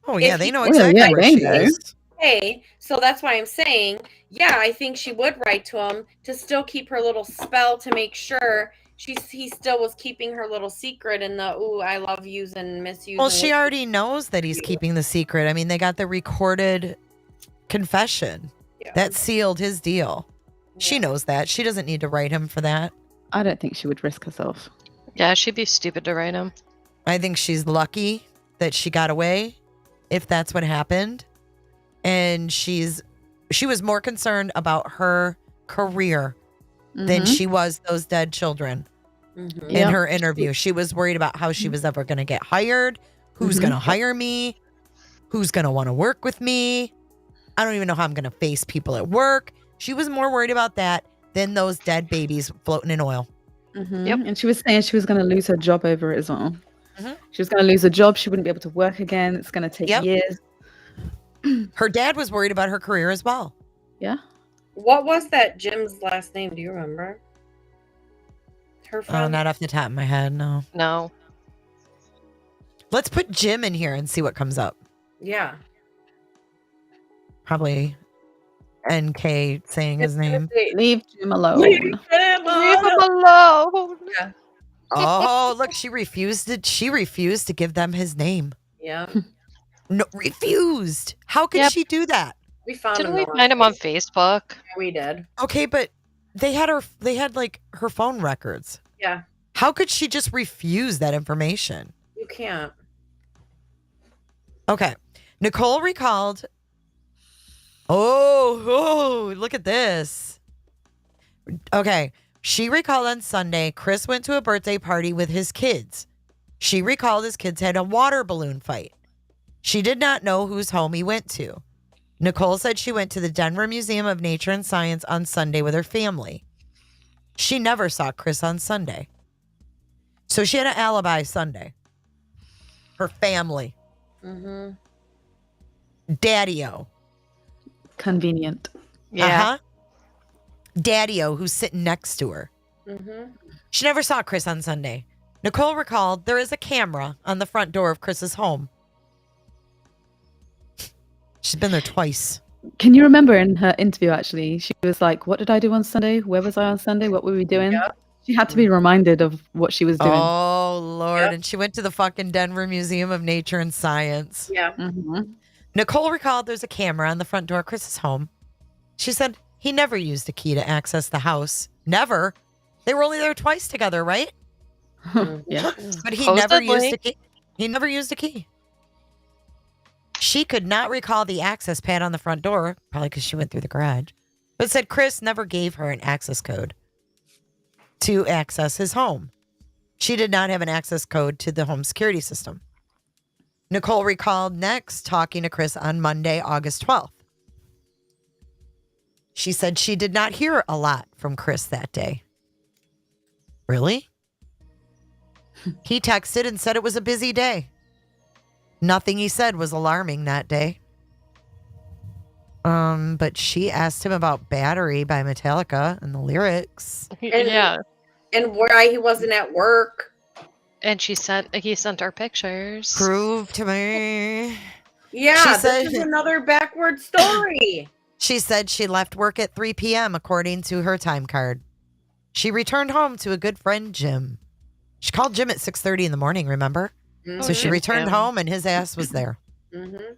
Oh yeah, if they you- know Oh, exactly yeah, where they she know. is. Hey, so that's why I'm saying, yeah, I think she would write to him to still keep her little spell to make sure he still was keeping her little secret in the I love yous and miss yous. Well, and she wish already knows that he's keeping the secret. I mean, they got the recorded confession. Yeah. That sealed his deal. She Yeah. knows that. She doesn't need to write him for that. I don't think she would risk herself. Yeah, she'd be stupid to write him. I think she's lucky that she got away, if that's what happened. And she was more concerned about her career than Mhm. she was those dead children. Mhm. In Yep. her interview, she was worried about how she was ever going to get hired, who's Mhm. going to hire me, who's going to want to work with me. I don't even know how I'm going to face people at work. She was more worried about that than those dead babies floating in oil. Mhm. Yep. And she was saying she was going to lose her job over it as well. Mhm. She was going to lose her job. She wouldn't be able to work again. It's going to take Yep. years. Her dad was worried about her career as well. Yeah. What was that Jim's last name? Do you remember? Her Oh, friend. not off the top of my head, no. No. Let's put Jim in here and see what comes up. Yeah. Probably NK saying his name. Leave Jim alone. Leave him alone. Oh, look, she refused to give them his name. Yeah. No, refused. How could Yep. she do that? We found Didn't him. we though. find him on Facebook? Yeah, we did. Okay, but they had like her phone records. Yeah. How could she just refuse that information? You can't. Okay. Nicole recalled. Oh, look at this. Okay. She recalled on Sunday, Chris went to a birthday party with his kids. She recalled his kids had a water balloon fight. She did not know whose home he went to. Nicole said she went to the Denver Museum of Nature and Science on Sunday with her family. She never saw Chris on Sunday. So she had an alibi Sunday. Her family. Mm-hmm. Daddy-O. Convenient. Yeah. Uh-huh. Daddy-O, who's sitting next to her. Mm-hmm. She never saw Chris on Sunday. Nicole recalled there is a camera on the front door of Chris's home. She's been there twice. Can you remember in her interview, actually, she was like, what did I do on Sunday? Where was I on Sunday? What were we doing? Yep. She had to be reminded of what she was doing. Oh, Lord. Yep. And she went to the fucking Denver Museum of Nature and Science. Yeah. Mhm. Nicole recalled there's a camera on the front door of Chris's home. She said he never used a key to access the house. Never. They were only there twice together, right? Yeah. But he never used Supposedly. a key. He never used a key. She could not recall the access pad on the front door, probably because she went through the garage, but said Chris never gave her an access code to access his home. She did not have an access code to the home security system. Nicole recalled next talking to Chris on Monday, August 12th. She said she did not hear a lot from Chris that day. Really? He texted and said it was a busy day. Nothing he said was alarming that day. But she asked him about Battery by Metallica and the lyrics. Yeah. And why he wasn't at work. And he sent her pictures. Prove to me. Yeah, She this said- is another backward story. She said she left work at 3 p.m. according to her time card. She returned home to a good friend, Jim. She called Jim at 6:30 in the morning, remember? So she Mhm. returned Yeah. home and his ass was there. Mm-hmm.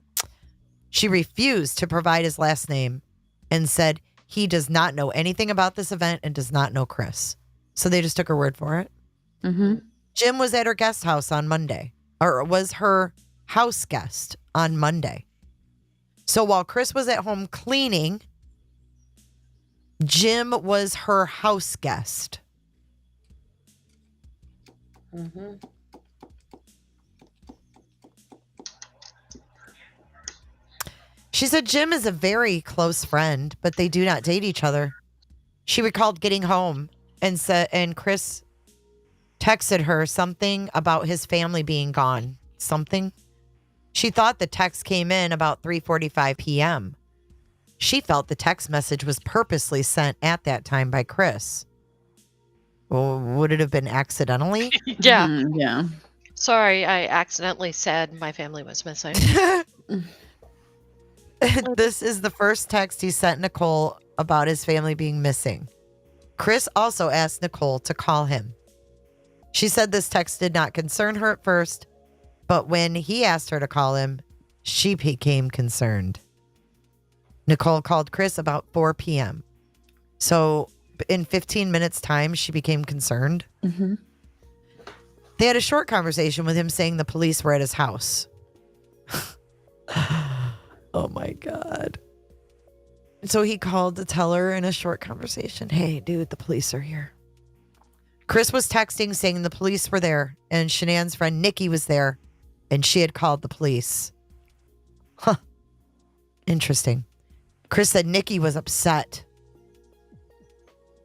She refused to provide his last name and said he does not know anything about this event and does not know Chris. So they just took her word for it. Mm-hmm. Jim was at her guest house on Monday, or was her house guest on Monday. So while Chris was at home cleaning, Jim was her house guest. Mm-hmm. She said Jim is a very close friend, but they do not date each other. She recalled getting home and Chris texted her something about his family being gone. Something. She thought the text came in about 3:45 p.m. She felt the text message was purposely sent at that time by Chris. Well, would it have been accidentally? Yeah. Yeah. Sorry, I accidentally said my family was missing. This is the first text he sent Nicole about his family being missing. Chris also asked Nicole to call him. She said this text did not concern her at first, but when he asked her to call him, she became concerned. Nicole called Chris about 4 p.m. So in 15 minutes' time, she became concerned. Mm-hmm. They had a short conversation with him saying the police were at his house. Oh my God. So he called to tell her in a short conversation, hey, dude, the police are here. Chris was texting saying the police were there and Shanann's friend Nikki was there and she had called the police. Huh. Interesting. Chris said Nikki was upset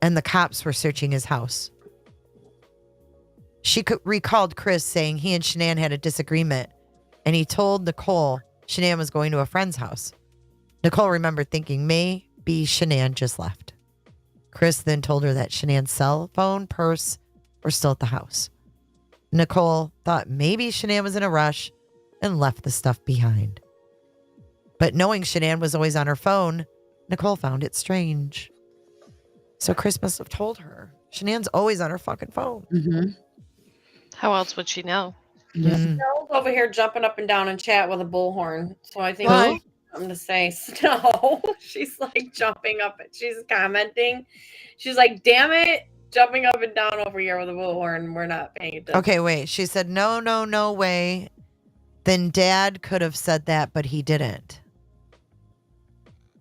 and the cops were searching his house. She recalled Chris saying he and Shanann had a disagreement and he told Nicole Shanann was going to a friend's house. Nicole remembered thinking maybe Shanann just left. Chris then told her that Shanann's cell phone, purse were still at the house. Nicole thought maybe Shanann was in a rush and left the stuff behind. But knowing Shanann was always on her phone, Nicole found it strange. So Chris must have told her. Shanann's always on her fucking phone. Mm-hmm. How else would she know? Yeah. Snow's over here jumping up and down in chat with a bullhorn. So I think Why? I'm to say Snow. She's like jumping up. She's commenting. She's like, damn it. Jumping up and down over here with a bullhorn. We're not paying attention. Okay, wait. She said, no way. Then Dad could have said that, but he didn't.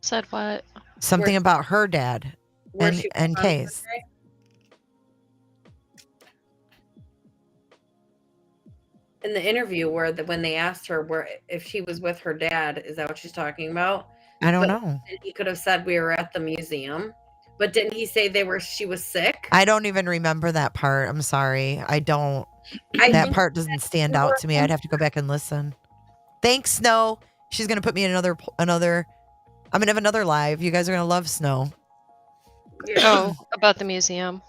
Said what? Something Where- about her dad Where and, she and was on Case. Sunday. In the interview when they asked her if she was with her dad, is that what she's talking about? I don't But- know. And he could have said we were at the museum, but didn't he say she was sick? I don't even remember that part. I'm sorry. I don't. I That think part doesn't stand out to me. I'd have to go back and listen. Thanks, Snow. She's gonna put me in another. I'm gonna have another live. You guys are gonna love Snow. Yeah. Oh, about the museum.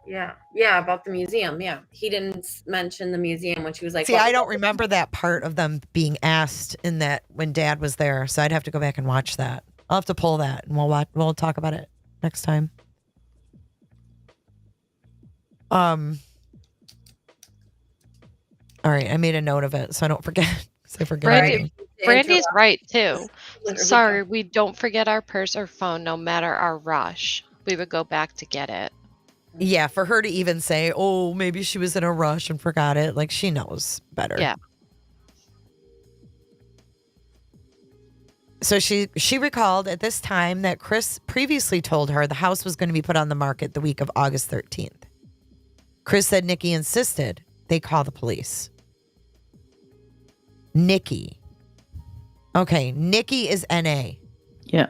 Yeah, about the museum. Yeah, he didn't mention the museum when she was like, See, I don't remember that part of them being asked in that when Dad was there, so I'd have to go back and watch that. I'll have to pull that, and we'll talk about it next time. All right, I made a note of it so I don't forget. I forget. Brandy's right too. Sorry, we don't forget our purse or phone no matter our rush. We would go back to get it. Yeah, for her to even say, "Oh, maybe she was in a rush and forgot it," like she knows better. Yeah. So she recalled at this time that Chris previously told her the house was going to be put on the market the week of August 13th. Chris said Nikki insisted they call the police. Nikki. Okay, Nikki is NA. Yeah.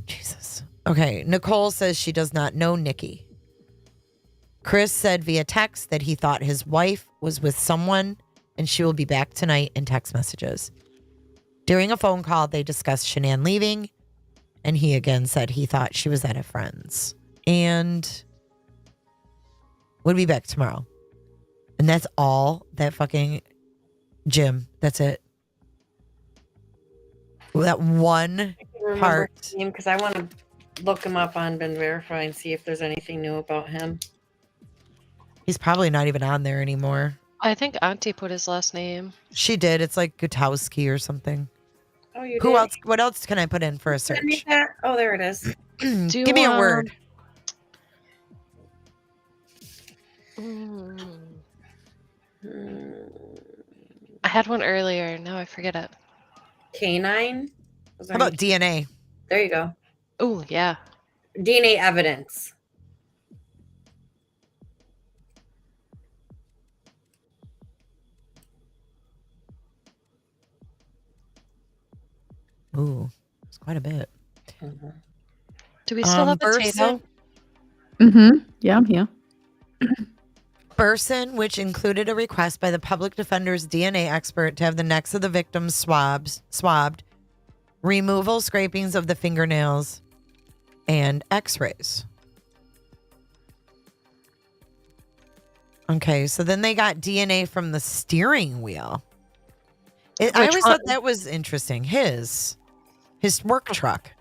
Jesus. Okay, Nicole says she does not know Nikki. Chris said via text that he thought his wife was with someone and she will be back tonight in text messages. During a phone call, they discussed Shanann leaving, and he again said he thought she was at a friend's and would be back tomorrow. And that's all that fucking Jim. That's it. That one part. Because I want to look him up on Been Verify and see if there's anything new about him. He's probably not even on there anymore. I think Auntie put his last name. She did. It's like Gutowski or something. Oh, you Who did? else? What else can I put in for a Did I make search? that? Oh, there it is. Give me a word. I had one earlier. Now I forget it. Canine? How about DNA? There you go. Oh, yeah. DNA evidence. Ooh, it's quite a bit. Do we still have potato? Yeah, I'm here. Burson, which included a request by the public defender's DNA expert to have the necks of the victims swabbed, removal scrapings of the fingernails, and x-rays. Okay, so then they got DNA from the steering wheel. I always thought that was interesting. His work truck.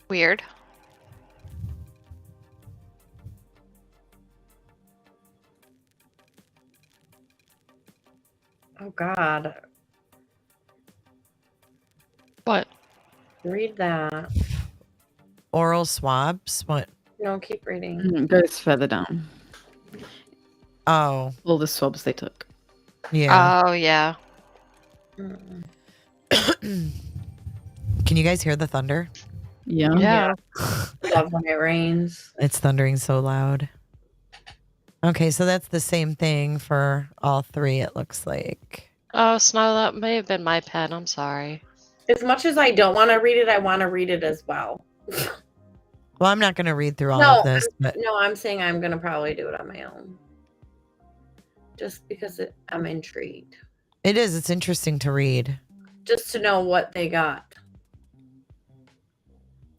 Weird. Oh, God. What? Read that. Oral swabs? What? No, keep reading. It goes further down. Oh. All the swabs they took. Yeah. Oh, yeah. Can you guys hear the thunder? Yeah. Yeah. Love when it rains. It's thundering so loud. Okay, so that's the same thing for all three, it looks like. Oh, Snow, that may have been my pen. I'm sorry. As much as I don't want to read it, I want to read it as well. Well, I'm not going to read through all of this. But No, I'm saying I'm going to probably do it on my own. Just because I'm intrigued. it is. It's interesting to read. Just to know what they got.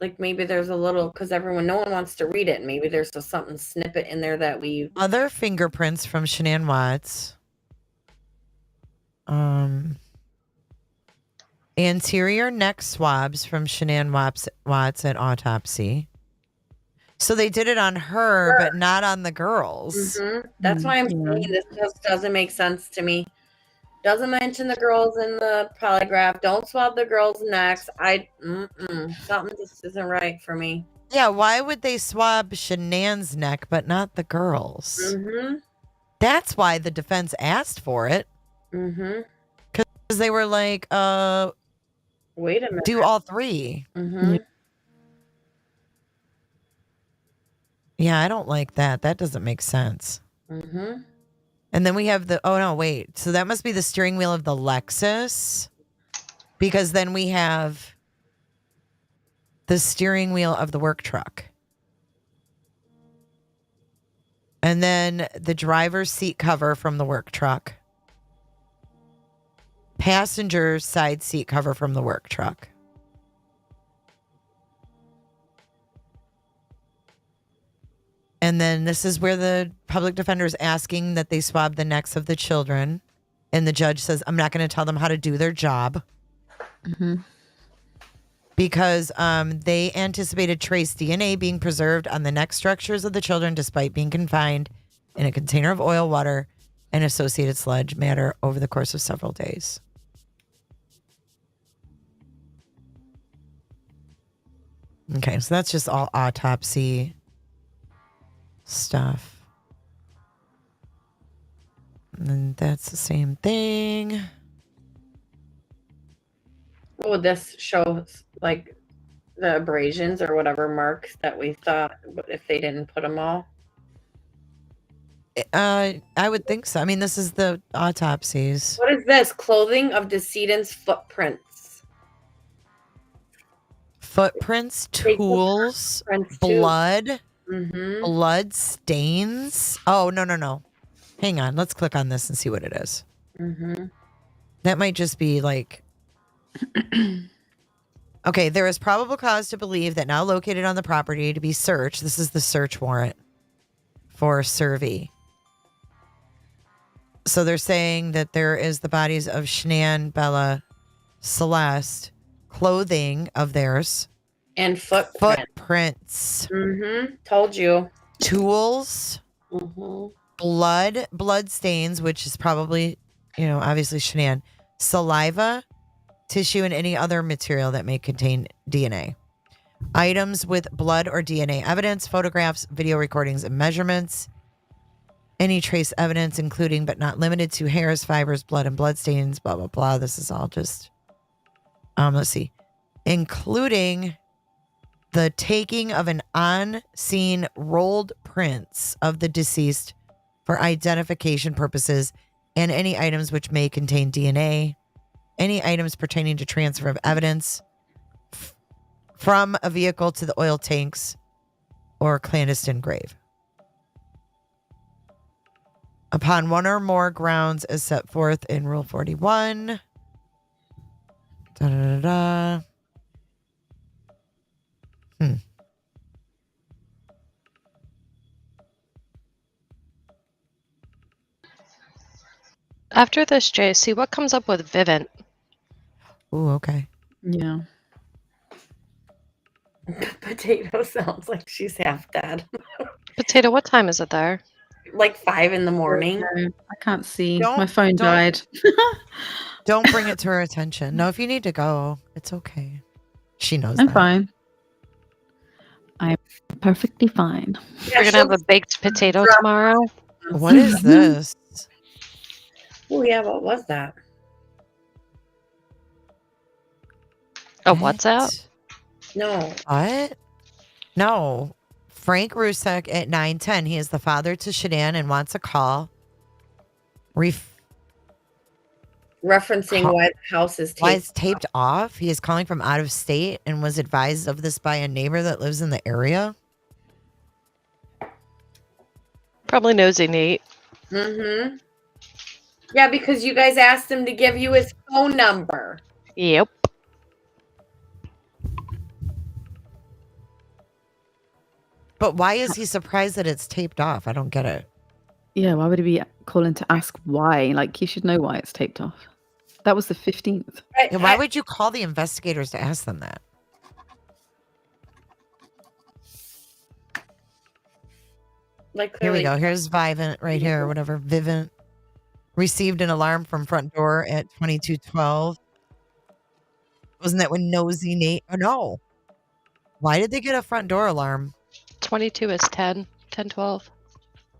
Like maybe there's a little, because no one wants to read it. Maybe there's something snippet in there that we... Other fingerprints from Shanann Watts. Anterior neck swabs from Shanann Watts at autopsy. So they did it on her, but not on the girls. Mm-hmm. That's why I'm saying this just doesn't make sense to me. Doesn't mention the girls in the polygraph. Don't swab the girls' necks. Something just isn't right for me. Yeah, why would they swab Shanann's neck, but not the girls? Mm-hmm. That's why the defense asked for it. Mm-hmm. Because they were like, wait a minute. do all three. Mm-hmm. Yeah, I don't like that. That doesn't make sense. Mm-hmm. And then we have so that must be the steering wheel of the Lexus, because then we have the steering wheel of the work truck. And then the driver's seat cover from the work truck. passenger side seat cover from the work truck. And then this is where the public defender is asking that they swab the necks of the children. And the judge says, I'm not going to tell them how to do their job. Because they anticipated trace DNA being preserved on the neck structures of the children despite being confined in a container of oil, water, and associated sludge matter over the course of several days. Okay, so that's just all autopsy stuff. And that's the same thing. What would this show, like the abrasions or whatever marks that we thought if they didn't put them all? I would think so. I mean, this is the autopsies. What is this? Clothing of decedent's footprints. Footprints, They took tools, footprints, too. blood, Mm-hmm. blood stains. Oh, no. Hang on. Let's click on this and see what it is. Mm-hmm. That might just be like... Okay, there is probable cause to believe that now located on the property to be searched. This is the search warrant for Cervi. So they're saying that there is the bodies of Shanann, Bella, Celeste, clothing of theirs, And footprints. footprints, Mm-hmm. Told you. tools, Mm-hmm. blood stains, which is probably, obviously Shanann, saliva, tissue, and any other material that may contain DNA. Items with blood or DNA evidence, photographs, video recordings, and measurements. Any trace evidence, including but not limited to hairs, fibers, blood, and blood stains, blah, blah, blah. This is all just, let's see. Including the taking of an on-scene rolled prints of the deceased for identification purposes and any items which may contain DNA. Any items pertaining to transfer of evidence from a vehicle to the oil tanks or clandestine grave. Upon one or more grounds as set forth in Rule 41. Da, da, da, da. After this, JC, what comes up with Vivint? Ooh, okay. Yeah. Potato sounds like she's half dead. Potato, what time is it there? Like 5 in the morning. No, I can't see. Don't- My phone don't- died. Don't bring it to her attention. No, if you need to go, it's okay. She knows I'm that. fine. I'm perfectly fine. Yeah, We're going to have a baked potato tomorrow. What is this? Oh yeah, what was that? A WhatsApp? No. What? No. Frank Rusek at 9:10. He is the father to Shanann and wants a call. Referencing why the house is Why taped. it's taped off? He is calling from out of state and was advised of this by a neighbor that lives in the area. Probably nosy Nate. Mm-hmm. Yeah, because you guys asked him to give you his phone number. Yep. But why is he surprised that it's taped off? I don't get it. Yeah, why would he be calling to ask why? Like, you should know why it's taped off. That was the 15th. And why would you call the investigators to ask them that? Like Here we clearly- go. Here's Vivint right here, or whatever. Vivint received an alarm from front door at 22:12. Wasn't that when Nosy Nate? Oh, no. Why did they get a front door alarm? 22 is 10, 10, 12.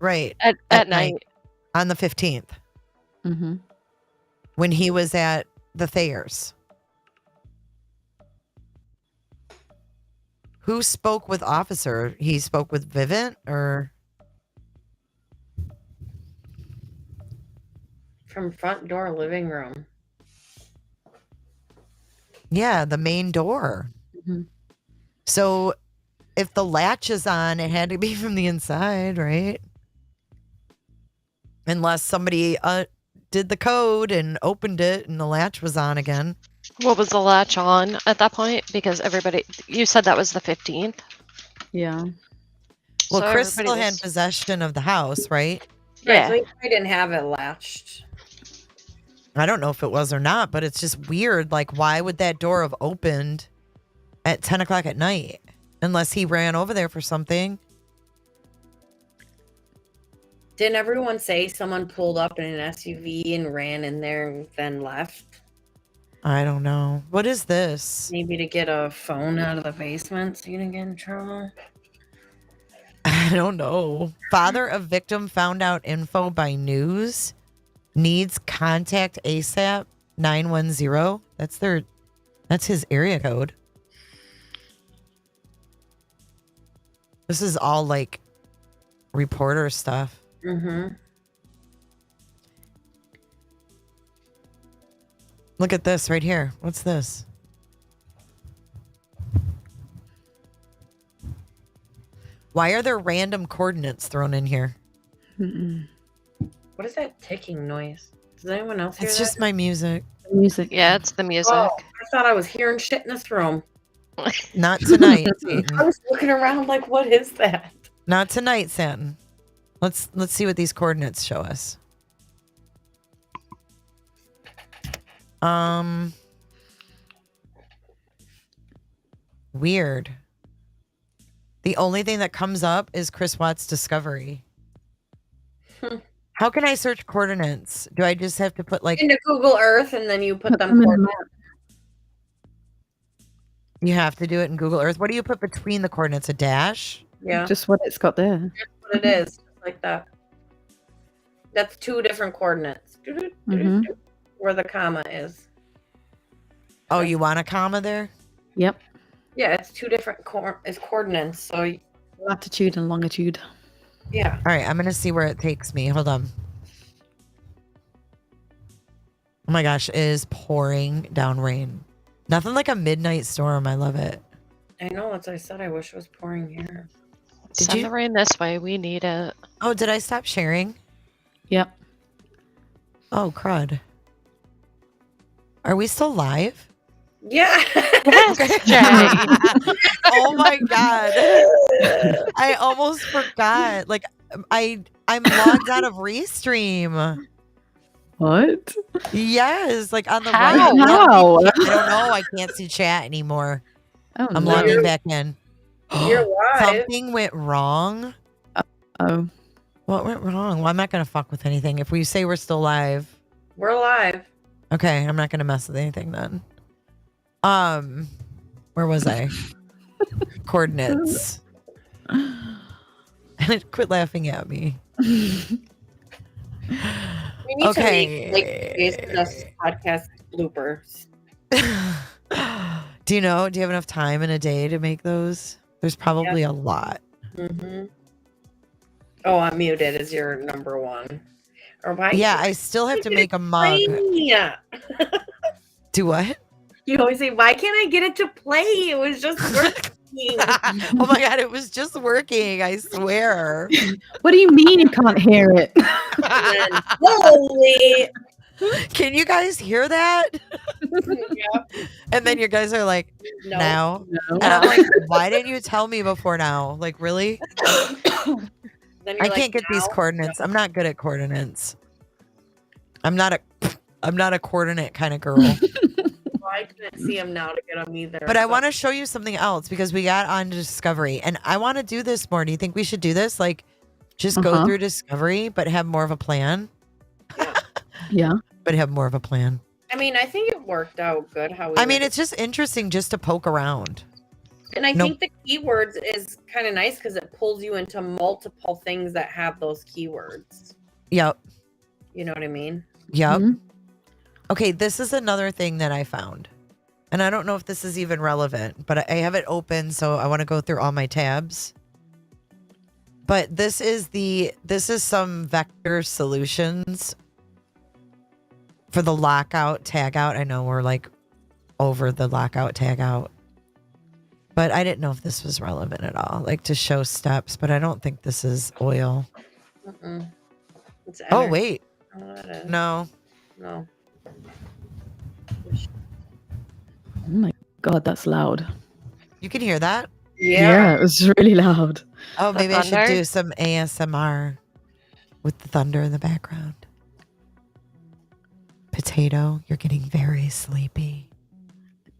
Right. At night. On the 15th, Mm-hmm. when he was at the Thayers. Who spoke with officer? He spoke with Vivint or? From front door living room. Yeah, the main door. Mhm. So if the latch is on, it had to be from the inside, right? Unless somebody did the code and opened it, and the latch was on again. What was the latch on at that point? Because you said that was the 15th. Yeah. Well, So Chris everybody still had was- possession of the house, right? Right, Yeah. so he probably didn't have it latched. I don't know if it was or not, but it's just weird. Like, why would that door have opened at 10 o'clock at night? Unless he ran over there for something. Didn't everyone say someone pulled up in an SUV and ran in there and then left? I don't know. What is this? Maybe to get a phone out of the basement so you didn't get in trouble. I don't know. Father of victim found out info by news. Needs contact ASAP 910. That's his area code. This is all like reporter stuff. Mm-hmm. Look at this right here. What's this? Why are there random coordinates thrown in here? What is that ticking noise? Does anyone else hear It's that? just my music. Music. Yeah, it's the music. Oh, I thought I was hearing shit in this room. Not tonight, I Satan. was looking around like, what is that? Not tonight, Satan. Let's see what these coordinates show us. Weird. The only thing that comes up is Chris Watts' discovery. How can I search coordinates? Do I just have to put like Into Google Earth and then you put them them in a coordinates. you have to do it in Google Earth? What do you put between the coordinates? A dash? Yeah, Just what it's got there. that's what it is. Just like that. That's two different coordinates. Mhm. Where the comma is. Oh, you want a comma there? Yep. Yeah, it's two different coordinates. So Latitude and longitude. yeah. All right, I'm going to see where it takes me. Hold on. Oh my gosh, it is pouring down rain. Nothing like a midnight storm. I love it. I know, as I said, I wish it was pouring here. Did Send you- the rain this way. We need it. Oh, did I stop sharing? Yep. Oh, crud. Are we still live? Yeah. Yes, Jay. Oh my god. I almost forgot. Like I'm logged out of Restream. What? Yes, like on the How? right. How? I don't know. I can't see chat anymore. Oh, I'm no. logging back in. You're live. Something went wrong. Oh. What went wrong? Well, I'm not gonna fuck with anything. If we say we're still live, We're live. okay, I'm not gonna mess with anything then. Where was I? Coordinates. Quit laughing at me. We need Okay. to make Jason Justice podcast bloopers. Do you have enough time in a day to make those? There's probably a lot. Mm-hmm. Oh, unmuted is your number one. Or why? Yeah, I still have to make a mug. Yeah. Do what? You always say, "Why can't I get it to play? It was just working." Oh my god, it was just working, I swear. What do you mean you can't hear it? And then, holy. Can you guys hear that? Yeah. And then you guys are like, No. now? No. And I'm like, why didn't you tell me before now? Like, really? Then you're I like, can't get these "Now?" coordinates. I'm not good at coordinates. I'm not a coordinate kind of girl. Well, I couldn't see him now to get him either. But I want to show you something else because we got on Discovery and I want to do this more. Do you think we should do this? Like just go through Discovery, but have more of a plan? Yeah. But have more of a plan. I mean, I think it worked out good. I mean, it's just interesting just to poke around. and I think the keywords is kind of nice because it pulls you into multiple things that have those keywords. Yep. You know what I mean? Yep. Mhm. Okay, this is another thing that I found. And I don't know if this is even relevant, but I have it open, so I want to go through all my tabs. But this is some vector solutions for the lockout tagout. I know we're like over the lockout tagout. But I didn't know if this was relevant at all, like to show steps, but I don't think this is oil. Mm-mm. It's Oh, energy. wait. Oh, that is. No, No. Oh my God, that's loud. You can hear that? Yeah. It was really loud. Oh, The maybe I should thunder? do some ASMR with the thunder in the background. Potato, you're getting very sleepy.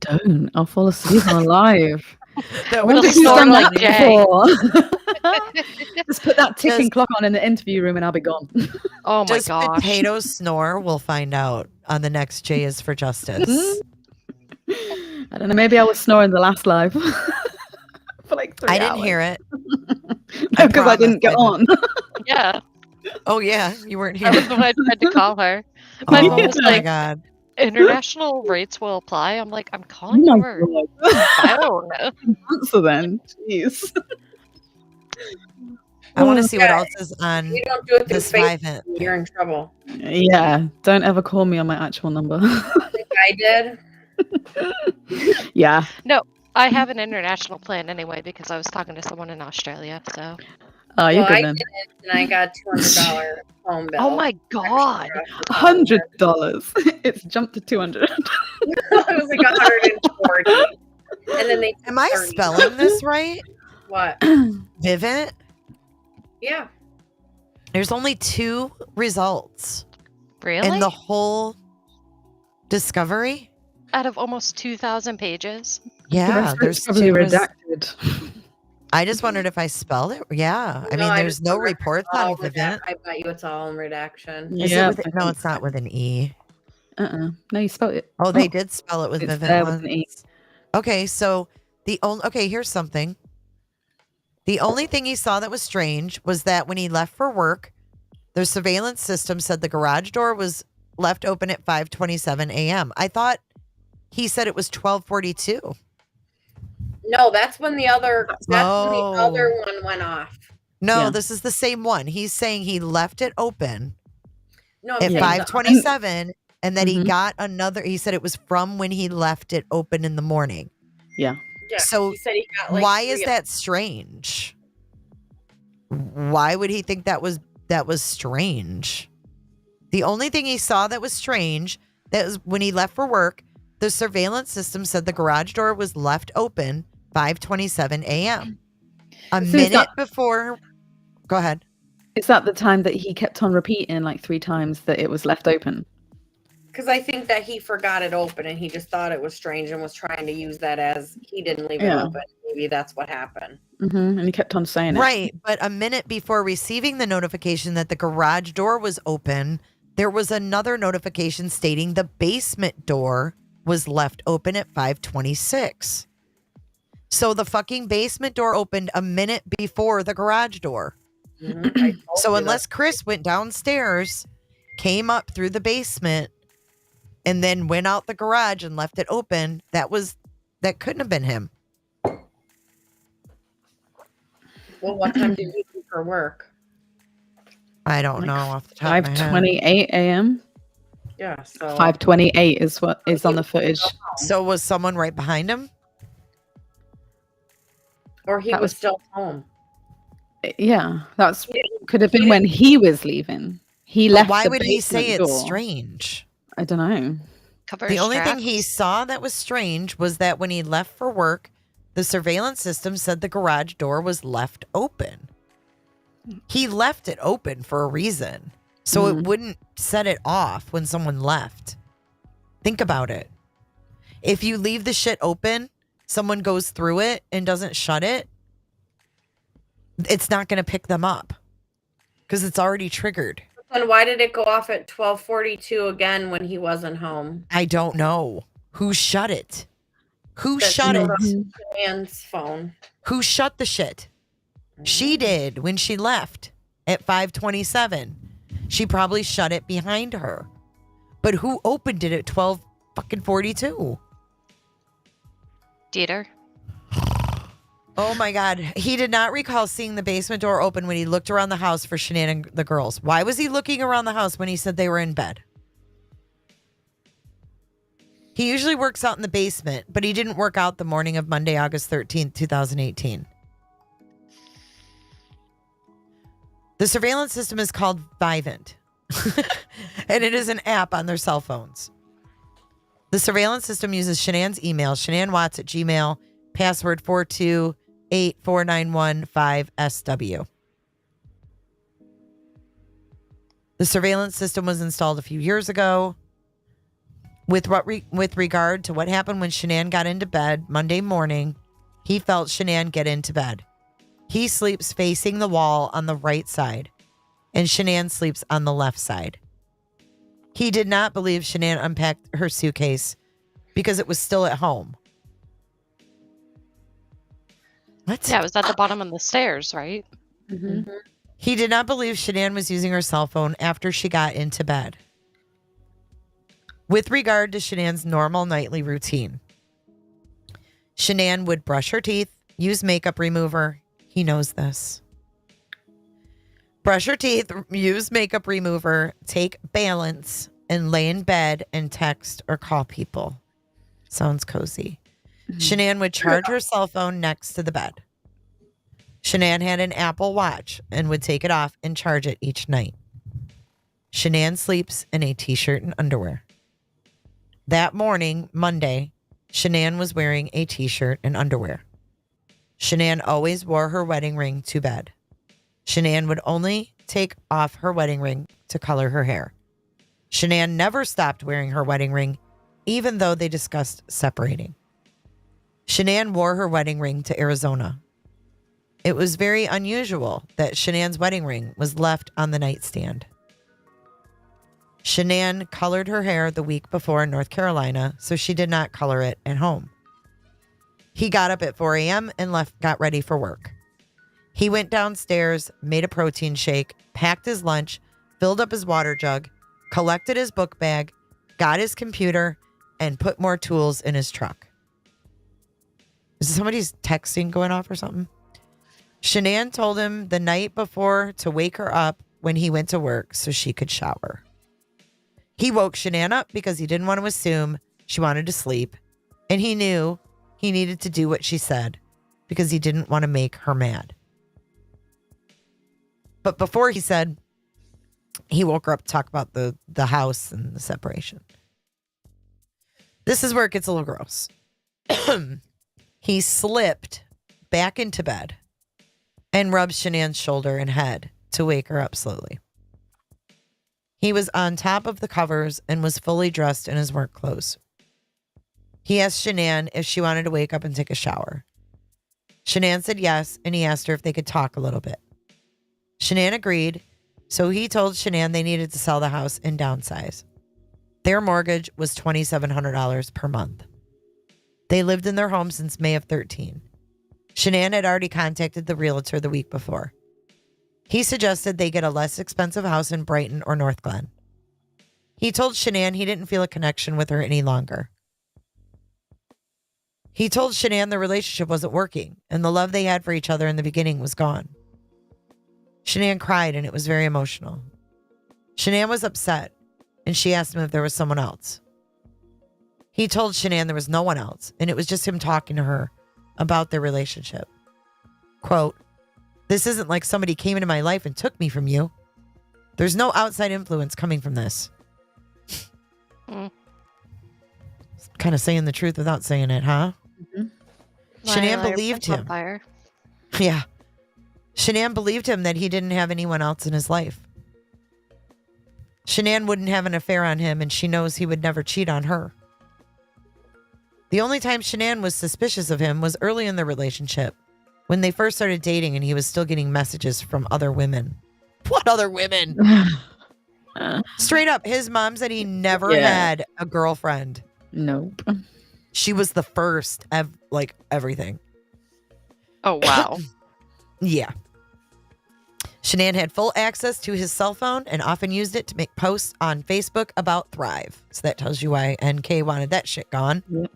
Don't. I'll fall asleep on live. That I would wonder be who's so done like that funny. before. Just put that ticking clock on in the interview room and I'll be gone. Oh my Does gosh. Potato snore? We'll find out on the next J is for Justice. I don't know. Maybe I was snoring the last live for like 3 hours. I didn't hear it. Because I didn't get on. Yeah. Oh, yeah. You weren't here. I was the one I tried to call her. My Oh, phone was my like, God. international rates will apply. I'm like, I'm Oh calling my your phone. Answer then. Jeez. I want to see what Yeah. else is on You don't do it through this Facebook, Vivint. you're in trouble. Yeah. Don't ever call me on my actual number. I think I did. Yeah. No, I have an international plan anyway because I was talking to someone in Australia. So, Oh, you're Well, good I then. did it, and I got $200 phone bill. oh my god, $100. It's jumped to 200. It was like 140. And then they took Am I 30. spelling this right? What? Vivint? Yeah. There's only 2 results really? in the whole discovery. Out of almost 2,000 pages. Yeah, there's probably 2 redacted. I just wondered if I spelled it. Yeah. I mean, there's just no wonder if it's reports all on Vivint. I bet you it's all in redaction. Is Yeah, it with, no, it's not with an E. No, you spelled it. Oh, they did spell it with It's Vivint there with once. an E. Okay, so here's something. The only thing he saw that was strange was that when he left for work, the surveillance system said the garage door was left open at 5:27 a.m. I thought he said it was 12:42. No, that's when the other when the Oh. other one went off. No, Yeah. this is the same one. He's saying he left it open No, I'm at saying the- 5:27 and that he Mhm. got another. He said it was from when he left it open in the morning. Yeah. Yeah, So he said he got like why is 3 that strange? Why would he think that was strange? The only thing he saw that was strange, that was when he left for work, the surveillance system said the garage door was left open 5:27 a.m. A So is minute that- before. Go ahead. Is that the time that he kept on repeating like 3 times that it was left open? Because I think that he forgot it open and he just thought it was strange and was trying to use that as he didn't leave it Yeah. open. Maybe that's what happened. And he kept on saying it. Right, but a minute before receiving the notification that the garage door was open, there was another notification stating the basement door was left open at 5:26. So the fucking basement door opened a minute before the garage door. Mhm, I told So you unless Chris went downstairs, came up through the basement, and then went out the garage and left it open, that couldn't have been him. well, what time did you leave for work? I don't Like know off the top of my head. 5:28 a.m. Yeah, so 5:28 is what is on the footage. So was someone right behind him? or he that was was- still home. Yeah, that's He could have been when he was leaving. He But left. why the would he say basement it's door. strange? I don't know. Cover The his only thing he tracks. saw that was strange was that when he left for work, the surveillance system said the garage door was left open. He left it open for a reason, so it wouldn't set it off when someone left. Think about it. If you leave the shit open, someone goes through it and doesn't shut it, it's not going to pick them up because it's already triggered. Then why did it go off at 12:42 again when he wasn't home? I don't know. Who shut it? Who That's shut it? Joanne's phone. Who shut the shit? She did when she left at 5:27. She probably shut it behind her. But who opened it at 12:42? Dieter. Oh my God. He did not recall seeing the basement door open when he looked around the house for Shanann and the girls. Why was he looking around the house when he said they were in bed? He usually works out in the basement, but he didn't work out the morning of Monday, August 13th, 2018. The surveillance system is called Vivint. And it is an app on their cell phones. The surveillance system uses Shanann's email, ShanannWatts at Gmail, password 4284915SW. The surveillance system was installed a few years ago. With regard to what happened when Shanann got into bed Monday morning, he felt Shanann get into bed. He sleeps facing the wall on the right side, and Shanann sleeps on the left side. He did not believe Shanann unpacked her suitcase because it was still at home. What? Yeah, it was at the bottom of the stairs, right? Mm-hmm. He did not believe Shanann was using her cell phone after she got into bed. With regard to Shanann's normal nightly routine, Shanann would brush her teeth, use makeup remover. He knows this. Brush her teeth, use makeup remover, take balance, and lay in bed and text or call people. Sounds cozy. Shanann would charge her cell phone next to the bed. Shanann had an Apple Watch and would take it off and charge it each night. Shanann sleeps in a t-shirt and underwear. That morning, Monday, Shanann was wearing a t-shirt and underwear. Shanann always wore her wedding ring to bed. Shanann would only take off her wedding ring to color her hair. Shanann never stopped wearing her wedding ring, even though they discussed separating. Shanann wore her wedding ring to Arizona. It was very unusual that Shanann's wedding ring was left on the nightstand. Shanann colored her hair the week before in North Carolina, so she did not color it at home. He got up at 4 a.m. and got ready for work. He went downstairs, made a protein shake, packed his lunch, filled up his water jug, collected his book bag, got his computer, and put more tools in his truck. Is somebody's texting going off or something? Shanann told him the night before to wake her up when he went to work so she could shower. He woke Shanann up because he didn't want to assume she wanted to sleep, and he knew he needed to do what she said because he didn't want to make her mad. But before he said, he woke her up to talk about the house and the separation. This is where it gets a little gross. He slipped back into bed and rubbed Shanann's shoulder and head to wake her up slowly. He was on top of the covers and was fully dressed in his work clothes. He asked Shanann if she wanted to wake up and take a shower. Shanann said yes, and he asked her if they could talk a little bit. Shanann agreed, so he told Shanann they needed to sell the house and downsize. Their mortgage was $2,700 per month. They lived in their home since May of 2013. Shanann had already contacted the realtor the week before. He suggested they get a less expensive house in Brighton or North Glen. He told Shanann he didn't feel a connection with her any longer. He told Shanann the relationship wasn't working and the love they had for each other in the beginning was gone. Shanann cried and it was very emotional. Shanann was upset and she asked him if there was someone else. He told Shanann there was no one else and it was just him talking to her about their relationship. Quote, "This isn't like somebody came into my life and took me from you. There's no outside influence coming from this." Kind of saying the truth without saying it, huh? Mm-hmm. Shanann believed him. Fire. Yeah. Shanann believed him that he didn't have anyone else in his life. Shanann wouldn't have an affair on him and she knows he would never cheat on her. The only time Shanann was suspicious of him was early in the relationship, when they first started dating and he was still getting messages from other women. What other women? Straight up, his mom said he never had a girlfriend. Nope. She was the first, like everything. Oh, wow. Yeah. Shanann had full access to his cell phone and often used it to make posts on Facebook about Thrive. So that tells you why NK wanted that shit gone. Yep.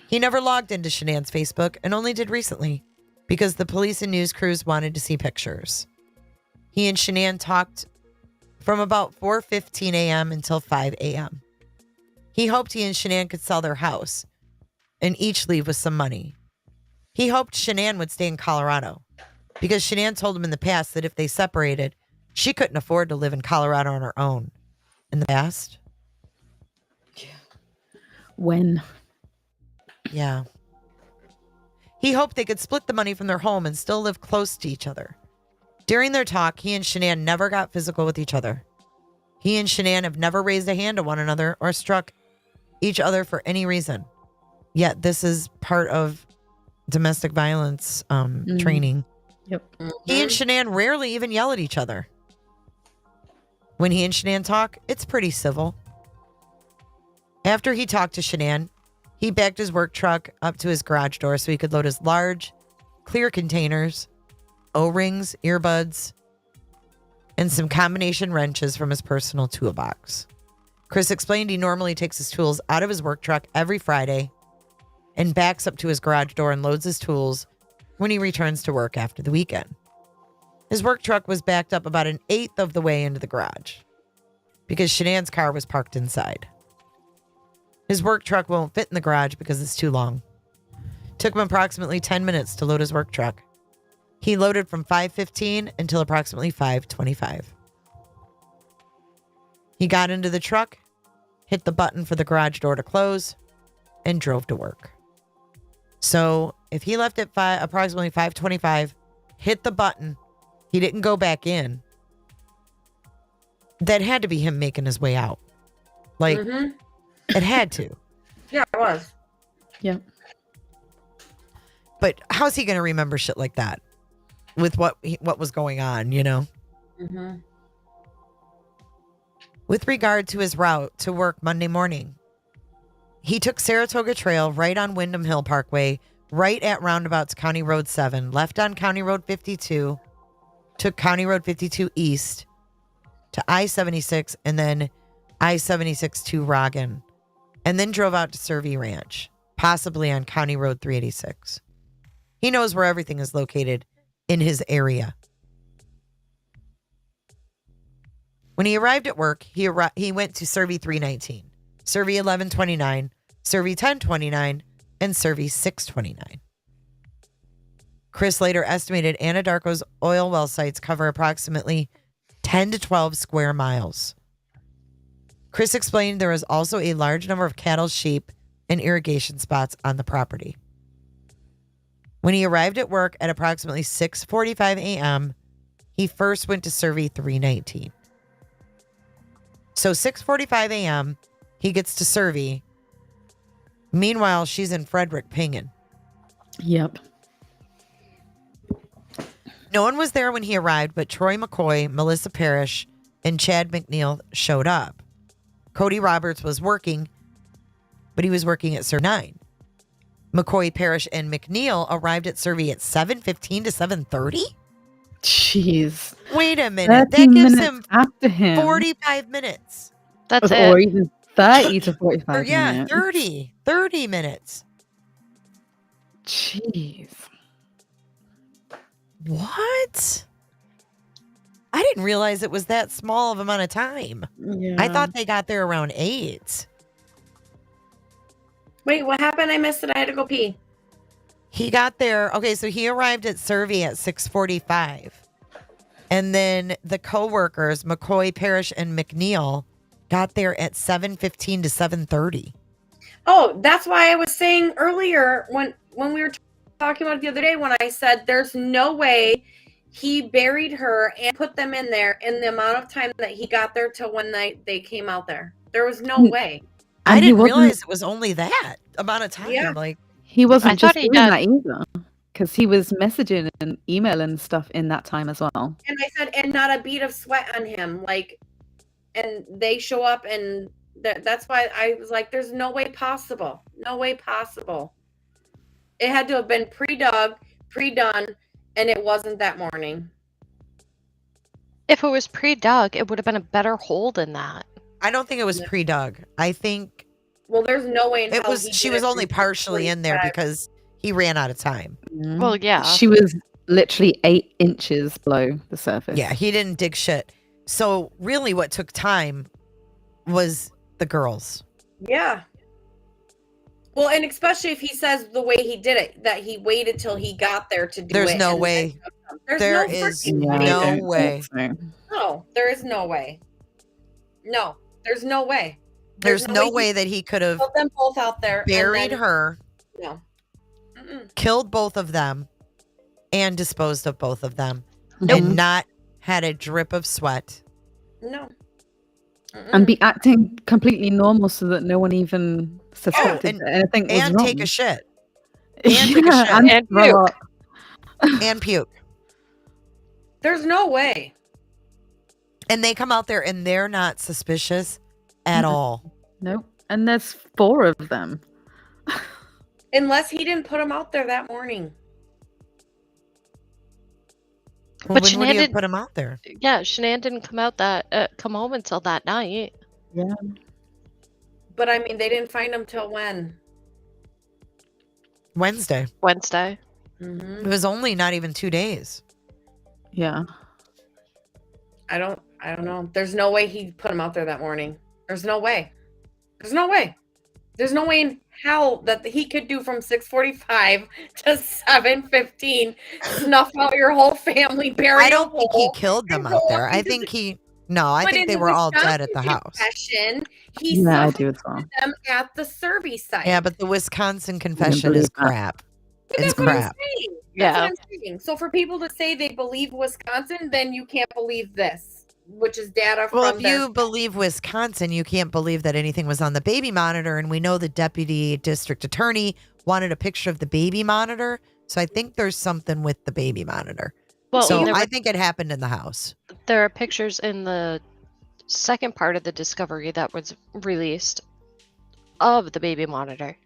He never logged into Shanann's Facebook and only did recently because the police and news crews wanted to see pictures. He and Shanann talked from about 4:15 a.m. until 5 a.m. He hoped he and Shanann could sell their house and each leave with some money. He hoped Shanann would stay in Colorado because Shanann told him in the past that if they separated, She couldn't afford to live in Colorado on her own. In the past. When? Yeah. He hoped they could split the money from their home and still live close to each other. During their talk, he and Shanann never got physical with each other. He and Shanann have never raised a hand to one another or struck each other for any reason. Yet this is part of domestic violence training. Yep. He and Shanann rarely even yell at each other. When he and Shanann talk, it's pretty civil. After he talked to Shanann, he backed his work truck up to his garage door so he could load his large, clear containers, O-rings, earbuds, and some combination wrenches from his personal toolbox. Chris explained he normally takes his tools out of his work truck every Friday and backs up to his garage door and loads his tools when he returns to work after the weekend. His work truck was backed up about an eighth of the way into the garage because Shanann's car was parked inside. His work truck won't fit in the garage because it's too long. Took him approximately 10 minutes to load his work truck. He loaded from 5:15 until approximately 5:25. He got into the truck, hit the button for the garage door to close, and drove to work. So if he left at approximately 5:25, hit the button, he didn't go back in, that had to be him making his way out. Like, it had to. Yeah, it was. Yep. But how's he going to remember shit like that with what was going on, you know? With regard to his route to work Monday morning, he took Saratoga Trail right on Windham Hill Parkway, right at roundabouts County Road 7, left on County Road 52, took County Road 52 east to I-76, and then I-76 to Rogan, and then drove out to Cervi Ranch, possibly on County Road 386. He knows where everything is located in his area. When he arrived at work, he went to Cervi 319, Cervi 1129, Cervi 1029, and Cervi 629. Chris later estimated Anadarko's oil well sites cover approximately 10 to 12 square miles. Chris explained there was also a large number of cattle, sheep, and irrigation spots on the property. When he arrived at work at approximately 6:45 a.m., he first went to Cervi 319. So 6:45 a.m., he gets to Cervi. Meanwhile, she's in Frederick Pingen. Yep. No one was there when he arrived, but Troy McCoy, Melissa Parrish, and Chad McNeil showed up. Cody Roberts was working, but he was working at Cervi 9. McCoy, Parrish, and McNeil arrived at Cervi at 7:15 to 7:30? Jeez. Wait a minute. That gives him after him 45 minutes. That's or it. even 30 to 45 Or, yeah, minutes. 30 minutes. Jeez. What? I didn't realize it was that small of amount of time. Yeah. I thought they got there around 8. Wait, what happened? I missed it. I had to go pee. He got there. Okay, so he arrived at Cervi at 6:45. And then the co-workers, McCoy, Parrish, and McNeil, got there at 7:15 to 7:30. Oh, that's why I was saying earlier when we were talking about it the other day, when I said there's no way he buried her and put them in there in the amount of time that he got there till when they came out there. There was no way. I And he didn't wasn't- realize it was only that amount of time. Yeah. Like, He wasn't I just thought he doing got- that either, because he was messaging and emailing stuff in that time as well. And I said, and not a bead of sweat on him. Like, and they show up, and that's why I was like, there's no way possible. No way possible. It had to have been pre-dug, pre-done, and it wasn't that morning. If it was pre-dug, it would have been a better hole than that. I don't think it was pre-dug. I think Well, there's no way in it hell was. he She did was it only from partially in there 6:45. because he ran out of time. Well, yeah. She was literally 8 inches below the surface. Yeah, he didn't dig shit. So really, what took time was the girls. Yeah. Well, and especially if he says the way he did it, that he waited till he got there to do it. There's no and way. then- There's There no is freaking Yeah, I no don't way. think so. No. No, there is no way. No, there's no way. There's no way that he could have put them both out there, buried her, No. Mm-mm. killed both of them, and disposed of both of them, Nope. and not had a drip of sweat. No. And be acting completely normal so that no one even suspected and- that anything was And wrong. take a shit. And take a shit. And throw puke. up. And puke. There's no way. And they come out there and they're not suspicious at No. all. Nope. And there's 4 of them. Unless he didn't put them out there that morning. Well, But when would he have Shanann put him out there? Yeah, Shanann didn't come home until that night. Yeah. But I mean, they didn't find him till when? Wednesday. Wednesday. Mm-hmm. It was only not even 2 days. Yeah. I don't know. There's no way he put him out there that morning. There's no way. There's no way. There's no way in hell that he could do from 6:45 to 7:15, snuff out your whole family, bury I don't a think he hole, killed them and out go there. up I into think the- he. No, I But think in they the were all dead at Wisconsin the house. confession, he Yeah, I suffocated do as well. them at the Cervi site. Yeah, but the Wisconsin confession believe is that. crap. But It's that's what I'm crap. saying. That's Yeah. what I'm saying. So for people to say they believe Wisconsin, then you can't believe this, which is data Well, from if you believe Wisconsin, you can't believe that anything was on the baby monitor. And we know the deputy district attorney wanted a picture of the baby monitor. So I think there's something with the baby monitor. Well, So there, I think it happened in the house. there are pictures in the second part of the discovery that was released of the baby monitor.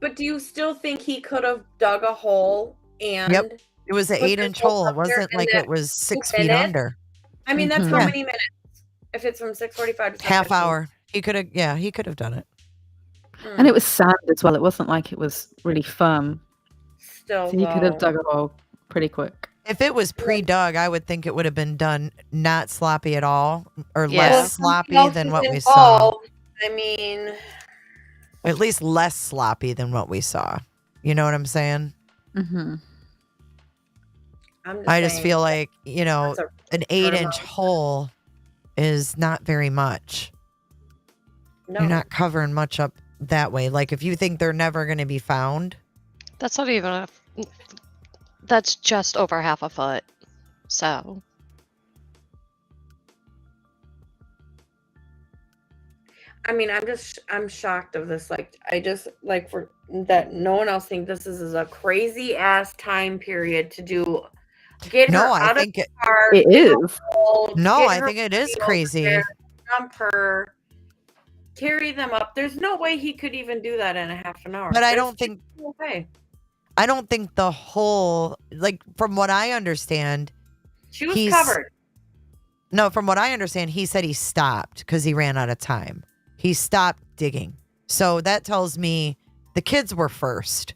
But do you still think he could have dug a hole and Yep. It was an put 8-inch this hole hole. It up there wasn't and like that it was 6 scoop in feet it? under. I mean, that's how Yeah. many minutes? If it's from 6:45 to Half 7:15. hour. He could have, yeah, he could have done it. And it was sand as well. It wasn't like it was really firm. Still, So he could have though. dug a hole pretty quick. If it was pre-dug, I would think it would have been done not sloppy at all, or Yeah. Well, less if something sloppy else than is what we saw. involved, I mean, At least less sloppy than what we saw. You know what I'm saying? Mm-hmm. I just saying, feel like, you know, that's a an 8-inch hole is not very much. no. You're not covering much up that way. Like if you think they're never going to be found, That's not even a. That's just over half a foot. So I mean, I'm shocked of this. Like, I just like for that no one else think this is a crazy ass time period to get her no, I out of think the it, car. It get her is. hole, no, get I her think it is feet over crazy. there, dump her, carry them up. There's no way he could even do that in a half an hour. But I There's don't just think no way. I don't think the whole, like from what I understand, She was he's- covered. no, from what I understand, he said he stopped because he ran out of time. He stopped digging. So that tells me the kids were first.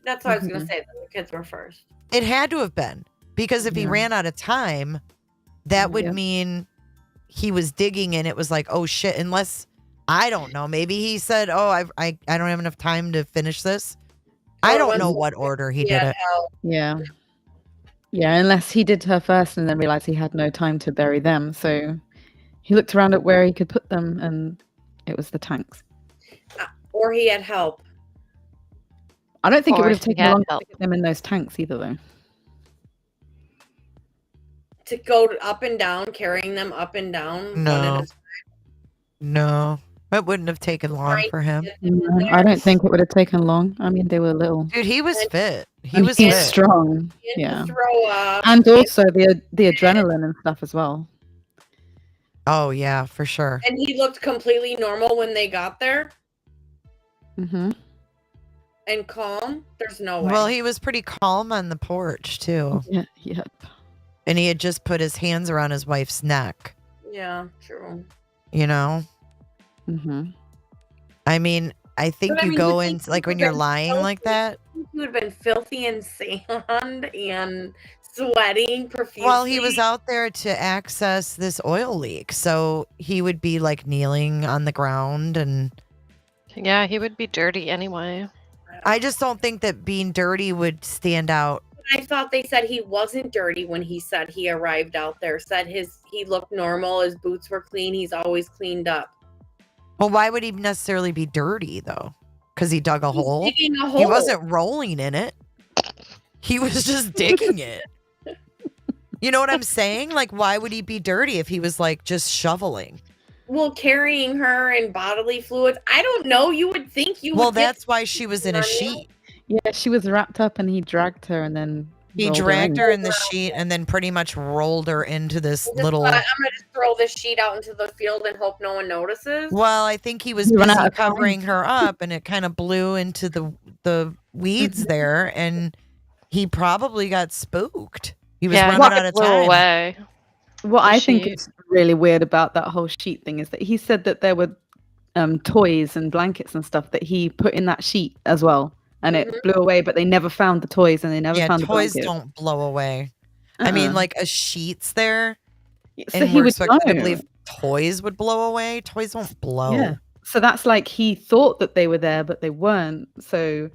That's what I was gonna Mhm. say. That the kids were first. It had to have been because if he Yeah. ran out of time, that would Yeah. mean he was digging and it was like, oh shit, unless I don't know. Maybe he said, oh, I don't have enough time to finish this. I Or don't was know it- what order he Yeah, did it. hell, Yeah. Yeah, unless he did her first and then realized he had no time to bury them. So he looked around at where he could put them and it was the tanks. or he had help. I don't think it Or would have he taken had long help. to get them in those tanks either, though. To go up and down, carrying them up and down. No. one at a time. No, it wouldn't have taken long Right. for him. No, I don't think it would have taken long. I mean, they were little. Dude, he was fit. He And was he's fit. strong. He had Yeah. to throw up. And also the adrenaline and stuff as well. Oh yeah, for sure. And he looked completely normal when they got there Mm-hmm. and calm. There's no way. Well, he was pretty calm on the porch too. Yeah. Yep. And he had just put his hands around his wife's neck, yeah, true. you know? Mm-hmm. I mean, I think But I you mean, go you in think like he when would've you're been lying like that. He would have been filthy and sand and sweating profusely. Well, he was out there to access this oil leak. So he would be like kneeling on the ground. And yeah, he would be dirty anyway. I just don't think that being dirty would stand out. I thought they said he wasn't dirty when he said he arrived out there. Said he looked normal. His boots were clean. He's always cleaned up. Well, why would he necessarily be dirty though? Because he dug a He's hole? digging a hole. He wasn't rolling in it. He was just digging it. You know what I'm saying? Like, why would he be dirty if he was like just shoveling? Well, carrying her in bodily fluids. I don't know. You would think you would. Well, that's why she was in a sheet. Yeah, she was wrapped up and he dragged her and then He rolled dragged in. her in the sheet and then pretty much rolled her into this Just little. thought, I'm gonna just throw this sheet out into the field and hope no one notices. Well, I think he was You run out busy of time. covering her up, and it kind of blew into the weeds there, and he probably got spooked. He was running out of blew time. away. What The I think sheet. is really weird about that whole sheet thing is that he said that there were toys and blankets and stuff that he put in that sheet as well, and it blew away. But they never found the toys, and they never Yeah, found the toys blanket. don't blow away. I mean, like a sheet's there, So and he we're would expected to know. believe toys would blow away. Toys don't blow. Yeah. So that's like he thought that they were there, but they weren't. So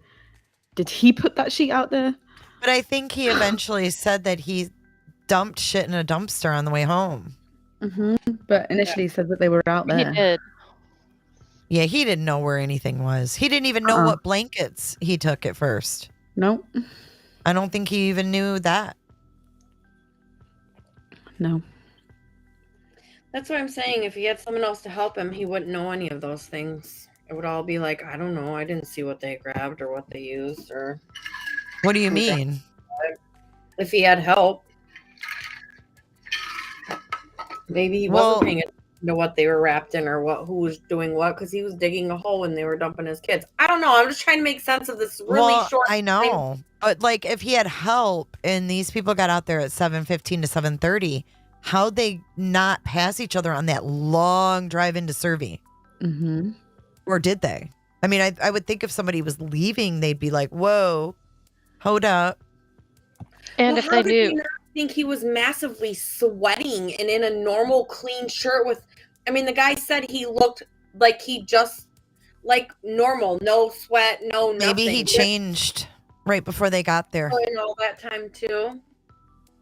did he put that sheet out there? But I think he eventually said that he dumped shit in a dumpster on the way home. But initially he said that they were out there. He did. Yeah, he didn't know where anything was. He didn't even know what blankets he took at first. No. I don't think he even knew that. No. That's what I'm saying. If he had someone else to help him, he wouldn't know any of those things. It would all be like, I don't know. I didn't see what they grabbed or what they used or. What do you mean? If he had help, maybe he Well- wasn't paying attention to what they were wrapped in or who was doing what because he was digging a hole when they were dumping his kids. I don't know. I'm just trying to make sense of this really short. I know, but like if he had help and these people got out there at 7:15 to 7:30, how'd they not pass each other on that long drive into Cervi? Or did they? I mean, I would think if somebody was leaving, they'd be like, "Whoa, hold up." And Well, if how they did knew, you not think he was massively sweating and in a normal clean shirt with? I mean, the guy said he looked like he just like normal, no sweat, no nothing. Maybe he changed right before they got there. in all that time too.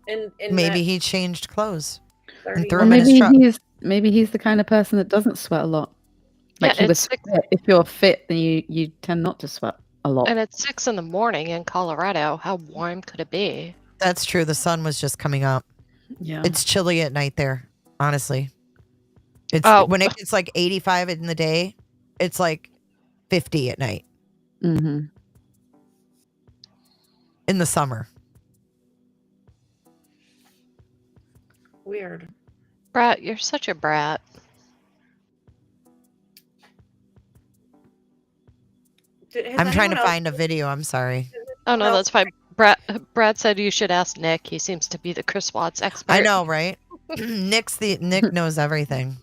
And Maybe he changed clothes and 30 threw him in his truck. Maybe he's the kind of person that doesn't sweat a lot. Like Yeah, he was it's fit. If you're fit, then you tend not to sweat a lot. and it's 6 in the morning in Colorado. How warm could it be? That's true. The sun was just coming up. Yeah. It's chilly at night there, honestly. It's Oh. when it gets like 85 in the day, it's like 50 at night Mm-hmm. in the summer. Weird. Brat, you're such a brat. I'm trying to find a video. I'm sorry. Oh no, No. that's fine. Brad said you should ask Nick. He seems to be the Chris Watts expert. I know, right? Nick knows everything.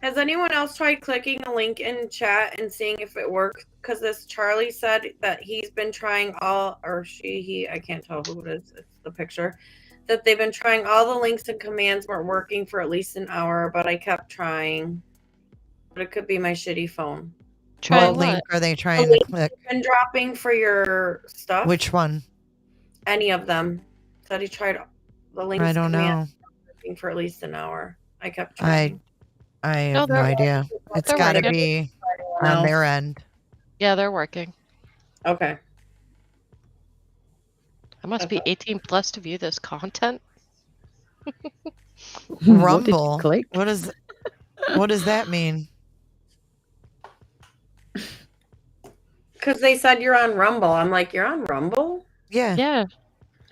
Has anyone else tried clicking a link in chat and seeing if it works? Because this Charlie said that he's been trying all, or he, I can't tell who it is. It's the picture. That they've been trying all the links and commands weren't working for at least an hour, but I kept trying. But it could be my shitty phone. Try What link what? are they The trying to link click? you've been dropping for your stuff. Which one? Any of them. Said he tried the links. I don't know. commands weren't working for at least an hour. I kept trying. I have No, no they're- idea. It's they're got to working. be Anyone on their else? end. Yeah, they're working. Okay. I must be 18 plus to view this content. Rumble. click? What does that mean? Because they said you're on Rumble. I'm like, you're on Rumble? Yeah. Yeah.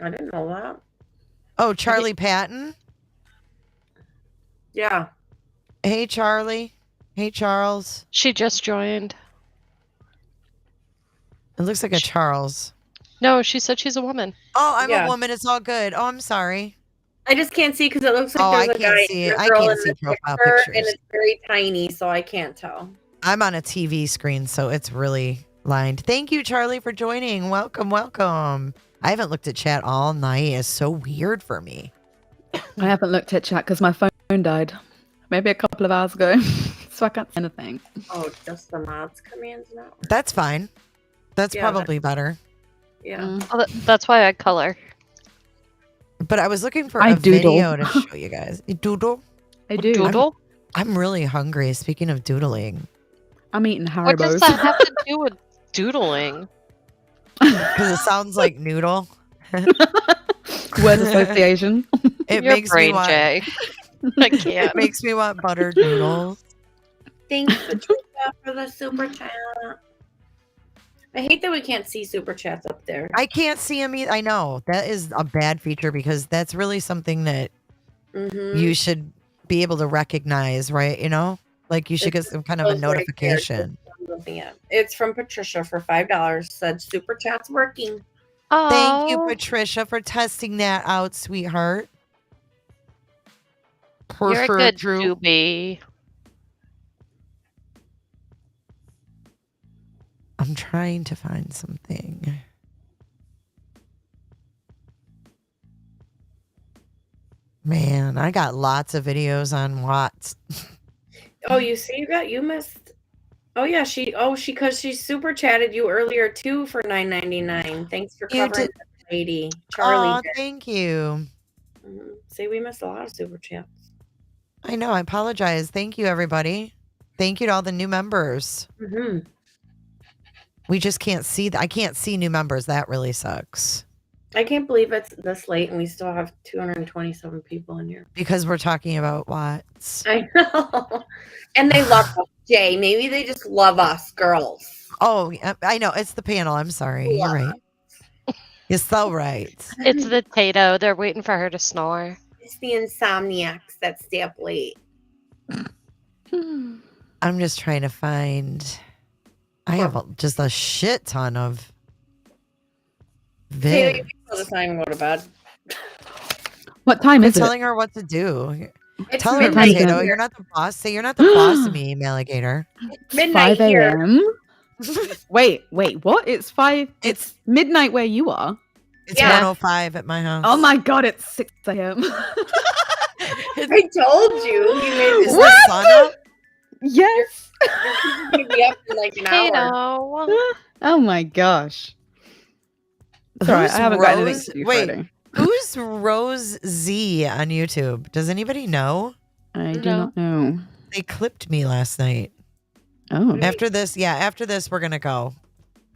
I didn't know that. Oh, Charlie Patton. Yeah. Hey, Charlie. Hey, Charles. She just joined. It looks like a Charles. No, she said she's a woman. Oh, I'm Yeah. a woman. It's all good. Oh, I'm sorry. I just can't see because it looks like Oh, there's I a can't guy see and it. a I girl can't in see the profile picture, pictures. and it's very tiny, so I can't tell. I'm on a TV screen, so it's really lined. Thank you, Charlie, for joining. Welcome, welcome. I haven't looked at chat all night. It's so weird for me. I haven't looked at chat because my phone died. Maybe a couple of hours ago. So I can't see anything. Oh, just the mods commands now? That's fine. That's Yeah, probably better. Yeah. Mm. Oh, that's why I color. But I was looking for I a doodle. video to show you guys. You doodle? I do. Doodle? I'm really hungry. Speaking of doodling. I'm eating What does Haribos. that have to do with doodling? Because it sounds like noodle. Word association. It Your makes me brain, want. Jay. I It can't. makes me want buttered noodles. Thanks, Patricia, for the super chat. I hate that we can't see super chats up there. I can't see them either. I know that is a bad feature because that's really something that Mm-hmm. you should be able to recognize, right? You know, like you should get some kind of a Goes right there. notification. I'm looking at. It's from Patricia for $5. Said super chat's working. Thank you, Oh, Patricia, for testing that out, sweetheart. For you're a sure, good Drew. doobie. I'm trying to find something. Man, I got lots of videos on Watts. Oh, you see that? You missed. Oh yeah, because she super chatted you earlier too for $9.99. Thanks for You covering did. that lady. Charlie. Oh, thank you. See, we missed a lot of super chats. I know. I apologize. Thank you, everybody. Thank you to all the new members. Mm-hmm. We just can't see. I can't see new members. That really sucks. I can't believe it's this late and we still have 227 people in here. Because we're talking about Watts. I know. And they love us, Jay. Maybe they just love us girls. Oh, I know. It's the panel. I'm sorry. You're right. You're so right. It's the Tato. They're waiting for her to snore. It's the insomniacs that stay up late. I'm just trying to find. I have just a shit ton of Tato, you vids. can this time go to bed. What time I'm is it? telling her what to do. It's Tell her, midnight Potato, here. you're not the boss. Say you're not the boss of me, Alligator. Midnight 5 here. a.m. Wait, what? It's 5. It's midnight where you are. It's Yeah. 105 at my house. Oh my god, it's 6 a.m. I told you. You made Is this. the sun up? Yes. You're going to be up in like an hour. Tato. Oh my gosh. It's alright, I haven't got anything to do Wait, Friday. who's Rose Z on YouTube? Does anybody know? I do No. not know. They clipped me last night. Oh. After this, we're gonna go.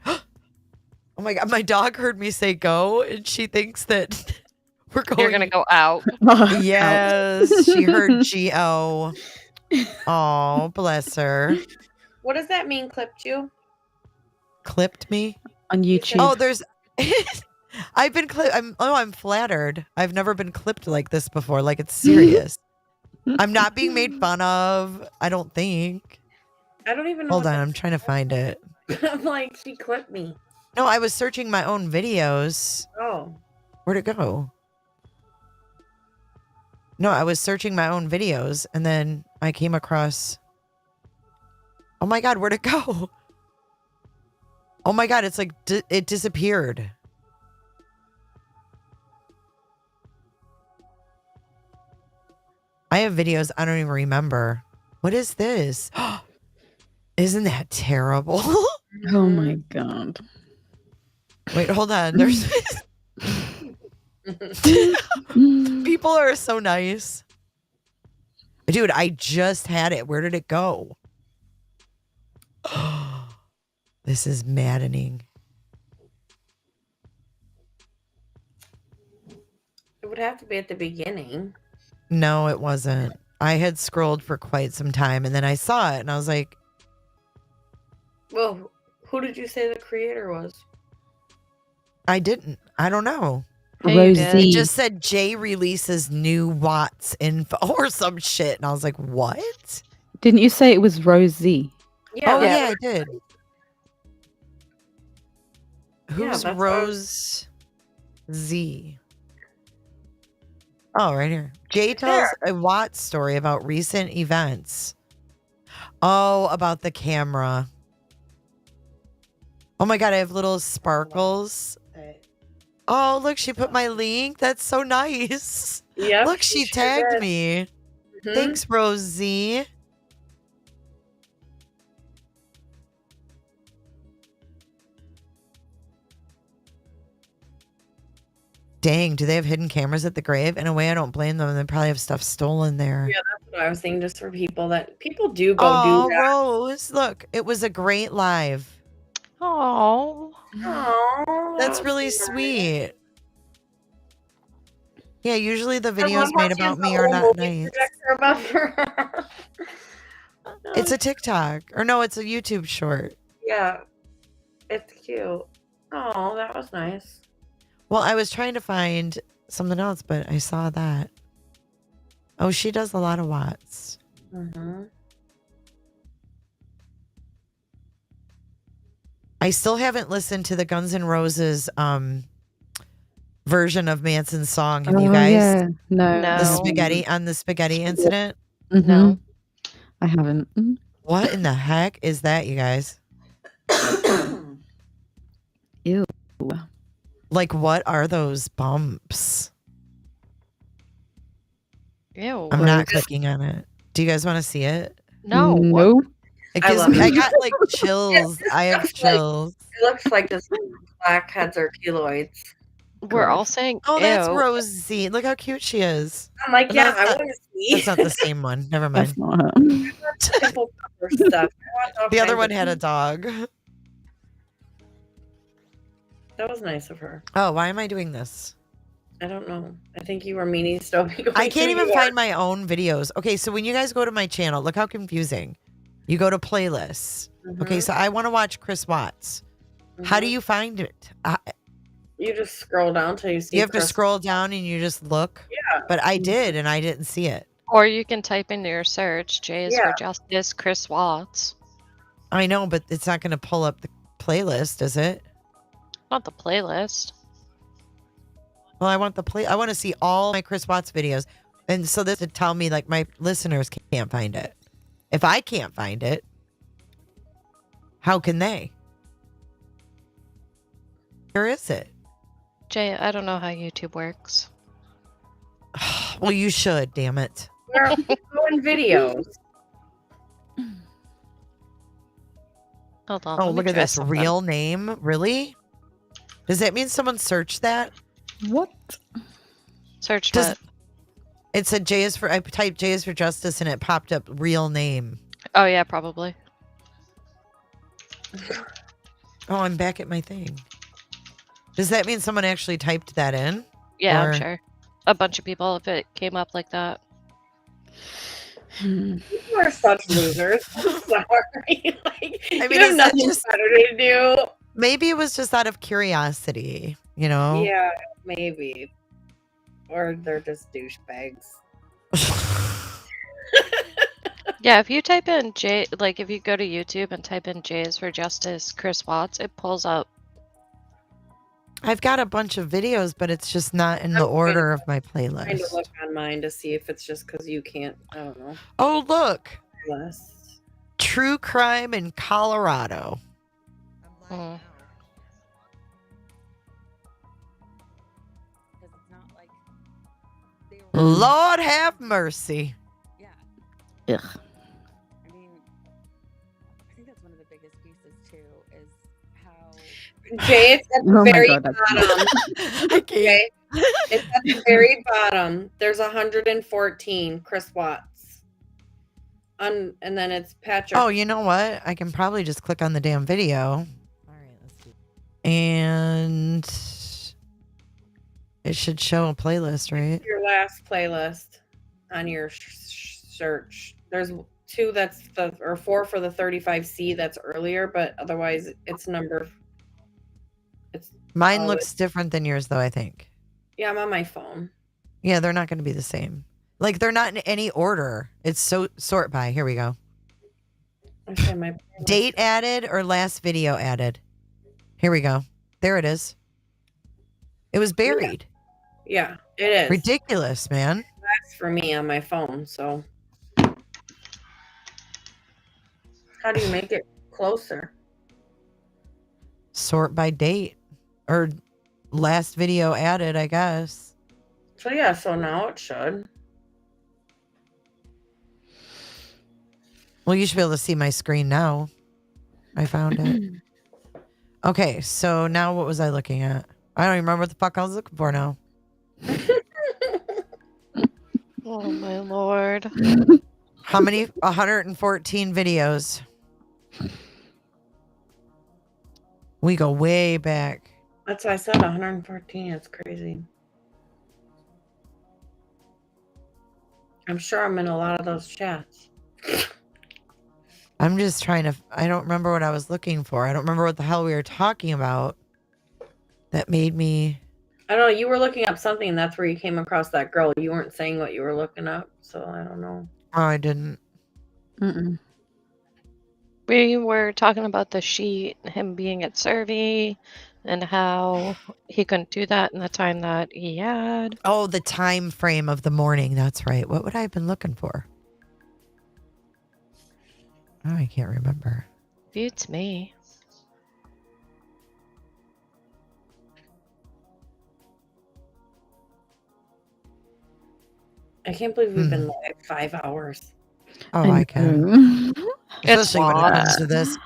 Oh my god, my dog heard me say go, and she thinks that we're going. You're gonna go out. Yes, she heard G-O. Oh, bless her. What does that mean, clipped you? Clipped me. On YouTube. Oh, there's. I've been clipped. I'm flattered. I've never been clipped like this before. Like it's serious. I'm not being made fun of. I don't think. I don't even know. Hold on, I'm trying to find it. I'm like, she clipped me. No, I was searching my own videos. Oh. Where'd it go? No, I was searching my own videos and then I came across. Oh my god, where'd it go? Oh my god, it's like it disappeared. I have videos I don't even remember. What is this? Isn't that terrible? Oh my god. Wait, hold on. There's people are so nice. Dude, I just had it. Where did it go? This is maddening. It would have to be at the beginning. No, it wasn't. I had scrolled for quite some time and then I saw it and I was like, Well, who did you say the creator was? I didn't. I don't know. Hey, you did. It Rosie. just said Jay releases new Watts info or some shit. And I was like, what? Didn't you say it was Rosie? Oh, that's yeah, I what- did. Who's that's what I Rose Z? Oh, right here. Jay tells a Watts story about recent events. Oh, about the camera. Oh my god, I have little sparkles. Oh, look, she put my link. That's so nice. Yep, Look, she sure tagged did. me. Mhm. Thanks, Rosie. Dang, do they have hidden cameras at the grave? In a way, I don't blame them. They probably have stuff stolen there. Yeah, that's what I was thinking. Just for people do go Oh, do that. Rose, look, it was a great live. Oh. Oh, That's really sweet. Yeah, usually the I love videos how made she has about the me are whole not movie nice. projector above her. It's a TikTok. Or no, it's a YouTube short. Yeah, it's cute. Oh, that was nice. Well, I was trying to find something else, but I saw that. Oh, she does a lot of watts. Mm-hmm. I still haven't listened to the Guns N' Roses version of Manson's song. Have you guys? Yeah. No. No. The spaghetti on the spaghetti incident? No. I haven't. What in the heck is that, you guys? Ew. Like, what are those bumps? Ew. I'm not clicking on it. Do you guys want to see it? No. No. It I gives love me, it. I got like chills. I have Looks like- chills. It looks like this blackheads or keloids. We're all saying Oh, that's ew. Rosie. Look how cute she is. I'm like, No, yeah, that's I not- want to see. That's not the same one. Never mind. That's not her. Simple cover stuff. I want all The other kinds one of- had a dog. That was nice of her. Oh, why am I doing this? I don't know. I think you were meanie stoving. I can't even find my own videos. Okay, so when you guys go to my channel, look how confusing. You go to playlists. Okay, so I want to watch Chris Watts. How do you find it? You just scroll down till you see. You have to Chris. scroll down and you just look. Yeah. But I did, and I didn't see it. Or you can type in your search, J is for Yeah. Justice, Chris Watts. I know, but it's not going to pull up the playlist, is it? Not the playlist. Well, I want the I want to see all my Chris Watts videos, and so this would tell me like my listeners can't find it. If I can't find it, how can they? Where is it? Jay, I don't know how YouTube works. Well, you should. Damn it. We're doing videos. Hold on. Oh, let me look at try this something. real name. Really? Does that mean someone searched that? What? Search Does- what? It said J is for. I typed J is for Justice, and it popped up real name. Oh, yeah, probably. Oh, I'm back at my thing. Does that mean someone actually typed that in? Yeah, Or- I'm sure. A bunch of people, if it came up like that. You are such losers. I'm sorry. Like, I mean, you have is that nothing just- better to do. Maybe it was just out of curiosity, you know? Yeah, maybe. Or they're just douchebags. Yeah, if you type in J, like if you go to YouTube and type in J is for Justice, Chris Watts, it pulls up. I've got a bunch of videos, but it's just not in the I'm order of my Trying to playlist. look on mine to see if it's just because you can't. I don't know. Oh, look. Less. True crime in Colorado. Mm. Lord have mercy. Ugh. I mean, I think that's one of the biggest pieces too, is how Jay, it's at the Oh my very God, that's- bottom. I can't. Okay. It's at the very bottom. There's 114 Chris Watts. And then it's Patrick. Oh, you know what? I can probably just click on the damn video. All right, let's see. And it should show a playlist, right? Your last playlist on your search. There's 2 or 4 for the 35C that's earlier, but otherwise it's number. Mine Oh, looks different than yours, though, I think. Yeah, I'm on my phone. Yeah, they're not going to be the same. Like, they're not in any order. It's so sort by. Here we go. Okay, my playlist. Date added or last video added? Here we go. There it is. It was buried. Yeah, it is. Ridiculous, man. That's for me on my phone. So, how do you make it closer? Sort by date or last video added, I guess. So yeah, so now it should. Well, you should be able to see my screen now. I found it. Okay, so now what was I looking at? I don't even remember what the fuck I was looking for now. Oh my lord. How many? 114 videos. We go way back. That's why I said 114. It's crazy. I'm sure I'm in a lot of those chats. I'm just trying to. I don't remember what I was looking for. I don't remember what the hell we were talking about. That made me. I don't know. You were looking up something, and that's where you came across that girl. You weren't saying what you were looking up, so I don't know. Oh, I didn't. Mm-mm. We were talking about the sheet, him being at Cervi, and how he couldn't do that in the time that he had. Oh, the time frame of the morning. That's right. What would I have been looking for? Oh, I can't remember. Beats me. I can't believe we've been live 5 hours. Oh, I can. know. It's Especially when it comes to what? this.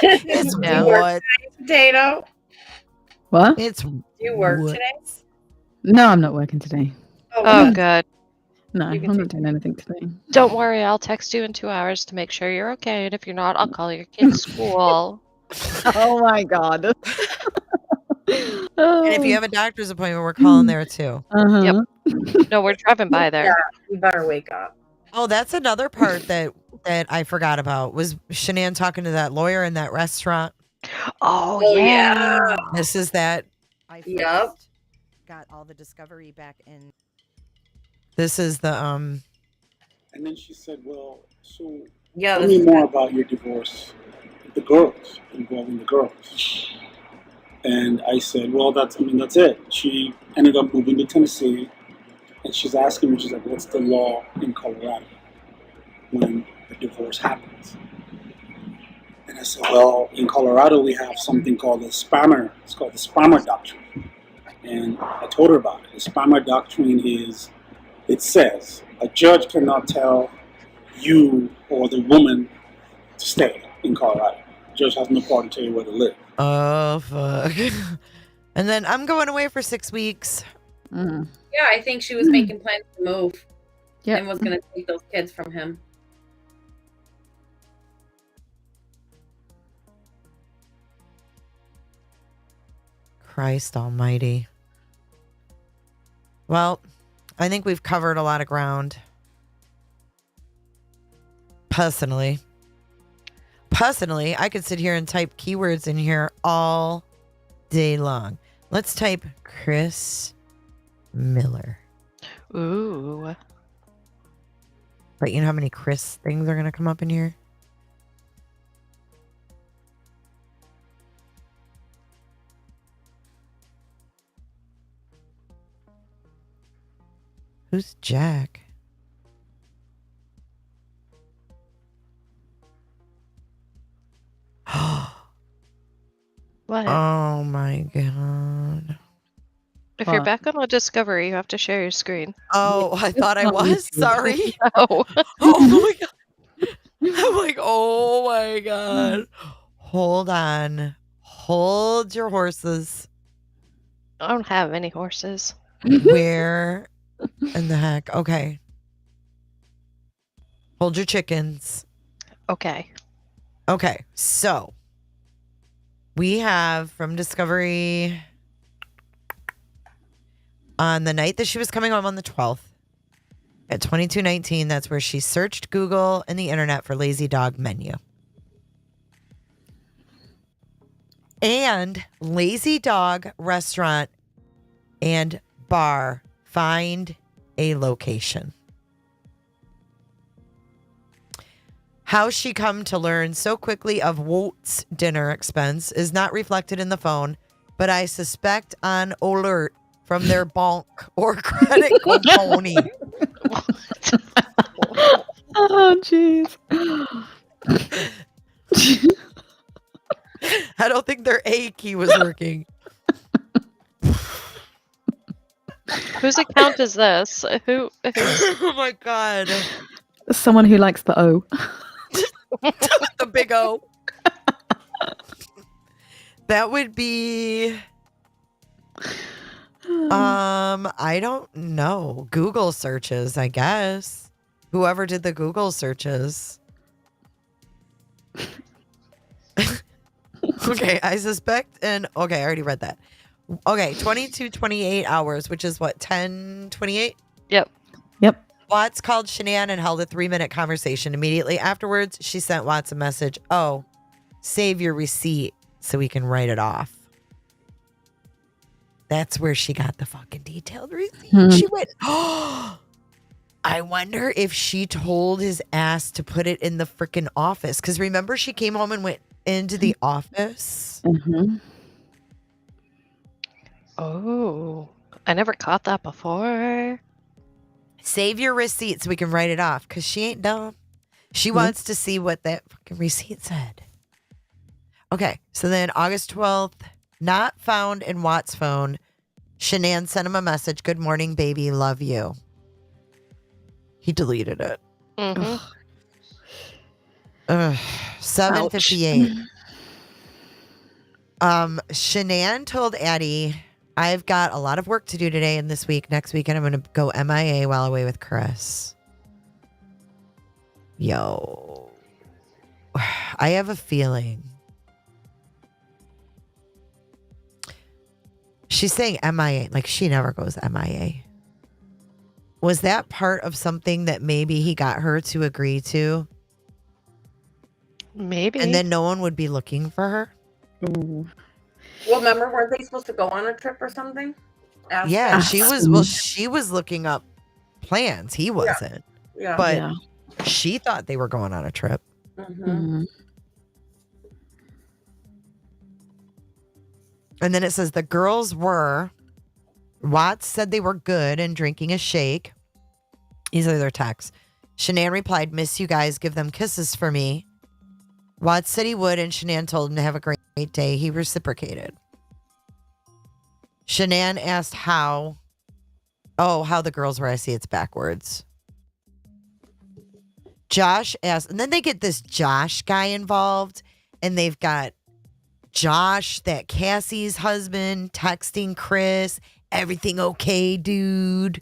It's Do you work what? today, Potato? What? It's Do you work what? today? No, I'm not working today. Oh, good. good. No, You I'm can not doing anything today. Don't worry, I'll text you in 2 hours to make sure you're okay, and if you're not, I'll call your kid's school. Oh my god. And if you have a doctor's appointment, we're calling there too. Uh-huh. No, we're driving by there. Yeah, you better wake up. Oh, that's another part that I forgot about was Shanann talking to that lawyer in that restaurant. Oh, Oh, yeah. This is that. I Yep. first got all the discovery back in. This is the And then she said, well, so Yeah, tell this me is more about your divorce, the girls, involving the girls. And I said, well, that's it. She ended up moving to Tennessee, and she's asking me, she's like, what's the law in Colorado when a divorce happens? And I said, well, in Colorado, we have something called the spammer. It's called the spammer doctrine. And I told her about it. The spammer doctrine is, it says, a judge cannot tell you or the woman to stay in Colorado. The judge has no power to tell you where to live. oh fuck. And then I'm going away for 6 weeks. Mm. Yeah, I think she was making plans to move Yep. and was going to take those kids from him. Christ almighty. Well, I think we've covered a lot of ground. Personally, I could sit here and type keywords in here all day long. Let's type Chris Miller. Ooh. But you know how many Chris things are going to come up in here? Who's Jack? What? Oh my god. If you're What? back on the Discovery, you have to share your screen. Oh, I thought I was. Sorry. No. Oh my god. I'm like, oh my god. Hold on. Hold your horses. I don't have any horses. Where in the heck? Okay. Hold your chickens. Okay. Okay. So we have from Discovery on the night that she was coming home on the 12th at 22:19. That's where she searched Google and the internet for lazy dog menu. And lazy dog restaurant and bar. Find a location. How she come to learn so quickly of Walt's dinner expense is not reflected in the phone, but I suspect on alert from their bank or credit component. Oh, jeez. I don't think their A key was working. Whose account is this? Who's Oh my god. Someone who likes the O. The big O. That would be I don't know. Google searches, I guess. Whoever did the Google searches. Okay, I suspect okay, I already read that. Okay, 28 hours, which is what, 10:28? Yep. Watts called Shanann and held a 3-minute conversation. Immediately afterwards, she sent Watts a message. Oh, save your receipt so we can write it off. That's where she got the fucking detailed receipt. She went, oh, I wonder if she told his ass to put it in the freaking office. Because remember, she came home and went into the office. Mm-hmm. Oh, I never caught that before. Save your receipt so we can write it off. Because she ain't dumb. She wants to see what that fucking receipt said. Okay, so then August 12th, not found in Watts' phone. Shanann sent him a message. Good morning, baby. Love you. He deleted it. Mm-hmm. 7:58. Shanann told Addie, I've got a lot of work to do today and this week. Next weekend, I'm going to go MIA while away with Chris. Yo. I have a feeling. She's saying MIA, like she never goes MIA. Was that part of something that maybe he got her to agree to? Maybe. And then no one would be looking for her? Ooh. Well, remember, weren't they supposed to go on a trip or something? Yeah, After? she was looking up plans. He wasn't. Yeah. But she thought they were going on a trip. Mm-hmm. And then it says the girls were, Watts said they were good and drinking a shake. These are their texts. Shanann replied, miss you guys, give them kisses for me. Watts said he would, and Shanann told him to have a great day. He reciprocated. Shanann asked how the girls were. I see it's backwards. Josh asked, and then they get this Josh guy involved, and they've got Josh, that Cassie's husband, texting Chris, everything okay, dude?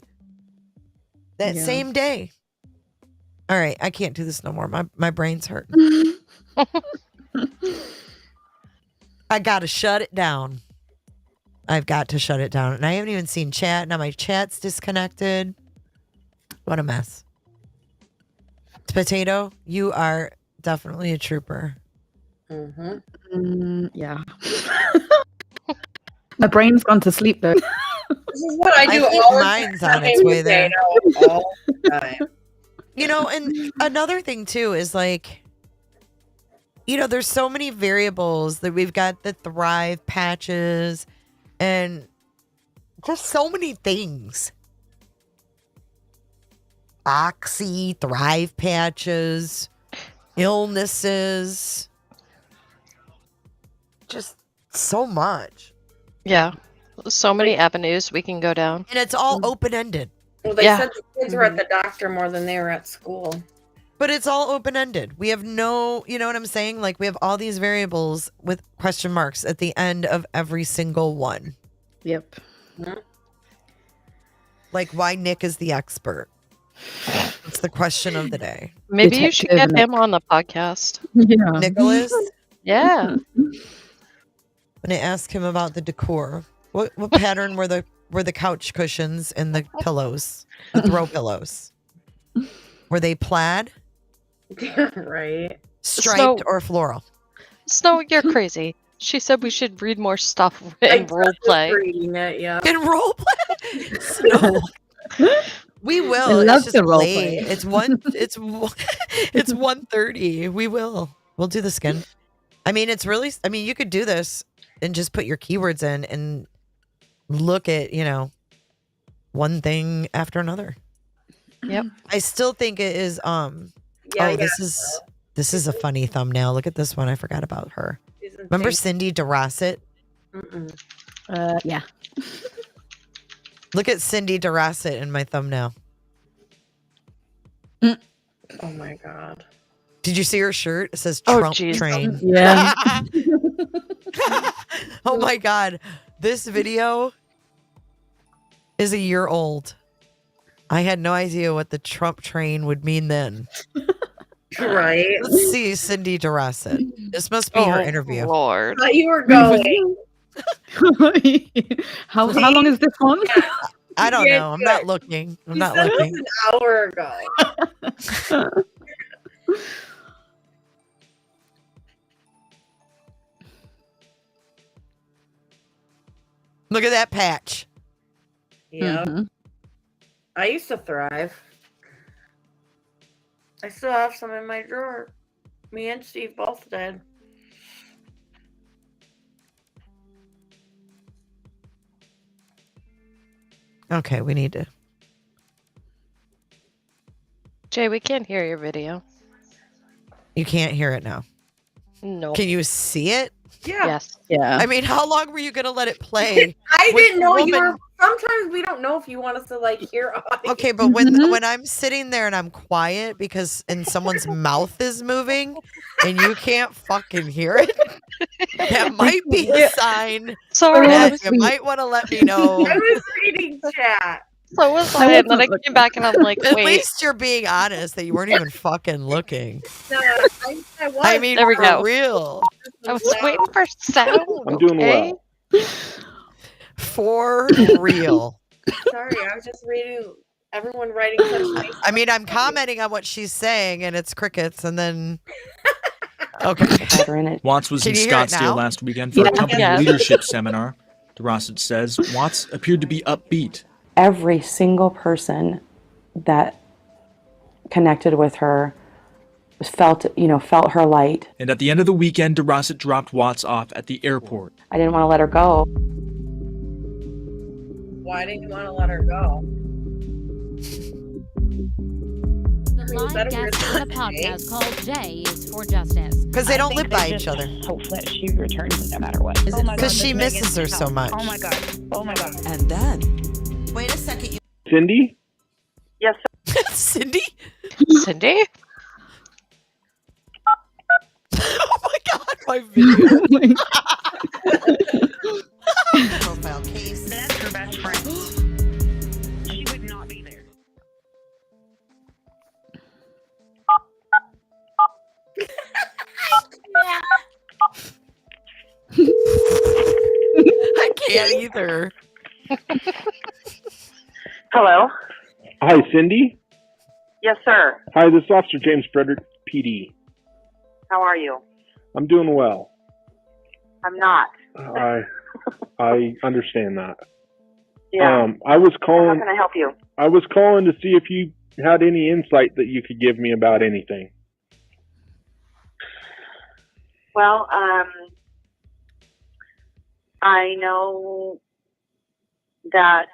That same day. All right, I can't do this no more. My brain's hurting. I got to shut it down. I've got to shut it down. And I haven't even seen chat. Now my chat's disconnected. What a mess. Potato, you are definitely a trooper. Mm-hmm. Yeah. My brain's gone to sleep though. This is what I do. I think all the mine's time on its way there. All the time. You know, and another thing too is like, you know, there's so many variables that we've got the Thrive patches and just so many things. Oxy, Thrive patches, illnesses, just so much. Yeah. So many avenues we can go down. And it's all open-ended. Well, they said the kids were at the doctor more than they were at school. But it's all open-ended. We have no, you know what I'm saying? Like we have all these variables with question marks at the end of every single one. Yep. Like why Nick is the expert. It's the question of the day. Maybe you should get him on the podcast. Yeah. Nicholas? Yeah. When I ask him about the decor, what pattern were the couch cushions and the pillows, the throw pillows? Were they plaid, Right. striped, or floral? Snow, you're crazy. She said we should read more stuff in role play. Reading it, yeah. In role play? Snow. We will. I love It's just the role late. play. It's 1:30. We will. We'll do the skin. I mean, you could do this and just put your keywords in and look at, you know, one thing after another. Yep. I still think it is this is a funny thumbnail. Look at this one. I forgot about her. Remember Cindy DeRossett? Yeah. Look at Cindy DeRossett in my thumbnail. Oh my god. Did you see her shirt? It says Oh, Trump geez. train. Yeah. Oh my god. This video is a year old. I had no idea what the Trump train would mean then. Right. Let's see Cindy Dorasset. This must be her interview. Lord. How you were going? how long is this one? I don't Yeah, know. I'm good. not looking. I'm You not said looking. this an hour ago. Look at that patch. Yeah. Mhm. I used to thrive. I still have some in my drawer. Me and Steve both did. Okay, we need to. Jay, we can't hear your video. You can't hear it now. No. Can you see it? Yeah. Yes. Yeah. I mean, how long were you going to let it play? I with didn't know you woman- were. Sometimes we don't know if you want us to like hear audio. Okay, but when I'm sitting there and I'm quiet and someone's mouth is moving and you can't fucking hear it, that might be a sign Sorry, I that was, you might want to let me know. I was reading chat. so was I, and then I came back and I'm like, At wait. least you're being honest that you weren't even fucking looking. No, I was. I mean, There we for go. real. I was waiting for sound. I'm doing okay? well. For real. Sorry, I was just reading everyone writing such nice. I mean, I'm commenting on what she's saying and it's crickets and then. Okay. Watts was Can in you hear it Scottsdale now? last weekend for a company Yes. leadership seminar. Dorasset says Watts appeared to be upbeat. Every single person that connected with her felt her light. And at the end of the weekend, Dorasset dropped Watts off at the airport. I didn't want to let her go. Why didn't you want to let her go? The live guest on the podcast called Jay is for Justice. Because they don't live by each other. Hope that she returns no matter what. Because she misses her so much. Oh my god. Oh my god. And then, wait a second. Cindy? Yes, sir. Cindy? Cindy? Oh my god, my video. Profile case. That's her best friend. She would not be there. I can't either. Hello. Hi, Cindy. Yes, sir. Hi, this is Officer James Frederick, PD. How are you? I'm doing well. I'm not. I understand that. Yeah. I was How calling. can I help you? I was calling to see if you had any insight that you could give me about anything. Well, I know that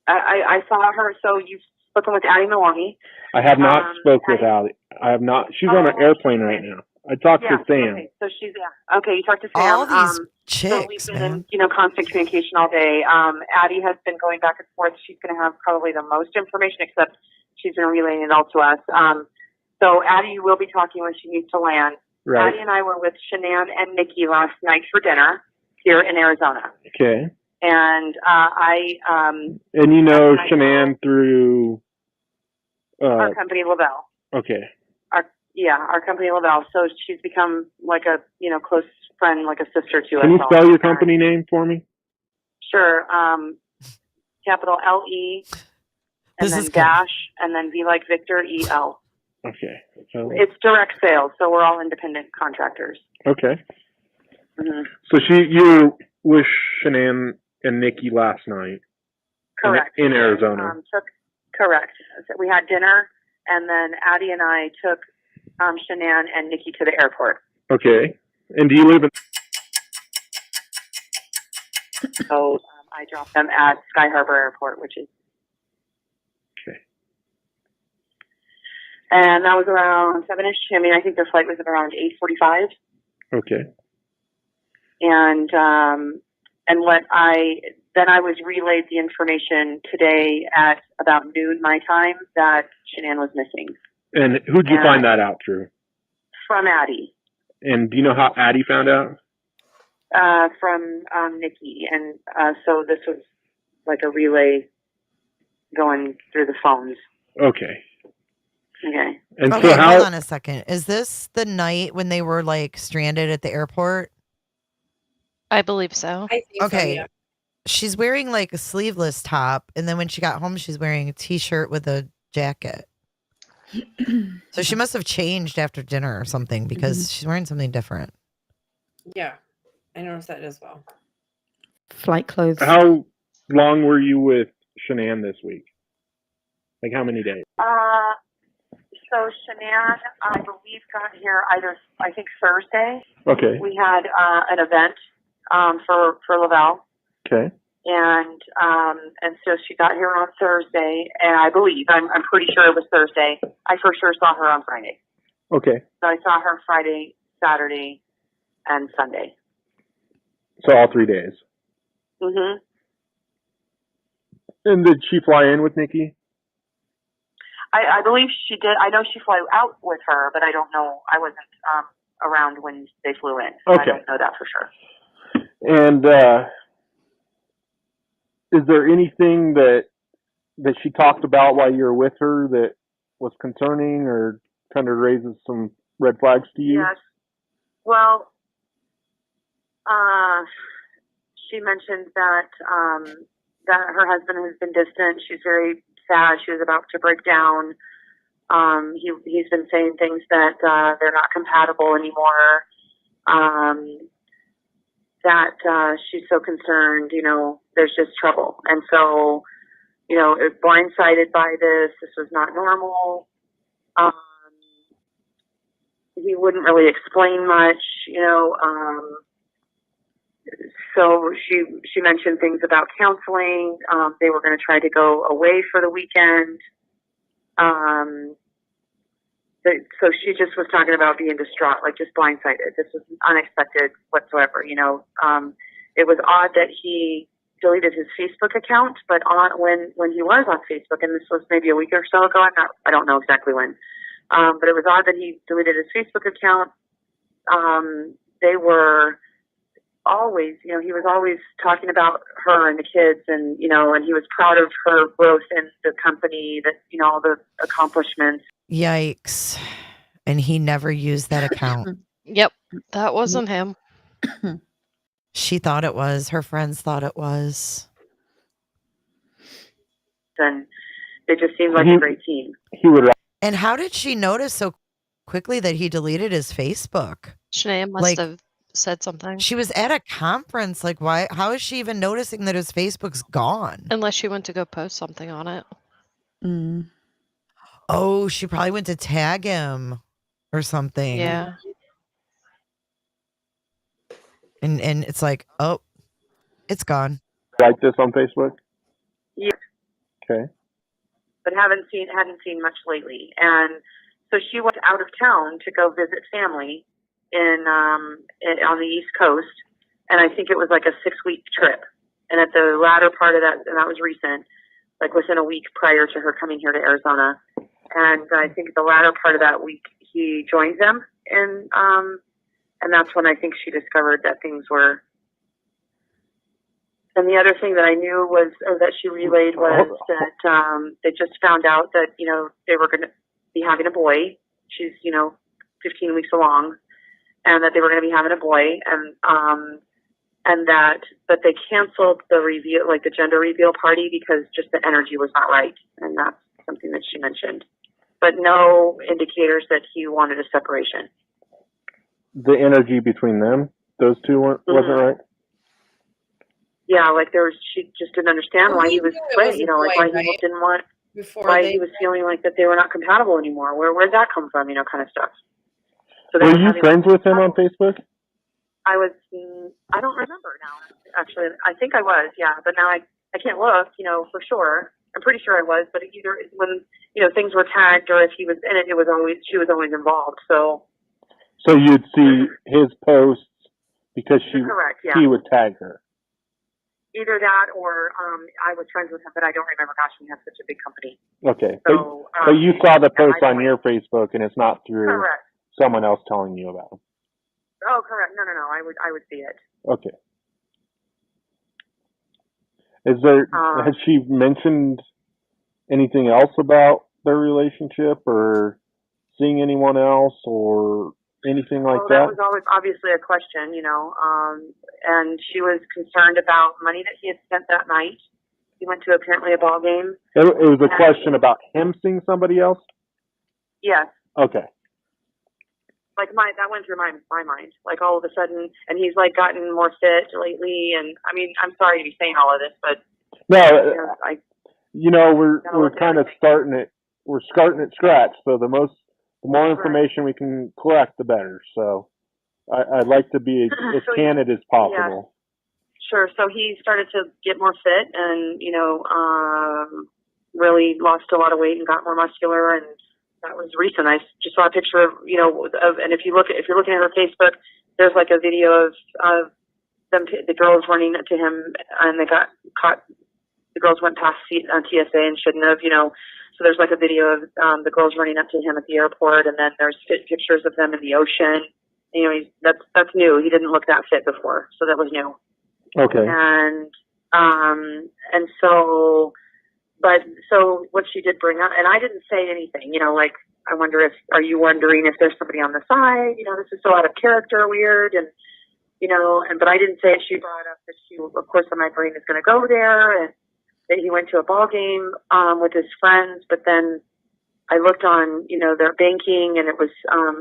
I saw her. So you've spoken with Addie Milwaukee. I have not spoke with Addie. Allie. I have not. She's on an airplane right now. I talked to Sam. Okay. So she's okay. You talked to Sam. All these So chicks, we've been man. in, constant communication all day. Addie has been going back and forth. She's going to have probably the most information, except she's been relaying it all to us. So Addie will be talking when she needs to land. Right. Addie and I were with Shanann and Nikki last night for dinner here in Arizona, Okay. and And you know Shanann through. our company Lavelle. Okay. Our company Lavelle. So she's become like a close friend, like a sister to us. Can you all. spell your company name for me? Sure. Capital LE, and This then is dash, and then V like Victor EL. Okay. So, It's direct sales, so we're all independent contractors. okay. Mm-hmm. So you were with Shanann and Nikki last night. Correct. In Arizona. Correct. So we had dinner, and then Addie and I took Shanann and Nikki to the airport. Okay. And do you live in? So I dropped them at Sky Harbor Airport, which is. Okay. And that was around 7-ish. I mean, I think their flight was at around 8:45. Okay. And what I was relayed the information today at about noon my time that Shanann was missing. And who'd you find that out through? From Addie. And do you know how Addie found out? From Nikki. And so this was like a relay going through the phones. Okay. Okay. And Okay, so how? hold on a second. Is this the night when they were like stranded at the airport? I believe so. I think Okay. so, yeah. She's wearing like a sleeveless top, and then when she got home, she's wearing a t-shirt with a jacket. So she must have changed after dinner or something because she's wearing something different. Yeah, I noticed that as well. Flight clothes. How long were you with Shanann this week? Like how many days? So Shanann, I believe, got here I think Thursday. Okay. We had an event for Lavelle, Okay. and so she got here on Thursday, and I believe I'm pretty sure it was Thursday. I for sure saw her on Friday. Okay. So I saw her Friday, Saturday, and Sunday. So all 3 days. Mhm. And did she fly in with Nikki? I believe she did. I know she flew out with her, but I don't know. I wasn't around when they flew in. So Okay. I don't know that for sure. And is there anything that she talked about while you were with her that was concerning or kind of raises some red flags to you? Yes. Well, she mentioned that that her husband has been distant. She's very sad. She was about to break down. He's been saying things that they're not compatible anymore. That she's so concerned. There's just trouble, and so blindsided by this. This was not normal. He wouldn't really explain much. So she mentioned things about counseling. They were going to try to go away for the weekend. So she just was talking about being distraught, like just blindsided. This was unexpected whatsoever. It was odd that he deleted his Facebook account, but when he was on Facebook, and this was maybe a week or so ago, I don't know exactly when, but it was odd that he deleted his Facebook account. They were always, he was always talking about her and the kids, and and he was proud of her growth in the company, that all the accomplishments. Yikes. And he never used that account. Yep, that wasn't him. She thought it was. Her friends thought it was. And they just seemed like a great team. He would. And how did she notice so quickly that he deleted his Facebook? Shanae must have said something. She was at a conference. Like, why? How is she even noticing that his Facebook's gone? Unless she went to go post something on it. Mm. Oh, she probably went to tag him or something. Yeah. And it's like, oh, it's gone. Like this on Facebook? Yeah. Okay. But hadn't seen much lately. And so she went out of town to go visit family on the East Coast, and I think it was like a 6-week trip. And at the latter part of that, and that was recent, like within a week prior to her coming here to Arizona. And I think the latter part of that week, he joined them, and that's when I think she discovered that things were. And the other thing that I knew was, or that she relayed, was that they just found out that they were going to be having a boy. She's 15 weeks along, and that they were going to be having a boy, and that they canceled the reveal, like the gender reveal party, because just the energy was not right, and that's something that she mentioned. But no indicators that he wanted a separation. The energy between them, those two wasn't right. Yeah, like she just didn't understand why he was right, he didn't want, he was feeling like that they were not compatible anymore. Where'd that come from? Kind of stuff. So were you friends with him on Facebook? I was. I don't remember now. Actually, I think I was. Yeah, but now I can't look. For sure. I'm pretty sure I was. But either when things were tagged, or if he was in it, she was always involved. So you'd see his posts because correct, yeah. He would tag her. Either that, or I was friends with him, but I don't remember. Gosh, we have such a big company. Okay, so but you saw the post on your Facebook, and it's not through correct. someone else telling you about it. Oh, correct. No. I would see it. Okay. Has she mentioned anything else about their relationship or seeing anyone else or anything like that was always obviously a question, and she was concerned about money that he had spent that night. He went to apparently a ball game. It was a question about him seeing somebody else? Yes. Okay. Like that went through my mind. Like all of a sudden, and he's like gotten more fit lately. And I mean, I'm sorry to be saying all of this, but no, we're kind of starting at scratch. So the more information we can collect, the better. So I'd like to be as candid as possible. Yeah, sure. So he started to get more fit, and really lost a lot of weight and got more muscular, and that was recent. I just saw a picture of and if you're looking at her Facebook, there's like a video of them, the girls running to him, and they got caught. The girls went past TSA and shouldn't have, So there's like a video of the girls running up to him at the airport, and then there's pictures of them in the ocean. That's new. He didn't look that fit before, so that was new. Okay. So what she did bring up, and I didn't say anything, are you wondering if there's somebody on the side? This is so out of character, weird, and but I didn't say it. She brought up that of course, my brain is going to go there, and that he went to a ball game with his friends, but then I looked on, their banking, and it was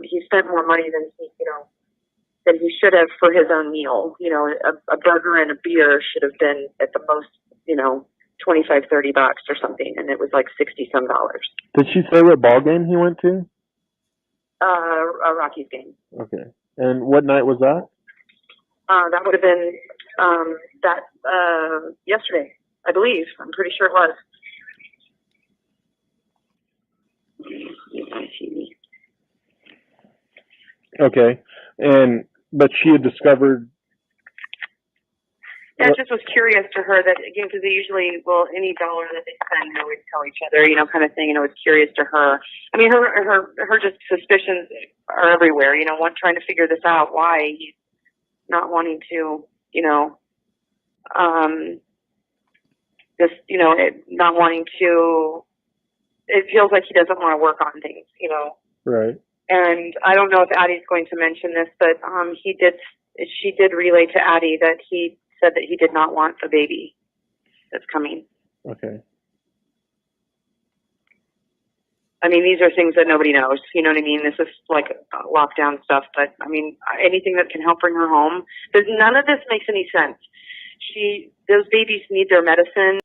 he spent more money than he should have for his own meal. A burger and a beer should have been at the most, $25-$30 or something, and it was like $60-some. Did she say what ball game he went to? A Rockies game. Okay. And what night was that? That would have been yesterday, I believe. I'm pretty sure it was. Okay. But she had discovered. Yeah, I just was curious to her that, again, because they usually, any dollar that they spend, they always tell each other, kind of thing, and it was curious to her. I mean, her just suspicions are everywhere, trying to figure this out, why he's not wanting to, not wanting to, it feels like he doesn't want to work on things, Right. And I don't know if Addie's going to mention this, but she did relay to Addie that he said that he did not want the baby that's coming. Okay. I mean, these are things that nobody knows. You know what I mean? This is like lockdown stuff, but I mean, anything that can help bring her home. None of this makes any sense. Those babies need their medicine.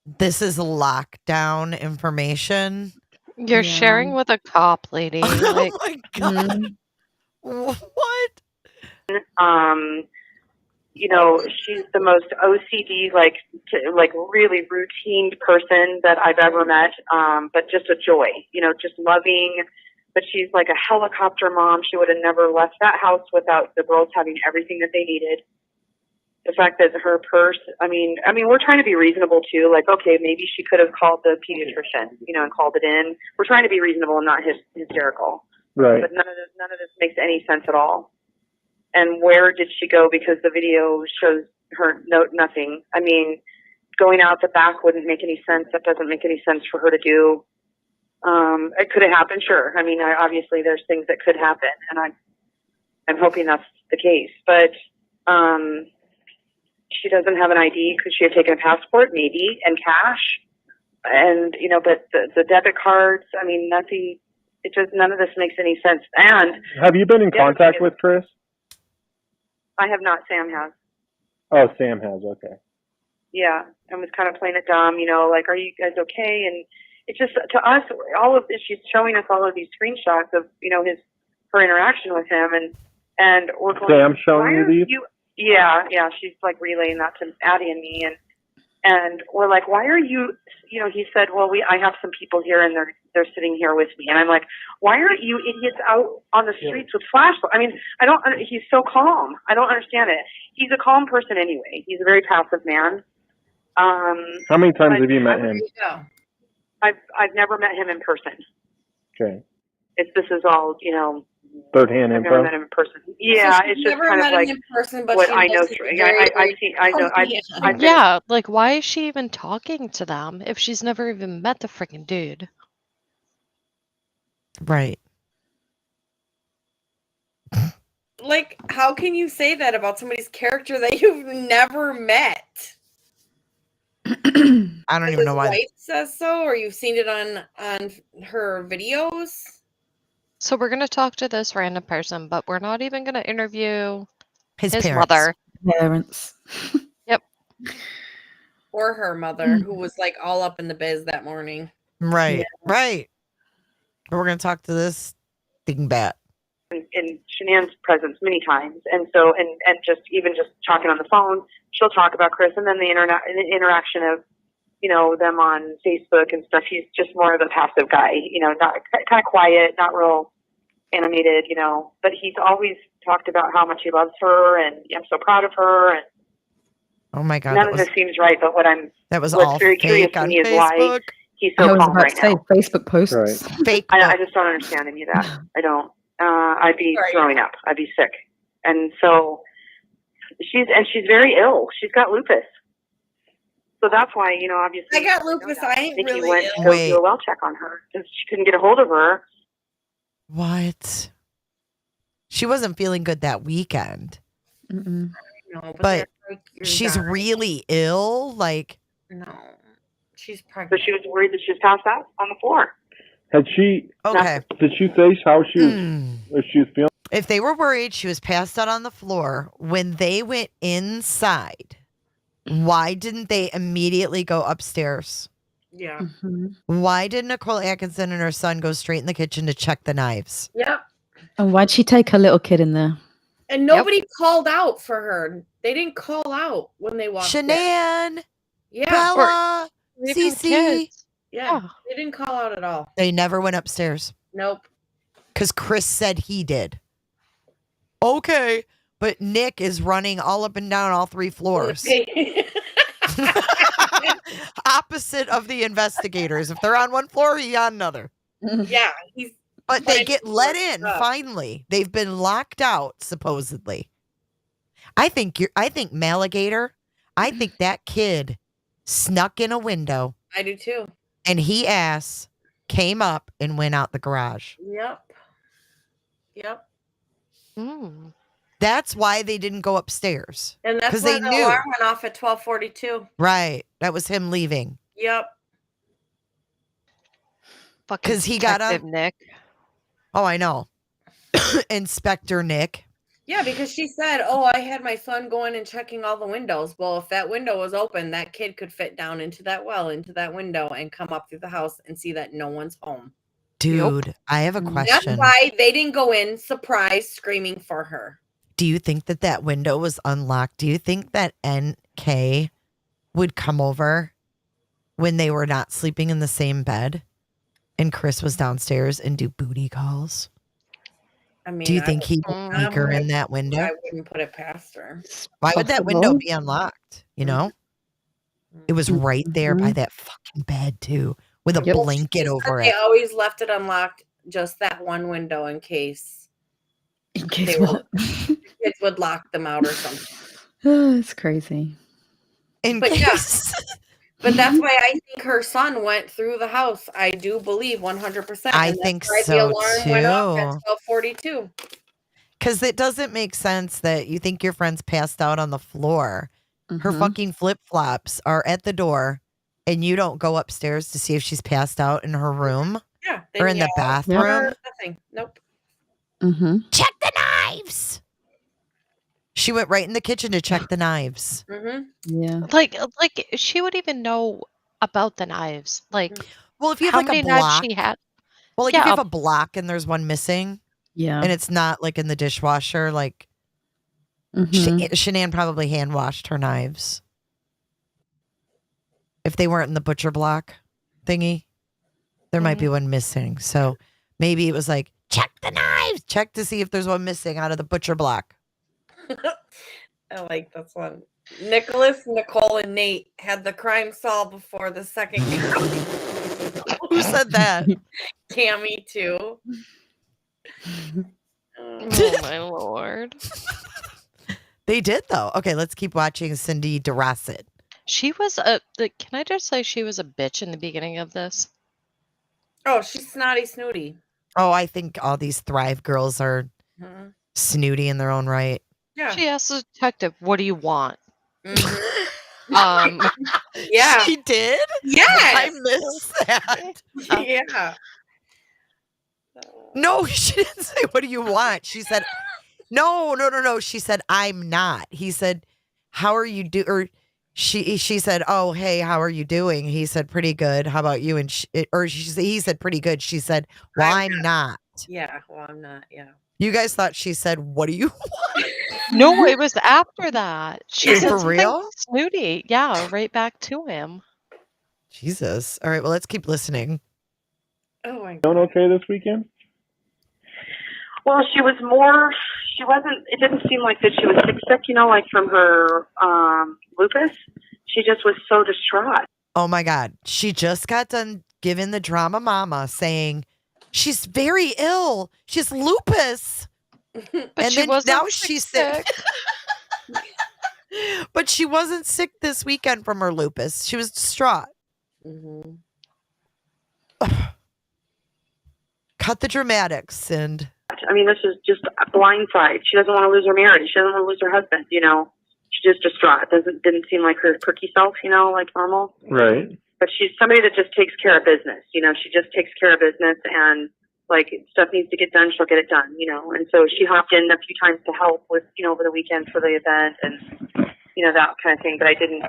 This is lockdown information. You're sharing with a cop, lady. Oh my God. What? She's the most OCD, really routine person that I've ever met. But just a joy, just loving. But she's like a helicopter mom. She would have never left that house without the girls having everything that they needed. The fact that her purse, I mean, we're trying to be reasonable too. Like, okay, maybe she could have called the pediatrician, and called it in. We're trying to be reasonable and not hysterical. Right. But none of this makes any sense at all. And where did she go? Because the video shows her nothing. I mean, going out the back wouldn't make any sense. That doesn't make any sense for her to do. It could have happened, sure. I mean, obviously there's things that could happen, and I'm hoping that's the case. But she doesn't have an ID. Could she have taken a passport? Maybe, and cash. And, but the debit cards, I mean, nothing. None of this makes any sense. And have you been in contact with Chris? I have not. Sam has. Oh, Sam has. Okay. Yeah, and was kind of playing it dumb, are you guys okay? And it's just, to us, all of this, she's showing us all of these screenshots of, her interaction with him, and we're going, Sam showing you these? Yeah, she's like relaying that to Addie and me, and we're like, why are you, he said, well, I have some people here, and they're sitting here with me, and I'm like, why aren't you idiots out on the streets with flashlights? I mean, he's so calm. I don't understand it. He's a calm person anyway. He's a very passive man. How many times have you met him? I've never met him in person. Okay. This is all, third-hand I've never info. met him in person. Yeah, So she's it's just never kind of met him like in person, but what she I know. knows he's a very, I've been, Yeah, like why is she even talking to them if she's never even met the freaking dude? Right. like, how can you say that about somebody's character that you've never met? I don't even His know why. wife says so, or you've seen it on her videos. So we're gonna talk to this random person, but we're not even gonna interview His his parents. mother. Parents. Yep. Or her mother, who was like all up in the biz that morning. Right. Right. But we're gonna talk to this dingbat. in Shanann's presence many times, and so and just even just talking on the phone, she'll talk about Chris, and then the interaction of them on Facebook and stuff. He's just more of a passive guy, not kind of quiet, not real animated, but he's always talked about how much he loves her, and I'm so proud of her, and Oh my God. none of this seems right. But what's all very curious fake to on me is why Facebook. he's I so was calm about right to say now. Facebook posts. Fake. I just don't understand any of that. I don't. I'd be throwing up. I'd be sick. And so she's very ill. She's got lupus. So that's why, obviously. I got lupus. I ain't Nikki really went ill. to go do a well check on her because she couldn't get a hold of her. What? She wasn't feeling good that weekend. Mm-mm. No, But like, she's dying. really ill. Like, No, she's So pregnant. she was worried that she was passed out on the floor. Had she? okay. Did she say how she was? If she was feeling? If they were worried she was passed out on the floor when they went inside, why didn't they immediately go upstairs? Yeah. Mm-hmm. Why did Nicole Atkinson and her son go straight in the kitchen to check the knives? Yep. And why'd she take her little kid in there? And nobody called out for her. They didn't call out when they walked in. Shanann, Yeah. Bella, Even Cece. kids. Yeah. They didn't call out at all. They never went upstairs Nope. because Chris said he did. Okay, but Nick is running all up and down all 3 floors. Opposite of the investigators. If they're on one floor, he's on another. Yeah. He's. But they get let finding in stuff. finally. They've been locked out supposedly. I think Maligator. I think that kid snuck in a window I do too. and he came up and went out the garage. Yep. Yep. Mm. That's why they didn't go upstairs. And that's 'Cause why they the knew. alarm went off at 12:42. Right. That was him leaving. Yep. Fucking 'Cause he got Detective up. Nick. Oh, I know. Inspector Nick. Yeah, because she said, "Oh, I had my son going and checking all the windows." Well, if that window was open, that kid could fit down into that window, and come up through the house and see that no one's home. Dude, I have a That's question. why they didn't go in surprise screaming for her. Do you think that window was unlocked? Do you think that NK would come over when they were not sleeping in the same bed and Chris was downstairs and do booty calls? I mean, Do you think he'd sneak her in that window? I wouldn't put it past her. Why would that window Possible. be unlocked? You know? It was right there by that fucking bed too, with a blanket over They it. always left it unlocked, just that one window in case. In case they what? kids would lock them out or something. Oh, it's crazy. But yeah, but that's why I think her son went through the house. I do believe 100%. I and that's think why so, the alarm went off at too. 12:42. Because it doesn't make sense that you think your friend's passed out on the floor. Her Mhm. fucking flip-flops are at the door and you don't go upstairs to see if she's passed out in her room Yeah, or in the bathroom. Nothing. Nope. Mm-hmm. Check the knives. She went right in the kitchen to check the knives. Mm-hmm. Yeah. Like she would even know about the knives. Like, Well, if you have how like a many knives block, she had. well, like Yeah, if you have a block and there's one missing Yeah. and it's not like in the dishwasher, like Mhm. Shanann probably hand washed her knives. If they weren't in the butcher block thingy, there might be one missing. So maybe it was like, check the knives, check to see if there's one missing out of the butcher block. I like this one. Nicholas, Nicole, and Nate had the crime solved before the second Who said that? Cammy too. Oh my lord. They did though. Okay, let's keep watching Cindy DeRossett. She was can I just say she was a bitch in the beginning of this? Oh, she's snotty snooty. Oh, I think all these Thrive girls are snooty in their own right. Yeah. She asked the detective, "What do you want?" Yeah. She did? Yes. I missed that. Yeah. No, she didn't say, what do you want? She said, no. She said, I'm not. He said, how are you or she said, oh, hey, how are you doing? He said, pretty good. How about you? And he said, pretty good. She said, well, I'm not. Yeah, well, I'm not. Yeah. You guys thought she said, what do you want? No, it was after that. She said For something real? snooty. Yeah, right back to him. Jesus. All right, well, let's keep listening. Oh my God. Doing okay this weekend? Well, she wasn't, it didn't seem like that she was sick, like from her lupus. She just was so distraught. Oh my God. She just got done giving the drama mama saying she's very ill. She has lupus. But she wasn't now she's sick. But she wasn't sick this weekend from her lupus. She was distraught. Mm-hmm. Cut the dramatics and... I mean, this is just a blindside. She doesn't want to lose her marriage. She doesn't want to lose her husband, She's just distraught. Didn't seem like her perky self, like normal. Right. But she's somebody that just takes care of business. She just takes care of business, and like stuff needs to get done, she'll get it done. And so she hopped in a few times to help with, over the weekend for the event and that kind of thing. But I didn't,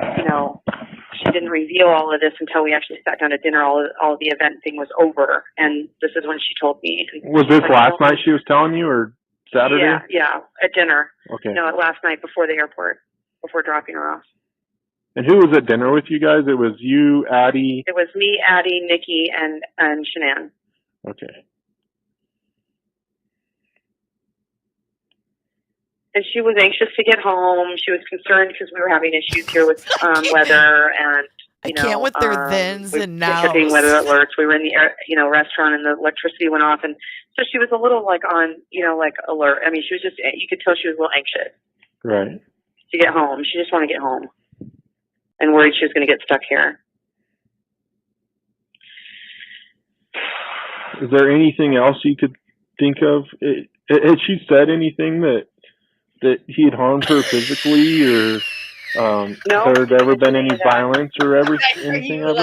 she didn't reveal all of this until we actually sat down to dinner. All of the event thing was over, and this is when she told me. Was this last night she was telling you, or Saturday? Yeah, at dinner. Okay. Last night before the airport, before dropping her off. And who was at dinner with you guys? It was you, Addie. It was me, Addie, Nikki, and Shanann. Okay. And she was anxious to get home. She was concerned because we were having issues here with weather, and I can't with their thens and nows. Getting weather alerts. We were in the restaurant, and the electricity went off, and so she was a little on alert. I mean, she was just, you could tell she was a little anxious. Right. To get home. She just wanted to get home, and worried she was going to get stuck here. Is there anything else you could think of? Had she said anything that he had harmed her physically, or no, there had ever been any violence or anything ever?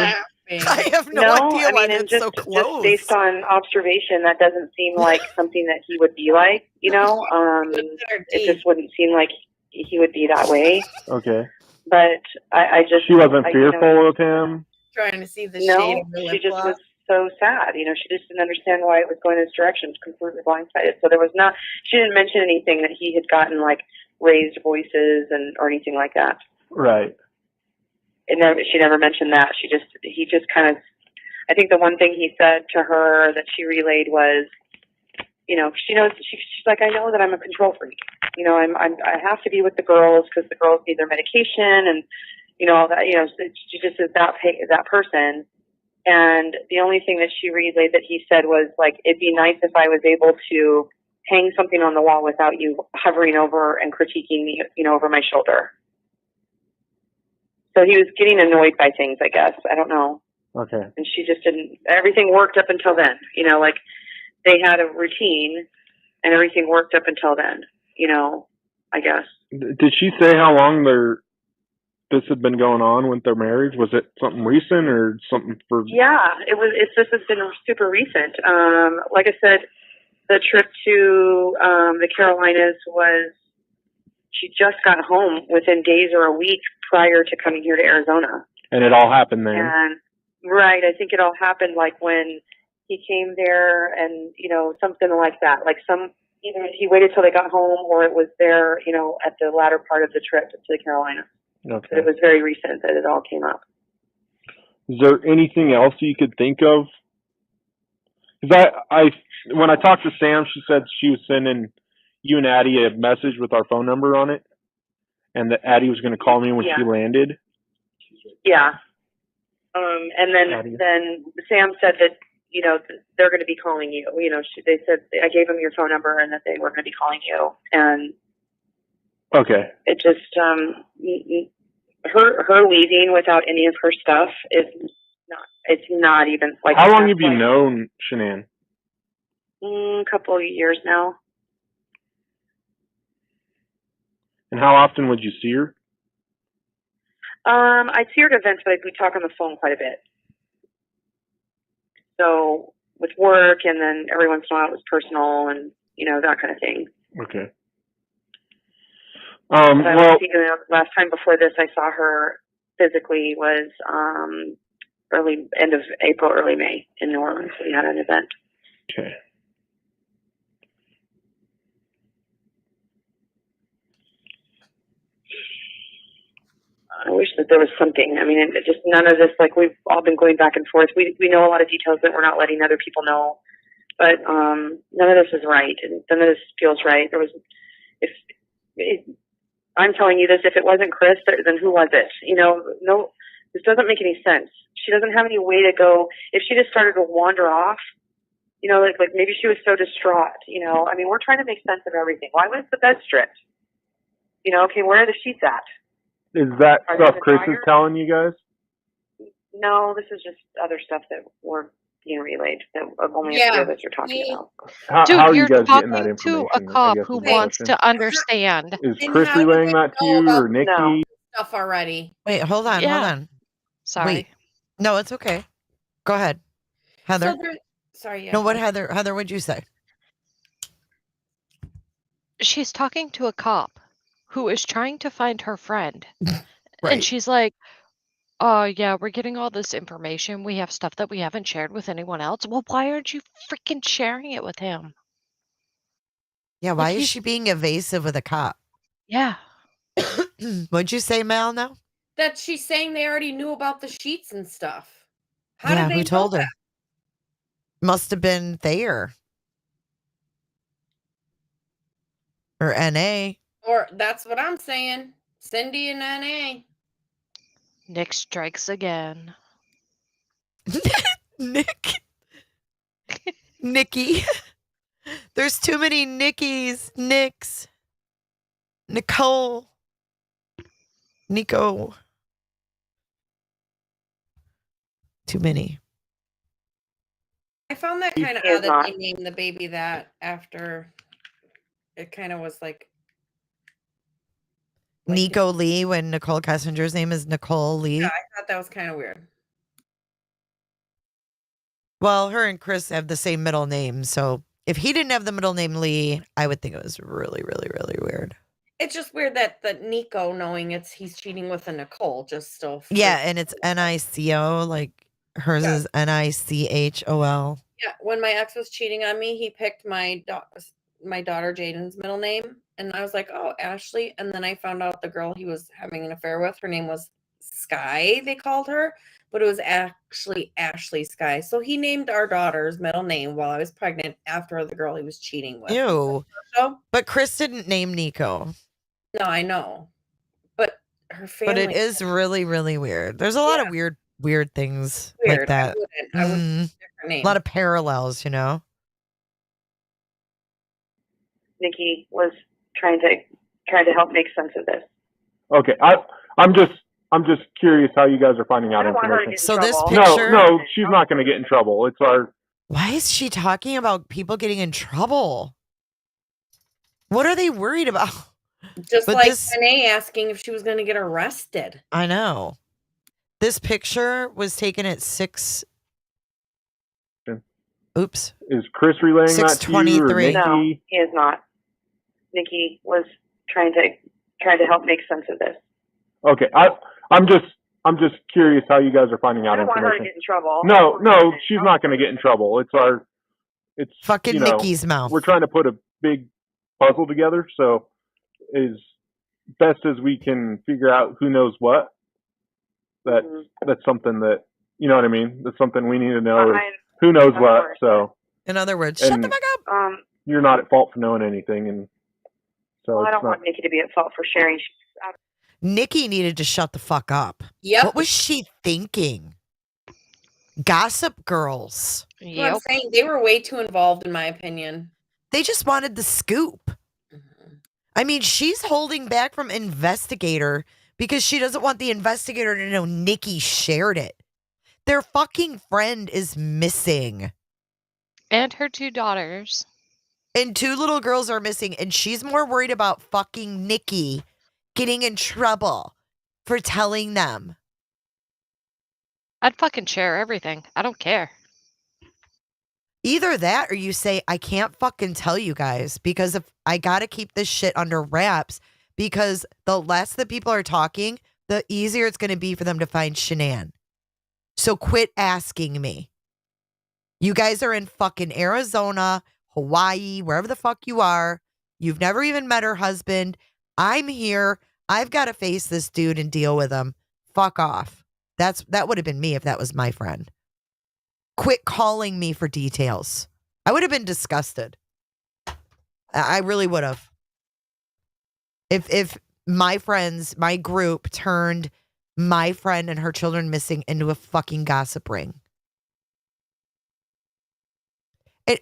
I have no idea why it's so close. Just based on observation, that doesn't seem like something that he would be like, It just wouldn't seem like he would be that way. Okay. But I just... She wasn't fearful of him? Trying to see the shade of her lip she just gloss. was so sad. She just didn't understand why it was going in this direction. Completely blindsided. So there was she didn't mention anything that he had gotten raised voices or anything like that. Right. She never mentioned that. He just kind of, I think the one thing he said to her that she relayed was, she knows, she's like, I know that I'm a control freak. I have to be with the girls because the girls need their medication and, all that, so she just is that person. And the only thing that she relayed that he said was it'd be nice if I was able to hang something on the wall without you hovering over and critiquing me, over my shoulder. So he was getting annoyed by things, I guess. I don't know. Okay. And she just didn't, everything worked up until then. They had a routine and everything worked up until then, I guess. Did she say how long this had been going on with their marriage? Was it something recent or something for... Yeah, this has been super recent. Like I said, the trip to the Carolinas she just got home within days or a week prior to coming here to Arizona. And it all happened then? And, right, I think it all happened when he came there and, something like that. Either he waited till they got home or it was there, at the latter part of the trip to the Carolinas. Okay. But it was very recent that it all came up. Is there anything else you could think of? Because when I talked to Sam, she said she was sending you and Addie a message with our phone number on it, and that Addie was going to call me when she landed. Yeah. And then Sam said that they're going to be calling you. They said I gave them your phone number and that they were going to be calling you. And Okay. it just her leaving without any of her stuff is not. It's not even like. How long have you known Shanann? A couple of years now. And how often would you see her? I see her at events, but we talk on the phone quite a bit. So with work, and then every once in a while it was personal, and that kind of thing. Okay. Last time before this, I saw her physically was end of April, early May in New Orleans. We had an event. Okay. I wish that there was something. I mean, it just none of this. Like we've all been going back and forth. We know a lot of details that we're not letting other people know, but none of this is right, and none of this feels right. I'm telling you this, if it wasn't Chris, then who was it? No, this doesn't make any sense. She doesn't have any way to go. If she just started to wander off, like maybe she was so distraught. I mean, we're trying to make sense of everything. Why was the bed stripped? Okay, where are the sheets at? Is that stuff Chris is telling you guys? No, this is just other stuff that we're being relayed that only a few of us are talking about. Dude, how are you're you guys getting that talking information? to a cop I guess who is the wants question. to understand. Is And Chris how do relaying they that to know you about or Nikki? No. Stuff already. Wait, hold on. Sorry. Wait. No, it's okay. Go ahead. Heather. Sorry, yeah. No, what Heather, what'd you say? She's talking to a cop who is trying to find her friend. Right. And she's like, "Oh, yeah, we're getting all this information. We have stuff that we haven't shared with anyone else." Well, why aren't you freaking sharing it with him? Yeah, why is she being evasive with a cop? Yeah. What'd you say, Mel, now? That she's saying they already knew about the sheets and stuff. How Yeah, did they who told know her? Must have been Thayer. Or NA. that? Or that's what I'm saying. Cindy and NA. Nick strikes again. Nikki. There's too many Nickies. Nicks. Nicole. Nico. Too many. I found that kind of He is odd that not. they named the baby that after it kind of was like Nico Lee, when Nicole Kessinger's name is Nicole Lee. yeah, I thought that was kind of weird. Well, her and Chris have the same middle name, so if he didn't have the middle name Lee, I would think it was really, really, really weird. It's just weird that Nico, knowing he's cheating with a Nicole, just still. Yeah, and it's Nico, like hers is Nichol. Yeah, when my ex was cheating on me, he picked my daughter Jaden's middle name, and I was like, "Oh, Ashley." And then I found out the girl he was having an affair with, her name was Sky. They called her, but it was actually Ashley Sky. So he named our daughter's middle name while I was pregnant after the girl he was cheating with. Ew. So, But Chris didn't name Nico. no, I know, but her family. But it is really, really weird. There's a lot of weird things Weird. like that. I would different name. A lot of parallels, you know. Nikki was trying to help make sense of this. Okay, I'm just curious how you guys are finding out I don't want her to information. get in So this trouble. picture. No, she's not going to get in trouble. It's our. Why is she talking about people getting in trouble? What are they worried about? Just But like this- Renee asking if she was going to get arrested. I know. This picture was taken at 6. Oops. Is Chris relaying that to you or 6:23. Nikki? No, he is not. Nikki was trying to help make sense of this. Okay, I'm just curious how you guys are finding I out don't want her to information. get in trouble. No, she's not going to get in trouble. It's Fucking you know, Nikki's mouth. We're trying to put a big puzzle together, so as best as we can figure out who knows what. That's something that you know what I mean. That's something we need to know. Is who knows what? So In other words, shut the fuck up. you're not at fault for knowing anything, and so Well, I it's don't not. want Nikki to be at fault for sharing. Nikki needed to shut the fuck up. Yep. What was she thinking? Gossip girls. That's what I'm saying. They were way too involved, in my opinion. They just wanted the scoop. I mean, she's holding back from investigator because she doesn't want the investigator to know Nikki shared it. Their fucking friend is missing. And her 2 daughters. And 2 little girls are missing. And she's more worried about fucking Nikki getting in trouble for telling them. I'd fucking share everything. I don't care. Either that or you say, I can't fucking tell you guys because if I got to keep this shit under wraps because the less that people are talking, the easier it's going to be for them to find Shanann. So quit asking me. You guys are in fucking Arizona, Hawaii, wherever the fuck you are. You've never even met her husband. I'm here. I've got to face this dude and deal with him. Fuck off. That would have been me if that was my friend. Quit calling me for details. I would have been disgusted. I really would have. If my friends, my group turned my friend and her children missing into a fucking gossip ring.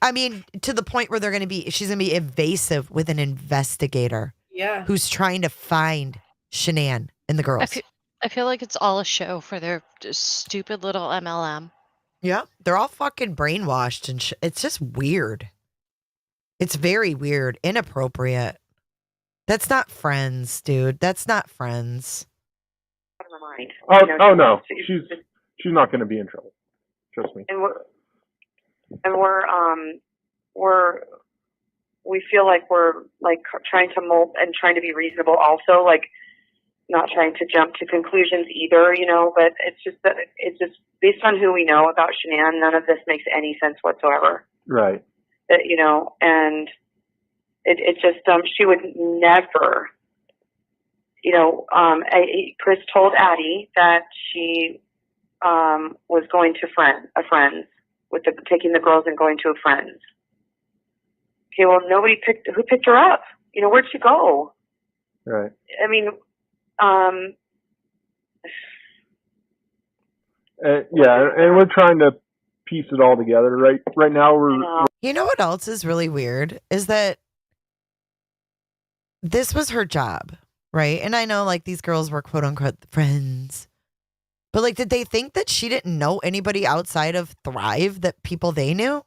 I mean, to the point where she's going to be evasive with an investigator. Yeah. Who's trying to find Shanann and the girls. I feel like it's all a show for their stupid little MLM. Yeah, they're all fucking brainwashed and it's just weird. It's very weird, inappropriate. That's not friends, dude. That's not friends. Mind. Oh no, she's not going to be in trouble. Trust me. And we feel like we're like trying to mold and trying to be reasonable. Also, like not trying to jump to conclusions either, But it's just based on who we know about Shanann, none of this makes any sense whatsoever. Right. And it just she would never. Chris told Addie that she was going to a friend's taking the girls and going to a friend's. Okay, well, who picked her up? Where'd she go? Right. I mean, yeah, and we're trying to piece it all together. Right now, we're. You know what else is really weird is that this was her job, right? And I know like these girls were quote unquote friends, but like, did they think that she didn't know anybody outside of Thrive that people they knew?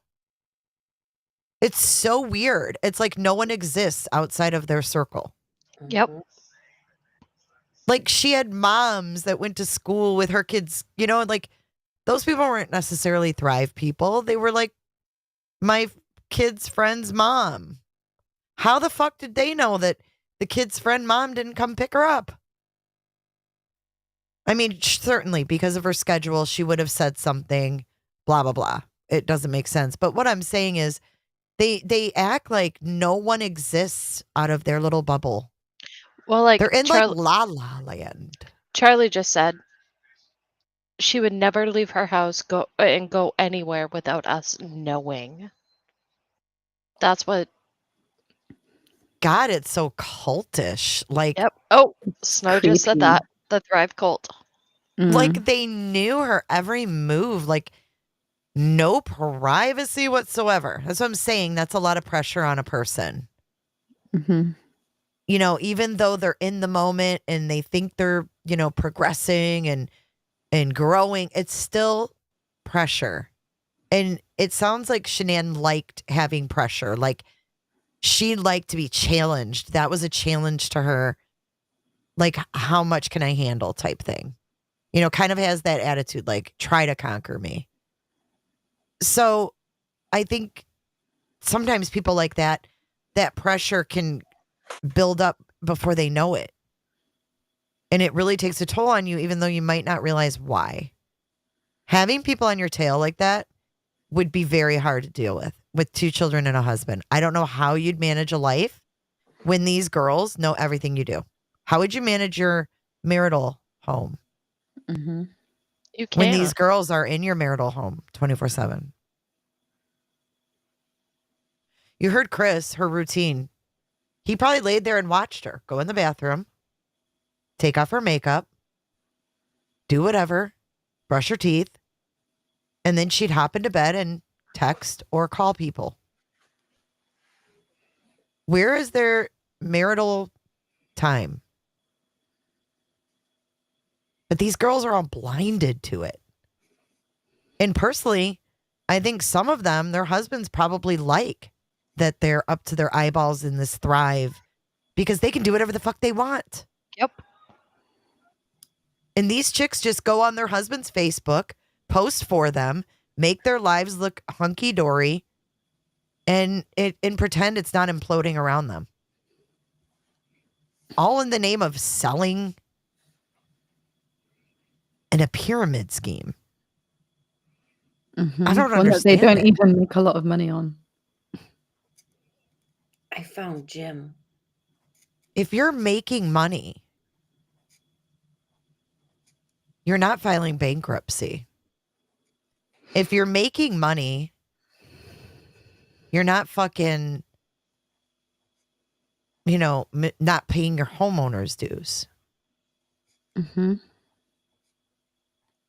It's so weird. It's like no one exists outside of their circle. Yep. Like she had moms that went to school with her kids, like those people weren't necessarily Thrive people. They were like my kid's friend's mom. How the fuck did they know that the kid's friend mom didn't come pick her up? I mean, certainly because of her schedule, she would have said something, blah, blah, blah. It doesn't make sense. But what I'm saying is they act like no one exists out of their little bubble. Well, like they're in like La La Land. Charlie just said she would never leave her house go anywhere without us knowing. That's what. God, it's so cultish. Like, yep. Oh, Snow just said that. The Thrive cult. Like they knew her every move. Like no privacy whatsoever. That's what I'm saying. That's a lot of pressure on a person. Mm-hmm. Even though they're in the moment and they think they're, progressing and growing, it's still pressure. And it sounds like Shanann liked having pressure. Like she liked to be challenged. That was a challenge to her. Like, how much can I handle type thing? Kind of has that attitude, like, try to conquer me. So I think sometimes people like that pressure can build up before they know it. And it really takes a toll on you, even though you might not realize why. Having people on your tail like that would be very hard to deal with 2 children and a husband. I don't know how you'd manage a life when these girls know everything you do. How would you manage your marital home? Mm-hmm. You can't. When these girls are in your marital home 24/7. You heard Chris, her routine. He probably laid there and watched her go in the bathroom, take off her makeup, do whatever, brush her teeth, And then she'd hop into bed and text or call people. Where is their marital time? But these girls are all blinded to it. And personally, I think some of them, their husbands probably like that they're up to their eyeballs in this thrive because they can do whatever the fuck they want. Yep. And these chicks just go on their husband's Facebook, post for them, make their lives look hunky-dory, and pretend it's not imploding around them. All in the name of selling and a pyramid scheme. Mm-hmm. I don't One that understand they don't it. even make a lot of money on. I found Jim. If you're making money, you're not filing bankruptcy. If you're making money, you're not fucking, not paying your homeowner's dues. Mm-hmm.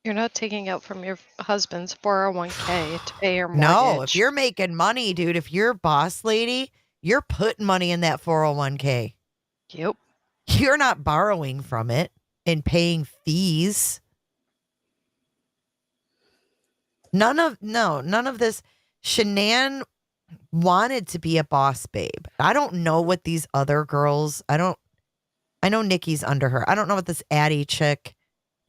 You're not taking out from your husband's 401k to pay your mortgage. No, if you're making money, dude, if you're a boss lady, you're putting money in that 401k. Yep. You're not borrowing from it and paying fees. None of this. Shanann wanted to be a boss babe. I don't know what these other girls, I know Nikki's under her. I don't know what this Addie chick.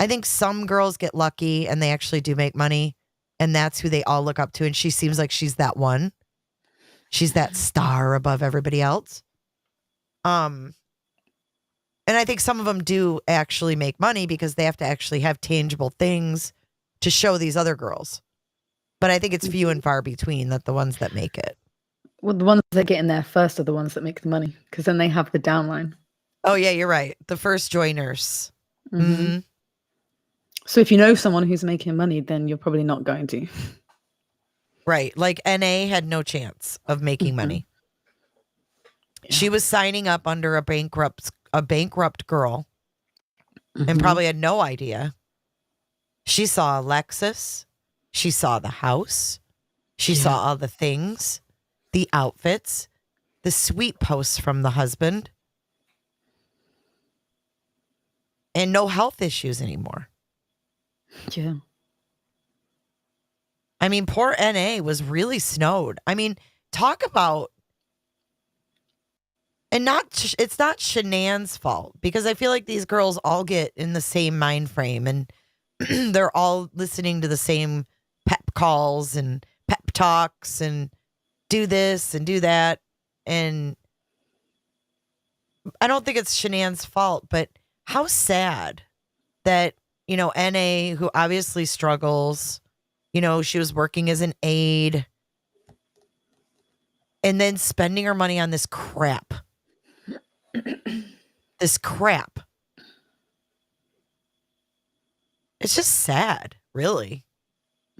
I think some girls get lucky and they actually do make money, and that's who they all look up to. And she seems like she's that one. She's that star above everybody else. And I think some of them do actually make money because they have to actually have tangible things to show these other girls. But I think it's few and far between that the ones that make it. Well, the ones that get in there first are the ones that make the money because then they have the downline. Oh, yeah, you're right. The first joiners. Mm-hmm. So if you know someone who's making money, then you're probably not going to. Right. Like NA had no chance of making money. She was signing up under a bankrupt girl and probably had no idea. She saw a Lexus. She saw the house. She saw all the things, the outfits, the sweet posts from the husband, and no health issues anymore. Yeah. I mean, poor NA was really snowed. I mean, talk about, and it's not Shanann's fault because I feel like these girls all get in the same mind frame and they're all listening to the same pep calls and pep talks and do this and do that. And I don't think it's Shanann's fault, but how sad that, NA, who obviously struggles, she was working as an aide and then spending her money on this crap. This crap. It's just sad, really.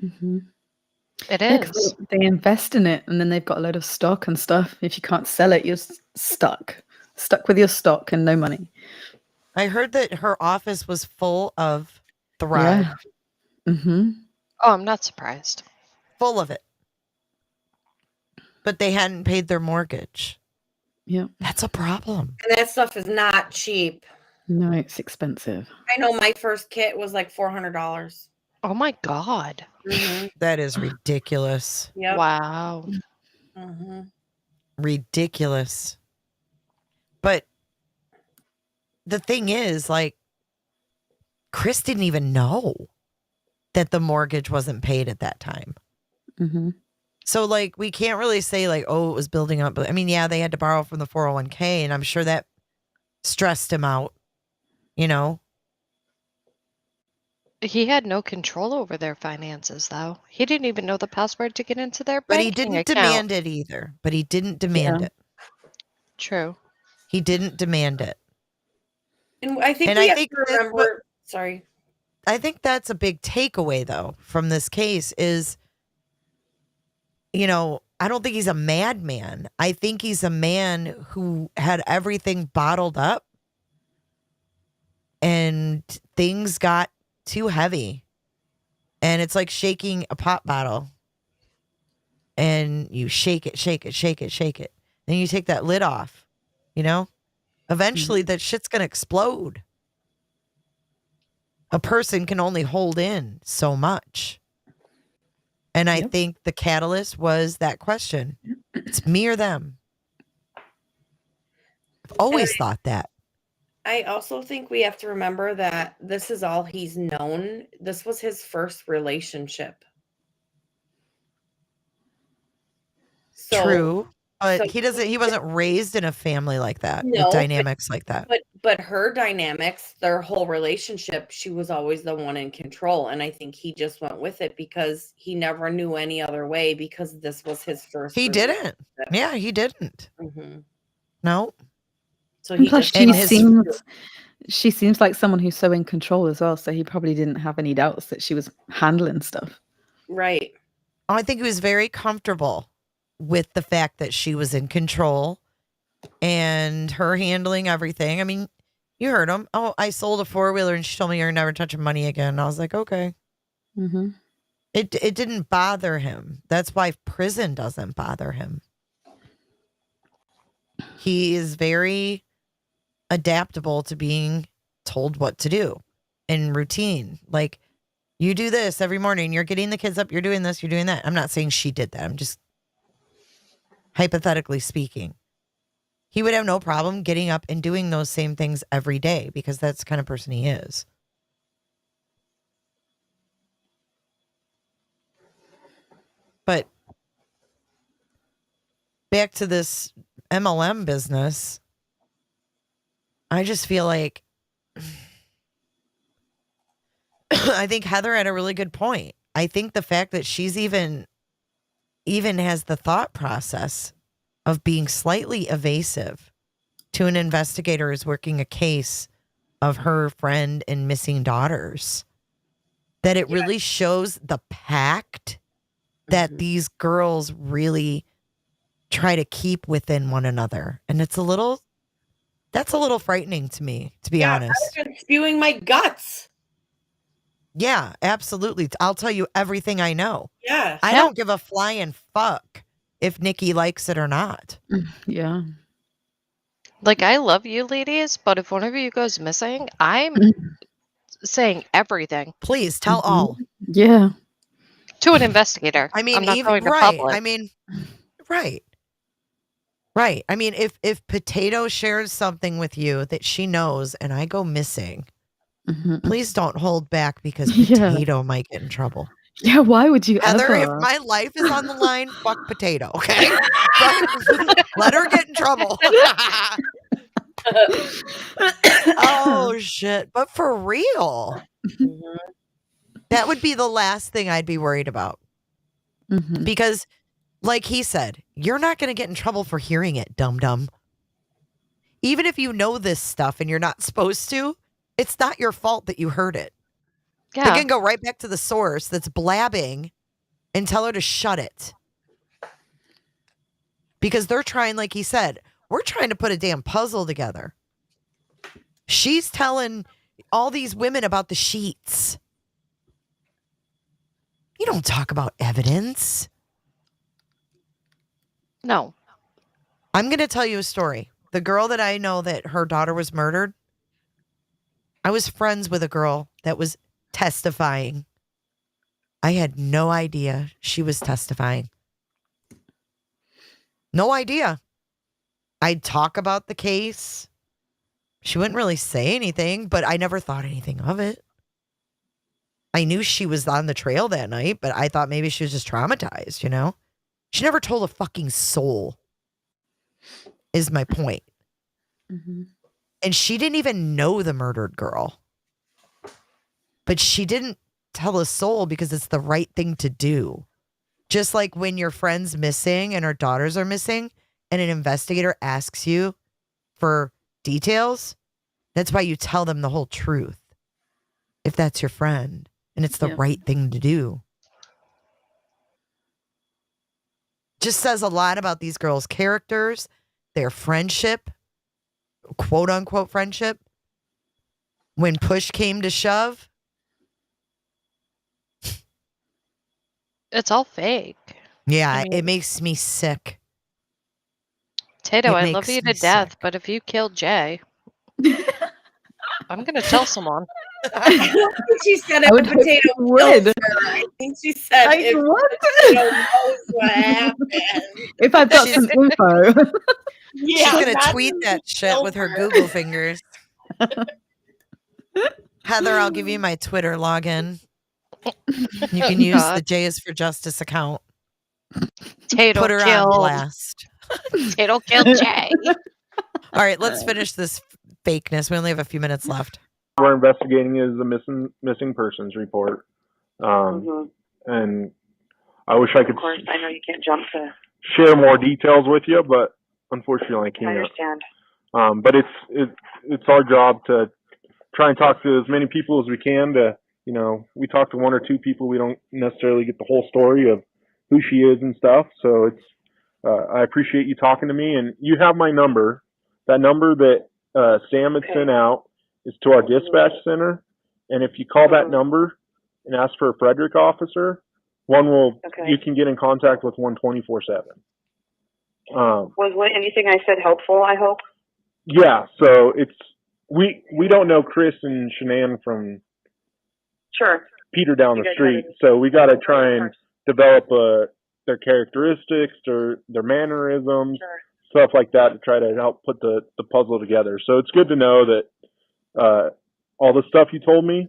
Mm-hmm. It Yeah, is. 'cause they invest in it and then they've got a load of stock and stuff. If you can't sell it, you're stuck with your stock and no money. I heard that her office was full of Thrive. Yeah. Mm-hmm. Oh, I'm not surprised. Full of it. But they hadn't paid their mortgage. Yeah. That's a problem. And that stuff is not cheap. No, it's expensive. I know my first kit was like $400. Oh my God. Mm-hmm. That is ridiculous. Yep. Wow. Mm-hmm. Ridiculous. But the thing is, like, Chris didn't even know that the mortgage wasn't paid at that time. Mm-hmm. So, like, we can't really say, like, oh, it was building up. But I mean, yeah, they had to borrow from the 401k, and I'm sure that stressed him out, He had no control over their finances, though. He didn't even know the password to get into their But banking he didn't account. demand it either. But he didn't demand it. True. He didn't demand it. And I think we have to remember. Sorry. I think that's a big takeaway, though, from this case is, I don't think he's a madman. I think he's a man who had everything bottled up and things got too heavy. And it's like shaking a pop bottle. And you shake it, shake it, shake it, shake it. Then you take that lid off, you know? Eventually that shit's going to explode. A person can only hold in so much. And I think the catalyst was that question. It's me or them. I've always thought that. I also think we have to remember that this is all he's known. This was his first relationship. So, True. But he wasn't raised in a family like that, with dynamics like that. But her dynamics, their whole relationship, she was always the one in control. And I think he just went with it because he never knew any other way, because this was his first. He didn't. Yeah, he didn't. Mm-hmm. No. So and plus, she seems like someone who's so in control as well. So he probably didn't have any doubts that she was handling stuff. Right. I think he was very comfortable with the fact that she was in control and her handling everything. I mean, you heard him. Oh, I sold a 4-wheeler and she told me you're never touching money again. And I was like, okay. Mm-hmm. It didn't bother him. That's why prison doesn't bother him. He is very adaptable to being told what to do in routine. Like, you do this every morning. You're getting the kids up. You're doing this. You're doing that. I'm not saying she did that. I'm just hypothetically speaking. He would have no problem getting up and doing those same things every day because that's the kind of person he is. But back to this MLM business, I just feel like I think Heather had a really good point. I think the fact that she's even has the thought process of being slightly evasive to an investigator who's working a case of her friend and missing daughters, that it really shows the pact that these girls really try to keep within one another. And that's a little frightening to me, to be honest. I've been spewing my guts. Yeah, absolutely. I'll tell you everything I know. Yeah. I don't give a flying fuck if Nikki likes it or not. Yeah. Like, I love you ladies, but if one of you goes missing, I'm saying everything. Please tell all. Yeah. To an investigator. I mean, I'm not even going to right. public. I mean, right. Right. I mean, if Potato shares something with you that she knows and I go missing, please don't hold back because Potato might get in trouble. Yeah, why would you Heather, ever? if my life is on the line, fuck Potato, okay? Let her get in trouble. Oh, shit. But for real, that would be the last thing I'd be worried about. Because, like he said, you're not going to get in trouble for hearing it, dum-dum. Even if you know this stuff and you're not supposed to, it's not your fault that you heard it. Yeah. They can go right back to the source that's blabbing and tell her to shut it. Because they're trying, like he said, we're trying to put a damn puzzle together. She's telling all these women about the sheets. You don't talk about evidence. No. I'm going to tell you a story. The girl that I know that her daughter was murdered, I was friends with a girl that was testifying. I had no idea she was testifying. No idea. I'd talk about the case. She wouldn't really say anything, but I never thought anything of it. I knew she was on the trail that night, but I thought maybe she was just traumatized, you know? She never told a fucking soul, is my point. And she didn't even know the murdered girl. But she didn't tell a soul because it's the right thing to do. Just like when your friend's missing and her daughters are missing and an investigator asks you for details, that's why you tell them the whole truth. If that's your friend and it's the right thing to do. Just says a lot about these girls' characters, their friendship, quote unquote friendship. When push came to shove, It's all fake. Yeah, I mean- it makes me sick. Tato, It I love makes you me to death, sick. but if you killed Jay, I'm gonna tell someone. I don't think she said I if would hope Potato you would. kills her. I think she said Like, if what? Potato knows what happened. If I've got some info. She's Yeah, gonna not tweet if that she shit killed with her her. Google fingers. Heather, I'll give you my Twitter login. You can use the J is for Justice account. Tato Put her on killed. blast. Tato killed Jay. All right, let's finish this fakeness. We only have a few minutes left. We're investigating is the missing persons report, and I wish I could Of course, I know you can't jump to. share more details with you, but unfortunately I I can't. understand. But it's our job to try and talk to as many people as we can. We talk to one or two people. We don't necessarily get the whole story of who she is and stuff. So I appreciate you talking to me, and you have my number. That number that Sam had sent out is to our dispatch center, and if you call that number and ask for a Frederick officer, you can get in contact with 124/7. Was anything I said helpful? I hope. Yeah, so we don't know Chris and Shanann from Sure. Peter down You the guys street, gotta- so we got to try and develop their characteristics, their mannerisms, stuff like that to try to help put the puzzle together. So it's good to know that all the stuff you told me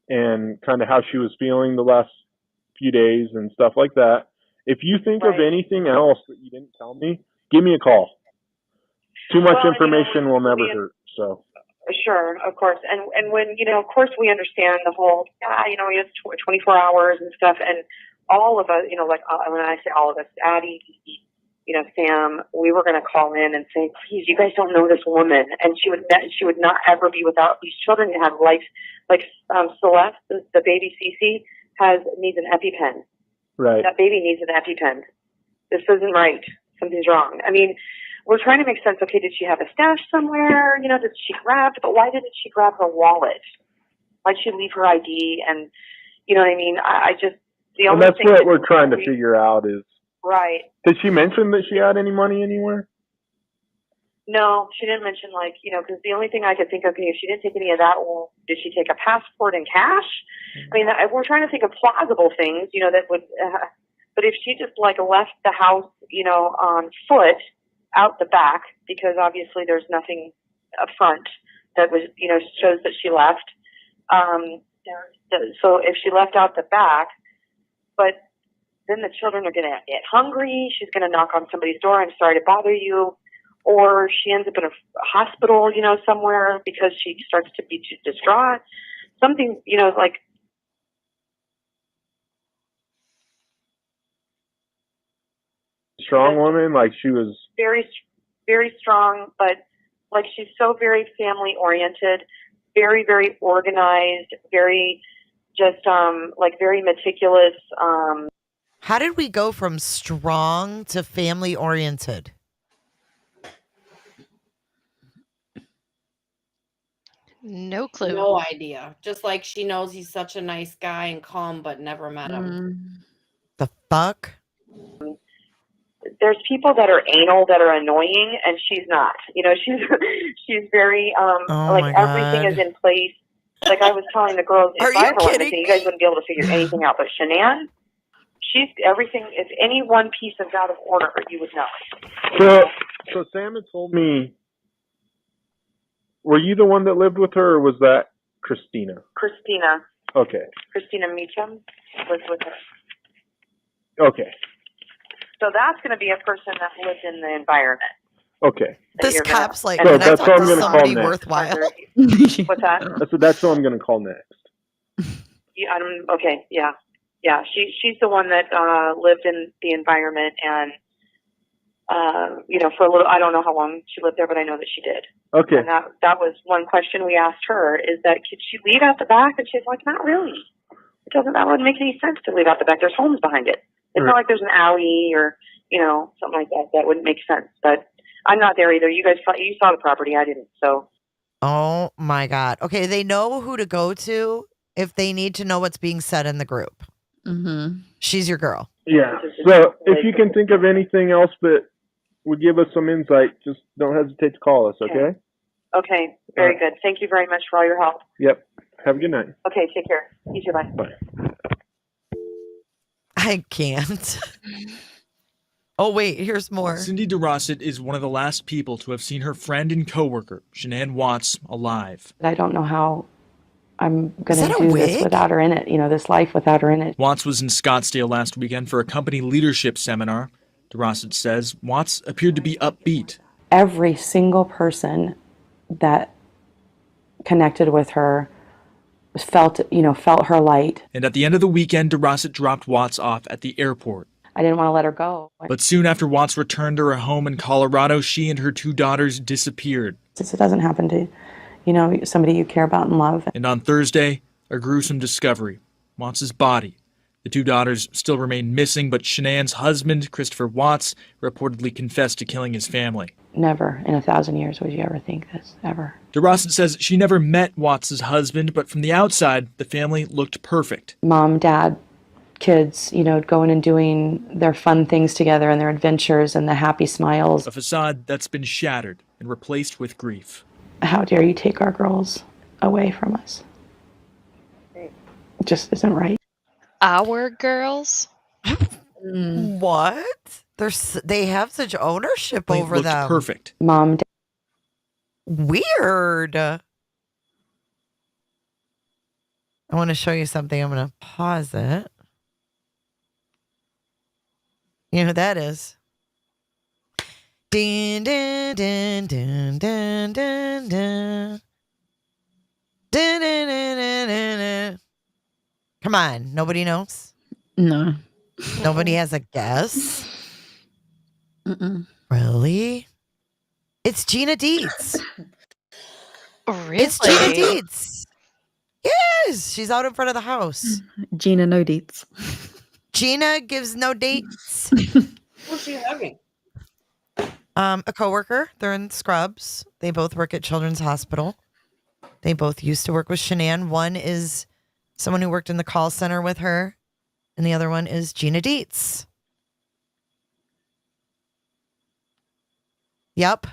and kind of how she was feeling the last few days and stuff like that. If you think of anything else that you didn't tell me, give me a call. Too much information will never hurt. So. Sure, of course. And when, of course we understand the whole, we have 24 hours and stuff, and all of us, like when I say all of us, Addie, Sam, we were going to call in and say, please, you guys don't know this woman, and she would not ever be without these children who have life. Like Celeste, the baby Cece, needs an EpiPen. Right. That baby needs an EpiPen. This isn't right. Something's wrong. I mean, we're trying to make sense. Okay, did she have a stash somewhere? Did she grab? But why didn't she grab her wallet? Why'd she leave her ID? And you know what I mean? I just the only And that's thing what we're trying to figure out is. Right. Did she mention that she had any money anywhere? No, she didn't mention because the only thing I could think of, if she didn't take any of that, well, did she take a passport and cash? I mean, we're trying to think of plausible things, that would. But if she just left the house, on foot out the back, because obviously there's nothing up front that was, shows that she left. So if she left out the back, but then the children are going to get hungry. She's going to knock on somebody's door. I'm sorry to bother you. Or she ends up in a hospital, somewhere because she starts to be too distraught. Something, Strong woman, like she was very, very strong, but she's so very family oriented, very, very organized, very just very meticulous. How did we go from strong to family oriented? No clue. No idea. Just like she knows he's such a nice guy and calm, but never met him. The fuck? There's people that are anal that are annoying, and she's not. She's very everything is in place. Like I was telling the girls, if I ever went missing, you guys wouldn't be able to figure anything out. But Shanann, she's everything. If any one piece is out of order, you would know. So Sam had told me. Were you the one that lived with her, or was that Christina? Christina. Okay. Christina Meacham was with her. Okay. So that's going to be a person that lived in the environment. Okay. This cop's like, so and that's I what talked I'm to going to call somebody next. worthwhile. What's that? So that's what I'm going to call next. Yeah, okay, yeah. She's the one that lived in the environment, and for a little. I don't know how long she lived there, but I know that she did. Okay. And that was one question we asked her: is that could she leave out the back? And she's like, not really. That wouldn't make any sense to leave out the back. There's homes behind it. It's not like there's an alley or something like that. That wouldn't make sense. But I'm not there either. You guys saw the property. I didn't. So. Oh my God. Okay, they know who to go to if they need to know what's being said in the group. Mm-hmm. She's your girl. Yeah. So if you can think of anything else that would give us some insight, just don't hesitate to call us, okay? Okay, very good. Thank you very much for all your help. Yep. Have a good night. Okay, take care. You too, bye. Bye. I can't. Oh, wait, here's more. Cindy DeRossett is one of the last people to have seen her friend and coworker, Shanann Watts, alive. I don't know how I'm going to that a do this wig? without her in it, this life without her in it. Watts was in Scottsdale last weekend for a company leadership seminar. DeRossett says Watts appeared to be upbeat. Every single person that connected with her felt her light. And at the end of the weekend, DeRossett dropped Watts off at the airport. I didn't want to let her go. But soon after Watts returned to her home in Colorado, she and her 2 daughters disappeared. It doesn't happen to, somebody you care about and love. And on Thursday, a gruesome discovery. Watts' body. The 2 daughters still remain missing, but Shanann's husband, Christopher Watts, reportedly confessed to killing his family. Never in 1,000 years would you ever think this, ever. DeRossett says she never met Watts' husband, but from the outside, the family looked perfect. Mom, dad, kids, going and doing their fun things together and their adventures and the happy smiles. A facade that's been shattered and replaced with grief. How dare you take our girls away from us? It just isn't right. Our girls? What? They have such ownership They over looked them. perfect. Mom, Weird. I want to show you something. I'm going to pause it. You know who that is? Dun, dun, dun, dun, dun, dun, dun. Dun, dun, dun, dun, dun, dun. Come on. Nobody knows? No. Nobody has a guess? Mm-mm. Really? It's Gina Dietz. Really? It's Gina Dietz. Yes. She's out in front of the house. Gina no dates. Gina gives no dates. What's she having? A coworker. They're in Scrubs. They both work at Children's Hospital. They both used to work with Shanann. One is someone who worked in the call center with her, and the other one is Gina Dietz. Yep.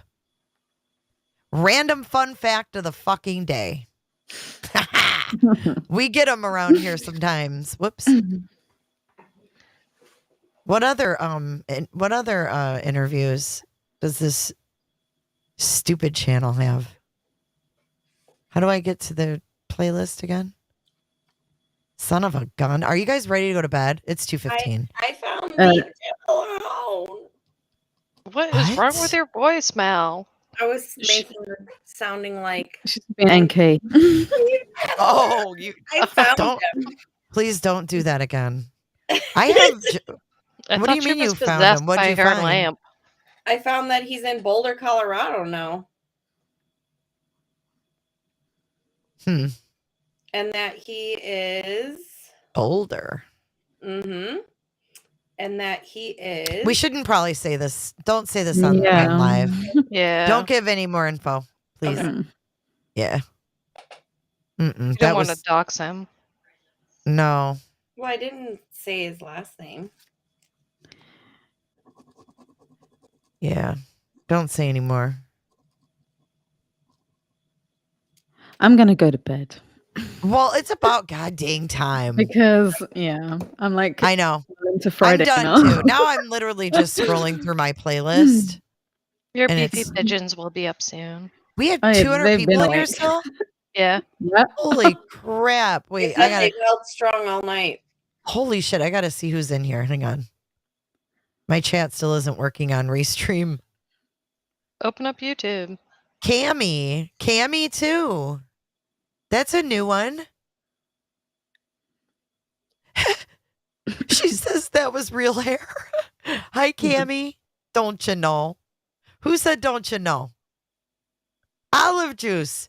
Random fun fact of the fucking day. We get them around here sometimes. Whoops. What other interviews does this stupid channel have? How do I get to the playlist again? Son of a gun. Are you guys ready to go to bed? It's 2:15. I found the alone. What is wrong with your voicemail? I was making it sounding like NK. Oh, you I found don't. him. Please don't do that again. I have. I What do thought you she mean you was found possessed him? What by did you her find? lamp. I found that he's in Boulder, Colorado now. Hmm. And that he is Older. mm-hmm. And that he is We shouldn't probably say this. Don't say this on Yeah. live. Yeah. Don't give any more info, please. Okay. Yeah. You Mm-mm. don't That want was to dox him. no. Well, I didn't say his last name. Yeah. Don't say anymore. I'm gonna go to bed Well, it's about god dang time. because I'm like I know. into Friday I'm now. done too. Now I'm literally just scrolling through my playlist. Your And beefy it's- pigeons will be up soon. We have Oh, yeah, 200 they've people been in here awake. still? Yeah. Yep. Holy crap. They Wait, said I gotta they felt strong all night. holy shit, I gotta see who's in here. Hang on. My chat still isn't working on Restream. Open up YouTube. Cammy too. That's a new one. She says that was real hair. Hi, Cammy. Don't you know? Who said don't you know? Olive Juice.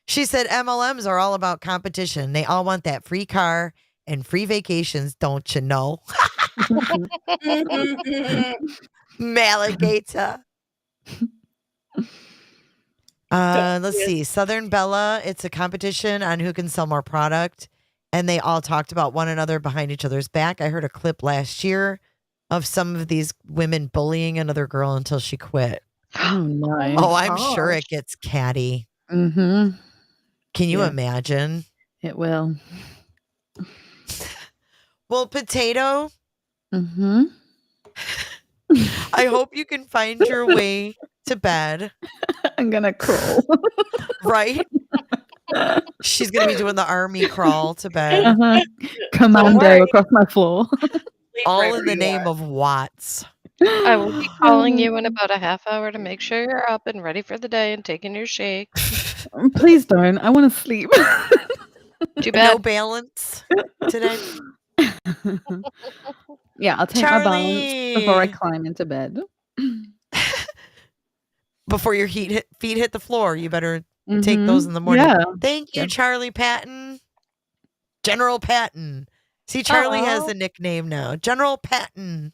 She said MLMs are all about competition. They all want that free car and free vacations, don't you know? Maligator. Let's see. Southern Bella. It's a competition on who can sell more product. and they all talked about one another behind each other's back. I heard a clip last year of some of these women bullying another girl until she quit. Oh, nice. Oh, I'm sure it gets catty. Mm-hmm. Can you Yeah. imagine? It will. Well, Potato, Mm-hmm. I hope you can find your way to bed. I'm gonna crawl. Right? She's going to be doing the army crawl to bed. Uh-huh. Commando across my floor. All in the name of Watts. I will be calling you in about a half hour to make sure you're up and ready for the day and taking your shake. Please don't. I want to sleep. Too No bad. balance today. Yeah, I'll take my balance before I climb into bed. Before your feet hit the floor, you better take those in the morning. Yeah. Thank you, Charlie Patton. General Patton. See, Charlie has a nickname now. General Patton.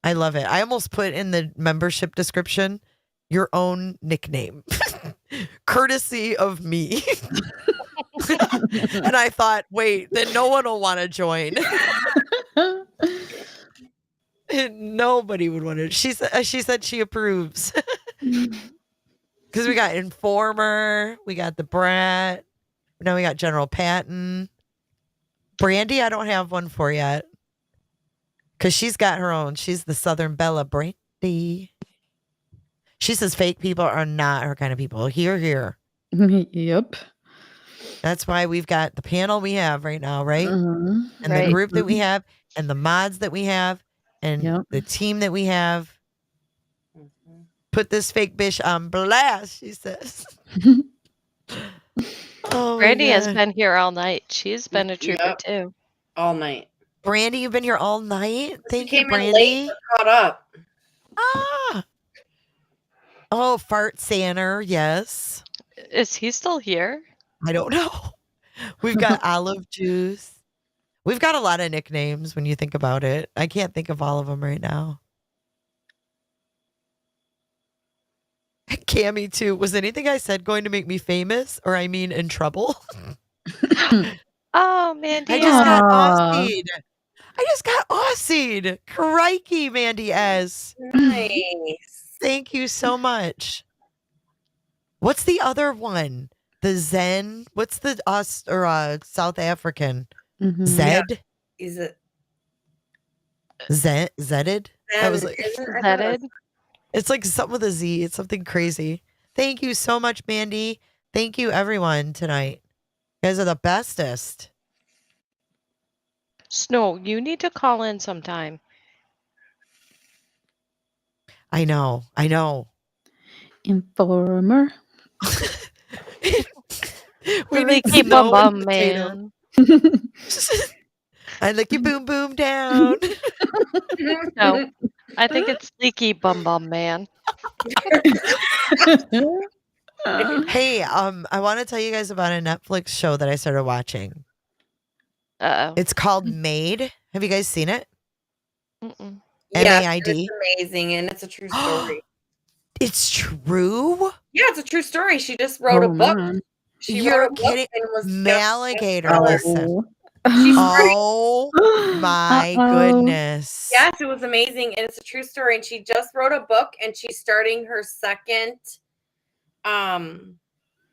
I love it. I almost put in the membership description your own nickname, courtesy of me. And I thought, wait, then no one will want to join. Nobody would want to. She said she approves. Because we got Informer, we got the Brat, now we got General Patton. Brandy, I don't have one for yet. Because she's got her own. She's the Southern Bella Brandy. She says fake people are not her kind of people. Here. Yep. That's why we've got the panel we have right now, right? Mhm. And the group that we have, and the mods that we have, and the team that we have. Put this fake bitch on blast, she says. Oh, Brandy has God. been here all night. She's been a trooper too. All night. Brandy, you've been here all night? Thank you, Came in Brandy. late, but caught up. Ah. Oh, Fart Sanner, yes. Is he still here? I don't know. We've got Olive Juice. We've got a lot of nicknames when you think about it. I can't think of all of them right now. Cammy, too. Was anything I said going to make me famous, or I mean in trouble? Oh, Mandy. I just got Aussied. I just got Aussied. Crikey, Mandy S. Nice. Thank you so much. What's the other one? The Zen? What's the South African? Zed? Yeah. Is it Zedded? I was like, Zedded? it's like something with a Z. It's something crazy. Thank you so much, Mandy. Thank you, everyone, tonight. You guys are the bestest. Snow, you need to call in sometime. I know. Informer. We need keep Snow bum and man. I lick your boom boom down. No, I think it's Leaky Bum Bum Man. Hey, I want to tell you guys about a Netflix show that I started watching. Uh-oh. It's called Made. Have you guys seen it? Mm-mm. Yes, MAID. it's amazing, and it's a true story. It's true? Yeah, it's a true story. She just wrote a book. Man. She You're wrote a book kidding. and was Malligator, bestseller. listen. She's Oh my goodness. Yes, it was amazing, and it's a true story. And she just wrote a book, and she's starting her second.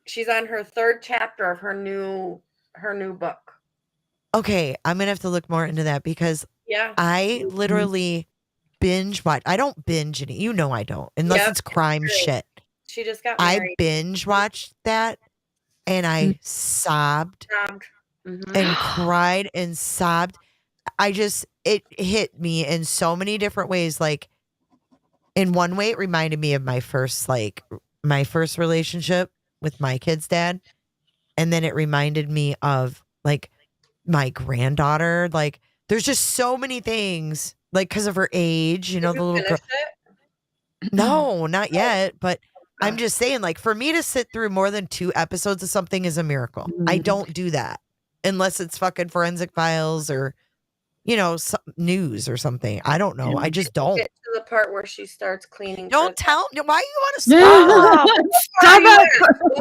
She's on her third chapter of her new book. Okay, I'm gonna have to look more into that because Yeah, I literally binge watch. I don't binge any. You know I don't, unless Yep, it's crime true. shit. She just got I married. binge watched that and I sobbed Mhm. and cried and sobbed. It hit me in so many different ways. Like, in one way, it reminded me of my first relationship with my kid's dad. And then it reminded me of like my granddaughter. Like, there's just so many things, like, because of her age, you know, the little girl. No, not yet. But I'm just saying, like, for me to sit through more than 2 episodes of something is a miracle. I don't do that unless it's fucking Forensic Files or, news or something. I don't know. I just don't. Get to the part where she starts cleaning. Don't for- tell. Why you want to stop? Stop it.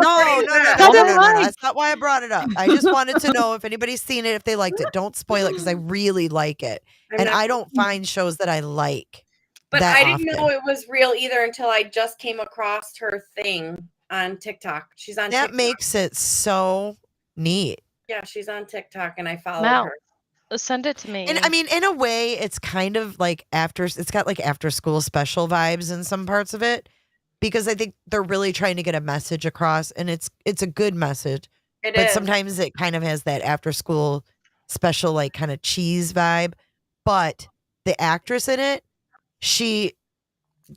No. That's not why I brought it up. I just wanted to know if anybody's seen it, if they liked it. Don't spoil it because I really like it, and I don't find shows that I like. But that I didn't often. know it was real either until I just came across her thing on TikTok. She's on That TikTok. makes it so neat. Yeah, she's on TikTok and I followed Mel, her. send it to me. And I mean, in a way, it's kind of like it's got like after school special vibes in some parts of it, because I think they're really trying to get a message across, and it's a good message. It but is. sometimes it kind of has that after school special, like kind of cheese vibe. But the actress in it, she,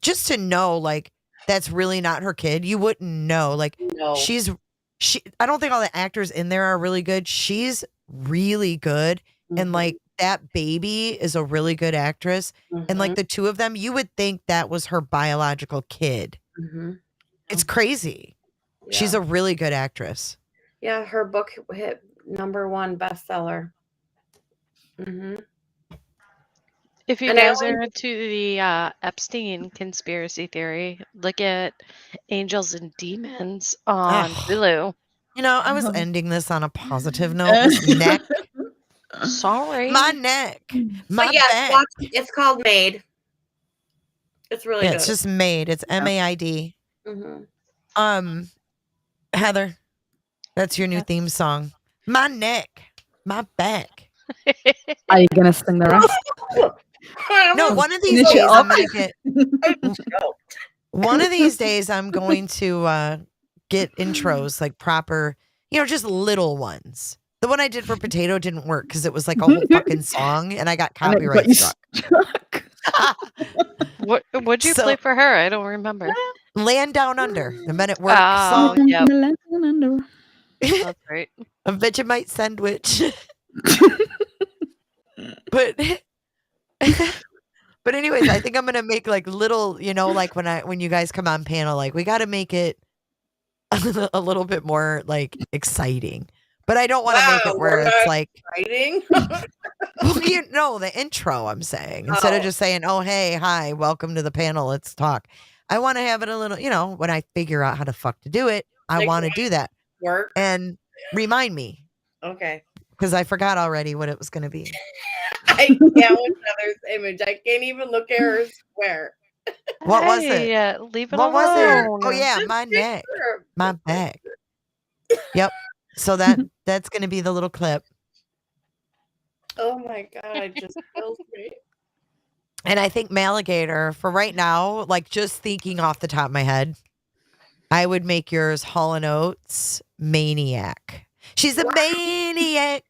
just to know, like, that's really not her kid, you wouldn't know. Like, No. I don't think all the actors in there are really good. She's really good. And like that baby is a really good actress. And like the two of them, you would think that was her biological kid. It's crazy. Yeah. She's a really good actress. Yeah, her book hit #1 bestseller. If you And I guys only- are into the Epstein conspiracy theory, look at Angels and Demons on Hulu. You know, I was ending this on a positive note. This neck. Sorry. My neck. My But yes, back. watch it. It's called Made. It's really Yeah, good. it's just made. It's MAID. Heather, that's your new theme song. My neck. My back. Are you gonna sing the rest? No, one of these Finish it days I'm off. gonna get. One of these days I'm going to get intros, like proper, just little ones. The one I did for Potato didn't work because it was like a whole fucking song, and I got And it got copyright you struck. What'd you play for her? I don't remember. Land Down Under, the Men at Work Oh, song. yep. That's right. A Vegemite sandwich. But anyways, I think I'm gonna make like little, like when you guys come on panel, like we got to make it a little bit more like exciting. But I don't want to make it where it's like exciting. well, the intro I'm saying, instead of just saying, "Oh, hey, hi, welcome to the panel, let's talk." I want to have it a little, when I figure out how the fuck to do it, I Like want to do that. Work. And remind me, Okay. because I forgot already what it was going to be. I can't with Heather's image. I can't even look at her square. What was it? Hey, leave it What was it? alone. Oh yeah, my neck, Picture. my back. Yep. So that's going to be the little clip. Oh my god, it just kills me. And I think Maligator, for right now, like just thinking off the top of my head, I would make yours Hall & Oates Maniac. She's a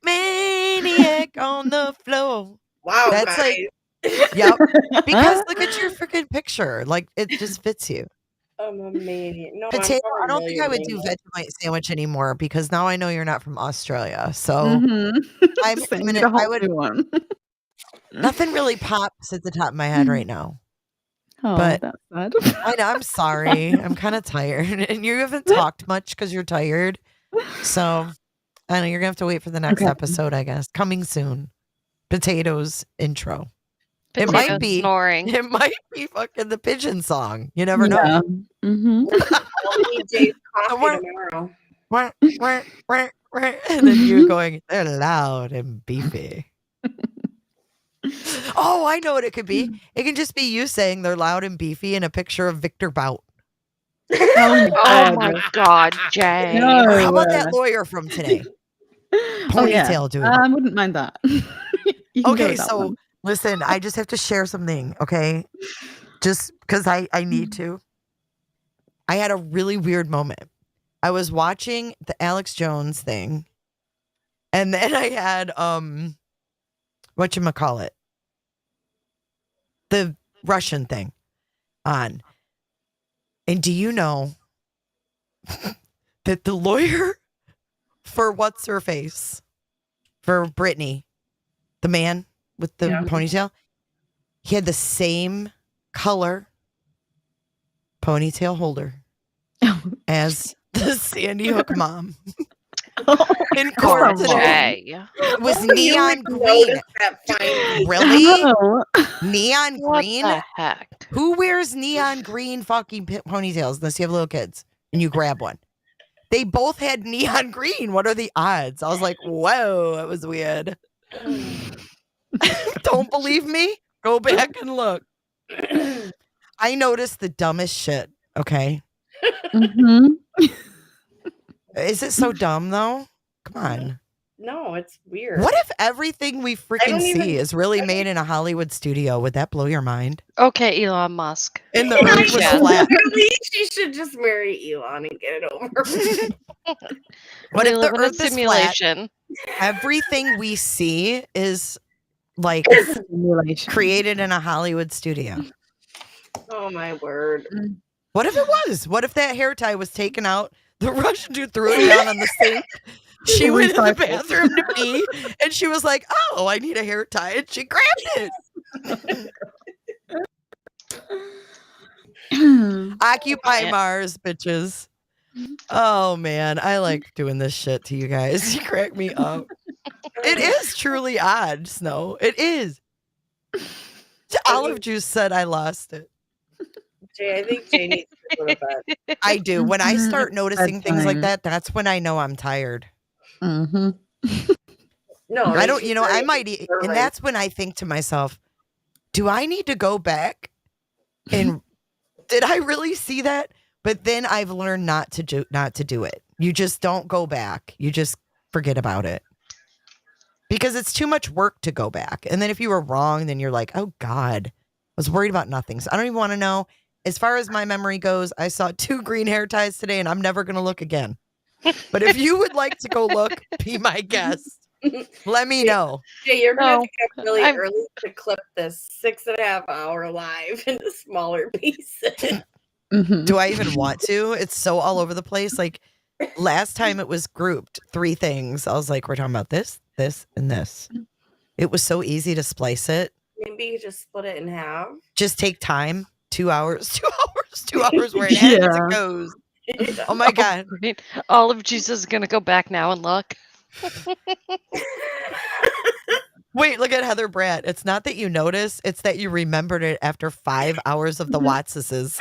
maniac on the floor. Wow, That's guys. like, yep. Because look at your freaking picture. Like it just fits you. I'm a maniac. No, Potato, I'm I don't think I would do Vegemite sandwich anymore because now I know you're not from Australia. So I would. One. Nothing really pops at the top of my head right now. Oh, But that's sad. I know, I'm sorry. I'm kind of tired. And you haven't talked much because you're tired. So I know you're going to have to wait for the next episode, I guess. Coming soon. Potatoes intro. It might Potato be snoring. It might be fucking the pigeon song. You never know. Yeah. Mm-hmm. I'll need Jay's coffee tomorrow. And then you going, they're loud and beefy. Oh, I know what it could be. It can just be you saying they're loud and beefy and a picture of Victor Bout. Oh my God, Jay. No. How about that lawyer from today? Oh yeah, Ponytail dude. I wouldn't mind that. You can go Okay, with that so one. listen, I just have to share something, okay? Just because I need to. I had a really weird moment. I was watching the Alex Jones thing, and then I had whatchamacallit, the Russian thing on. And do you know that the lawyer for what's her face for Britney, the man with the ponytail, he had the same color ponytail holder as the Sandy Hook mom. in court today. Jay. It was You neon would green. notice that fine Really? Oh. Neon What green? the heck? Who wears neon green fucking ponytails unless you have little kids and you grab one? They both had neon green. What are the odds? I was like, whoa, that was weird. Don't believe me? Go back and look. I noticed the dumbest shit. Okay. Mhm. Is it so dumb though? Come on. No, it's weird. What if everything we freaking don't see even- is really made in a Hollywood studio? Would that blow your mind? Okay, Elon Musk. And the earth was Yeah. flat. Really, she should just marry Elon and get it over with. What We if live the in a earth is flat? simulation. Everything we see is like Simulation. created in a Hollywood studio. Oh my word. What if it was? What if that hair tie was taken out? The Russian dude threw it down on the sink. She went in the bathroom to pee, and she was like, "Oh, I need a hair tie," and she grabbed it. Occupy Mars, bitches. Oh man, I like doing this shit to you guys. You crack me up. It is truly odd, Snow. It is. Olive Juice said I lost it. Jay, I think Jay needs to go to bed. I do. When I start noticing things like Bedtime. that, that's when I know I'm tired. Mm-hmm. No, I don't, she's I very might, and observant. that's when I think to myself, do I need to go back and did I really see that? But then I've learned not to do it. You just don't go back. You just forget about it. Because it's too much work to go back. And then if you were wrong, then you're like, oh God, I was worried about nothing. So I don't even want to know. As far as my memory goes, I saw 2 green hair ties today and I'm never going to look again. But if you would like to go look, be my guest. Let me know. Jay, you're going to have to get really I'm- early to clip this 6.5 hour live into smaller pieces. Mm-hmm. Do I even want to? It's so all over the place. Like last time it was grouped 3 things. I was like, we're talking about this, this, and this. It was so easy to splice it. Maybe you just split it in half. Just take time. 2 hours, 2 hours, 2 hours where it ends, Yeah. it goes. Oh my God. All of Jesus is gonna go back now and look. Wait, look at Heather Bratt. It's not that you notice, it's that you remembered it after 5 hours of the Wattses.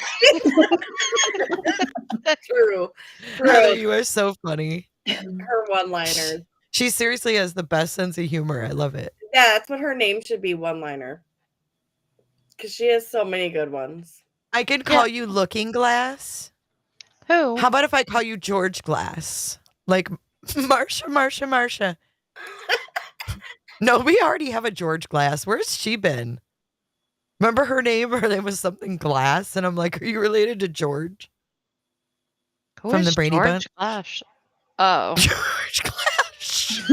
True. Heather, you are so funny. Her one-liners. She seriously has the best sense of humor. I love it. Yeah, that's what her name should be, one-liner. Because she has so many good ones. I could call you Looking Glass. Who? How about if I call you George Glass? Like Marsha. No, we already have a George Glass. Where's she been? Remember her name? Her name was something Glass. And I'm like, are you related to George? Who From is the Brady George Bunch? Glass? Oh. George Glass.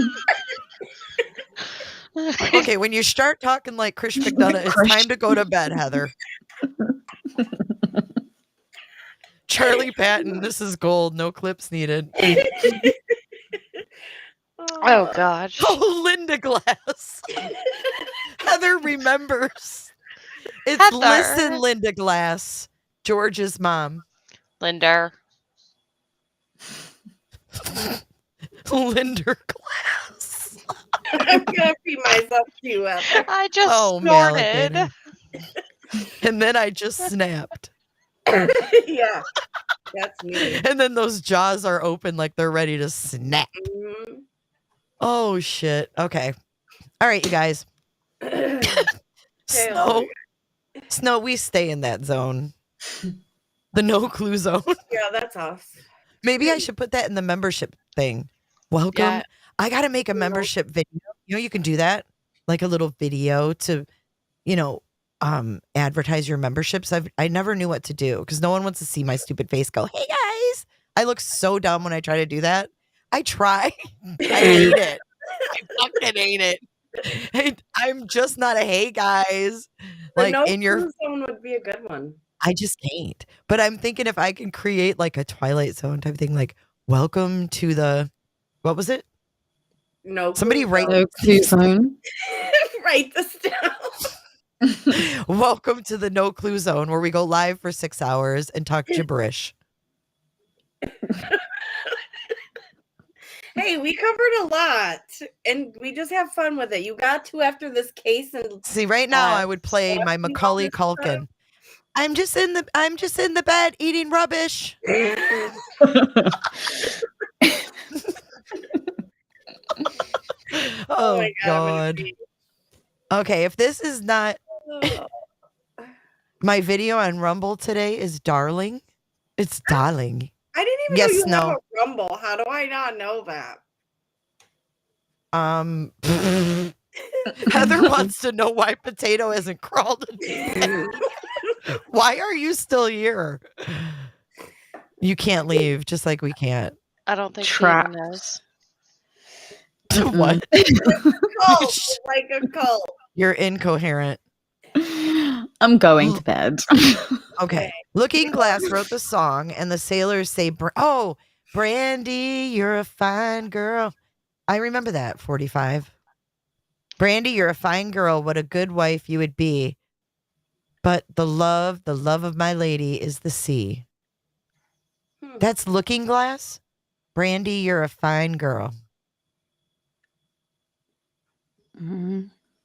Okay, when you start talking like Chris McDonough, it's time to go to bed, Heather. Charlie Patton, this is gold. No clips needed. Oh gosh. Oh, Linda Glass. Heather remembers. It's Heather. Listen, Linda Glass, George's mom. Linda. Linda Glass. I'm gonna pee myself too, Heather. I just Oh, snorted. Malakator. And then I just snapped. Yeah, that's me. And then those jaws are open like they're ready to snap. Mhm. Oh, shit. Okay. All right, you guys. Snow, we stay in that zone. The no clue zone. Yeah, that's us. Maybe I should put that in the membership thing. Welcome. Yeah. I got to make a membership video. You can do that. Like a little video to, advertise your memberships. I never knew what to do because no one wants to see my stupid face go, hey guys. I look so dumb when I try to do that. I try. I hate it. I fucking hate it. I'm just not a hey guys. Like no in your Clue Zone would be a good one. I just can't. But I'm thinking if I can create like a Twilight Zone type thing, like welcome to the what was it? No. Somebody Clue write No clue zone. Write this down. welcome to the No Clue Zone where we go live for 6 hours and talk gibberish. Hey, we covered a lot, and we just have fun with it. You got to after this case, and See, right now I would play my Macaulay Culkin. I'm just in the bed eating rubbish. Oh my God. Okay, if this is not my video on Rumble today is darling. It's darling. I didn't even Yes, know you no. have a Rumble. How do I not know that? Heather wants to know why Potato hasn't crawled. Why are you still here? You can't leave, just like we can't. I don't think Trapped. she even knows. What? Cult, like a cult. You're incoherent. I'm going to bed. Okay. Looking Glass wrote the song, and the sailors say, Brandy, you're a fine girl. I remember that, 45. Brandy, you're a fine girl. What a good wife you would be. But the love of my lady is the sea. That's Looking Glass. Brandy, you're a fine girl.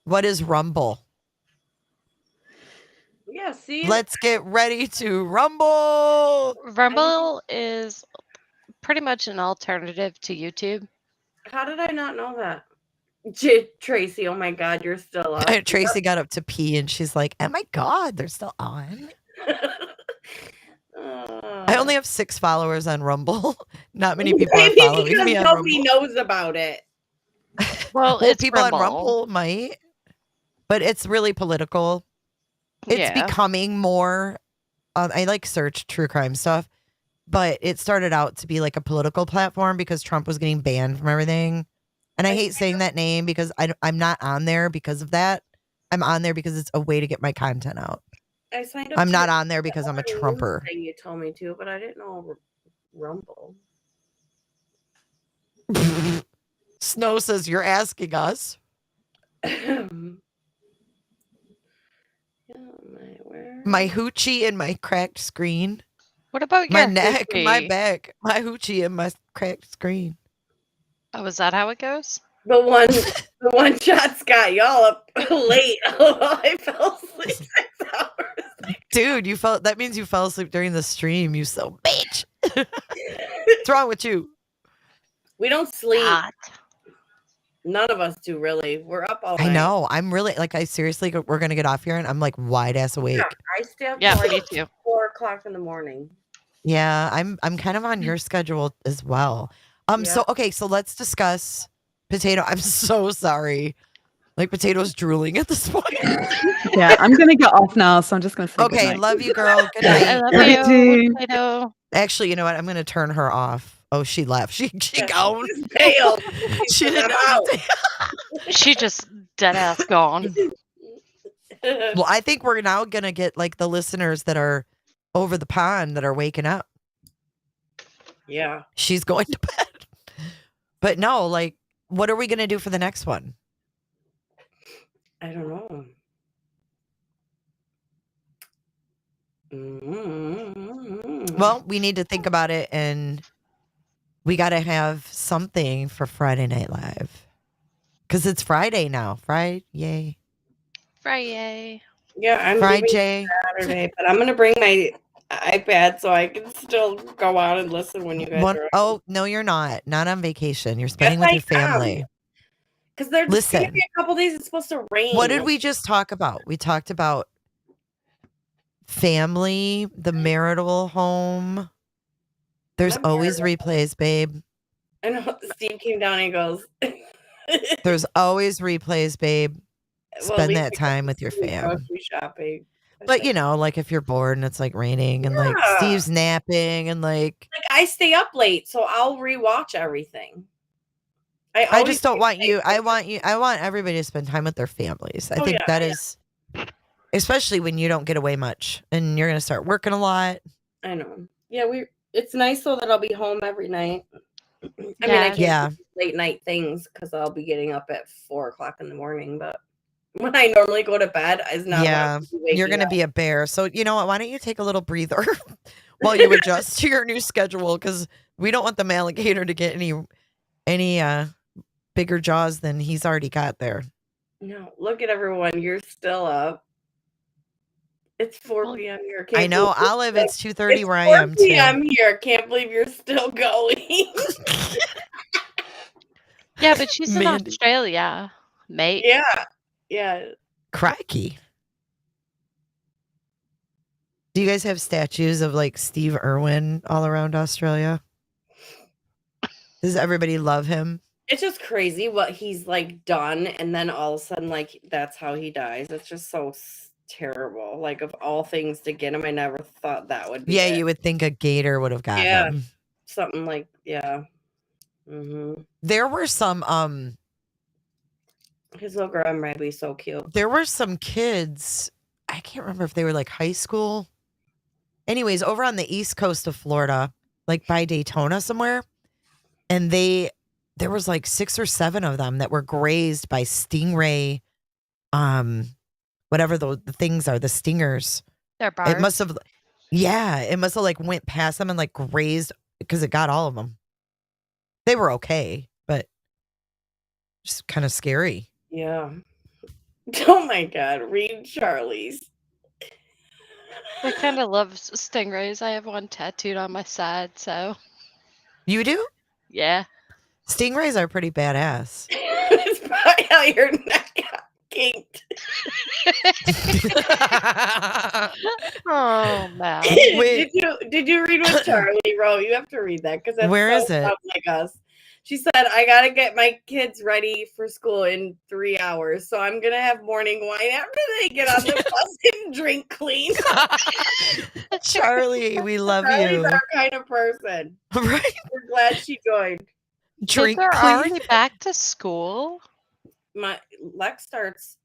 What is Rumble? Yeah, see? Let's get ready to rumble. Rumble is pretty much an alternative to YouTube. How did I not know that? Tracy, oh my God, you're still up. Tracy got up to pee and she's like, oh my God, they're still on. I only have 6 followers on Rumble. Not many people are Maybe following because me on nobody Rumble. knows about it. Well, it's people Rumble. on Rumble might, but it's really political. It's Yeah. becoming more. I like search true crime stuff, but it started out to be like a political platform because Trump was getting banned from everything. And I hate saying that name because I'm not on there because of that. I'm on there because it's a way to get my content out. I signed up. I'm to not the on there because I'm a news Trumper. Thing you told me to, but I didn't know Rumble. Snow says you're asking us. My hoochie and my cracked screen. What about my your neck, my hoochie? back, my hoochie and my cracked screen? Oh, is that how it goes? The one shots got y'all up late. I fell asleep 6 hours. Dude, that means you fell asleep during the stream, you so bitch. What's wrong with you? We don't sleep. None of us do, really. We're up all night. I know. I'm really I seriously, we're gonna get off here and I'm like wide ass awake. Yeah, I stay up Yeah, till me like too. 4 o'clock in the morning. Yeah, I'm kind of on your schedule as well. So okay, so let's discuss Potato. I'm so sorry. Like Potato's drooling at this point. Yeah, I'm gonna get off now, so I'm just gonna say Okay, goodnight. love you, girl. Good I night. love you, Potato. Actually, you know what? I'm gonna turn her off. Oh, she left. She gone. Bailed. She didn't out. She just dead ass gone. Well, I think we're now gonna get like the listeners that are over the pond that are waking up. Yeah. She's going to bed. But no, like, what are we gonna do for the next one? I don't know. Well, we need to think about it, and we got to have something for Friday Night Live because it's Friday now. Friday. Yeah, I'm Friday. Saturday, but I'm gonna bring my iPad so I can still go out and listen when you guys are. Oh no, you're not. Not on vacation. You're spending with your family. Because they're just gonna Listen. be a couple days. It's supposed to rain. What did we just talk about? We talked about family, the marital home. There's always replays, babe. I know Steve came down and he goes. There's always replays, babe. Spend we that could time with your go fam. grocery shopping. But you know, like if you're bored and it's like raining and like Yeah. Steve's napping and like I stay up late, so I'll rewatch everything. I just don't want you. I want everybody to spend time with their families. I think that is, especially when you don't get away much and you're going to start working a lot. I know. Yeah, it's nice though that I'll be home every night. I mean, I can't do late night things because I'll be getting up at 4 o'clock in the morning. But when I normally go to bed, is not. Yeah, you're going to be a bear. So you know what? Why don't you take a little breather while you adjust to your new schedule? Because we don't want the alligator to get any any bigger jaws than he's already got there. No, look at everyone. You're still up. It's 4 p.m. here. I know, believe you're Olive, still- it's 2:30 where I 4 am too. p.m. here. Can't believe you're still going. Yeah, but she's in Mandy. Australia, mate. Yeah. Crikey. Do you guys have statues of like Steve Irwin all around Australia? Does everybody love him? It's just crazy what he's like done, and then all of a sudden, like that's how he dies. It's just so terrible. Like of all things to get him, I never thought that would be. Yeah, it. you would think a gator would have got him. Something like There were some His little grandbaby's so cute. there were some kids, I can't remember if they were like high school. Anyways, over on the east coast of Florida, like by Daytona somewhere, and there was like 6 or 7 of them that were grazed by stingray, whatever the things are, the stingers. They're barbs. It must have like went past them and like grazed because it got all of them. They were okay, but just kind of scary. Yeah. Oh my God! Read Charlie's. I kind of love stingrays. I have one tattooed on my side, so. You do? Yeah. Stingrays are pretty badass. It's probably how your neck got kinked. Oh man. Wait. Did you read what Charlie wrote? You have to read that because Where is it? Like us. She said, "I gotta get my kids ready for school in 3 hours, so I'm gonna have morning wine after they get on the bus and drink clean." Charlie, we love Charlie's you. our kind of person. Right? We're glad she joined. Drink Kids are clean. already back to school. My Lex starts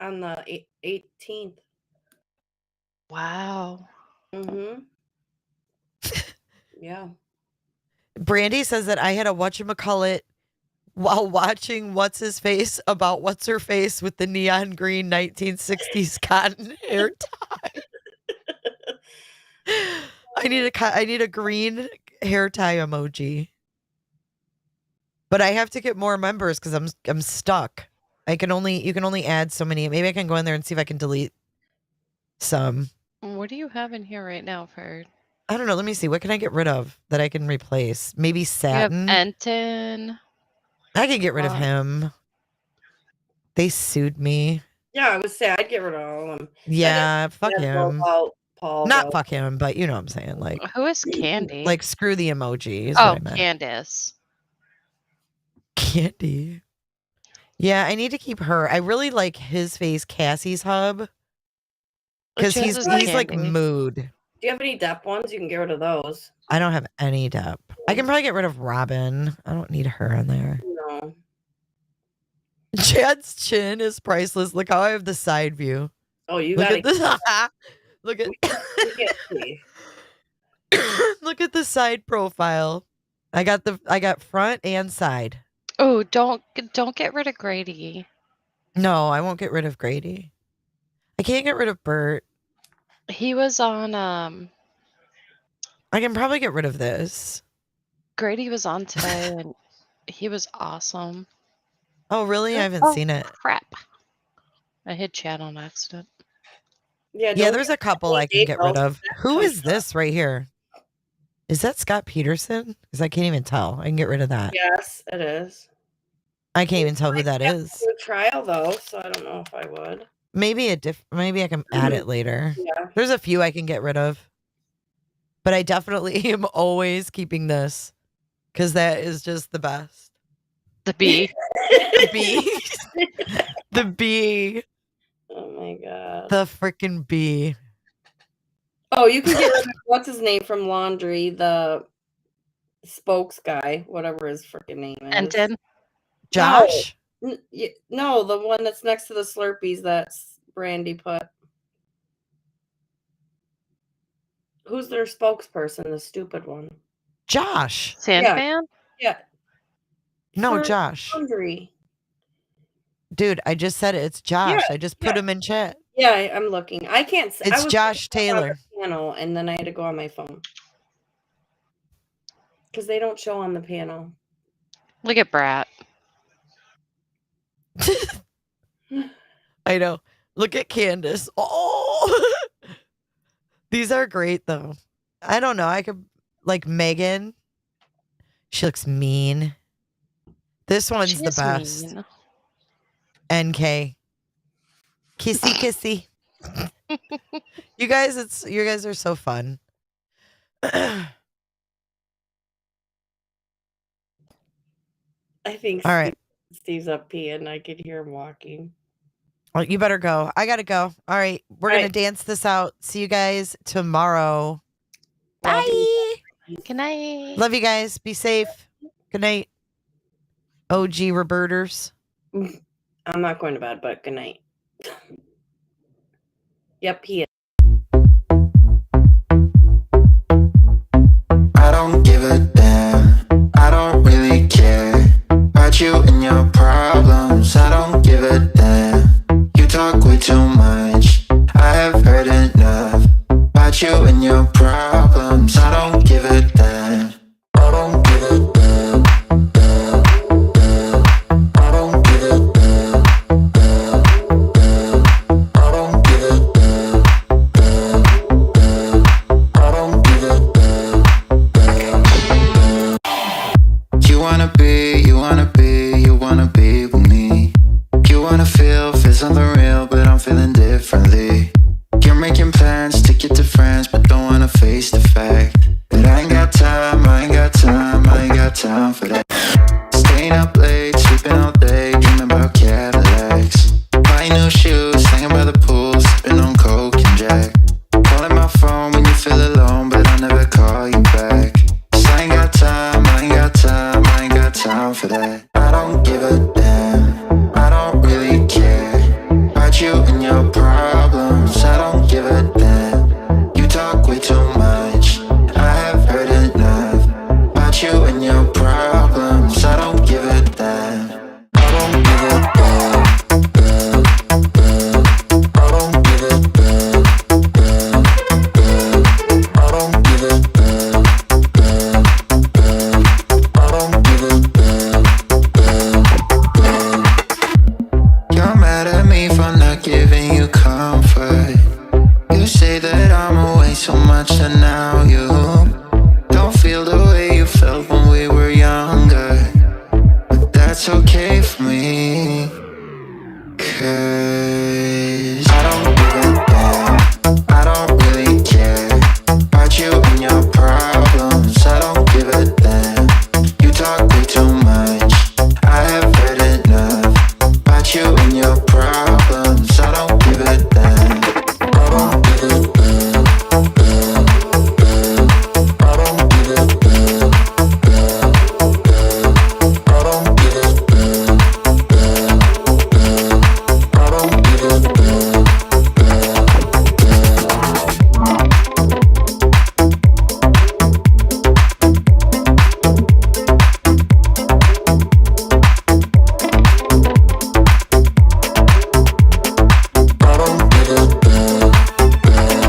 on the 18th. Wow. Yeah. Brandy says that I had a whatchamacallit while watching What's His Face about What's Her Face with the neon green 1960s cotton hair tie. I need a green hair tie emoji. But I have to get more members because I'm stuck. You can only add so many. Maybe I can go in there and see if I can delete some. What do you have in here right now, Ferd? I don't know. Let me see. What can I get rid of that I can replace? Maybe You have Satin. Enton. I can get rid of him. They sued me. Yeah, I would say I'd get rid of all of them. Yeah, fuck him. Paul, Not fuck him, but you know what I'm saying. Like, Who is Candy? like screw the emoji. Is Oh, what I meant. Candace. Candy. Yeah, I need to keep her. I really like His Face Cassie's hub because Which he's is like Candy? mood. Do you have any depth ones? You can get rid of those. I don't have any depth. I can probably get rid of Robin. I don't need her in there. No. Chad's chin is priceless. Look how I have the side view. Oh, you Look got at this. Look at look at the side profile. I got front and side. Oh, don't get rid of Grady. No, I won't get rid of Grady. I can't get rid of Bert. He was on I can probably get rid of this. Grady was on today and he was awesome. Oh, really? I haven't seen it. Crap. I hit Chad on accident. Yeah, There's a couple I can get rid of. Who is this right here? Is that Scott Peterson? Because I can't even tell. I can get rid of that. Yes, it is. I can't even tell who that is. Do a trial though, so I don't know if I would. Maybe I can add it later. Yeah. There's a few I can get rid of. But I definitely am always keeping this because that is just the best. The bee. The bee. The bee. Oh my God. The freaking bee. Oh, you can get rid of what's his name from Laundry, the spokes guy, whatever his freaking name is. Enton. Josh? No, the one that's next to the Slurpees that's Brandy put. Who's their spokesperson, the stupid one? Josh. Sandman? Yeah. No, For Josh. Laundry. Dude, I just said it. It's Josh. Yeah, I just put him in chat. Yeah, I'm looking. I can't see. It's Josh Taylor. Panel, and then I had to go on my phone because they don't show on the panel. Look at Brat. I know. Look at Candace. Oh, these are great though. I don't know. I could like Megan. She looks mean. This one's She the is best. mean. NK. Kissy. You guys are so fun. I think All right. Steve's up peeing. I could hear him walking. Well, you better go. I gotta go. All right. We're All gonna right. dance this out. See you guys tomorrow. Love you. Bye. Good night. Love you guys. Be safe. Good night. OG Roberters. I'm not going to bed, but good night. Yep, he is. I don't give a damn. I don't really care about you and your problems. I don't give a damn. You talk way too much. I have heard enough about you and your problems. I don't give a damn. I don't give a damn. I don't give a damn. I don't give a damn. I don't give a damn. You wanna be with me. You wanna feel something real, but I'm feeling differently. You're making plans to get to friends, but don't wanna face the fact that I ain't got time, I ain't got time, I ain't got time for that. Staying up late, sleeping all day, dreaming about Cadillacs. Buying new shoes, hanging by the pool, sipping on Coke and Jack. Calling my phone when you feel alone, but I'll never call you back. 'Cause I ain't got time, I ain't got time, I ain't got time for that. I don't give a damn, I don't really care about you and your problems. I don't give a damn. You talk way too much. I have heard enough about you and your problems. I don't give a damn. I don't give a damn. I don't give a damn. I don't give a damn. I don't give a damn. You're mad at me for not giving you comfort. You say that I'm away so much and now you